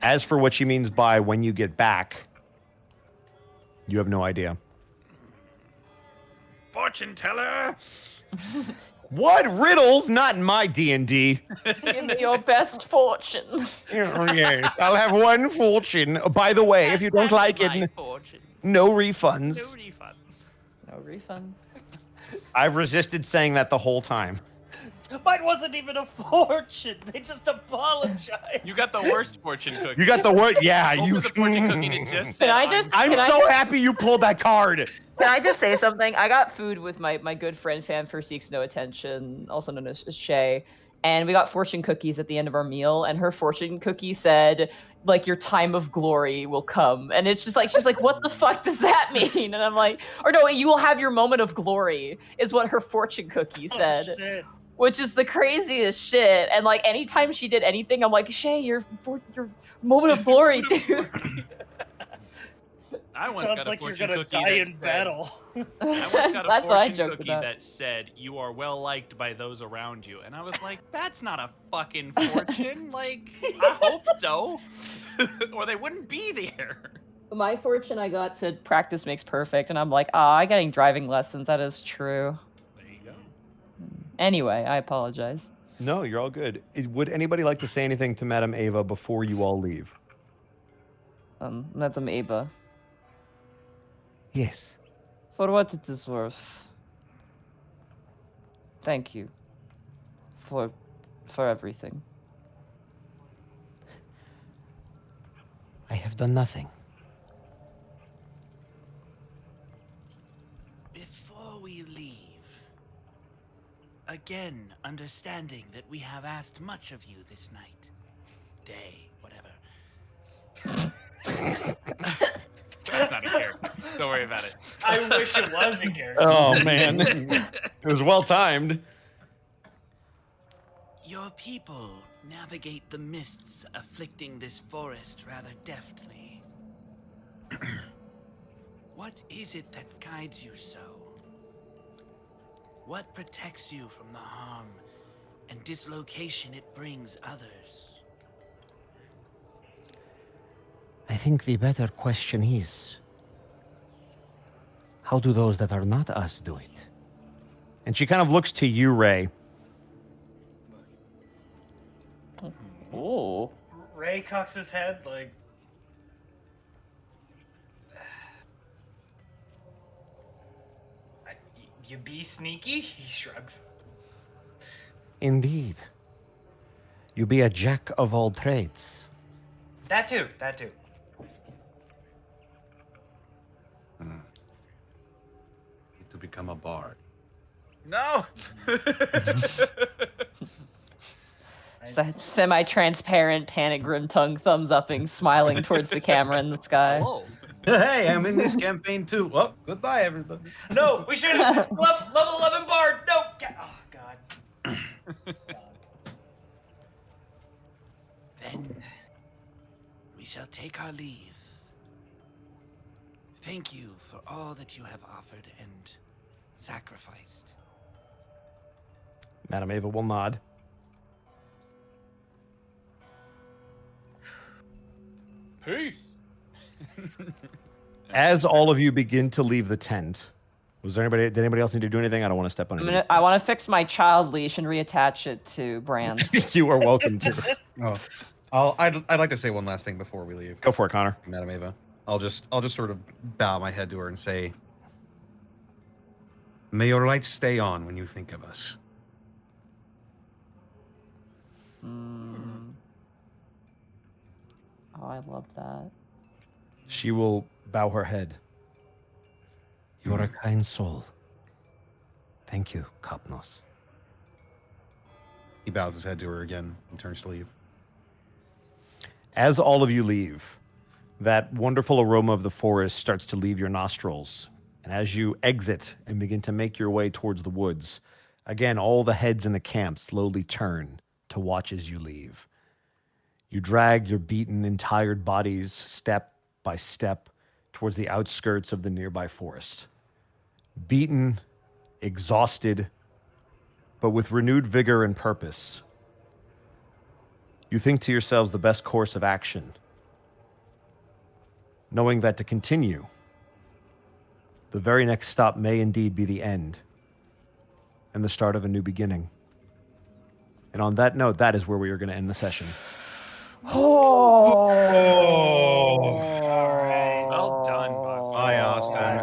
As for what she means by when you get back, you have no idea. Fortune teller! What riddles? Not in my D&D. Give me your best fortune. Yes, I'll have one fortune. By the way, if you don't like My it, fortune. no refunds. No refunds. No refunds. I've resisted saying that the whole time. Mine wasn't even a fortune. They just apologized. You got the worst fortune cookie. You got the word? Yeah, Open you. the fortune cookie and it just said, Can I just- I'm Can I so just- happy you pulled that card. Can I just say something? I got food with my good friend Fanfur Seeks No Attention, also known as Shay, and we got fortune cookies at the end of our meal, and her fortune cookie said, like, your time of glory will come. And it's just like, she's like, what the fuck does that mean? And I'm like, or no, you will have your moment of glory, is what her fortune cookie Oh, said. shit. Which is the craziest shit. And like anytime she did anything, I'm like, Shay, your moment of glory, dude. I once Sounds got a like you're fortune gonna cookie die that in said- battle. I once got a That's what I fortune joked cookie about. that said, "You are well liked by those around you," and I was like, "That's not a fucking fortune. Like, I hope so, or they wouldn't be there." My fortune I got to practice makes perfect, and I'm like, I'm getting driving lessons. That is true. There you go. Anyway, I apologize. No, you're all good. Would anybody like to say anything to Madame Eva before you all leave? Madame Eva, Yes. for what it is worth, thank you for everything. I have done nothing. Before we leave, again, understanding that we have asked much of you this night, day, whatever. That's not a character. Don't worry about it. I wish it was a character. Oh man, it was well timed. Your people navigate the mists afflicting this forest rather deftly. What is it that guides you so? What protects you from the harm and dislocation it brings others? I think the better question is, how do those that are not us do it? And she kind of looks to you, Ray. Ooh. Ray cocks his head like. You be sneaky? He shrugs. Indeed. You be a jack of all trades. That too. Need to become a bard. No. Semi-transparent, panic, grim tongue, thumbs upping, smiling towards the camera in the sky. Hello. Hey, I'm in this campaign too. Oh, goodbye, everybody. No, we should have level 11 bard. No. Oh God. Then we shall take our leave. Thank you for all that you have offered and sacrificed. Madame Eva will nod. Peace. As all of you begin to leave the tent, did anybody else need to do anything? I don't want to step on it. I want to fix my child leash and reattach it to Brand. You are welcome to. I'd like to say one last thing before we leave. Go for it, Connor. Madame Eva. I'll just sort of bow my head to her and say, May your light stay on when you think of us. Oh, I love that. She will bow her head. You're a kind soul. Thank you, Kapnos. he bows his head to her again and turns to leave. As all of you leave, that wonderful aroma of the forest starts to leave your nostrils. And as you exit and begin to make your way towards the woods, again, all the heads in the camp slowly turn to watch as you leave. You drag your beaten and tired bodies step by step towards the outskirts of the nearby forest. Beaten, exhausted, but with renewed vigor and purpose. You think to yourselves the best course of action, knowing that to continue, the very next stop may indeed be the end and the start of a new beginning. And on that note, that is where we are going to end the session. Oh. All right. Well done, Bosco. Bye, Austin.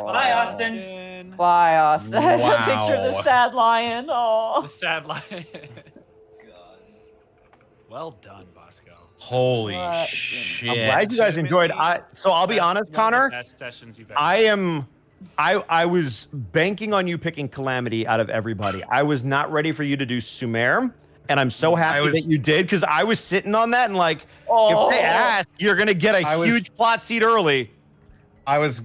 Bye, Austin. Bye, Austin. Wow. Picture of the sad lion. Oh. The sad lion. Well done, Bosco. Holy What? shit. I'm glad you guys enjoyed. So I'll be honest, Connor. Best sessions you've ever I was banking on you picking Calamity out of everybody. I was not ready for you to do Sumer, and I'm so happy that you did, because I was sitting on that and like, if they ask, you're gonna get a huge plot seed early. I was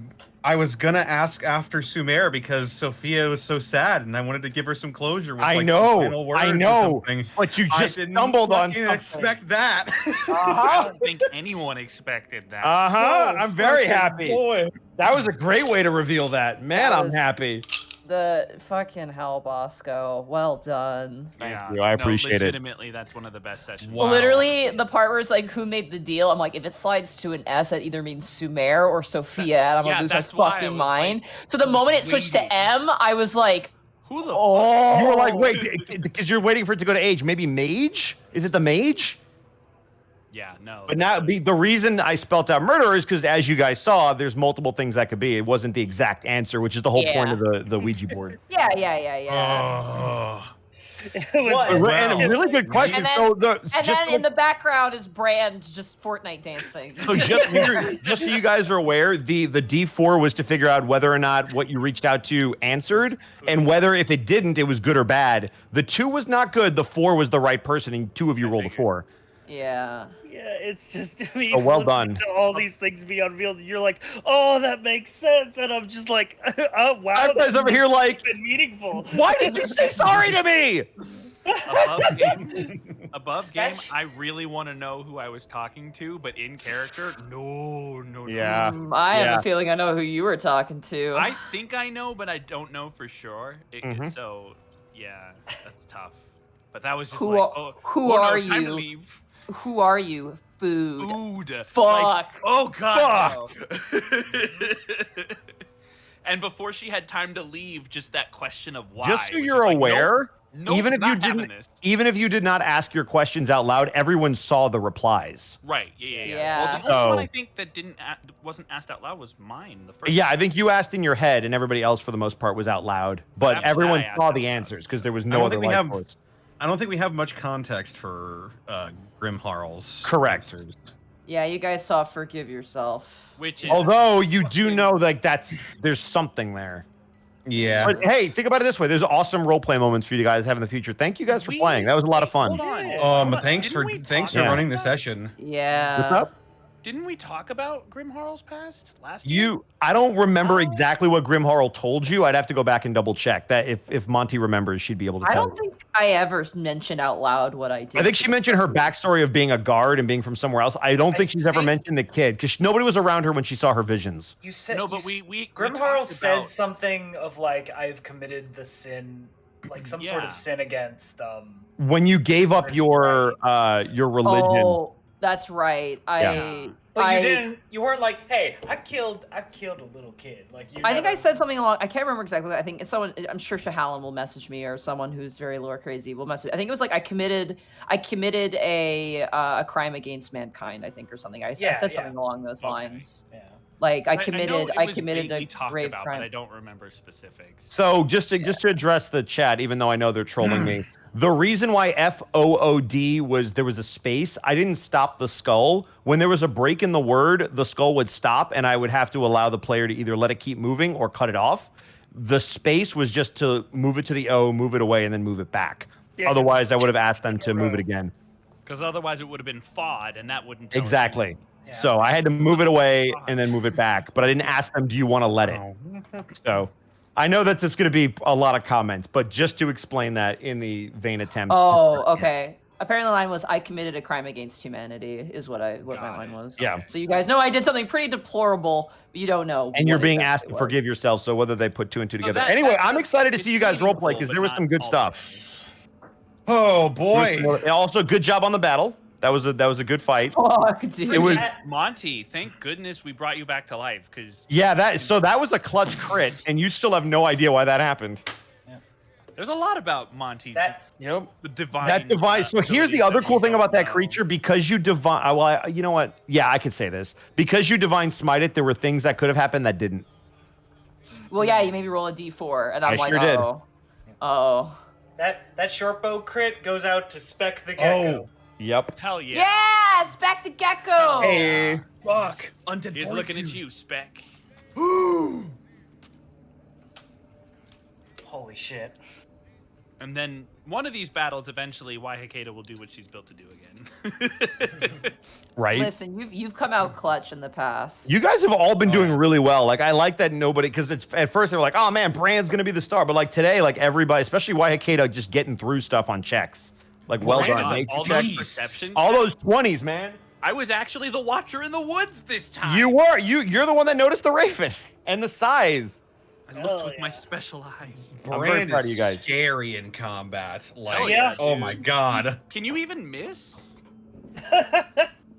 gonna ask after Sumer because Sophia was so sad, and I wanted to give her some closure. With, I like, know, some final words I or know, something. but you just I didn't stumbled on fucking something. expect that. I don't think anyone expected that. I'm very fucking happy. boy. That was a great way to reveal that. Man, That I'm was- happy. The fucking hell, Bosco. Well done. Yeah, you. I appreciate it. legitimately, that's one of the best sessions. Wow. Literally, the part where it's like, who made the deal? I'm like, if it slides to an S, that either means Sumer or Sophia, and I'm Yeah, gonna lose my that's why I fucking was, mind. like, So the moment it switched waiting. to M, I was like, Who the oh. You were like, wait, because you're waiting for it to go to Age. Maybe Mage? Is it the Mage? Yeah, no. But now the reason I spelt out murderer is because, as you guys saw, there's multiple things that could be. It wasn't the exact answer, which is the whole point of the Ouija board. Yeah. What? And a really good question. And then, So and then in the background is Brand just Fortnite dancing. So just so you guys are aware, the D4 was to figure out whether or not what you reached out to answered, and whether if it didn't, it was good or bad. The 2 was not good. The 4 was the right person, and 2 of you rolled a 4. Yeah. Yeah, it's just me. Oh, well listening done. To all these things be unveiled, and you're like, "Oh, that makes sense," and I'm just like, "Oh wow." I was over here like, been meaningful. Why did you say sorry to me? Above game, I really want to know who I was talking to, but in character, no. Yeah. I have a feeling I know who you were talking to. I think I know, but I don't know for sure. Mhm. So, yeah, that's tough. But that was just Who like, are- who no, are time to you? leave. Who are you? Food. Fuck. Fuck. Oh god. No. And before she had time to leave, just that question of why. Just so was you're like, aware, nope, even if you not having didn't, this. even if you did not ask your questions out loud, everyone saw the replies. Right. Yeah. Yeah. Well, the only one I So- think that wasn't asked out loud was mine. The first. Yeah, one. I think you asked in your head, and everybody else, for the most part, was out loud. But after that, everyone I asked saw out the loud, answers because so- there was I no don't other think we life have- source. I don't think we have much context for Grimharl's Correct. answers. Yeah, you guys saw Forgive Yourself. Which is Although you do know, like, there's something there. Yeah. But hey, think about it this way: there's awesome role play moments for you guys to have in the future. Thank you guys for playing. That was a lot of fun. Hold on. But thanks for Didn't we thanks for talk running about the that? session. Yeah. What's up? Didn't we talk about Grimharl's past last year? I don't remember Oh. exactly what Grimharl told you. I'd have to go back and double check that. If Monty remembers, she'd be able to I tell don't you. think I ever mentioned out loud what I did. I think she mentioned her backstory of being a guard and being from somewhere else. I don't I think she's ever think- mentioned the kid because nobody was around her when she saw her visions. You said No, but we Grimharl talked said about- something of like I've committed the sin, like some sort Yeah. of sin against. When you gave up That's your religion, Oh, that's right. But you I didn't. You weren't like, hey, I killed a little kid. Like you. I think I never- said something along. I can't remember exactly. I think it's someone. I'm sure Shahalan will message me, or someone who's very lore crazy will message. I think it was like I committed a crime against mankind. I think, or something. I Yeah, said yeah. something along those Okay. lines. Yeah. Like I know committed. it I was committed vaguely a talked grave about, crime. but I don't remember specifics. So just to address the chat, even though I know they're trolling me, the reason why FOOD was there was a space, I didn't stop the skull. When there was a break in the word, the skull would stop, and I would have to allow the player to either let it keep moving or cut it off. The space was just to move it to the O, move it away, and then move it back. Yeah, 'cause- Otherwise, I would have asked them to move it again. Because otherwise it would have been FOD, and that wouldn't tell us Exactly. anything. Yeah. So I had to move it away and then move it back, but I didn't ask them, do you want to let it? Oh. So I know that there's going to be a lot of comments, but just to explain that in the vain attempt. Oh, okay. Apparently, the line was I committed a crime against humanity. Is what my Got line it. was. Yeah. So you guys know I did something pretty deplorable, but you don't know. And you're what being exactly asked to was. forgive yourself, so whether they put two and two together. that- Anyway, that's I'm just- excited to it's see you guys roleplay meaningful, because but there was not some good all stuff. Oh boy. And also, good job on the battle. That was a good fight. Fuck, dude. It was Monty, thank goodness we brought you back to life, because yeah, that was a clutch crit, and you still have no idea why that happened. there's a lot about Monty's Yep. divine. That divine. So here's the abilities other that cool we thing don't about that know. creature. Because you divine, you know what? Yeah, I could say this. Because you divine smite it, there were things that could have happened that didn't. Well, yeah, you maybe roll a d4, and I'm I like, sure did. oh. That short bow crit goes out to Spec the Gecko. Yep. Hell yeah. Yeah, Spec the Gecko. Hey. Fuck. Undead He's looking at you, Spec. Holy shit. And then one of these battles, eventually, Waihakeda will do what she's built to do again. Right. Listen, you've come out clutch in the past. You guys have all been doing really well. Like I like that nobody, because it's at first they were like, "Oh man, Brand's gonna be the star," but like today, like everybody, especially Waihakeda, just getting through stuff on checks. Like well Brand done, is nature all checks. those perception. All those 20s, man. I was actually the watcher in the woods this time. You were you're the one that noticed the raven and the size. I looked Hell with my yeah. special eyes. I'm very Brand proud is of you guys. scary in combat. Like, Hell yeah, oh dude. my god. Can you even miss?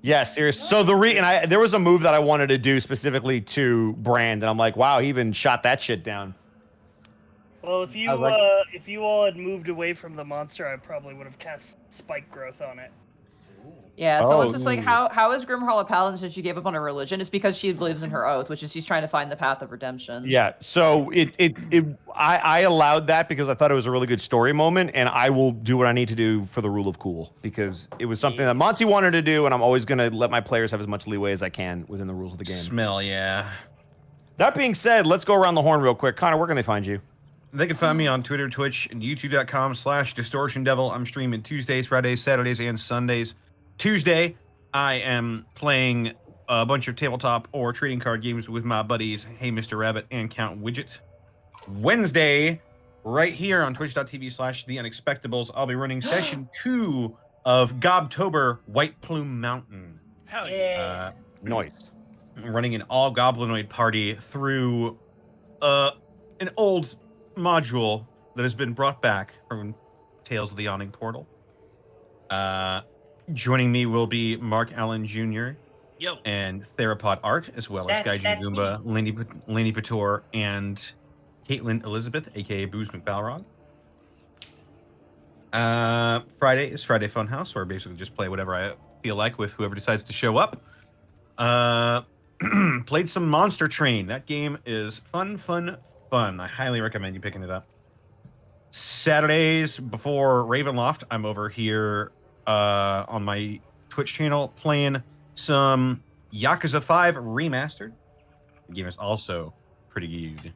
Yeah, serious. So there was a move that I wanted to do specifically to Brand, and I'm like, wow, he even shot that shit down. Well, if you I was like- if you all had moved away from the monster, I probably would have cast Spike Growth on it. Yeah, someone's Oh, just like, ooh. how is Grimharl a paladin since she gave up on her religion? It's because she believes in her oath, which is she's trying to find the path of redemption. Yeah. So I allowed that because I thought it was a really good story moment, and I will do what I need to do for the rule of cool because it was something that Monty wanted to do, and I'm always gonna let my players have as much leeway as I can within the rules of the game. Smell, yeah. That being said, let's go around the horn real quick. Connor, where can they find you? They can find me on Twitter, Twitch, and youtube.com/DistortionDevil. I'm streaming Tuesdays, Fridays, Saturdays, and Sundays. Tuesday, I am playing a bunch of tabletop or trading card games with my buddies, Hey Mr. Rabbit and Count Widget. Wednesday, right here on twitch.tv/The Unexpectables, I'll be running session 2 of Gobtober White Plume Mountain. Hell yeah. Noise. Running an all goblinoid party through an old module that has been brought back from Tales of the Yawning Portal. Joining me will be Mark Allen Jr., Yo. And Therapod Art, as well as Gaijin That's Goomba, Laney Pator, and Caitlin Elizabeth, aka Booze McBalrog. Friday is Friday Funhouse, where I basically just play whatever I feel like with whoever decides to show up. Played some Monster Train. That game is fun. I highly recommend you picking it up. Saturdays before Ravenloft, I'm over here on my Twitch channel playing some Yakuza 5 Remastered. The game is also pretty good.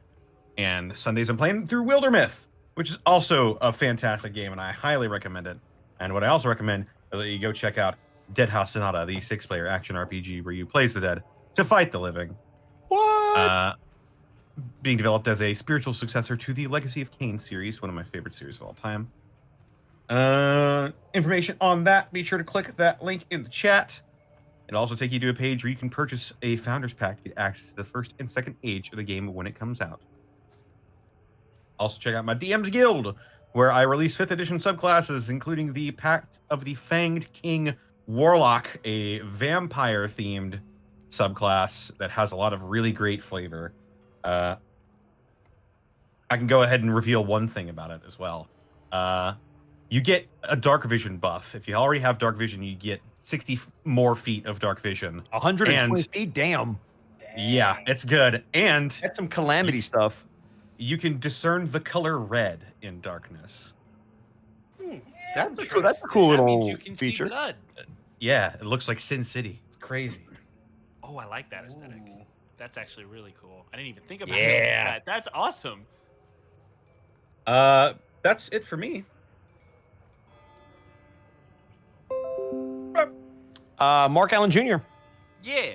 And Sundays I'm playing through Wildermyth, which is also a fantastic game, and I highly recommend it. And what I also recommend is that you go check out Dead House Sonata, the 6-player action RPG where you play as the dead to fight the living. What? Being developed as a spiritual successor to the Legacy of Kain series, one of my favorite series of all time. Information on that, be sure to click that link in the chat. It'll also take you to a page where you can purchase a Founders Pack to get access to the first and second age of the game when it comes out. Also check out my DM's Guild, where I release 5th edition subclasses, including the Pact of the Fanged King Warlock, a vampire-themed subclass that has a lot of really great flavor. I can go ahead and reveal one thing about it as well. You get a dark vision buff. If you already have dark vision, you get 60 more feet of dark vision. 120 feet? Damn. Yeah, it's good. And that's some calamity stuff. You can discern the color red in darkness. That's a cool That little means you can feature. see blood. Yeah, it looks like Sin City. It's crazy. Oh, I like that aesthetic. Ooh. That's actually really cool. I didn't even think about Yeah. that. That's awesome. That's it for me. Mark Allen Jr. Yeah.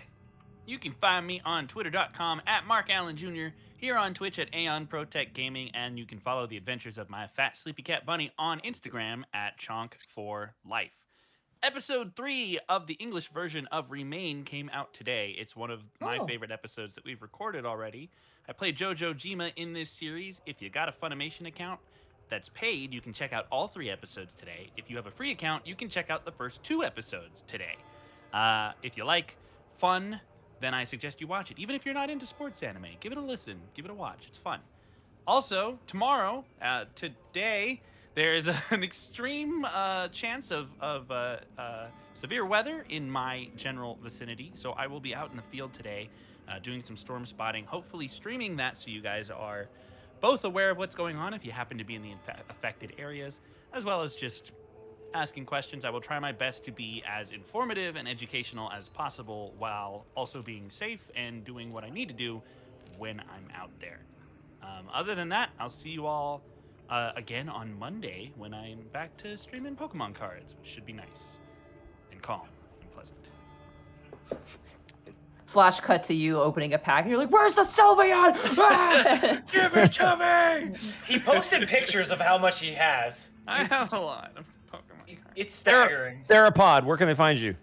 You can find me on twitter.com at Mark Allen Jr., here on Twitch at Aeon Protect Gaming, and you can follow the adventures of my fat sleepy cat bunny on Instagram at Chonk4Life. Episode 3 of the English version of Remain came out today. It's one of my favorite episodes that we've recorded already. I play Jojo Jima in this series. If you got a Funimation account that's paid, you can check out all 3 episodes today. If you have a free account, you can check out the first 2 episodes today. If you like fun, then I suggest you watch it. Even if you're not into sports anime, give it a listen, give it a watch. It's fun. Also, tomorrow, today, there's an extreme chance of severe weather in my general vicinity. So I will be out in the field today doing some storm spotting, hopefully streaming that so you guys are both aware of what's going on if you happen to be in the affected areas, as well as just asking questions. I will try my best to be as informative and educational as possible while also being safe and doing what I need to do when I'm out there. Other than that, I'll see you all again on Monday when I'm back to streaming Pokemon cards, which should be nice and calm and pleasant. Flash cut to you opening a pack, and you're like, "Where's the Sylveon? Ah! Give it to me!" He posted pictures of how much he has. I have a lot of Pokemon cards. It's staggering. Therapod, where can they find you?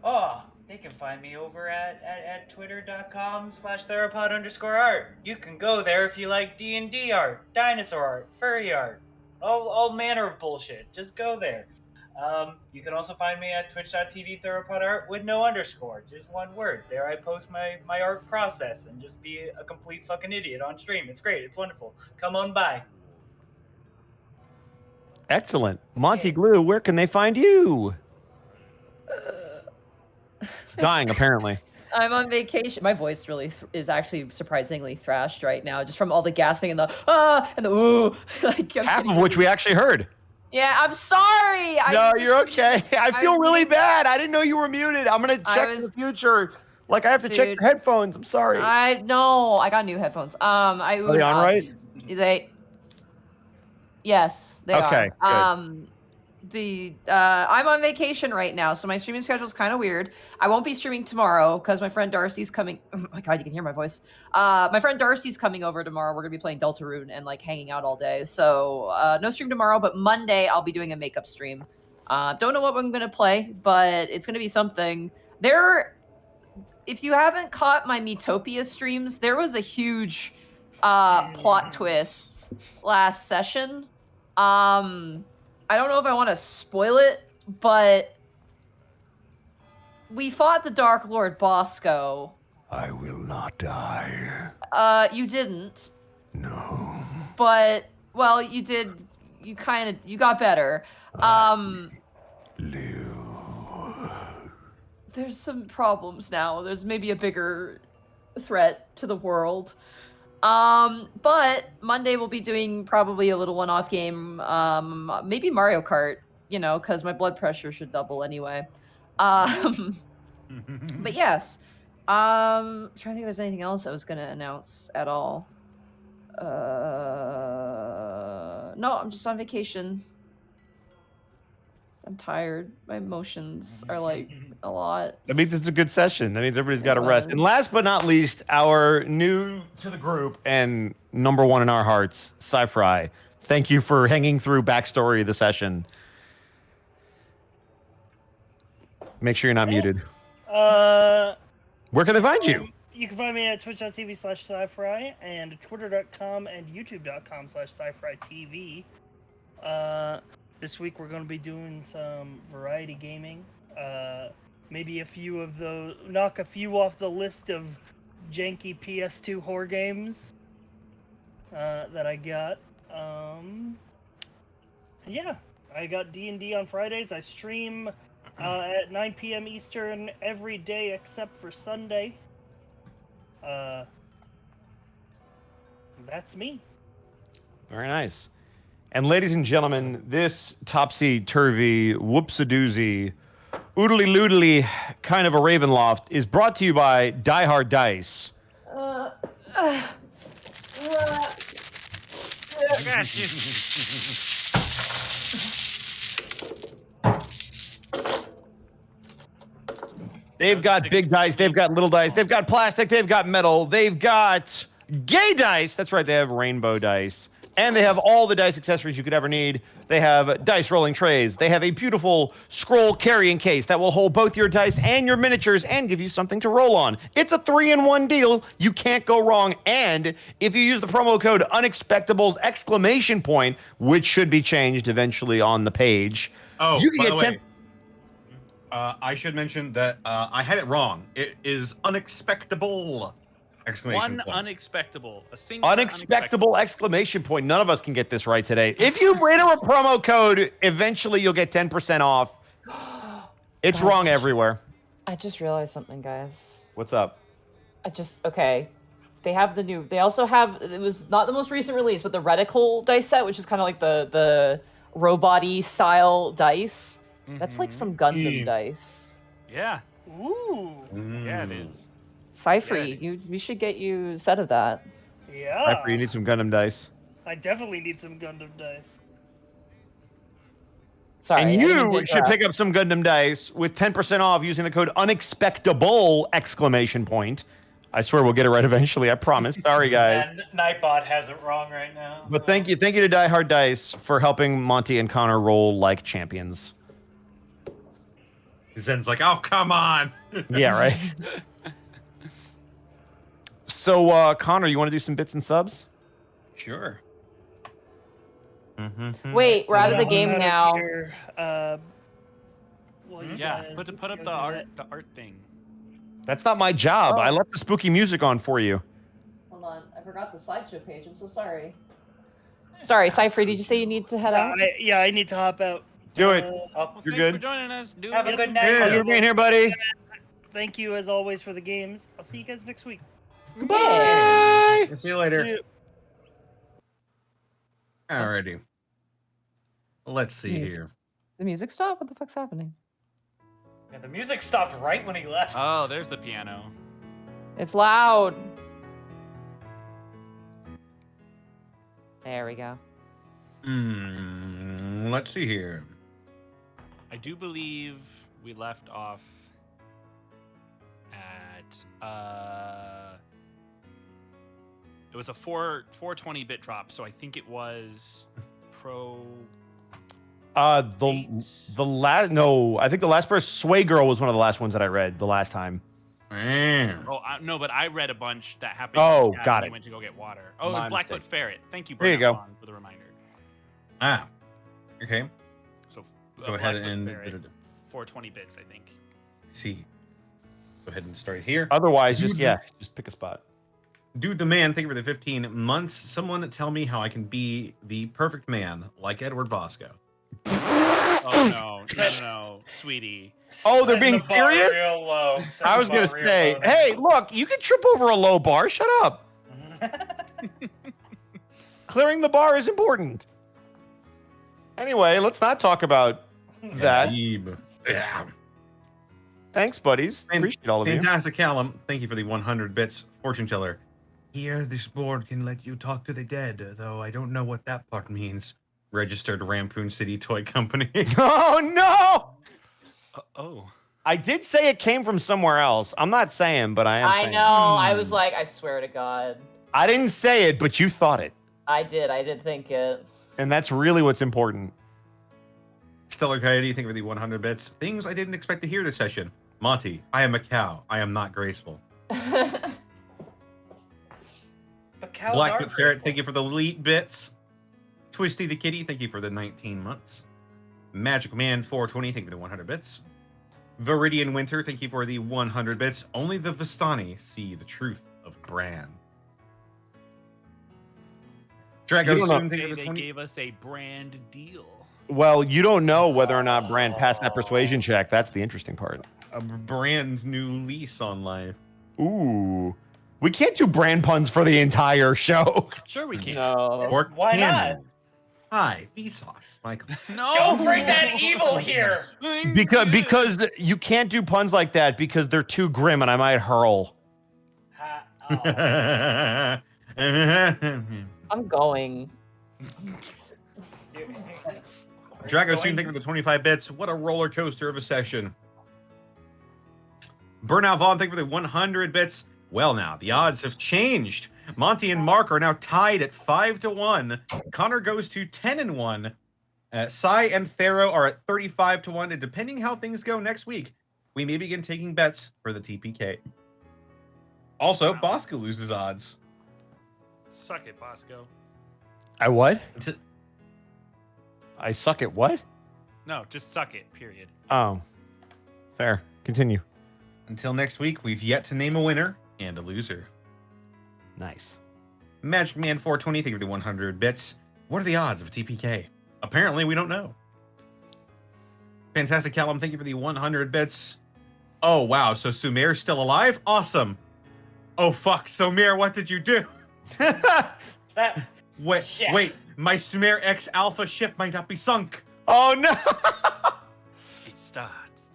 Oh, they can find me over at twitter.com/therapod_art. You can go there if you like D&D art, dinosaur art, furry art, all manner of bullshit. Just go there. You can also find me at twitch.tv/therapodart with no underscore, just one word. There I post my art process and just be a complete fucking idiot on stream. It's great. It's wonderful. Come on by. Excellent. Monty Glue, where can they find you? Dying, apparently. I'm on vacation. My voice really is actually surprisingly thrashed right now, just from all the gasping and the and the ooh. Like, Half of which we actually heard. Yeah, I'm sorry. No, you're okay. I feel really bad. I didn't know you were muted. I'm gonna check in the future. Like I have to check your headphones. I'm sorry. I know. I got new headphones. Are they on right? Yes, they Okay, are. good. I'm on vacation right now, so my streaming schedule is kind of weird. I won't be streaming tomorrow because my friend Darcy's coming. Oh my god, you can hear my voice. My friend Darcy's coming over tomorrow. We're gonna be playing Deltarune and like hanging out all day. So no stream tomorrow, but Monday I'll be doing a makeup stream. Don't know what I'm gonna play, but it's gonna be something. If you haven't caught my Metopia streams, there was a huge plot twist last session. I don't know if I want to spoil it, but we fought the Dark Lord Bosco. I will not die. You didn't. No. But, well, you did. You got better. Live. There's some problems now. There's maybe a bigger threat to the world. But Monday we'll be doing probably a little one-off game. Maybe Mario Kart, because my blood pressure should double anyway. But yes. I'm trying to think if there's anything else I was gonna announce at all. No, I'm just on vacation. I'm tired. My emotions are like a lot. That means it's a good session. That means everybody's got to It rest. And was. last but not least, our new to the group and number one in our hearts, Sci-Fry. Thank you for hanging through backstory of the session. Make sure you're not muted. Where can they find you? You can find me at twitch.tv/sci-fry and twitter.com and youtube.com/sci-fry-tv. This week we're going to be doing some variety gaming. Maybe knock a few off the list of janky PS2 horror games that I got. Yeah, I got D&D on Fridays. I stream at 9 p.m. Eastern every day except for Sunday. That's me. Very nice. And ladies and gentlemen, this topsy-turvy, whoopsie-doozy, oodly-loodly kind of a Ravenloft is brought to you by Die Hard Dice. I got you. They've got big dice, they've got little dice, they've got plastic, they've got metal, they've got gay dice. That's right, they have rainbow dice. And they have all the dice accessories you could ever need. They have dice rolling trays. They have a beautiful scroll carrying case that will hold both your dice and your miniatures and give you something to roll on. It's a 3-in-1 deal. You can't go wrong. And if you use the promo code Unexpectables !, which should be changed eventually on the page, you can by get the 10. way, I should mention that I had it wrong. It is unexpectable! One unexpectable. A single Unexpectable ! None of us can get this right today. If you enter a promo code, eventually you'll get 10% off. It's Guys, wrong everywhere. I just realized something, guys. What's up? Okay. They also have, it was not the most recent release, but the reticle dice set, which is kind of like the robot-y style dice. That's like some Gundam dice. Yeah. Ooh. Yeah, it is. Cypher, we should get you a set of that. Yeah. Cypher, you need some Gundam dice. I definitely need some Gundam dice. Sorry. And you should pick up some Gundam dice with 10% off using the code Unexpectable! I swear we'll get it right eventually. I promise. Sorry, guys. And Nightbot has it wrong right now. But thank you to Die Hard Dice for helping Monty and Connor roll like champions. Zen's like, oh, come on. Yeah, right. So, Connor, you want to do some bits and subs? Sure. Wait, we're out of the game now. Yeah, put up the art thing. That's not my job. I left the spooky music on for you. Hold on, I forgot the slideshow page. I'm so sorry. Sorry, Cypher, did you say you need to head out? I need to hop out. Do it. Well, You're thanks good. for joining us. Have a good night. Thank you for being here, buddy. Thank you, as always, for the games. I'll see you guys next week. Bye. See you later. Alrighty. Let's see here. The music stopped? What the fuck's happening? Yeah, the music stopped right when he left. Oh, there's the piano. It's loud. There we go. Let's see here. I do believe we left off at it was a 420-bit drop, so I think it was Pro. I think the last person, Sway Girl, was one of the last ones that I read the last time. Oh no, but I read a bunch that happened. Oh, got it. Went to go get water. Oh, it My was Blackfoot mistake. Ferret. Thank you, There you Brian, go. for the reminder. Okay. So Go ahead Blackfoot and Ferret, 420 bits, I think. see. Go ahead and start it here. Otherwise, Dude, just pick a spot. Dude the man, thank you for the 15 months. Someone tell me how I can be the perfect man like Edward Bosco. Oh no, sweetie. Oh, they're Setting being the bar serious? Real low. I was gonna say, hey, look, you can trip over a low bar. Shut up. Clearing the bar is important. Anyway, let's not talk about that. Yeah. Thanks, buddies. Appreciate all of you. Fantastic, Callum. Thank you for the 100 bits. Fortune teller. Here, this board can let you talk to the dead, though I don't know what that part means. Registered Rampoon City Toy Company. Oh, no! Oh. I did say it came from somewhere else. I'm not saying, but I am saying. I know. I was like, I swear to God. I didn't say it, but you thought it. I did think it. And that's really what's important. Stellar Coyote, thank you for the 100 bits. Things I didn't expect to hear this session. Monty, I am a cow. I am not graceful. But cows Blackfoot are Ferret, graceful. thank you for the elite bits. Twisty the Kitty, thank you for the 19 months. Magic Man 420, thank you for the 100 bits. Viridian Winter, thank you for the 100 bits. Only the Vistani see the truth of Bran. Drago You don't know. Soon, thank you for the They 20. gave us a brand deal. Well, you don't know whether or not Bran passed that persuasion check. That's the interesting part. A brand new lease on life. Ooh. We can't do brand puns for the entire show. Sure we can. No. Or Why can not? we? Hi, Vsauce, Michael. No. Don't bring that evil here. Because you can't do puns like that because they're too grim and I might hurl. Ha- oh. I'm going. Drago Soon, thank you for the 25 bits. What a roller coaster of a session. Burnout Vaughn, thank you for the 100 bits. Well, now, the odds have changed. Monty and Mark are now tied at 5-1. Connor goes to 10-1. Sai and Thero are at 35-1. And depending how things go next week, we may begin taking bets for the TPK. Also, Bosco loses odds. Suck it, Bosco. I what? I suck at what? No, just suck it, period. Oh. Fair. Continue. Until next week, we've yet to name a winner and a loser. Nice. Magic Man 420, thank you for the 100 bits. What are the odds of TPK? Apparently, we don't know. Fantastic Callum, thank you for the 100 bits. Oh, wow. So Sumer's still alive? Awesome. Oh, fuck. Sumer, what did you do? That, Wait, Yeah. wait. My Sumer X Alpha ship might not be sunk. Oh, no. It starts.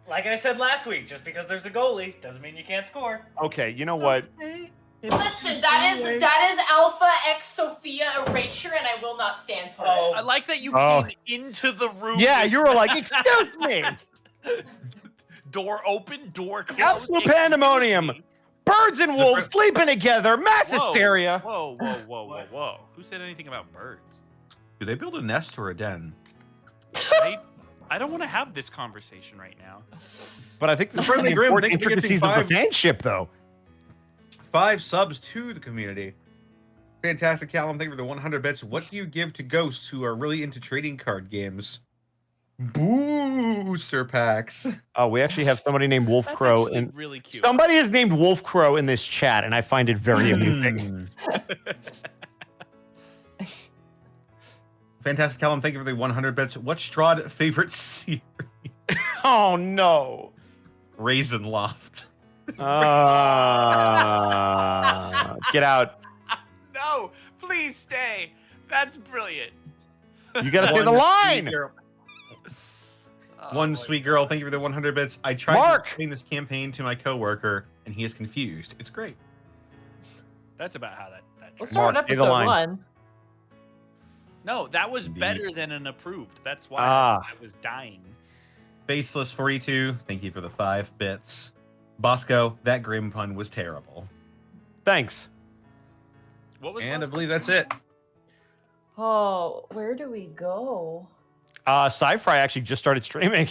like I said last week, just because there's a goalie doesn't mean you can't score. Okay, you know what? Listen, that is Alpha X Sophia erasure, and I will not stand for Oh. I like that you Oh. came into the room. Yeah, with you were like, excuse me. door open, door closed. Absolute excuse pandemonium. me. Birds and wolves sleeping together. Mass Whoa, hysteria. Whoa. Who said anything about birds? Do they build a nest or a den? I don't want to have this conversation right now. But I think this is Friendly the Grim, important thank you for getting intricacies of the 5 fanship, though. 5 subs to the community. Fantastic Callum, thank you for the 100 bits. What do you give to ghosts who are really into trading card games? Booster packs. Oh, we actually have somebody named Wolf That's Crow, actually and really cute. somebody is named Wolf Crow in this chat, and I find it very amusing. Fantastic Callum, thank you for the 100 bits. What's Strahd favorite series? Oh no! Raisin Loft. Get out! No, please stay. That's brilliant. You gotta say the One line. sweet girl- Oh, One my sweet God. girl, thank you for the 100 bits. I tried Mark! to explain this campaign to my coworker, and he is confused. It's great. That's about how that. Let's tracks. start Mark, with say the episode line. 1. No, that was Indeed. better than an approved. That's why Ah. I was dying. Faceless 42, thank you for the 5 bits. Bosco, that grim pun was terrible. Thanks. What was? And I Bosco? believe that's it. Oh, where do we go? Sci-Fi actually just started streaming.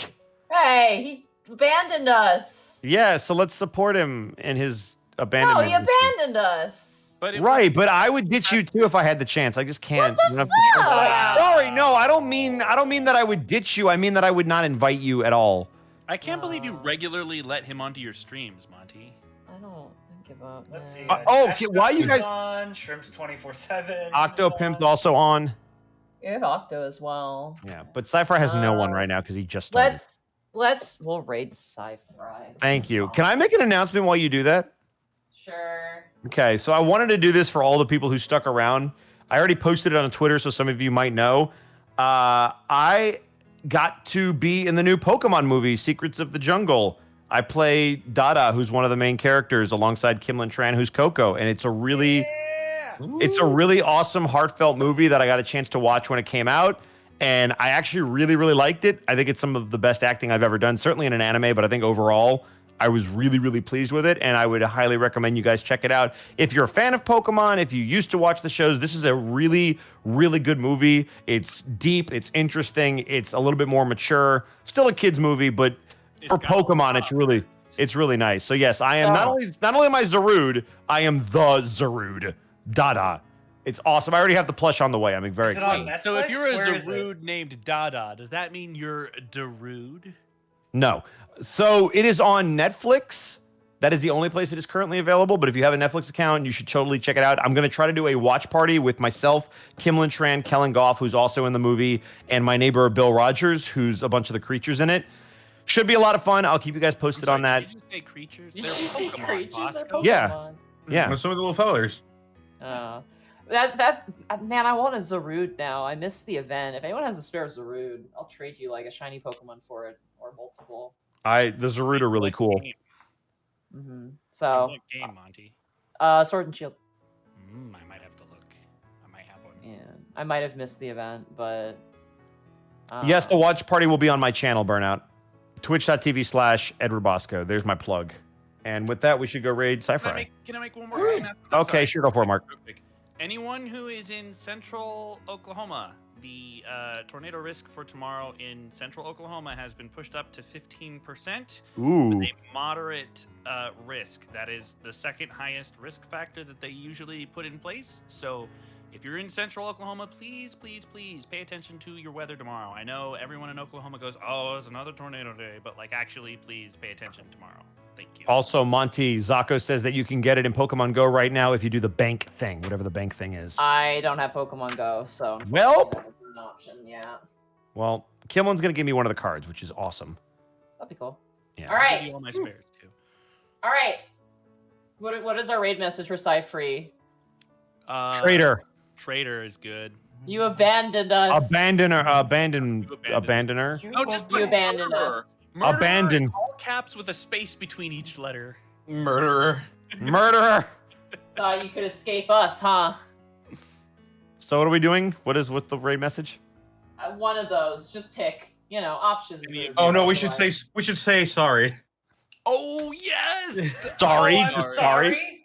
Hey, he abandoned us. Yeah, so let's support him in his No, abandonment. he abandoned us. But it Right, but I would ditch you too if I had the chance. I just can't. What You the don't have to- fuck? Sorry, no, I don't mean that I would ditch you. I mean that I would not invite you at all I can't believe you Uh, regularly let him onto your streams, Monty. I don't give up. Let's see. man. why you guys? on Shrimps 24/7? Octopimp's also on. We have Octo as well. Yeah, but Sci-Fi has no one right now because he just started. We'll raid Sci-Fi. Thank you. Can I make an announcement while you do that? Sure. Okay, so I wanted to do this for all the people who stuck around. I already posted it on Twitter, so some of you might know. I got to be in the new Pokemon movie, Secrets of the Jungle. I play Dada, who's one of the main characters, alongside Kimlin Tran, who's Coco, and it's a really awesome, heartfelt movie that I got a chance to watch when it came out, and I actually really, really liked it. I think it's some of the best acting I've ever done, certainly in an anime, but I think overall, I was really, really pleased with it, and I would highly recommend you guys check it out. If you're a fan of Pokemon, if you used to watch the shows, this is a really, really good movie. It's deep, it's interesting, it's a little bit more mature. Still a kid's movie, but for Pokemon, it's really nice. So yes, I am not only am I Zarude, I am the Zarude. Dada. It's awesome. I already have the plush on the way. I'm very excited. So if you're a Zarude named Dada, does that mean you're Darude? No. So it is on Netflix. That is the only place it is currently available. But if you have a Netflix account, you should totally check it out. I'm going to try to do a watch party with myself, Kimlin Tran, Kellen Goff, who's also in the movie, and my neighbor Bill Rogers, who's a bunch of the creatures in it. Should be a lot of fun. I'll keep you guys posted on that. Did you just say creatures? Did They're you say Pokemon, creatures? They're Bosco. Pokemon. Yeah. Yeah. Some of the little fellers. Man, I want a Zarude now. I missed the event. If anyone has a spare Zarude, I'll trade you like a shiny Pokemon for it or multiple. The Zarude are really cool. So What game, Monty? Sword and Shield. I might have to look. I might have one. Yeah, I might have missed the event, but Yes, the watch party will be on my channel, Burnout. Twitch.tv/Edward Bosco. There's my plug. And with that, we should go raid Sci-Fi. Can I make one more announcement? Okay, sure, go for it, Mark. Real quick. Anyone who is in central Oklahoma, the tornado risk for tomorrow in central Oklahoma has been pushed up to 15%. Ooh. With a moderate risk. That is the second highest risk factor that they usually put in place. So if you're in central Oklahoma, please, please, please pay attention to your weather tomorrow. I know everyone in Oklahoma goes, oh, it's another tornado day, but like actually, please pay attention tomorrow. Thank you. Also, Monty, Zako says that you can get it in Pokemon Go right now if you do the bank thing, whatever the bank thing is. I don't have Pokemon Go, so Well, that's an option. Yeah, well, Kimlin's going to give me one of the cards, which is awesome. that'd be cool. Yeah. All I'll right. give you all my spares too. All right. What is our raid message for Sci-Free? Traitor. Traitor is good. You abandoned us. Abandoner. No, just You abandoned us. Murderer Abandon. in all caps with a space between each letter. Murderer. Murderer. Thought you could escape us, huh? So what are we doing? What's the raid message? One of those. Just pick. Options. Oh no, we should say sorry. Oh yes. Sorry. I'm Just sorry.